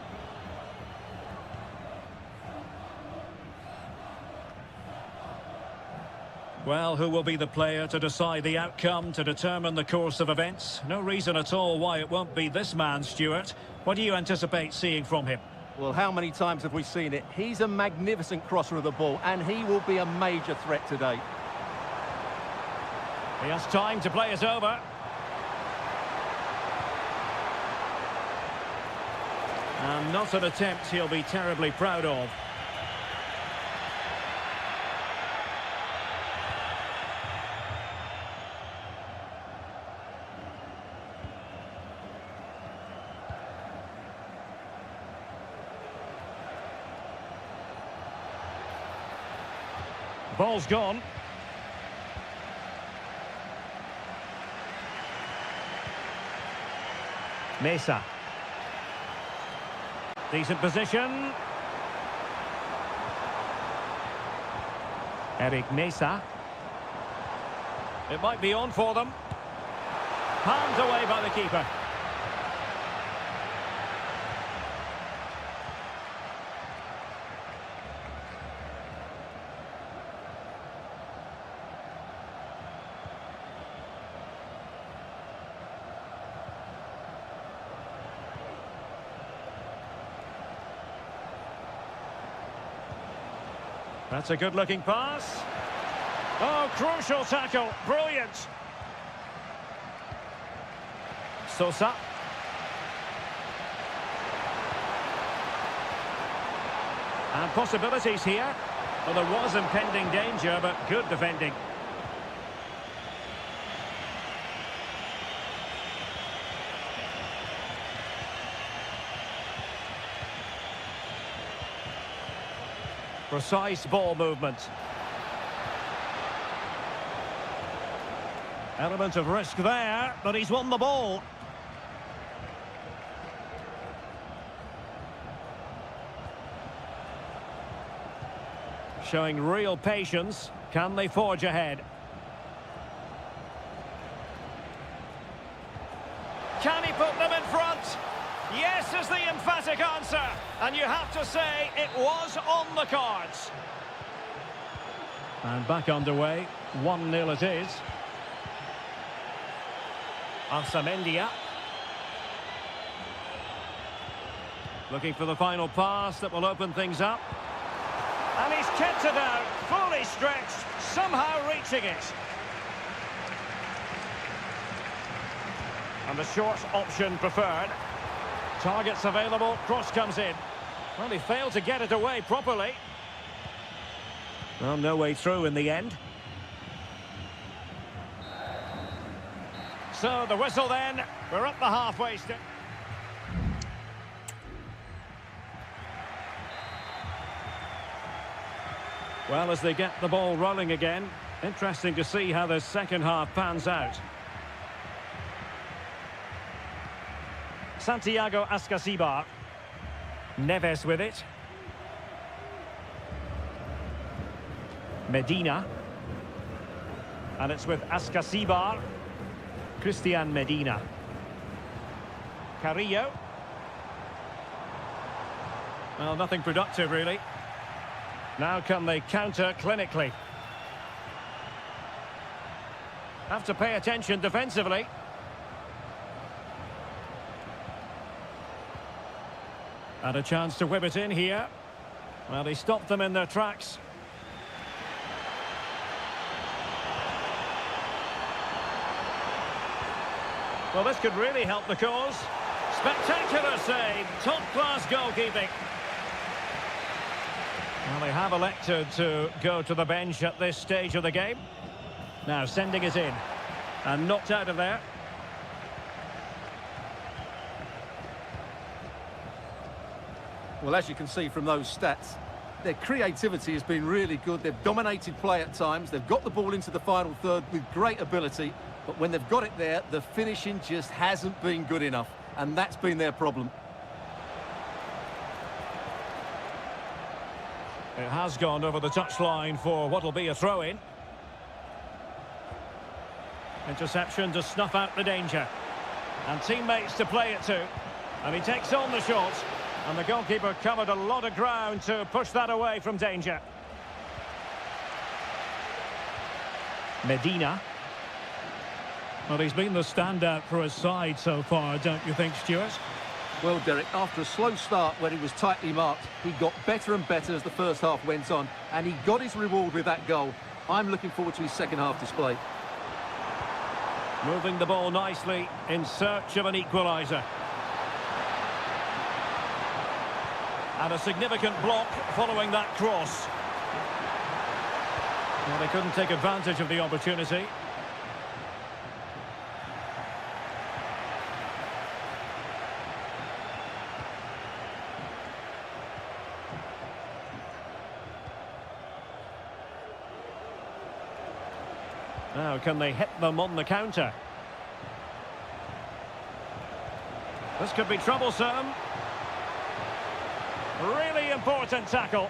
Speaker 1: Well, who will be the player to decide the outcome, to determine the course of events? No reason at all why it won't be this man, Stuart. What do you anticipate seeing from him?
Speaker 2: Well, how many times have we seen it? He's a magnificent crosser of the ball, and he will be a major threat today.
Speaker 1: He has time to play it over. And not an attempt he'll be terribly proud of. Ball's gone. Mesa. Decent position. Eric Mesa. It might be on for them. Palmed away by the keeper. That's a good-looking pass. Oh, crucial tackle. Brilliant. Sosa. And possibilities here. Well, there was impending danger, but good defending. Precise ball movement. Element of risk there, but he's won the ball. Showing real patience. Can they forge ahead? Can he put them in front? Yes is the emphatic answer. And you have to say it was on the cards. And back underway. 1-0 it is. Arsamendia. Looking for the final pass that will open things up. And he's kept it out, fully stretched, somehow reaching it. And the short option preferred. Targets available, cross comes in. Well, he failed to get it away properly. Well, no way through in the end. So, the whistle then. We're at the halfway stage. Well, as they get the ball rolling again, Interesting to see how the second half pans out. Santiago Ascasibar. Neves with it. Medina. And it's with Ascasibar. Christian Medina. Carrillo. Well, nothing productive, really. Now can they counter clinically? Have to pay attention defensively. And a chance to whip it in here. Well, he stopped them in their tracks. Well, this could really help the cause. Spectacular save. Top-class goalkeeping. Well, they have elected to go to the bench at this stage of the game. Now sending it in. And knocked out of there.
Speaker 2: Well, as you can see from those stats, their creativity has been really good. They've dominated play at times. They've got the ball into the final third with great ability. But when they've got it there, the finishing just hasn't been good enough. And that's been their problem.
Speaker 1: It has gone over the touchline for what will be a throw-in. Interception to snuff out the danger. And teammates to play it to. And he takes on the shot. And the goalkeeper covered a lot of ground to push that away from danger. Medina. Well, he's been the standout for his side so far, don't you think, Stuart?
Speaker 2: Well, Derek, after a slow start when he was tightly marked, he got better and better as the first half went on, and he got his reward with that goal. I'm looking forward to his second half display.
Speaker 1: Moving the ball nicely in search of an equaliser. And a significant block following that cross. Well, they couldn't take advantage of the opportunity. Now, can they hit them on the counter? This could be troublesome. Really important tackle.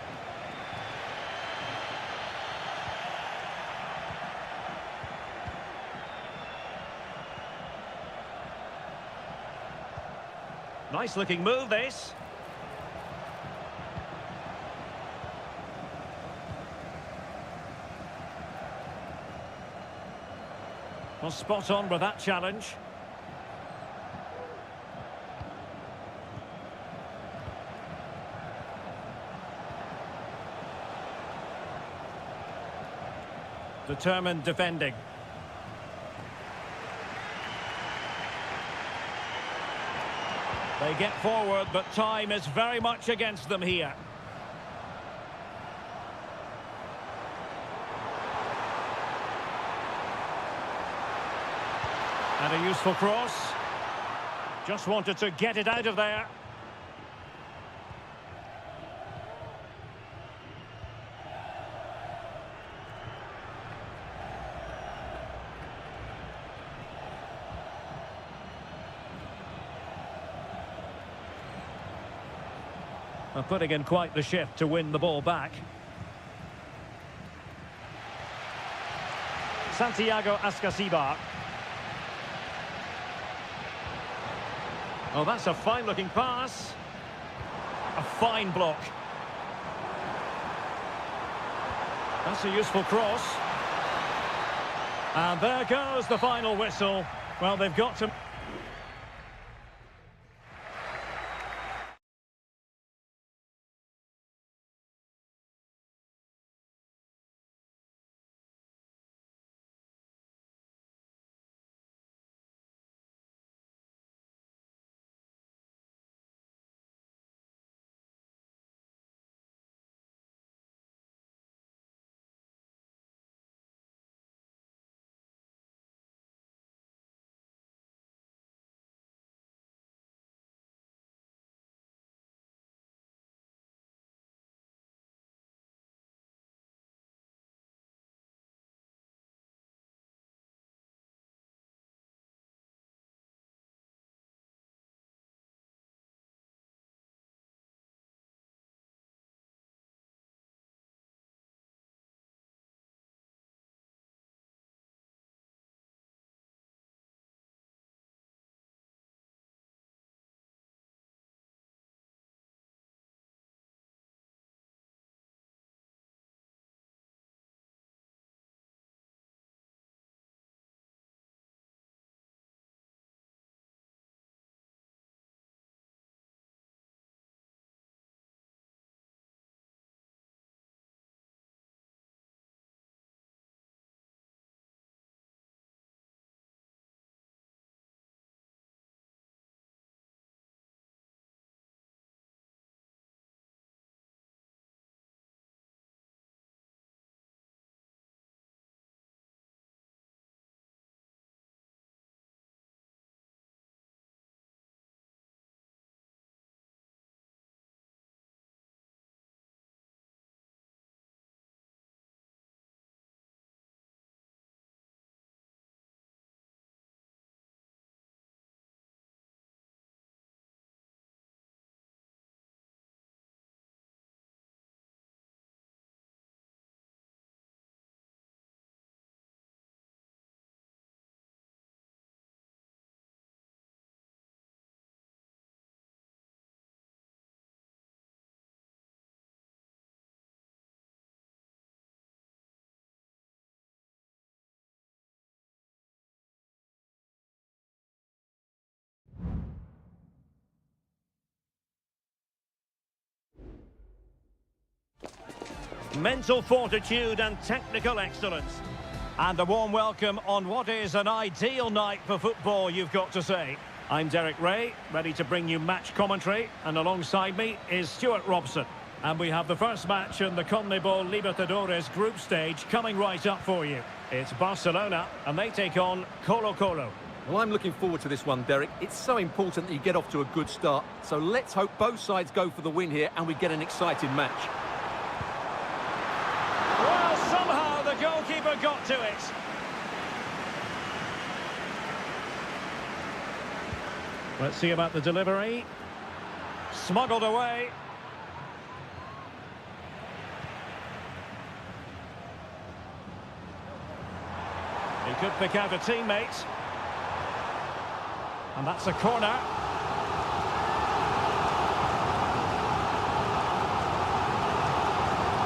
Speaker 1: Nice looking move, this. Well, spot on with that challenge. Determined defending. They get forward, but time is very much against them here. And a useful cross. Just wanted to get it out of there. And putting in quite the shift to win the ball back. Santiago Ascasibar. Oh, that's a fine-looking pass. A fine block. That's a useful cross. And there goes the final whistle. Well, they've got to... mental fortitude and technical excellence. And a warm welcome on what is an ideal night for football, you've got to say. I'm Derek Ray, ready to bring you match commentary, and alongside me is Stuart Robson. And we have the first match in the CONMEBOL Libertadores group stage coming right up for you. It's Barcelona, and they take on Colo-Colo.
Speaker 2: Well, I'm looking forward to this one, Derek. It's so important that you get off to a good start. So let's hope both sides go for the win here and we get an exciting match.
Speaker 1: Well, somehow the goalkeeper got to it. Let's see about the delivery. Smuggled away. He could pick out a teammate. And that's a corner.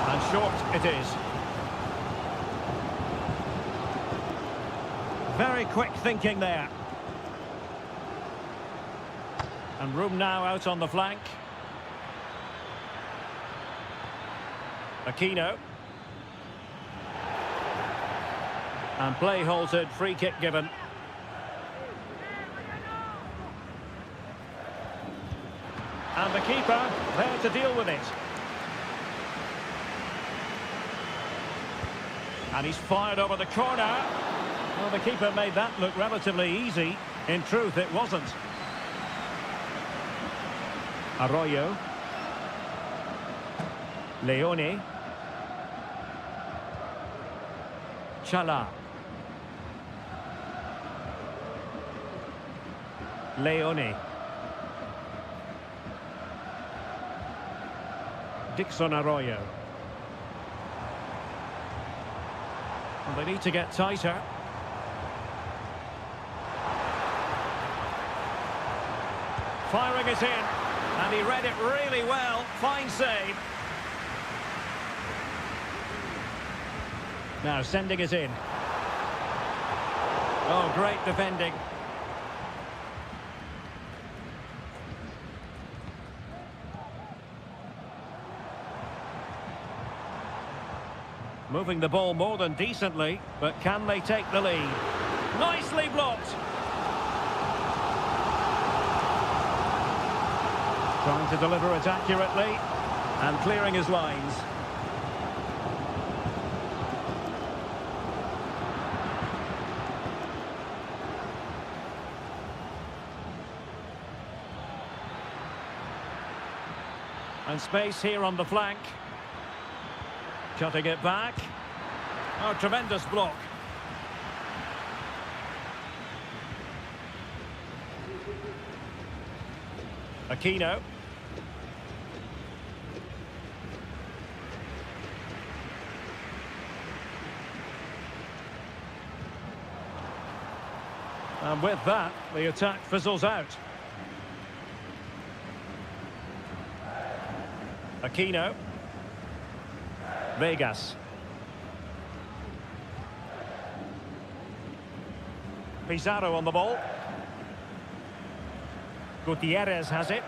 Speaker 1: And short it is. Very quick thinking there. And room now out on the flank. Aquino. And play halted, free kick given. And the keeper there to deal with it. And he's fired over the corner. Well, the keeper made that look relatively easy. In truth, it wasn't. Arroyo. Leone. Chala. Leone. Dixon Arroyo. Well, they need to get tighter. Firing it in. And he read it really well. Fine save. Now sending it in. Oh, great defending. Moving the ball more than decently, but can they take the lead? Nicely blocked. Trying to deliver it accurately and clearing his lines. And space here on the flank. Cutting it back. Oh, tremendous block. Aquino. And with that, the attack fizzles out. Aquino. Vegas. Pizarro on the ball. Gutierrez has it.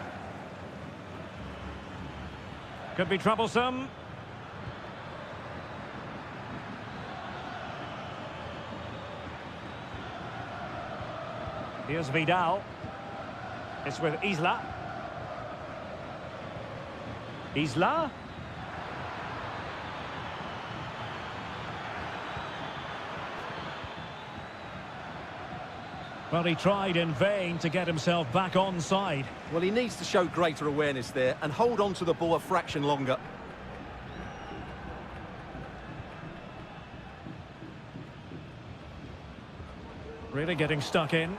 Speaker 1: Could be troublesome. Here's Vidal. It's with Isla. Isla. Well, he tried in vain to get himself back onside.
Speaker 2: Well, he needs to show greater awareness there and hold on to the ball a fraction longer.
Speaker 1: Really getting stuck in.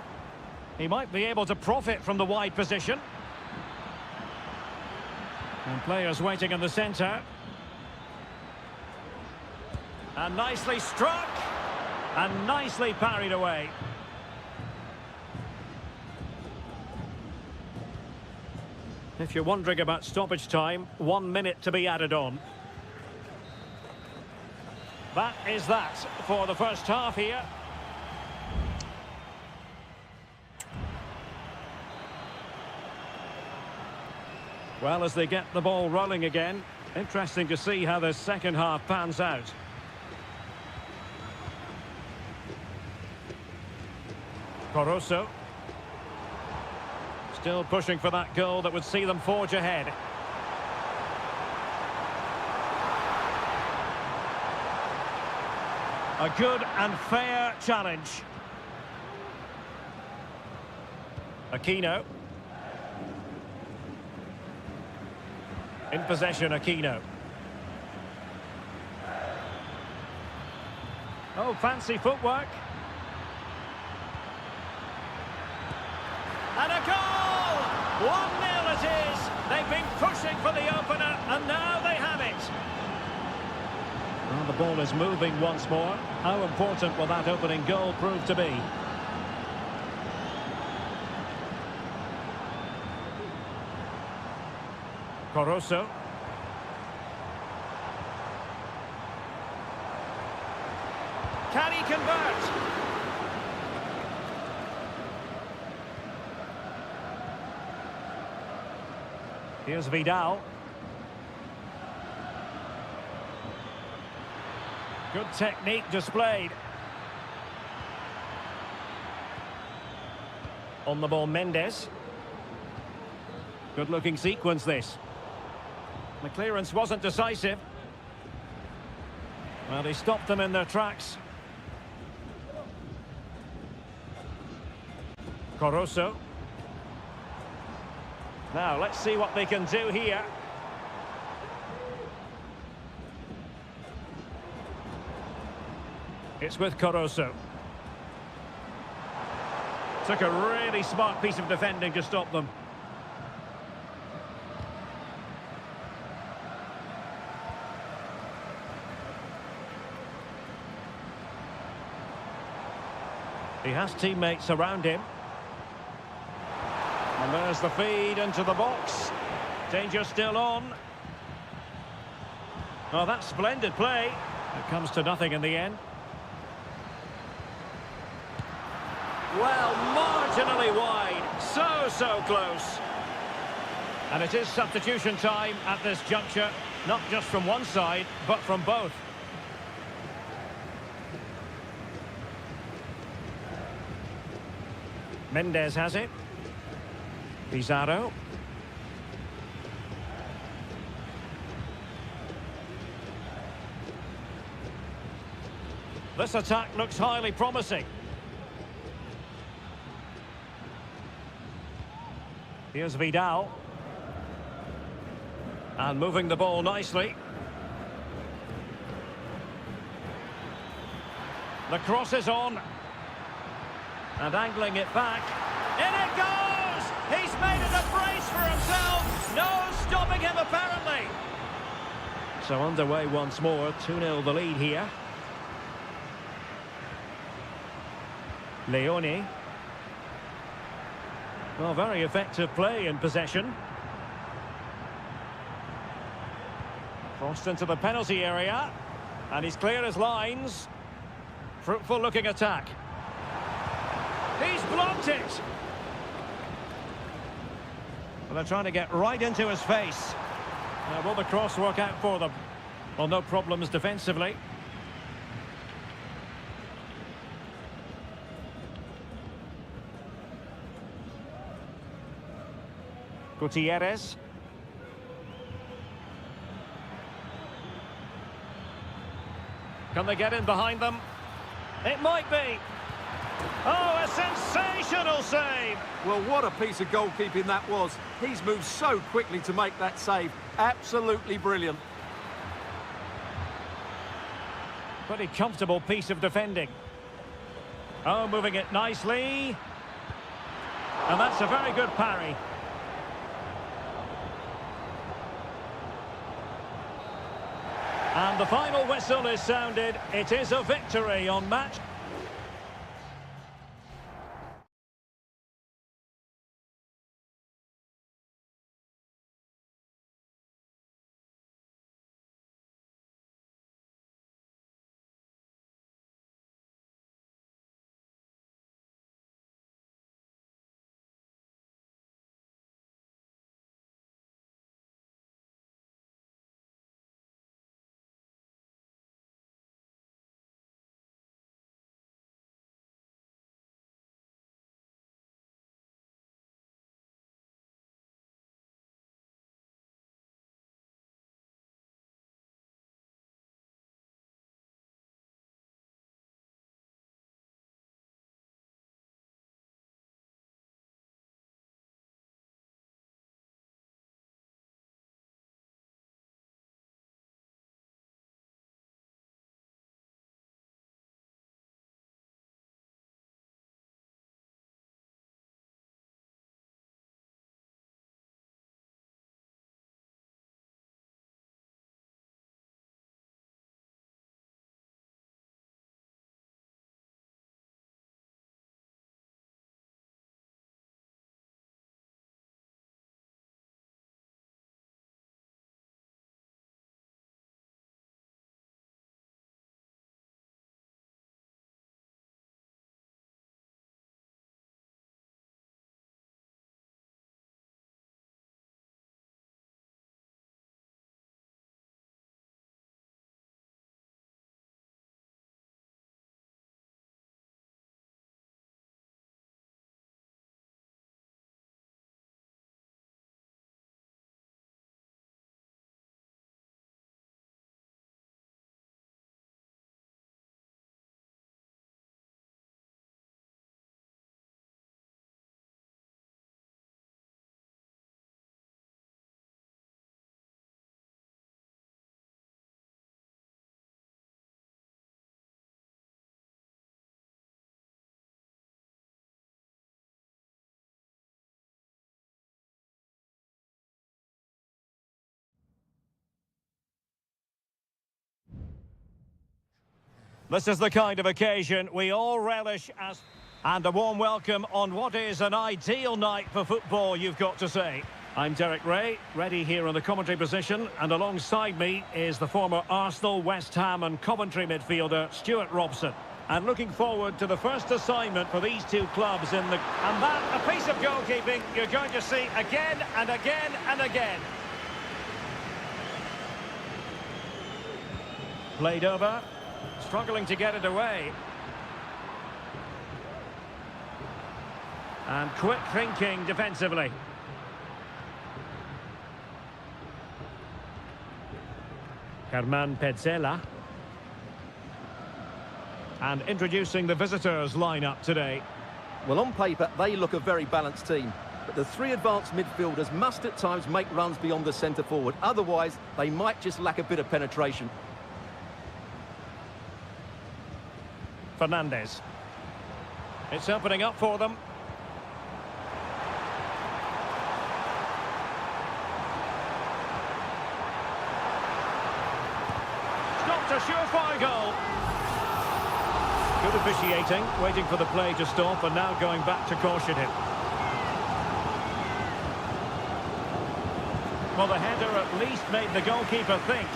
Speaker 1: He might be able to profit from the wide position. And players waiting in the centre. And nicely struck. And nicely parried away. If you're wondering about stoppage time, 1 minute to be added on. That is that for the first half here. Well, as they get the ball rolling again, Interesting to see how the second half pans out. Caruso. Still pushing for that goal that would see them forge ahead. A good and fair challenge. Aquino. In possession, Aquino. Oh, fancy footwork. And a goal! 1-0 it is. They've been pushing for the opener, and now they have it. Well, the ball is moving once more. How important will that opening goal prove to be? Caruso. Can he convert? Here's Vidal. Good technique displayed. On the ball, Mendes. Good-looking sequence, this. The clearance wasn't decisive. Well, he stopped them in their tracks. Caruso. Now, let's see what they can do here. It's with Caruso. Took a really smart piece of defending to stop them. He has teammates around him. And there's the feed into the box. Danger still on. Oh, that's splendid play. It comes to nothing in the end. Well, marginally wide. So close. And it is substitution time at this juncture. Not just from one side, but from both. Mendes has it. Pizarro. This attack looks highly promising. Here's Vidal. And moving the ball nicely. The cross is on. And angling it back. In it goes! He's made it a brace for himself. No stopping him, apparently. So underway once more. 2-0 the lead here. Leone. Well, very effective play in possession. Crossed into the penalty area. And he's clear his lines. Fruitful looking attack. He's blocked it. Well, they're trying to get right into his face. Now, will the cross work out for them? Well, no problems defensively. Gutierrez. Can they get in behind them? It might be. Oh, a sensational save!
Speaker 2: Well, what a piece of goalkeeping that was. He's moved so quickly to make that save. Absolutely brilliant.
Speaker 1: Pretty comfortable piece of defending. Oh, moving it nicely. And that's a very good parry. And the final whistle is sounded. It is a victory on match. This is the kind of occasion we all relish as... And a warm welcome on what is an ideal night for football, you've got to say. I'm Derek Ray, ready here in the commentary position, and alongside me is the former Arsenal, West Ham and Coventry midfielder, Stuart Robson. And looking forward to the first assignment for these two clubs in the... And that, a piece of goalkeeping you're going to see again and again and again. Played over, struggling to get it away. And quick thinking defensively. Herman Petzela. And introducing the visitors' lineup today.
Speaker 2: Well, on paper, they look a very balanced team. But the three advanced midfielders must at times make runs beyond the centre forward. Otherwise, they might just lack a bit of penetration.
Speaker 1: Fernandes. It's opening up for them. Stopped a surefire goal. Good officiating, waiting for the play to stop and now going back to caution him. Well, the header at least made the goalkeeper think.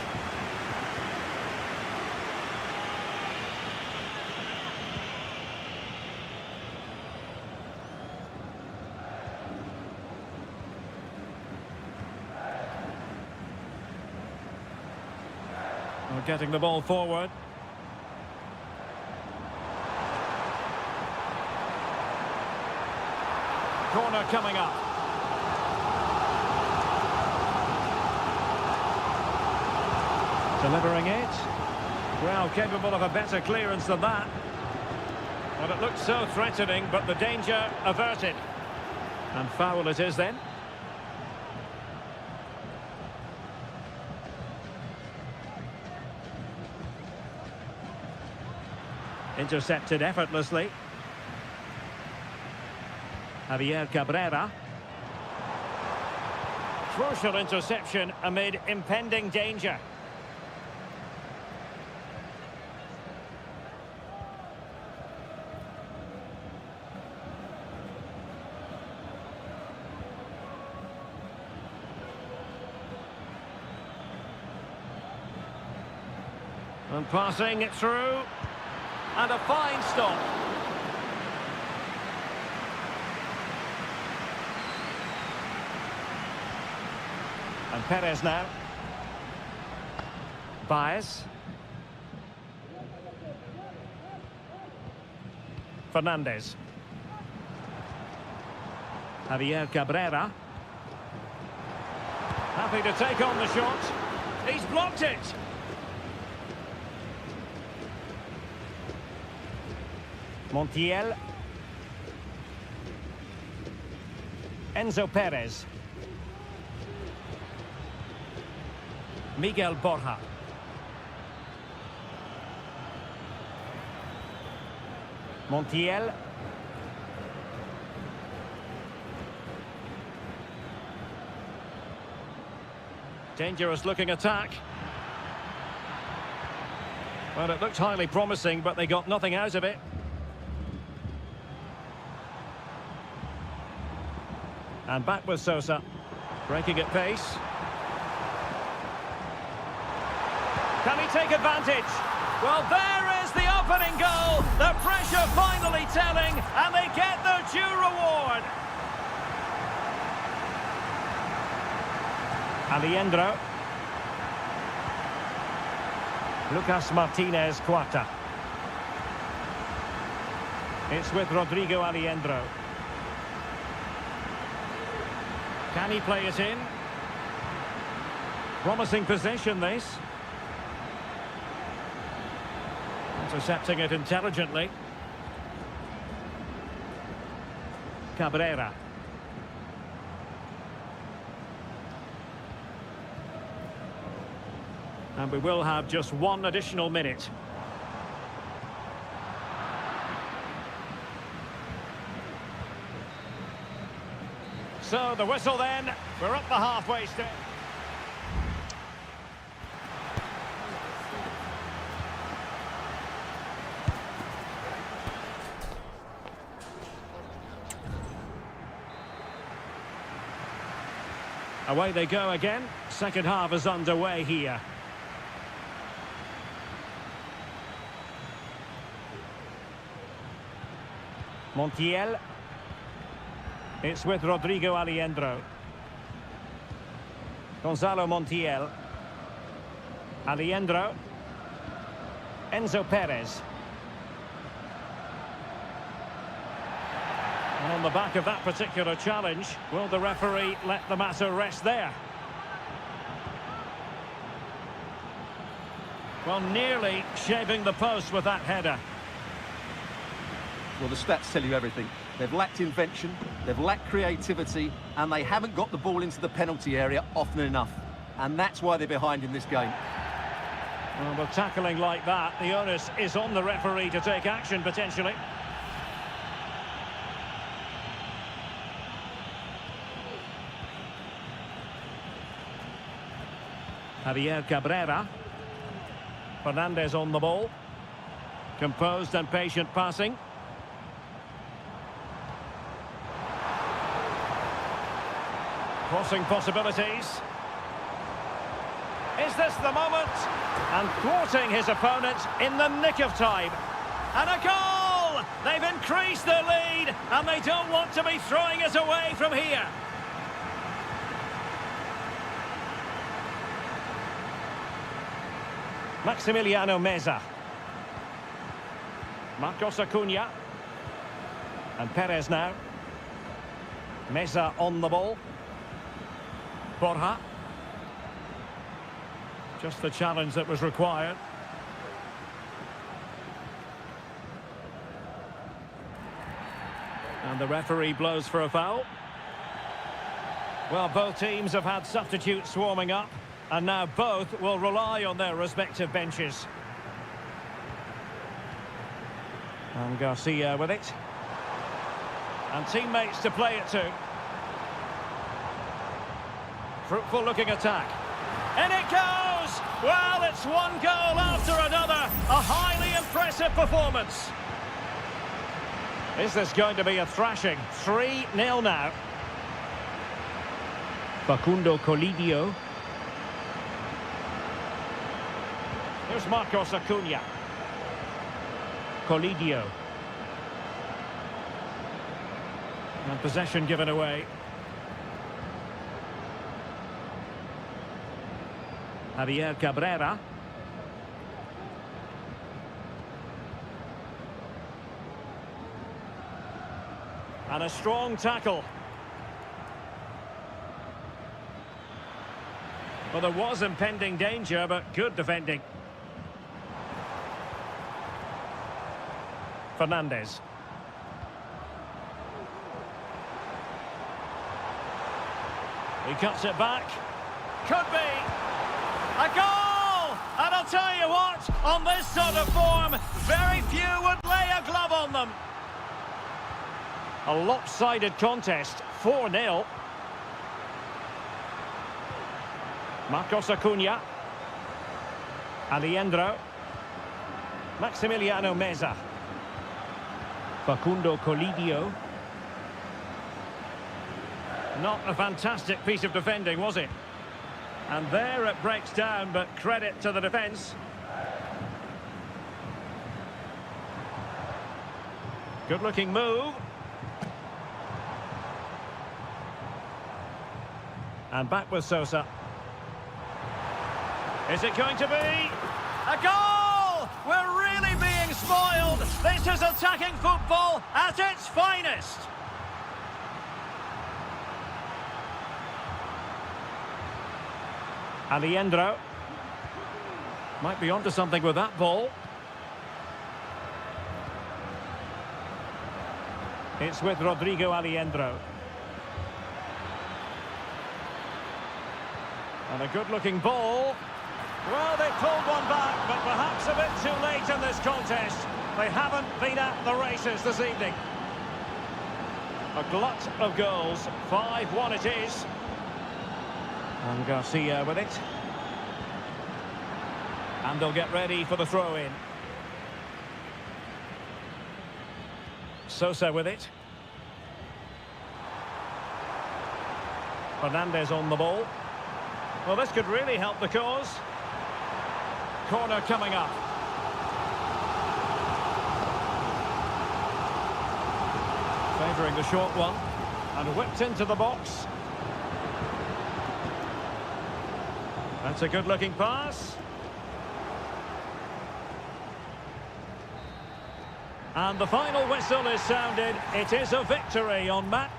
Speaker 1: We're getting the ball forward. Corner coming up. Delivering it. Well, capable of a better clearance than that. Well, it looked so threatening, but the danger averted. And foul it is then. Intercepted effortlessly. Javier Cabrera. Crucial interception amid impending danger. And passing it through. And a fine stop. And Perez now. Baez. Fernandes. Javier Cabrera. Happy to take on the shot. He's blocked it. Montiel. Enzo Perez. Miguel Borja. Montiel. Dangerous looking attack. Well, it looked highly promising, but they got nothing out of it. And back with Sosa. Breaking at pace. Can he take advantage? Well, there is the opening goal. The pressure finally telling, and they get their due reward. Alejandro. Lucas Martinez Cuarta. It's with Rodrigo Alejandro. Can he play it in? Promising possession, this. Intercepting it intelligently. Cabrera. And we will have just one additional minute. So the whistle then, we're up the halfway stage. Away they go again. Second half is underway here. Montiel. It's with Rodrigo Alejandro. Gonzalo Montiel. Alejandro. Enzo Perez. And on the back of that particular challenge, will the referee let the matter rest there? Well, nearly shaving the post with that header.
Speaker 2: Well, the stats tell you everything. They've lacked invention, they've lacked creativity, and they haven't got the ball into the penalty area often enough. And that's why they're behind in this game.
Speaker 1: Well, with tackling like that, the onus is on the referee to take action, potentially. Javier Cabrera. Fernandez on the ball. Composed and patient passing. Crossing possibilities. Is this the moment? And thwarting his opponent in the nick of time. And a goal! They've increased their lead, and they don't want to be throwing it away from here. Maximiliano Meza. Marcos Acuna. And Perez now. Meza on the ball. Borja. Just the challenge that was required. And the referee blows for a foul. Well, both teams have had substitutes warming up, and now both will rely on their respective benches. And Garcia with it. And teammates to play it to. Fruitful looking attack. And it goes! Well, it's one goal after another. A highly impressive performance. Is this going to be a thrashing? 3-0 now. Facundo Colidio. Here's Marcos Acuna. Colidio. And possession given away. Javier Cabrera. And a strong tackle. Well, there was impending danger, but good defending. Fernandez. He cuts it back. Could be. A goal! And I'll tell you what, on this sort of form, very few would lay a glove on them. A lopsided contest, 4-0. Marcos Acuna. Alejandro. Maximiliano Meza. Facundo Colidio. Not a fantastic piece of defending, was it? And there it breaks down, but credit to the defence. Good-looking move. And back with Sosa. Is it going to be a goal? We're really being spoiled. This is attacking football at its finest. Alejandro. Might be onto something with that ball. It's with Rodrigo Alejandro. And a good-looking ball. Well, they pulled one back, but perhaps a bit too late in this contest. They haven't been at the races this evening. A glut of goals. 5-1 it is. And Garcia with it. And they'll get ready for the throw-in. Sosa with it. Fernandez on the ball. Well, this could really help the cause. Corner coming up. Favouring the short one. And whipped into the box. That's a good-looking pass. And the final whistle is sounded. It is a victory on Matt.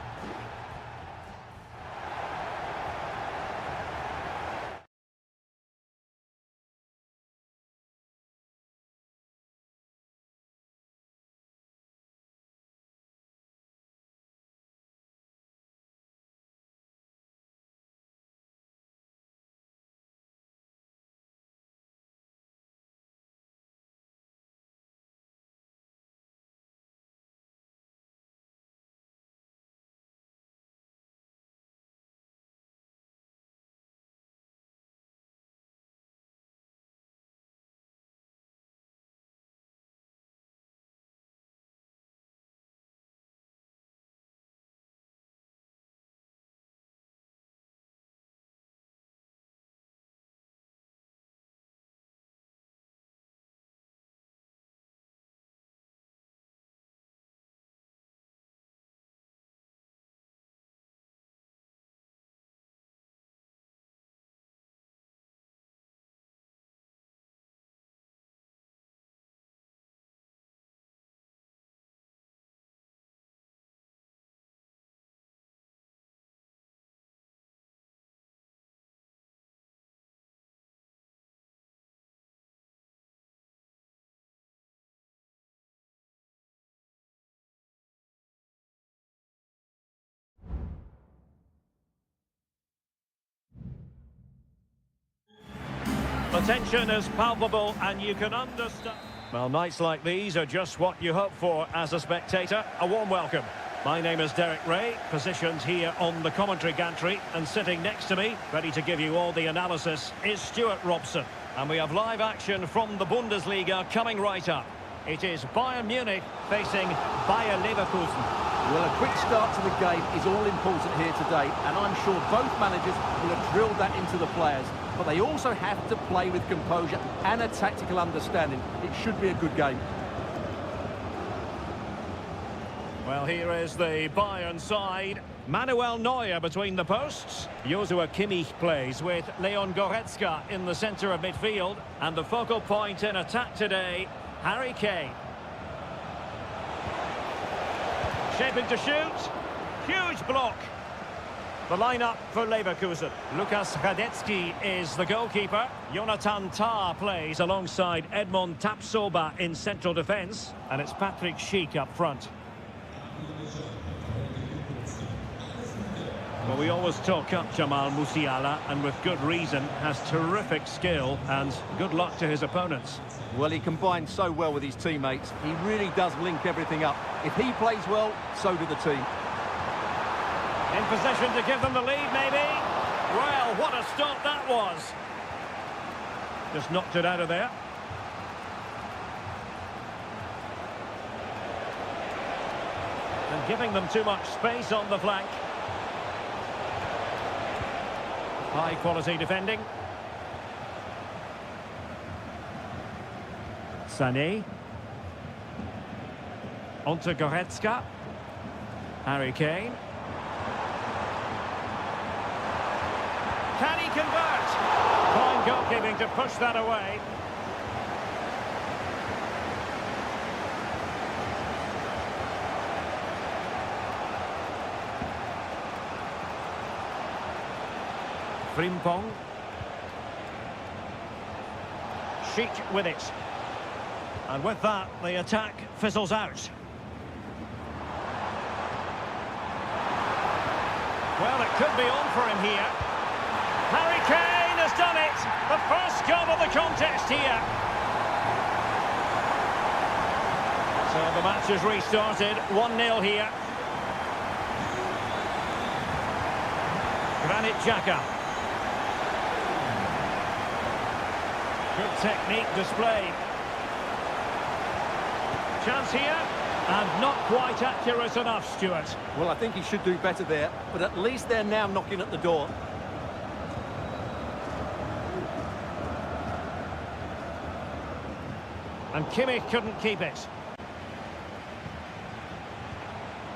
Speaker 1: The tension is palpable and you can understand. Well, nights like these are just what you hope for as a spectator. A warm welcome. My name is Derek Ray, positioned here on the commentary gantry, and sitting next to me, ready to give you all the analysis, is Stuart Robson. And we have live action from the Bundesliga coming right up. It is Bayern Munich facing Bayer Leverkusen.
Speaker 2: Well, a quick start to the game is all important here today, and I'm sure both managers will have drilled that into the players. But they also have to play with composure and a tactical understanding. It should be a good game.
Speaker 1: Well, here is the Bayern side. Manuel Neuer between the posts. Joshua Kimmich plays with Leon Goretzka in the centre of midfield. And the focal point in attack today, Harry Kane. Shaping to shoot. Huge block. The lineup for Leverkusen. Lukas Radetzky is the goalkeeper. Jonathan Tah plays alongside Edmond Tapsoba in central defence. And it's Patrick Schick up front. Well, we always talk up Jamal Musiala, and with good reason, has terrific skill and good luck to his opponents.
Speaker 2: Well, he combines so well with his teammates. He really does link everything up. If he plays well, so do the team.
Speaker 1: In position to give them the lead, maybe. Well, what a stop that was. Just knocked it out of there. And giving them too much space on the flank. High quality defending. Sané. Onto Goretzka. Harry Kane. Can he convert? Fine goalkeeping to push that away. Frimpong. Schick with it. And with that, the attack fizzles out. Well, it could be on for him here. Harry Kane has done it! The first goal of the contest here. So the match has restarted. 1-0 here. Granit Xhaka. Good technique displayed. Chance here. And not quite accurate enough, Stuart.
Speaker 2: Well, I think he should do better there, but at least they're now knocking at the door.
Speaker 1: And Kimmich couldn't keep it.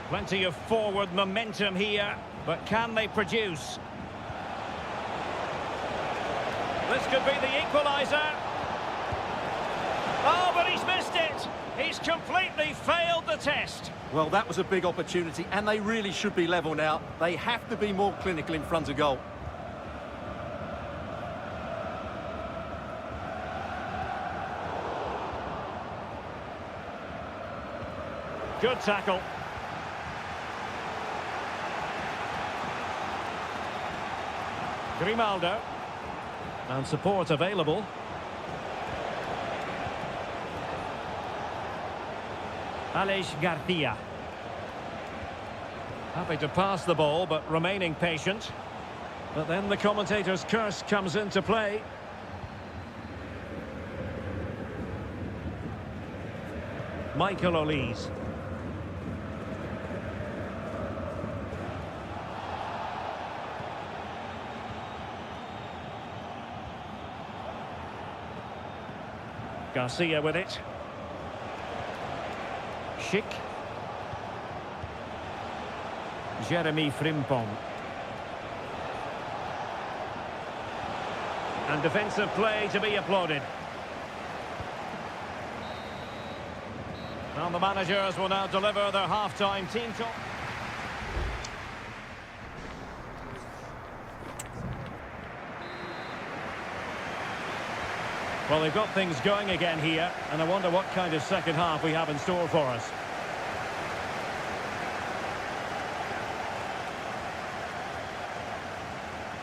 Speaker 1: Plenty of forward momentum here, but can they produce? This could be the equaliser. Oh, but he's missed it. He's completely failed the test.
Speaker 2: Well, that was a big opportunity, and they really should be level now. They have to be more clinical in front of goal.
Speaker 1: Good tackle. Grimaldo. And support available. Alex Garcia. Happy to pass the ball, but remaining patient. But then the commentator's curse comes into play. Michael Olise. Garcia with it. Schick. Jeremy Frimpong. And defensive play to be applauded. And the managers will now deliver their half-time team talk. Well, they've got things going again here, and I wonder what kind of second half we have in store for us.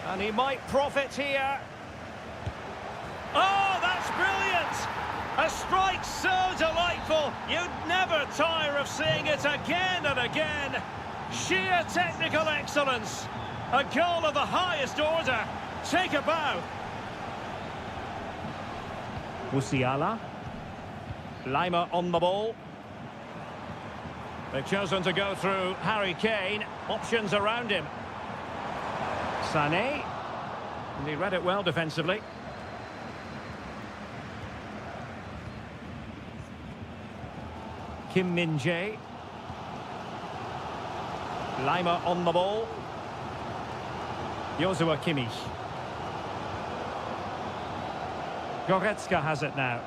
Speaker 1: And he might profit here. Oh, that's brilliant! A strike so delightful, you'd never tire of seeing it again and again. Sheer technical excellence. A goal of the highest order. Take a bow. Musiala. Lima on the ball. They've chosen to go through Harry Kane. Options around him. Sané. And he read it well defensively. Kim Min-jae. Lima on the ball. Joshua Kimmich. Goretzka has it now.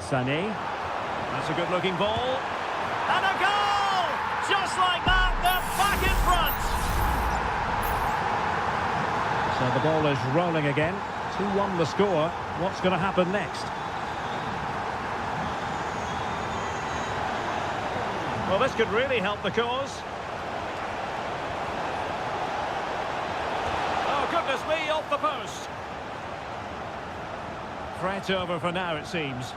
Speaker 1: Sané. That's a good-looking ball. And a goal! Just like that, they're back in front. So the ball is rolling again. 2-1 the score. What's going to happen next? Well, this could really help the cause. Oh, goodness me, off the post. Threat over for now, it seems.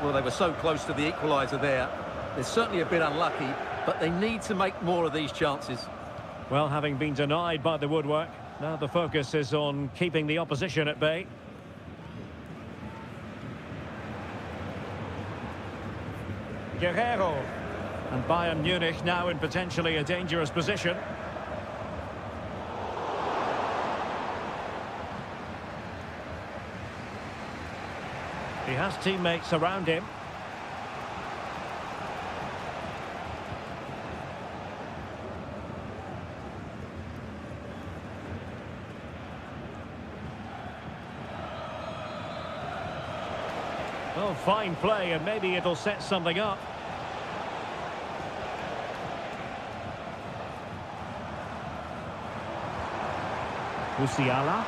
Speaker 2: Well, they were so close to the equaliser there. They're certainly a bit unlucky, but they need to make more of these chances.
Speaker 1: Well, having been denied by the woodwork, now the focus is on keeping the opposition at bay. Guerrero. And Bayern Munich now in potentially a dangerous position. He has teammates around him. Oh, fine play, and maybe it'll set something up. Musiala.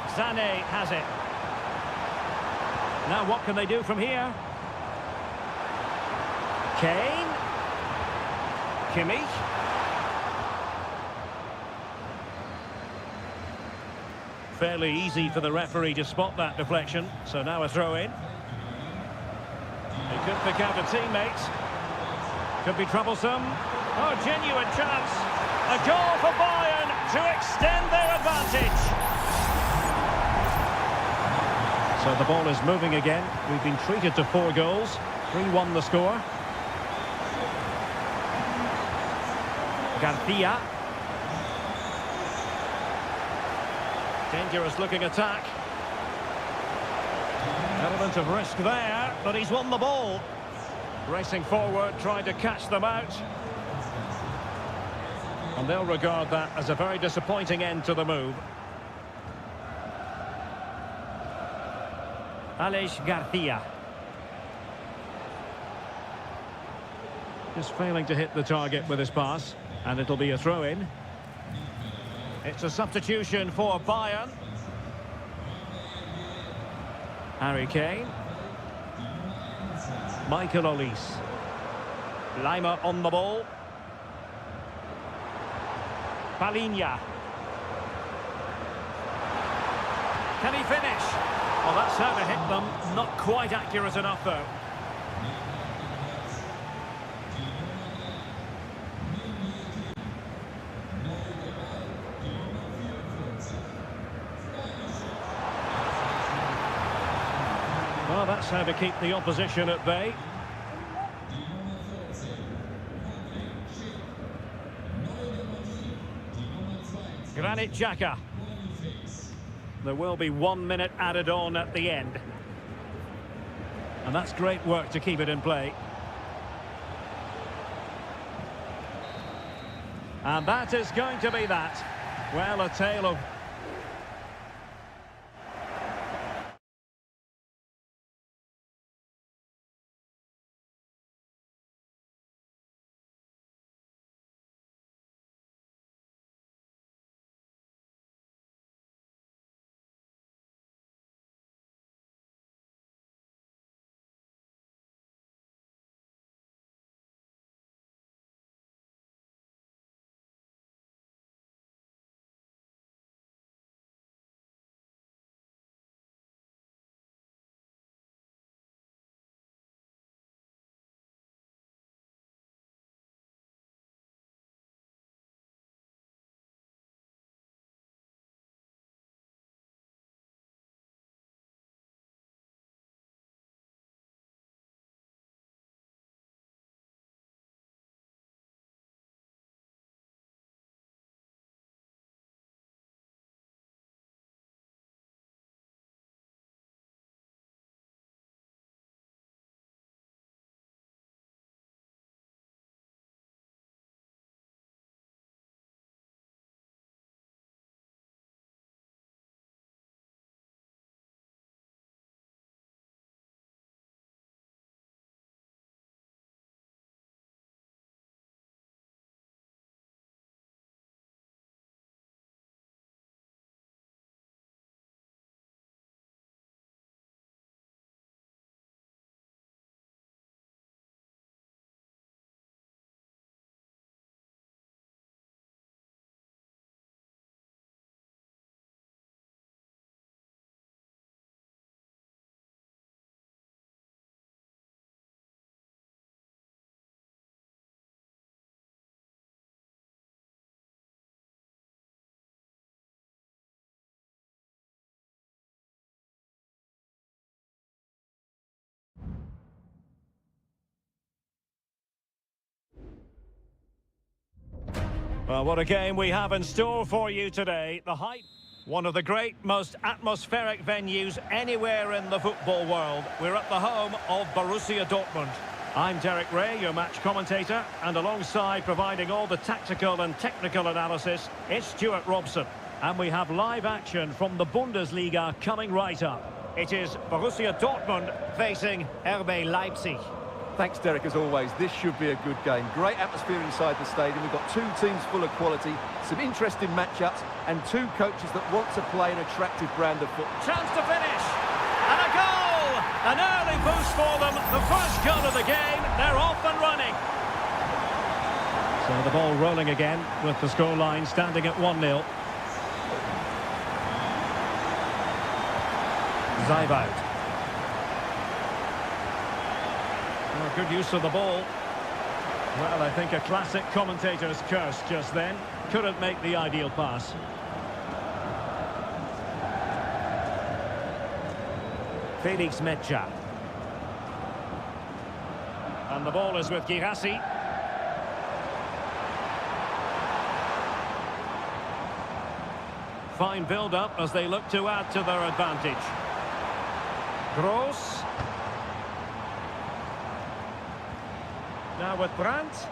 Speaker 1: Sané has it. Now what can they do from here? Kane. Kimmich. Fairly easy for the referee to spot that deflection, so now a throw-in. He could pick out a teammate. Could be troublesome. Oh, genuine chance. A goal for Bayern to extend their advantage. So the ball is moving again. We've been treated to 4 goals. 3-1 the score. Garcia. Dangerous looking attack. Element of risk there, but he's won the ball. Racing forward, trying to catch them out. And they'll regard that as a very disappointing end to the move. Garcia. Just failing to hit the target with his pass. And it'll be a throw-in. It's a substitution for Bayern. Harry Kane. Michael Olise. Lima on the ball. Palinha. Can he finish? Well, that's how to hit them. Not quite accurate enough, though. Well, that's how to keep the opposition at bay. Granit Xhaka. There will be 1 minute added on at the end. And that's great work to keep it in play. And that is going to be that. Well, a tale of... Well, what a game we have in store for you today. The hype, one of the great, most atmospheric venues anywhere in the football world. We're at the home of Borussia Dortmund. I'm Derek Ray, your match commentator, and alongside providing all the tactical and technical analysis, it's Stuart Robson. And we have live action from the Bundesliga coming right up. It is Borussia Dortmund facing RB Leipzig.
Speaker 2: Thanks, Derek, as always. This should be a good game. Great atmosphere inside the stadium. We've got two teams full of quality, some interesting matchups, and two coaches that want to play an attractive brand of football.
Speaker 1: Chance to finish. And a goal! An early boost for them. The first goal of the game. They're off and running. So the ball rolling again with the scoreline standing at 1-0. Zaibout. Good use of the ball. Well, I think a classic commentator's curse just then. Couldn't make the ideal pass. Felix Mecha. And the ball is with Girassi. Fine build-up as they look to add to their advantage. Gross. Now with Brandt.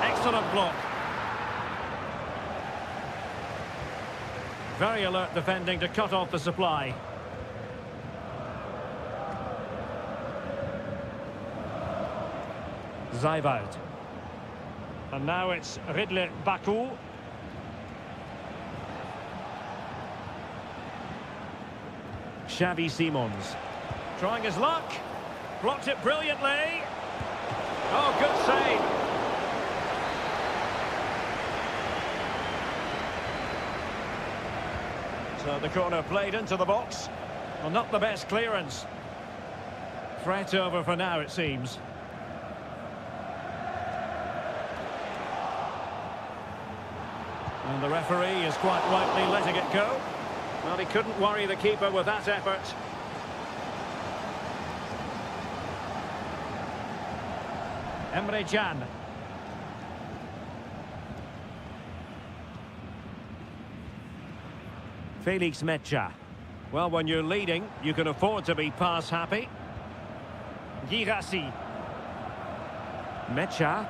Speaker 1: Excellent block. Very alert defending to cut off the supply. Zijvoud. And now it's Ridley Baku. Xavi Simons. Trying his luck. Blocked it brilliantly. Oh, good save. So the corner played into the box. Well, not the best clearance. Threat over for now, it seems. And the referee is quite rightly letting it go. Well, he couldn't worry the keeper with that effort. Emre Can. Felix Mecha. Well, when you're leading, you can afford to be pass happy. Girassi. Mecha.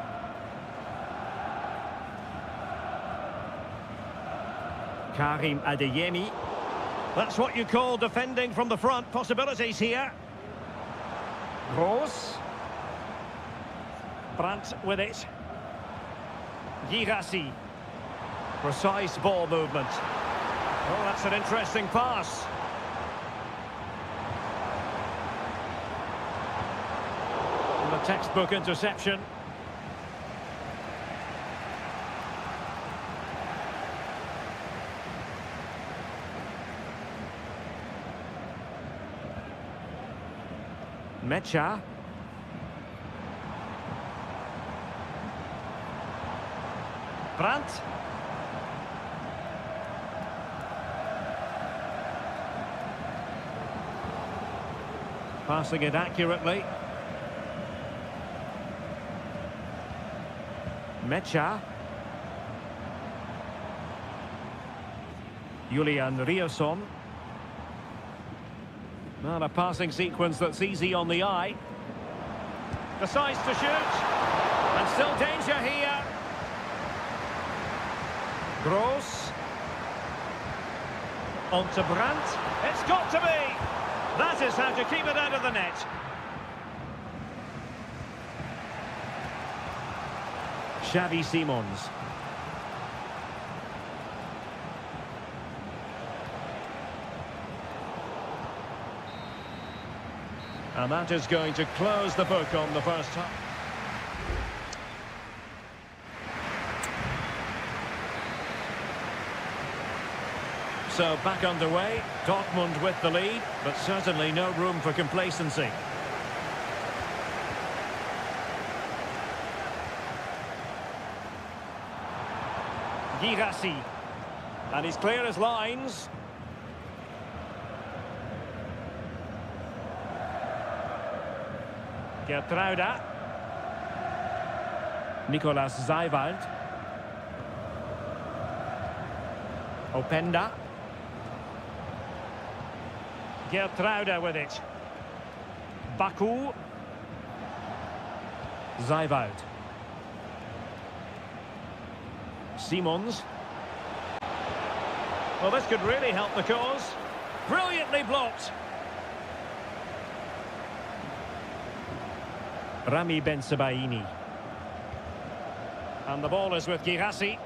Speaker 1: Karim Adeyemi. That's what you call defending from the front. Possibilities here. Gross. Brandt with it. Girassi. Precise ball movement. Oh, that's an interesting pass. And the textbook interception. Mecha. Brandt. Passing it accurately. Mecha. Julian Riosson. Well, a passing sequence that's easy on the eye. Decides to shoot. And still danger here. Gross. On to Brandt. It's got to be. That is how to keep it out of the net. Xavi Simons. And that is going to close the book on the first half. So back underway, Dortmund with the lead, but certainly no room for complacency. Girassi. And he's clear as lines. Gertruida. Nicolas Zijvoud. Openda. Gertruida with it. Baku. Zijvoud. Simons. Well, this could really help the cause. Brilliantly blocked. Rami Bensebaini. And the ball is with Girassi.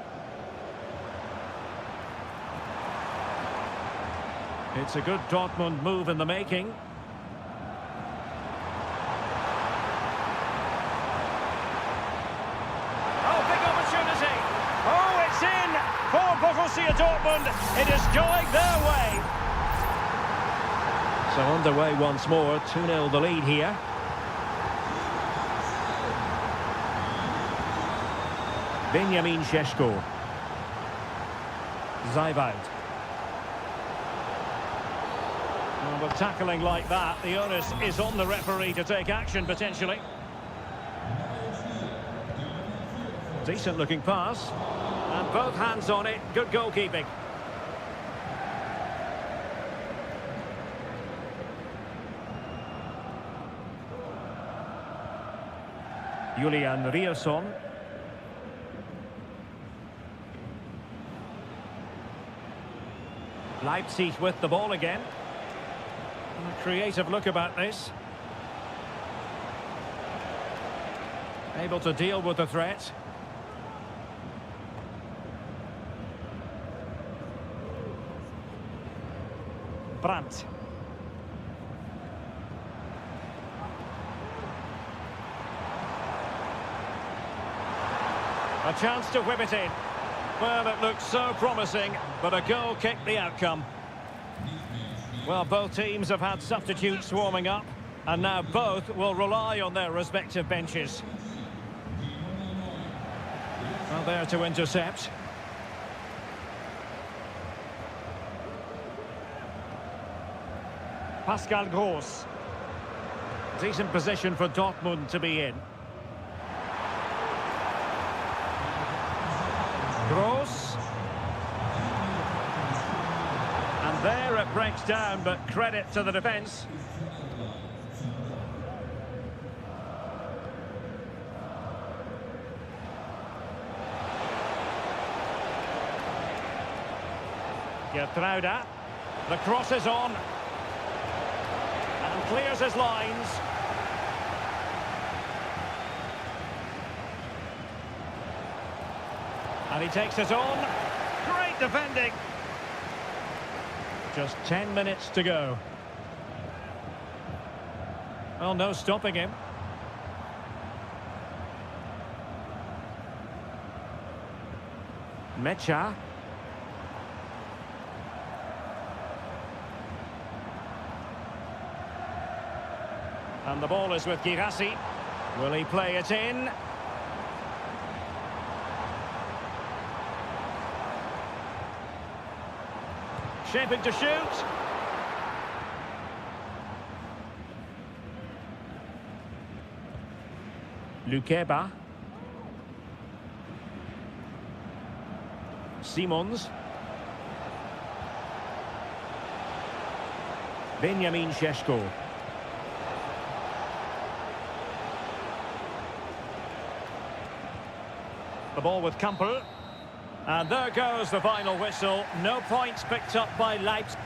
Speaker 1: It's a good Dortmund move in the making. Oh, big opportunity. Oh, it's in for Borussia Dortmund. It is going their way. So underway once more. 2-0 the lead here. Benjamin Šeško. Zijvoud. And with tackling like that, the onus is on the referee to take action, potentially. Decent looking pass. And both hands on it. Good goalkeeping. Julian Rierson. Leipzig with the ball again. A creative look about this. Able to deal with the threat. Brandt. A chance to whip it in. Well, it looks so promising, but a goal kicked the outcome. Well, both teams have had substitutes warming up, and now both will rely on their respective benches. Well, there to intercept. Pascal Gross. Decent position for Dortmund to be in. Gross. And there it breaks down, but credit to the defence. Gertruida. The cross is on. And clears his lines. And he takes it on. Great defending. Just 10 minutes to go. Well, no stopping him. Mecha. And the ball is with Girassi. Will he play it in? Shaping to shoot. Lukeba. Simons. Benjamin Šeško. The ball with Kampel. And there goes the final whistle. No points picked up by Leipzig.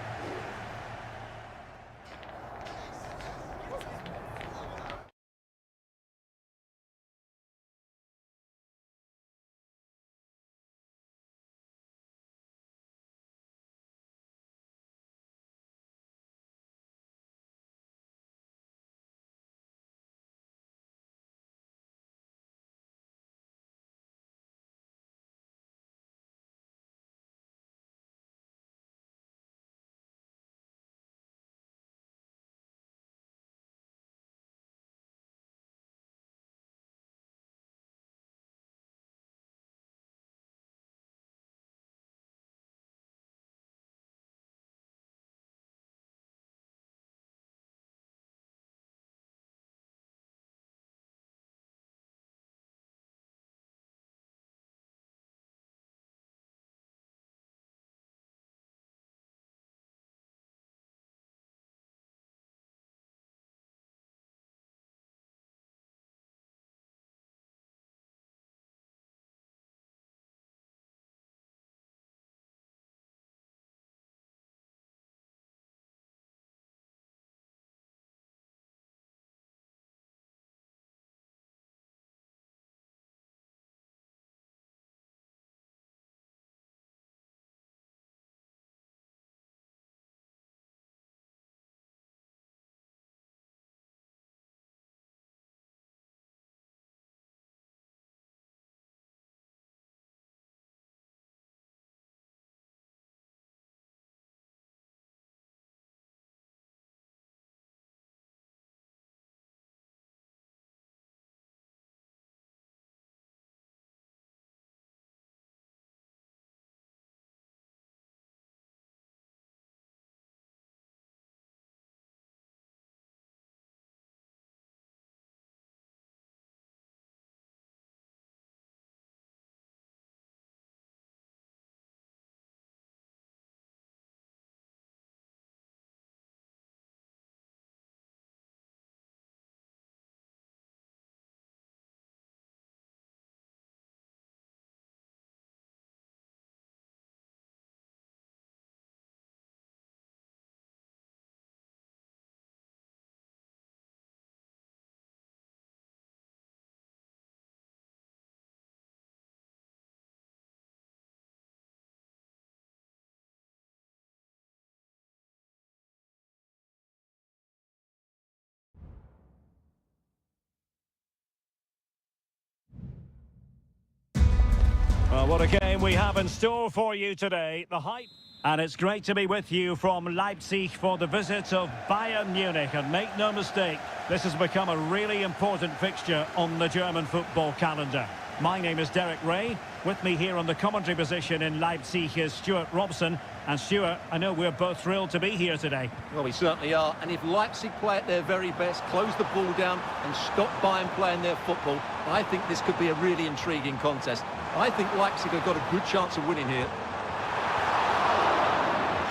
Speaker 1: Well, what a game we have in store for you today. The hype. And it's great to be with you from Leipzig for the visit of Bayern Munich. And make no mistake, this has become a really important fixture on the German football calendar. My name is Derek Ray. With me here on the commentary position in Leipzig is Stuart Robson. And Stuart, I know we're both thrilled to be here today.
Speaker 2: Well, we certainly are. And if Leipzig play at their very best, close the ball down and stop Bayern playing their football, I think this could be a really intriguing contest. I think Leipzig have got a good chance of winning here.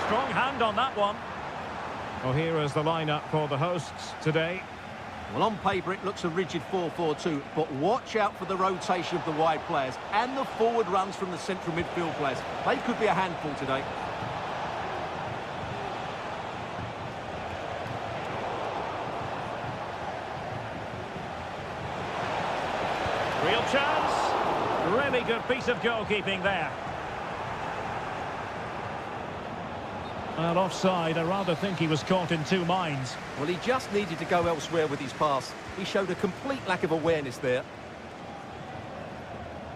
Speaker 1: Strong hand on that one. Well, here is the lineup for the hosts today.
Speaker 2: Well, on paper, it looks a rigid 4-4-2, but watch out for the rotation of the wide players and the forward runs from the central midfield players. They could be a handful today.
Speaker 1: Real chance. Really good piece of goalkeeping there. And offside, I rather think he was caught in two minds.
Speaker 2: Well, he just needed to go elsewhere with his pass. He showed a complete lack of awareness there.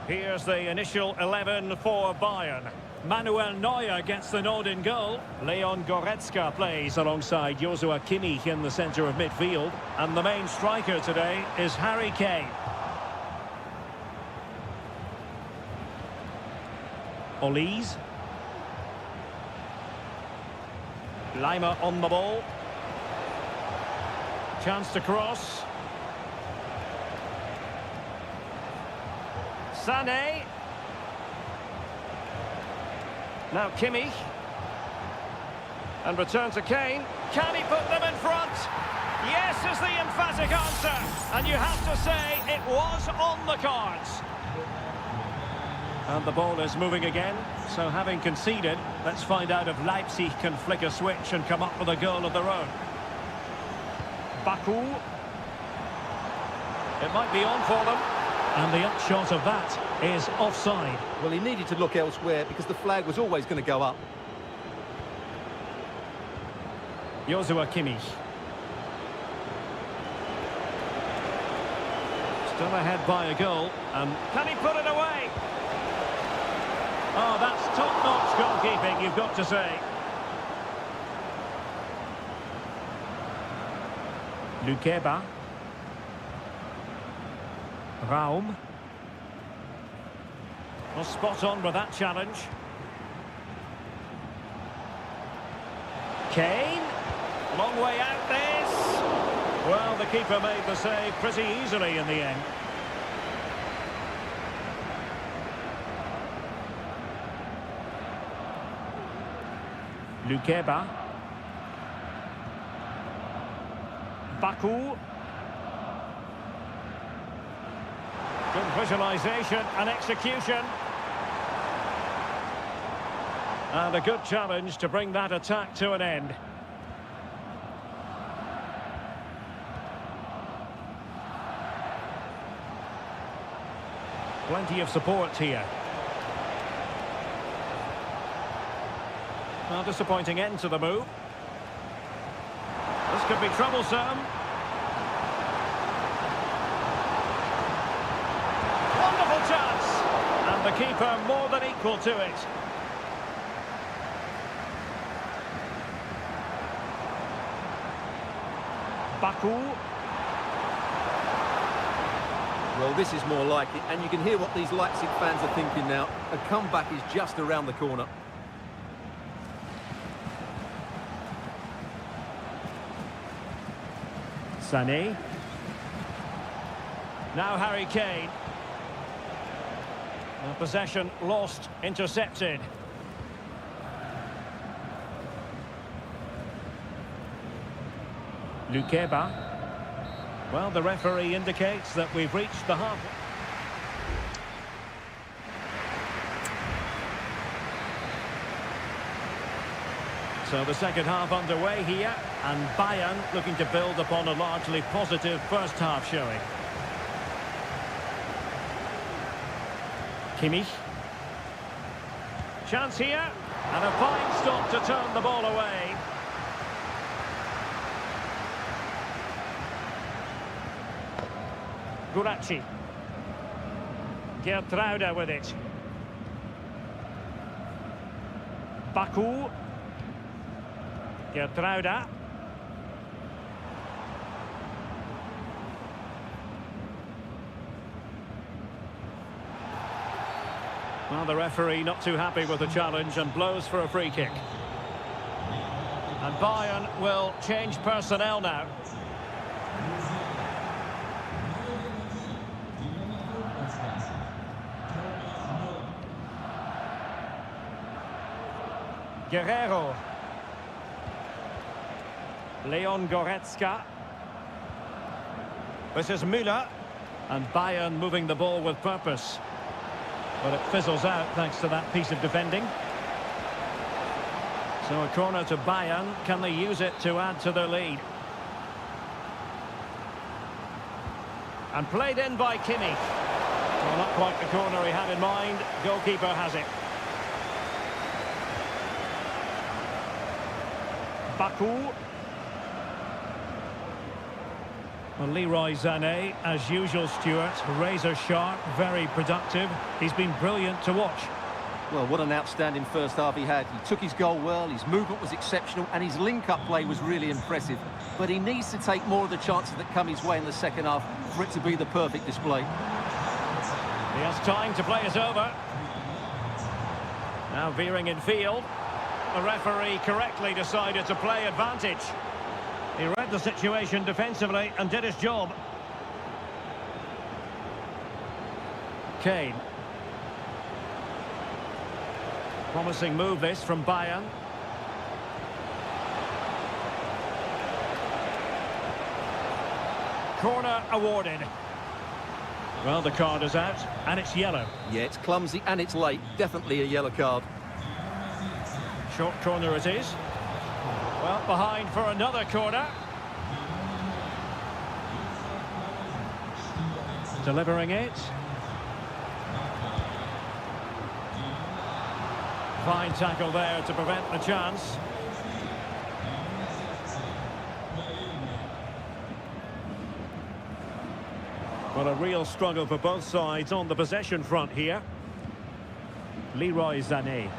Speaker 1: Here's the initial 11 for Bayern. Manuel Neuer gets the nod in goal. Leon Goretzka plays alongside Joshua Kimmich in the centre of midfield. And the main striker today is Harry Kane. Olise. Lima on the ball. Chance to cross. Sané. Now Kimmich. And return to Kane. Can he put them in front? Yes is the emphatic answer. And you have to say it was on the cards. And the ball is moving again. So having conceded, let's find out if Leipzig can flick a switch and come up with a goal of their own. Baku. It might be on for them. And the upshot of that is offside.
Speaker 2: Well, he needed to look elsewhere because the flag was always going to go up.
Speaker 1: Joshua Kimmich. Still ahead by a goal. And can he put it away? Oh, that's top-notch goalkeeping, you've got to say. Lukeba. Raum. Well, spot on with that challenge. Kane. Long way out this. Well, the keeper made the save pretty easily in the end. Lukeba. Baku. Good visualisation and execution. And a good challenge to bring that attack to an end. Plenty of support here. Well, disappointing end to the move. This could be troublesome. Wonderful chance. And the keeper more than equal to it. Baku.
Speaker 2: Well, this is more like it, and you can hear what these Leipzig fans are thinking now. A comeback is just around the corner.
Speaker 1: Sané. Now Harry Kane. Possession lost, intercepted. Lukeba. Well, the referee indicates that we've reached the half. So the second half underway here, and Bayern looking to build upon a largely positive first half showing. Kimmich. Chance here, and a fine stop to turn the ball away. Guracci. Gertruida with it. Baku. Gertruida. Well, the referee not too happy with the challenge and blows for a free kick. And Bayern will change personnel now. Guerrero. Leon Goretzka. This is Müller. And Bayern moving the ball with purpose. But it fizzles out thanks to that piece of defending. So a corner to Bayern. Can they use it to add to their lead? And played in by Kimmich. Well, not quite the corner he had in mind. Goalkeeper has it. Baku. Well, Leroy Sané, as usual, Stuart, razor sharp, very productive. He's been brilliant to watch.
Speaker 2: Well, what an outstanding first half he had. He took his goal well, his movement was exceptional, and his link-up play was really impressive. But he needs to take more of the chances that come his way in the second half for it to be the perfect display.
Speaker 1: He has time to play it over. Now veering in field. The referee correctly decided to play advantage. He read the situation defensively and did his job. Kane. Promising move this from Bayern. Corner awarded. Well, the card is out, and it's yellow.
Speaker 2: Yeah, it's clumsy and it's late. Definitely a yellow card.
Speaker 1: Short corner it is. Well, behind for another corner. Delivering it. Fine tackle there to prevent the chance. Well, a real struggle for both sides on the possession front here. Leroy Sané.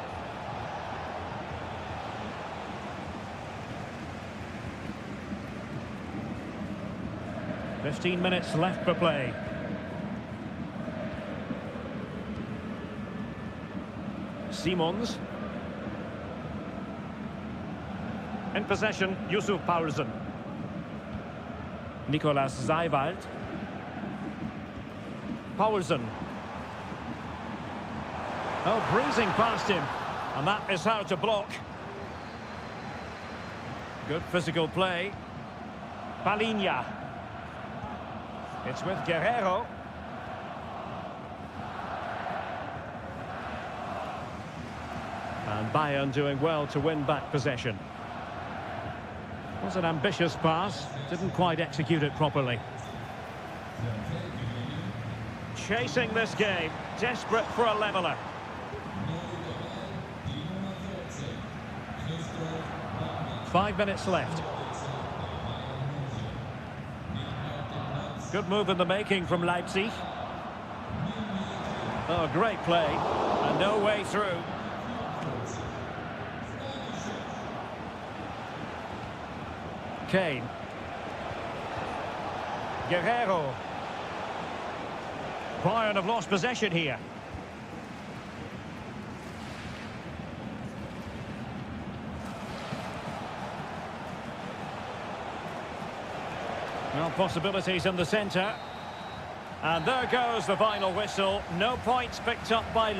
Speaker 1: .15 minutes left for play. Simons. In possession, Yusuf Paulsen. Nicolas Seiwald. Paulsen. Oh, breezing past him. And that is how to block. Good physical play. Palinha. It's with Guerrero. And Bayern doing well to win back possession. Was an ambitious pass, didn't quite execute it properly. Chasing this game, desperate for a leveller. Five minutes left. Good move in the making from Leipzig. Oh, great play. And no way through. Kane. Guerrero. Bayern have lost possession here. Well, possibilities in the centre. And there goes the final whistle. No points picked up by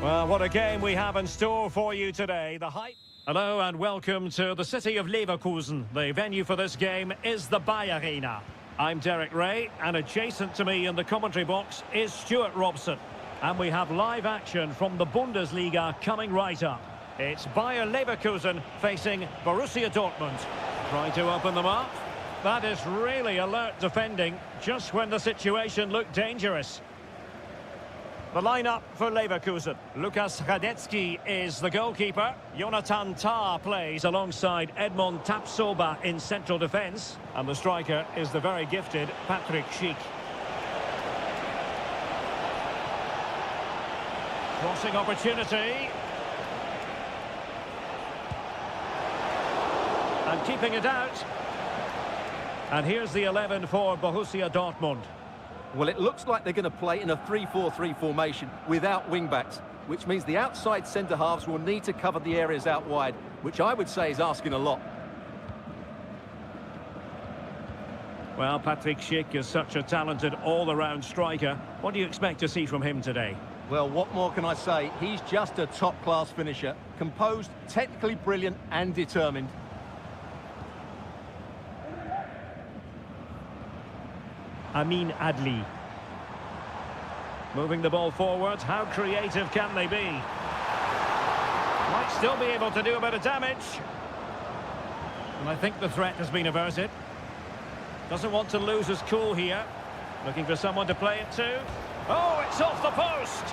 Speaker 1: Well, what a game we have in store for you today. The hype. Hello and welcome to the city of Leverkusen. The venue for this game is the Bayer Arena. I'm Derek Ray, and adjacent to me in the commentary box is Stuart Robson. And we have live action from the Bundesliga coming right up. It's Bayer Leverkusen facing Borussia Dortmund. Trying to open them up. That is really alert defending, just when the situation looked dangerous. The lineup for Leverkusen. Lukas Hradecky is the goalkeeper. Jonathan Tah plays alongside Edmond Tapsoba in central defence. And the striker is the very gifted Patrick Schick. Crossing opportunity. And keeping it out. And here's the 11 for Borussia Dortmund.
Speaker 2: Well, it looks like they're going to play in a 3-4-3 formation without wing-backs, which means the outside centre-halves will need to cover the areas out wide, which I would say is asking a lot.
Speaker 1: Well, Patrick Schick is such a talented all-around striker. What do you expect to see from him today?
Speaker 2: Well, what more can I say? He's just a top-class finisher, composed, technically brilliant and determined.
Speaker 1: Amin Adli. Moving the ball forward. How creative can they be? Might still be able to do a bit of damage. And I think the threat has been averted. Doesn't want to lose his cool here. Looking for someone to play it to. Oh, it's off the post!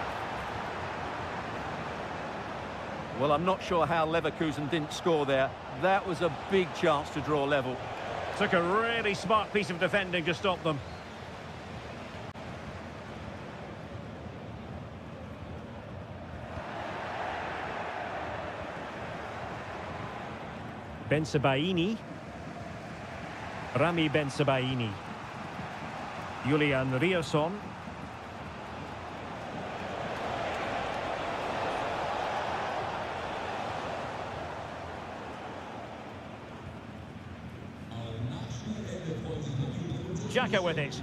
Speaker 2: Well, I'm not sure how Leverkusen didn't score there. That was a big chance to draw level.
Speaker 1: Took a really smart piece of defending to stop them. Bensebaini. Rami Bensebaini. Julian Rierson. Xhaka with it.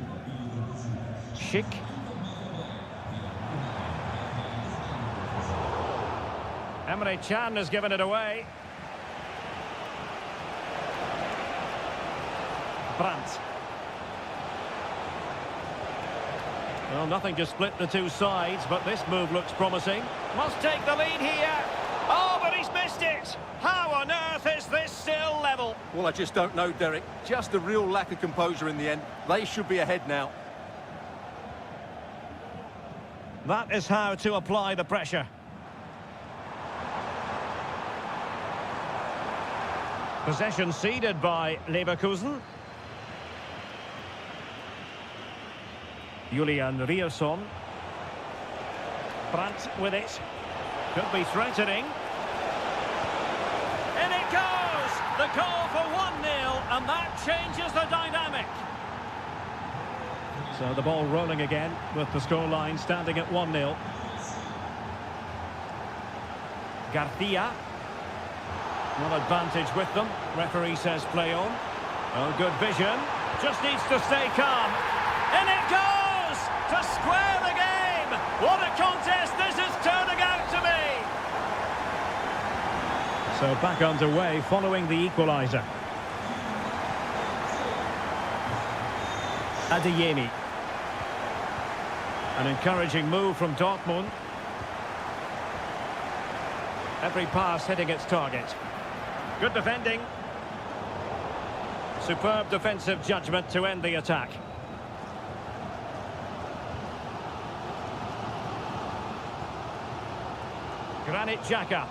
Speaker 1: Schick. Emre Can has given it away. Brandt. Well, nothing to split the two sides, but this move looks promising. Must take the lead here. Oh, but he's missed it. How on earth is this still level?
Speaker 2: Well, I just don't know, Derek. Just a real lack of composure in the end. They should be ahead now.
Speaker 1: That is how to apply the pressure. Possession ceded by Leverkusen. Julian Rierson. Brandt with it. Could be threatening. In it goes! The goal for 1-0, and that changes the dynamic. So the ball rolling again with the scoreline standing at 1-0. Garcia. Well, advantage with them. Referee says play on. Oh, good vision. Just needs to stay calm. In it goes! To square the game! What a contest this is turning out to be! So back underway following the equaliser. Adeyemi. An encouraging move from Dortmund. Every pass hitting its target. Good defending. Superb defensive judgment to end the attack. Granit Xhaka.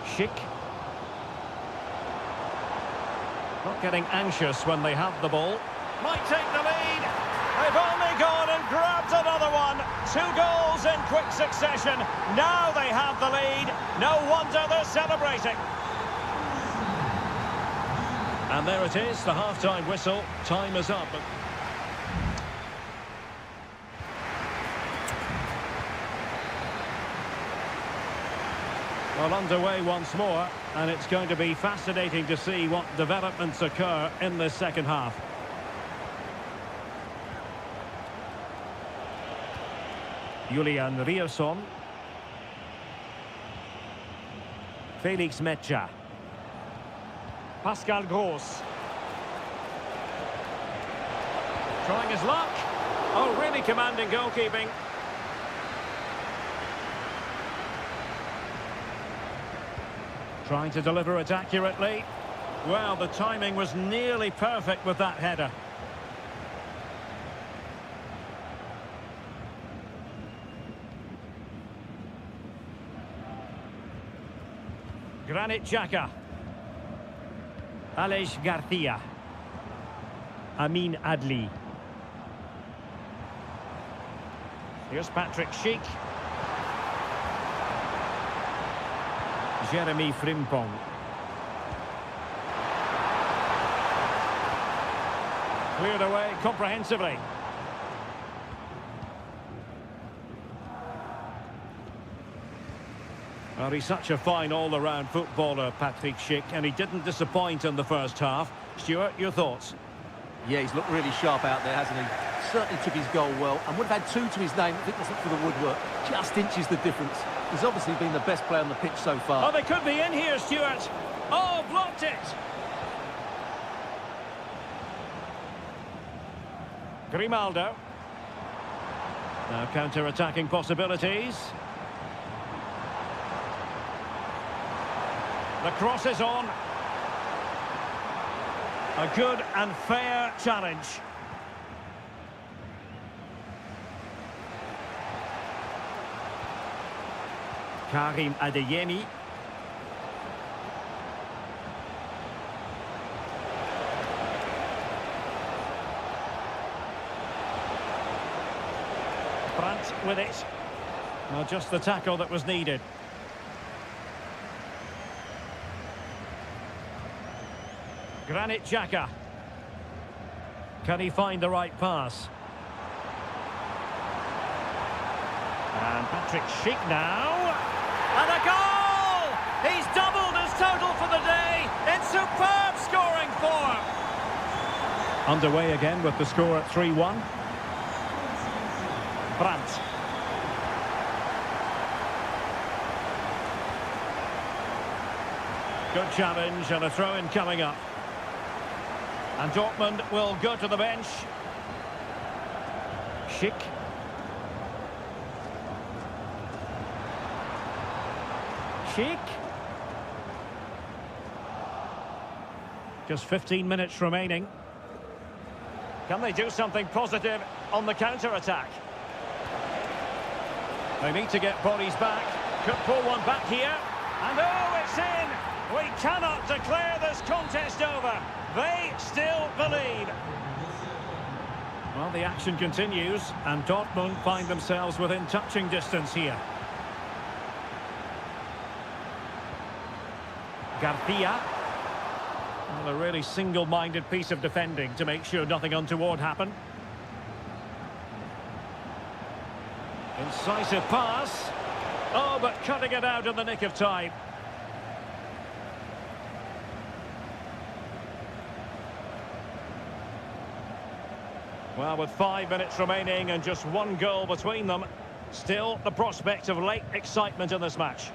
Speaker 1: Schick. Not getting anxious when they have the ball. Might take the lead. They've only gone and grabbed another one. 2 goals in quick succession. Now they have the lead. No wonder they're celebrating. And there it is, the half-time whistle. Time is up. Well, underway once more, and it's going to be fascinating to see what developments occur in the second half. Julian Rierson. Felix Mecha. Pascal Gross. Trying his luck. Oh, really commanding goalkeeping. Trying to deliver it accurately. Well, the timing was nearly perfect with that header. Granit Xhaka. Aleix Garcia. Amin Adli. Here's Patrick Schick. Jeremy Frimpong. Cleared away comprehensively. Well, he's such a fine all-around footballer, Patrick Schick, and he didn't disappoint in the first half. Stuart, your thoughts?
Speaker 2: Yeah, he's looked really sharp out there, hasn't he? Certainly took his goal well, and would have had two to his name if it wasn't for the woodwork. Just inches the difference. He's obviously been the best player on the pitch so far.
Speaker 1: Oh, they could be in here, Stuart. Oh, blocked it. Grimaldo. Now counter-attacking possibilities. The cross is on. A good and fair challenge. Karim Adeyemi. Brandt with it. Well, just the tackle that was needed. Granit Xhaka. Can he find the right pass? And Patrick Schick now. And a goal! He's doubled his total for the day in superb scoring form. Underway again with the score at 3-1. Brandt. Good challenge and a throw-in coming up. And Dortmund will go to the bench. Schick. Schick. Just 15 minutes remaining. Can they do something positive on the counter-attack? They need to get bodies back. Could pull one back here. And oh, it's in! We cannot declare this contest over. They still believe. Well, the action continues, and Dortmund find themselves within touching distance here. Garcia. Well, a really single-minded piece of defending to make sure nothing untoward happened. Incisive pass. Oh, but cutting it out in the nick of time. Well, with 5 minutes remaining and just one goal between them, still the prospect of late excitement in this match.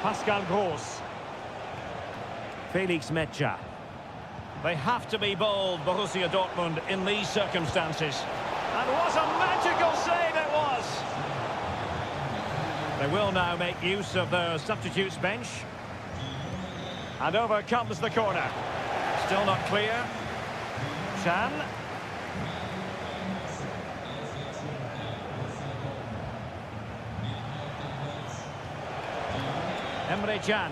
Speaker 1: Pascal Gross. Felix Mecha. They have to be bold, Borussia Dortmund, in these circumstances. And what a magical save it was! They will now make use of their substitutes bench. And over comes the corner. Still not clear. Chan. Emre Can.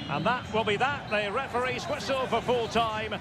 Speaker 1: And that will be that. The referee's whistle for full time.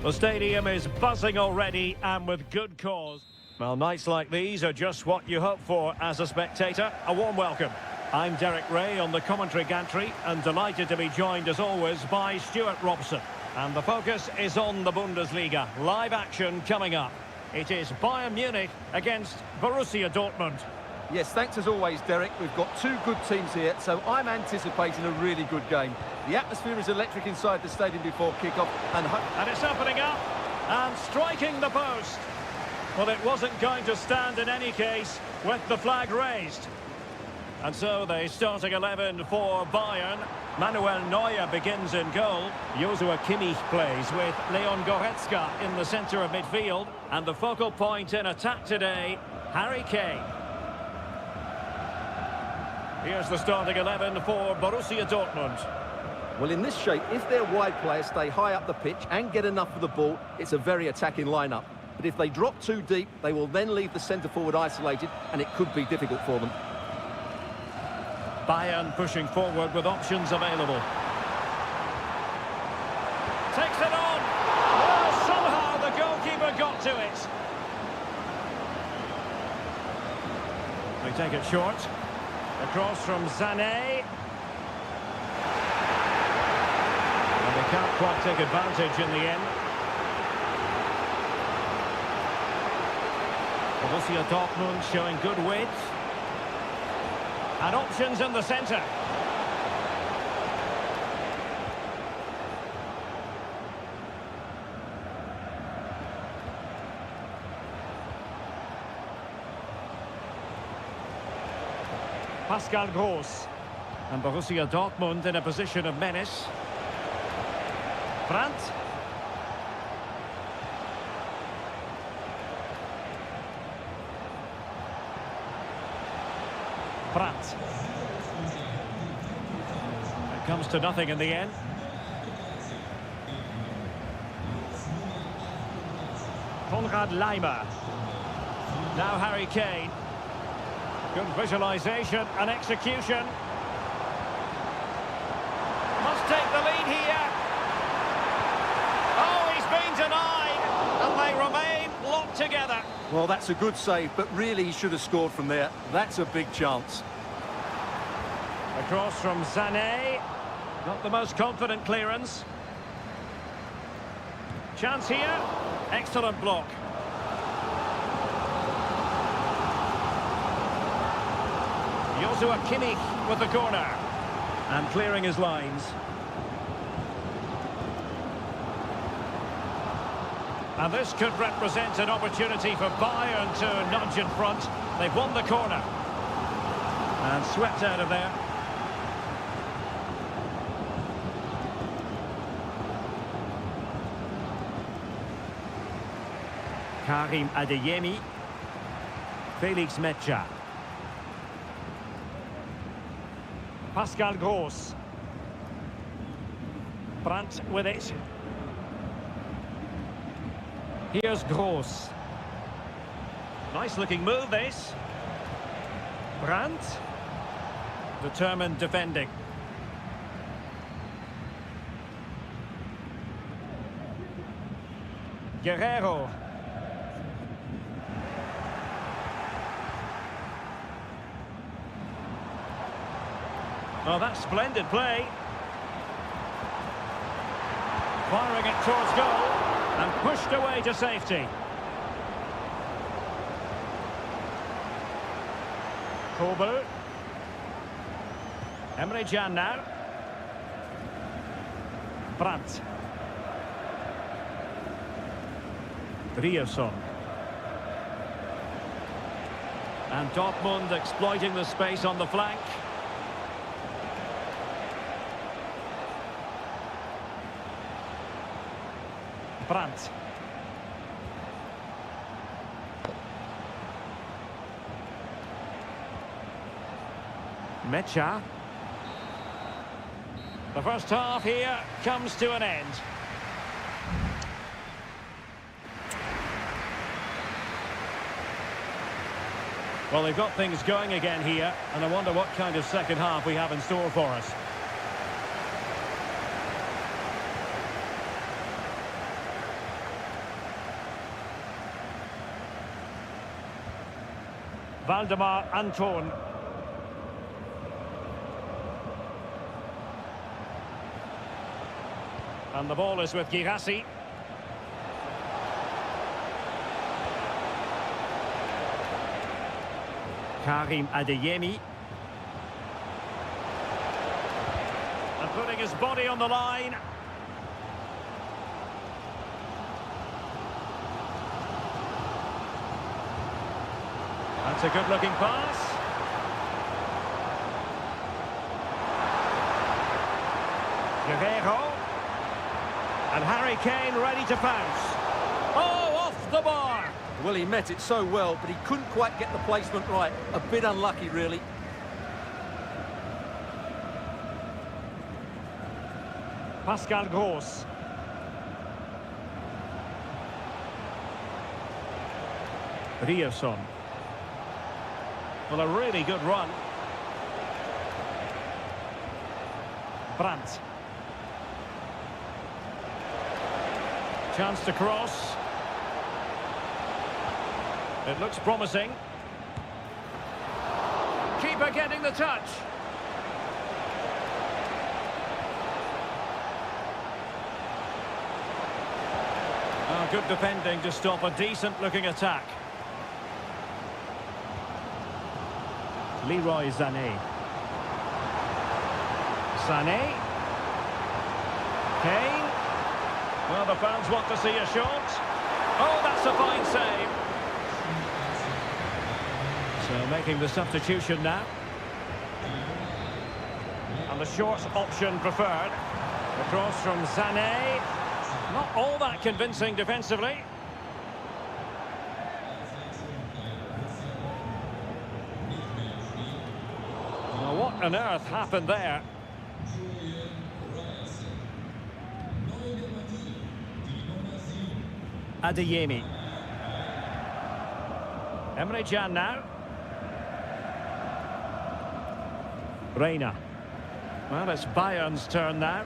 Speaker 1: The stadium is buzzing already, and with good cause. Well, nights like these are just what you hope for as a spectator. A warm welcome. I'm Derek Ray on the commentary gantry, and delighted to be joined as always by Stuart Robson. And the focus is on the Bundesliga. Live action coming up. It is Bayern Munich against Borussia Dortmund.
Speaker 2: Yes, thanks as always, Derek. We've got two good teams here, so I'm anticipating a really good game. The atmosphere is electric inside the stadium before kick-off.
Speaker 1: And it's opening up and striking the post. Well, it wasn't going to stand in any case with the flag raised. And so the starting 11 for Bayern. Manuel Neuer begins in goal. Joshua Kimmich plays with Leon Goretzka in the centre of midfield. And the focal point in attack today, Harry Kane. Here's the starting 11 for Borussia Dortmund.
Speaker 2: Well, in this shape, if their wide players stay high up the pitch and get enough of the ball, it's a very attacking lineup. But if they drop too deep, they will then leave the centre-forward isolated, and it could be difficult for them.
Speaker 1: Bayern pushing forward with options available. Takes it on! Well, somehow the goalkeeper got to it. They take it short. Across from Sané. And they can't quite take advantage in the end. Borussia Dortmund showing good width. And options in the centre. Pascal Gross. And Borussia Dortmund in a position of menace. Brandt. Brandt. It comes to nothing in the end. Konrad Laimer. Now Harry Kane. Good visualisation and execution. Must take the lead here. Oh, he's been denied. And they remain locked together.
Speaker 2: Well, that's a good save, but really he should have scored from there. That's a big chance.
Speaker 1: Across from Sané. Not the most confident clearance. Chance here. Excellent block. Joshua Kimmich with the corner. And clearing his lines. And this could represent an opportunity for Bayern to nudge in front. They've won the corner. And swept out of there. Karim Adeyemi. Felix Mecha. Pascal Gross. Brandt with it. Here's Gross. Nice looking move this. Brandt. Determined defending. Guerrero. Well, that's splendid play. Firing it towards goal and pushed away to safety. Kobel. Emre Can now. Brandt. Ryerson. And Dortmund exploiting the space on the flank. Brandt. Mecha. The first half here comes to an end. Well, they've got things going again here, and I wonder what kind of second half we have in store for us. Valdemar Anton. And the ball is with Girassi. Karim Adeyemi. And putting his body on the line. That's a good-looking pass. Guerrero. And Harry Kane ready to pounce. Oh, off the bar.
Speaker 2: Well, he met it so well, but he couldn't quite get the placement right. A bit unlucky, really.
Speaker 1: Pascal Gross. Rierson. Well, a really good run. Brandt. Chance to cross. It looks promising. Keeper getting the touch. Oh, good defending to stop a decent-looking attack. Leroy Sané. Sané. Kane. Well, the fans want to see a shot. Oh, that's a fine save. So making the substitution now. And the short option preferred. The cross from Sané. Not all that convincing defensively. Well, what on earth happened there? Adeyemi. Emre Can now. Reina. Well, it's Bayern's turn now.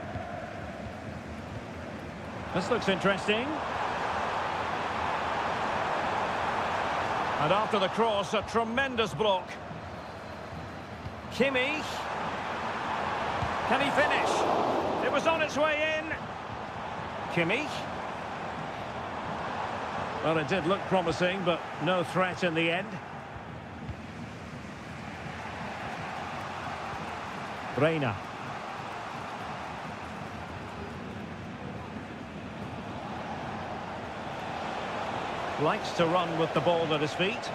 Speaker 1: This looks interesting. And after the cross, a tremendous block. Kimmich. Can he finish? It was on its way in. Kimmich. Well, it did look promising, but no threat in the end. Reina. Likes to run with the ball at his feet.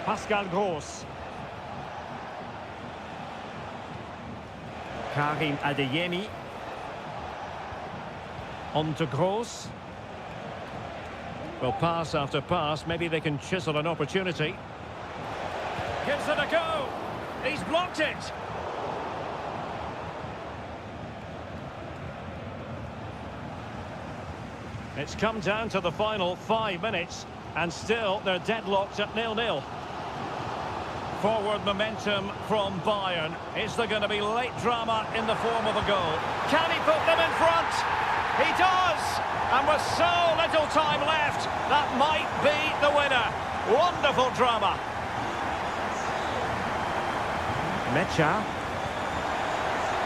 Speaker 1: Pascal Gross. Karim Adeyemi. On to Gross. Well, pass after pass, maybe they can chisel an opportunity. Gives it a go. He's blocked it. It's come down to the final 5 minutes, and still they're deadlocked at 0-0. Forward momentum from Bayern. Is there going to be late drama in the form of a goal? Can he put them in front? He does! And with so little time left, that might be the winner. Wonderful drama. Mecha.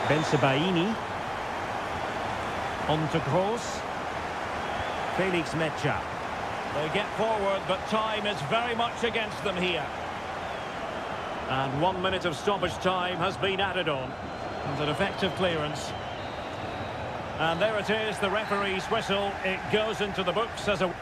Speaker 1: Bensebaini. On to Gross. Felix Mecha. They get forward, but time is very much against them here. And 1 minute of stoppage time has been added on. And an effective clearance. And there it is, the referee's whistle. It goes into the books as a...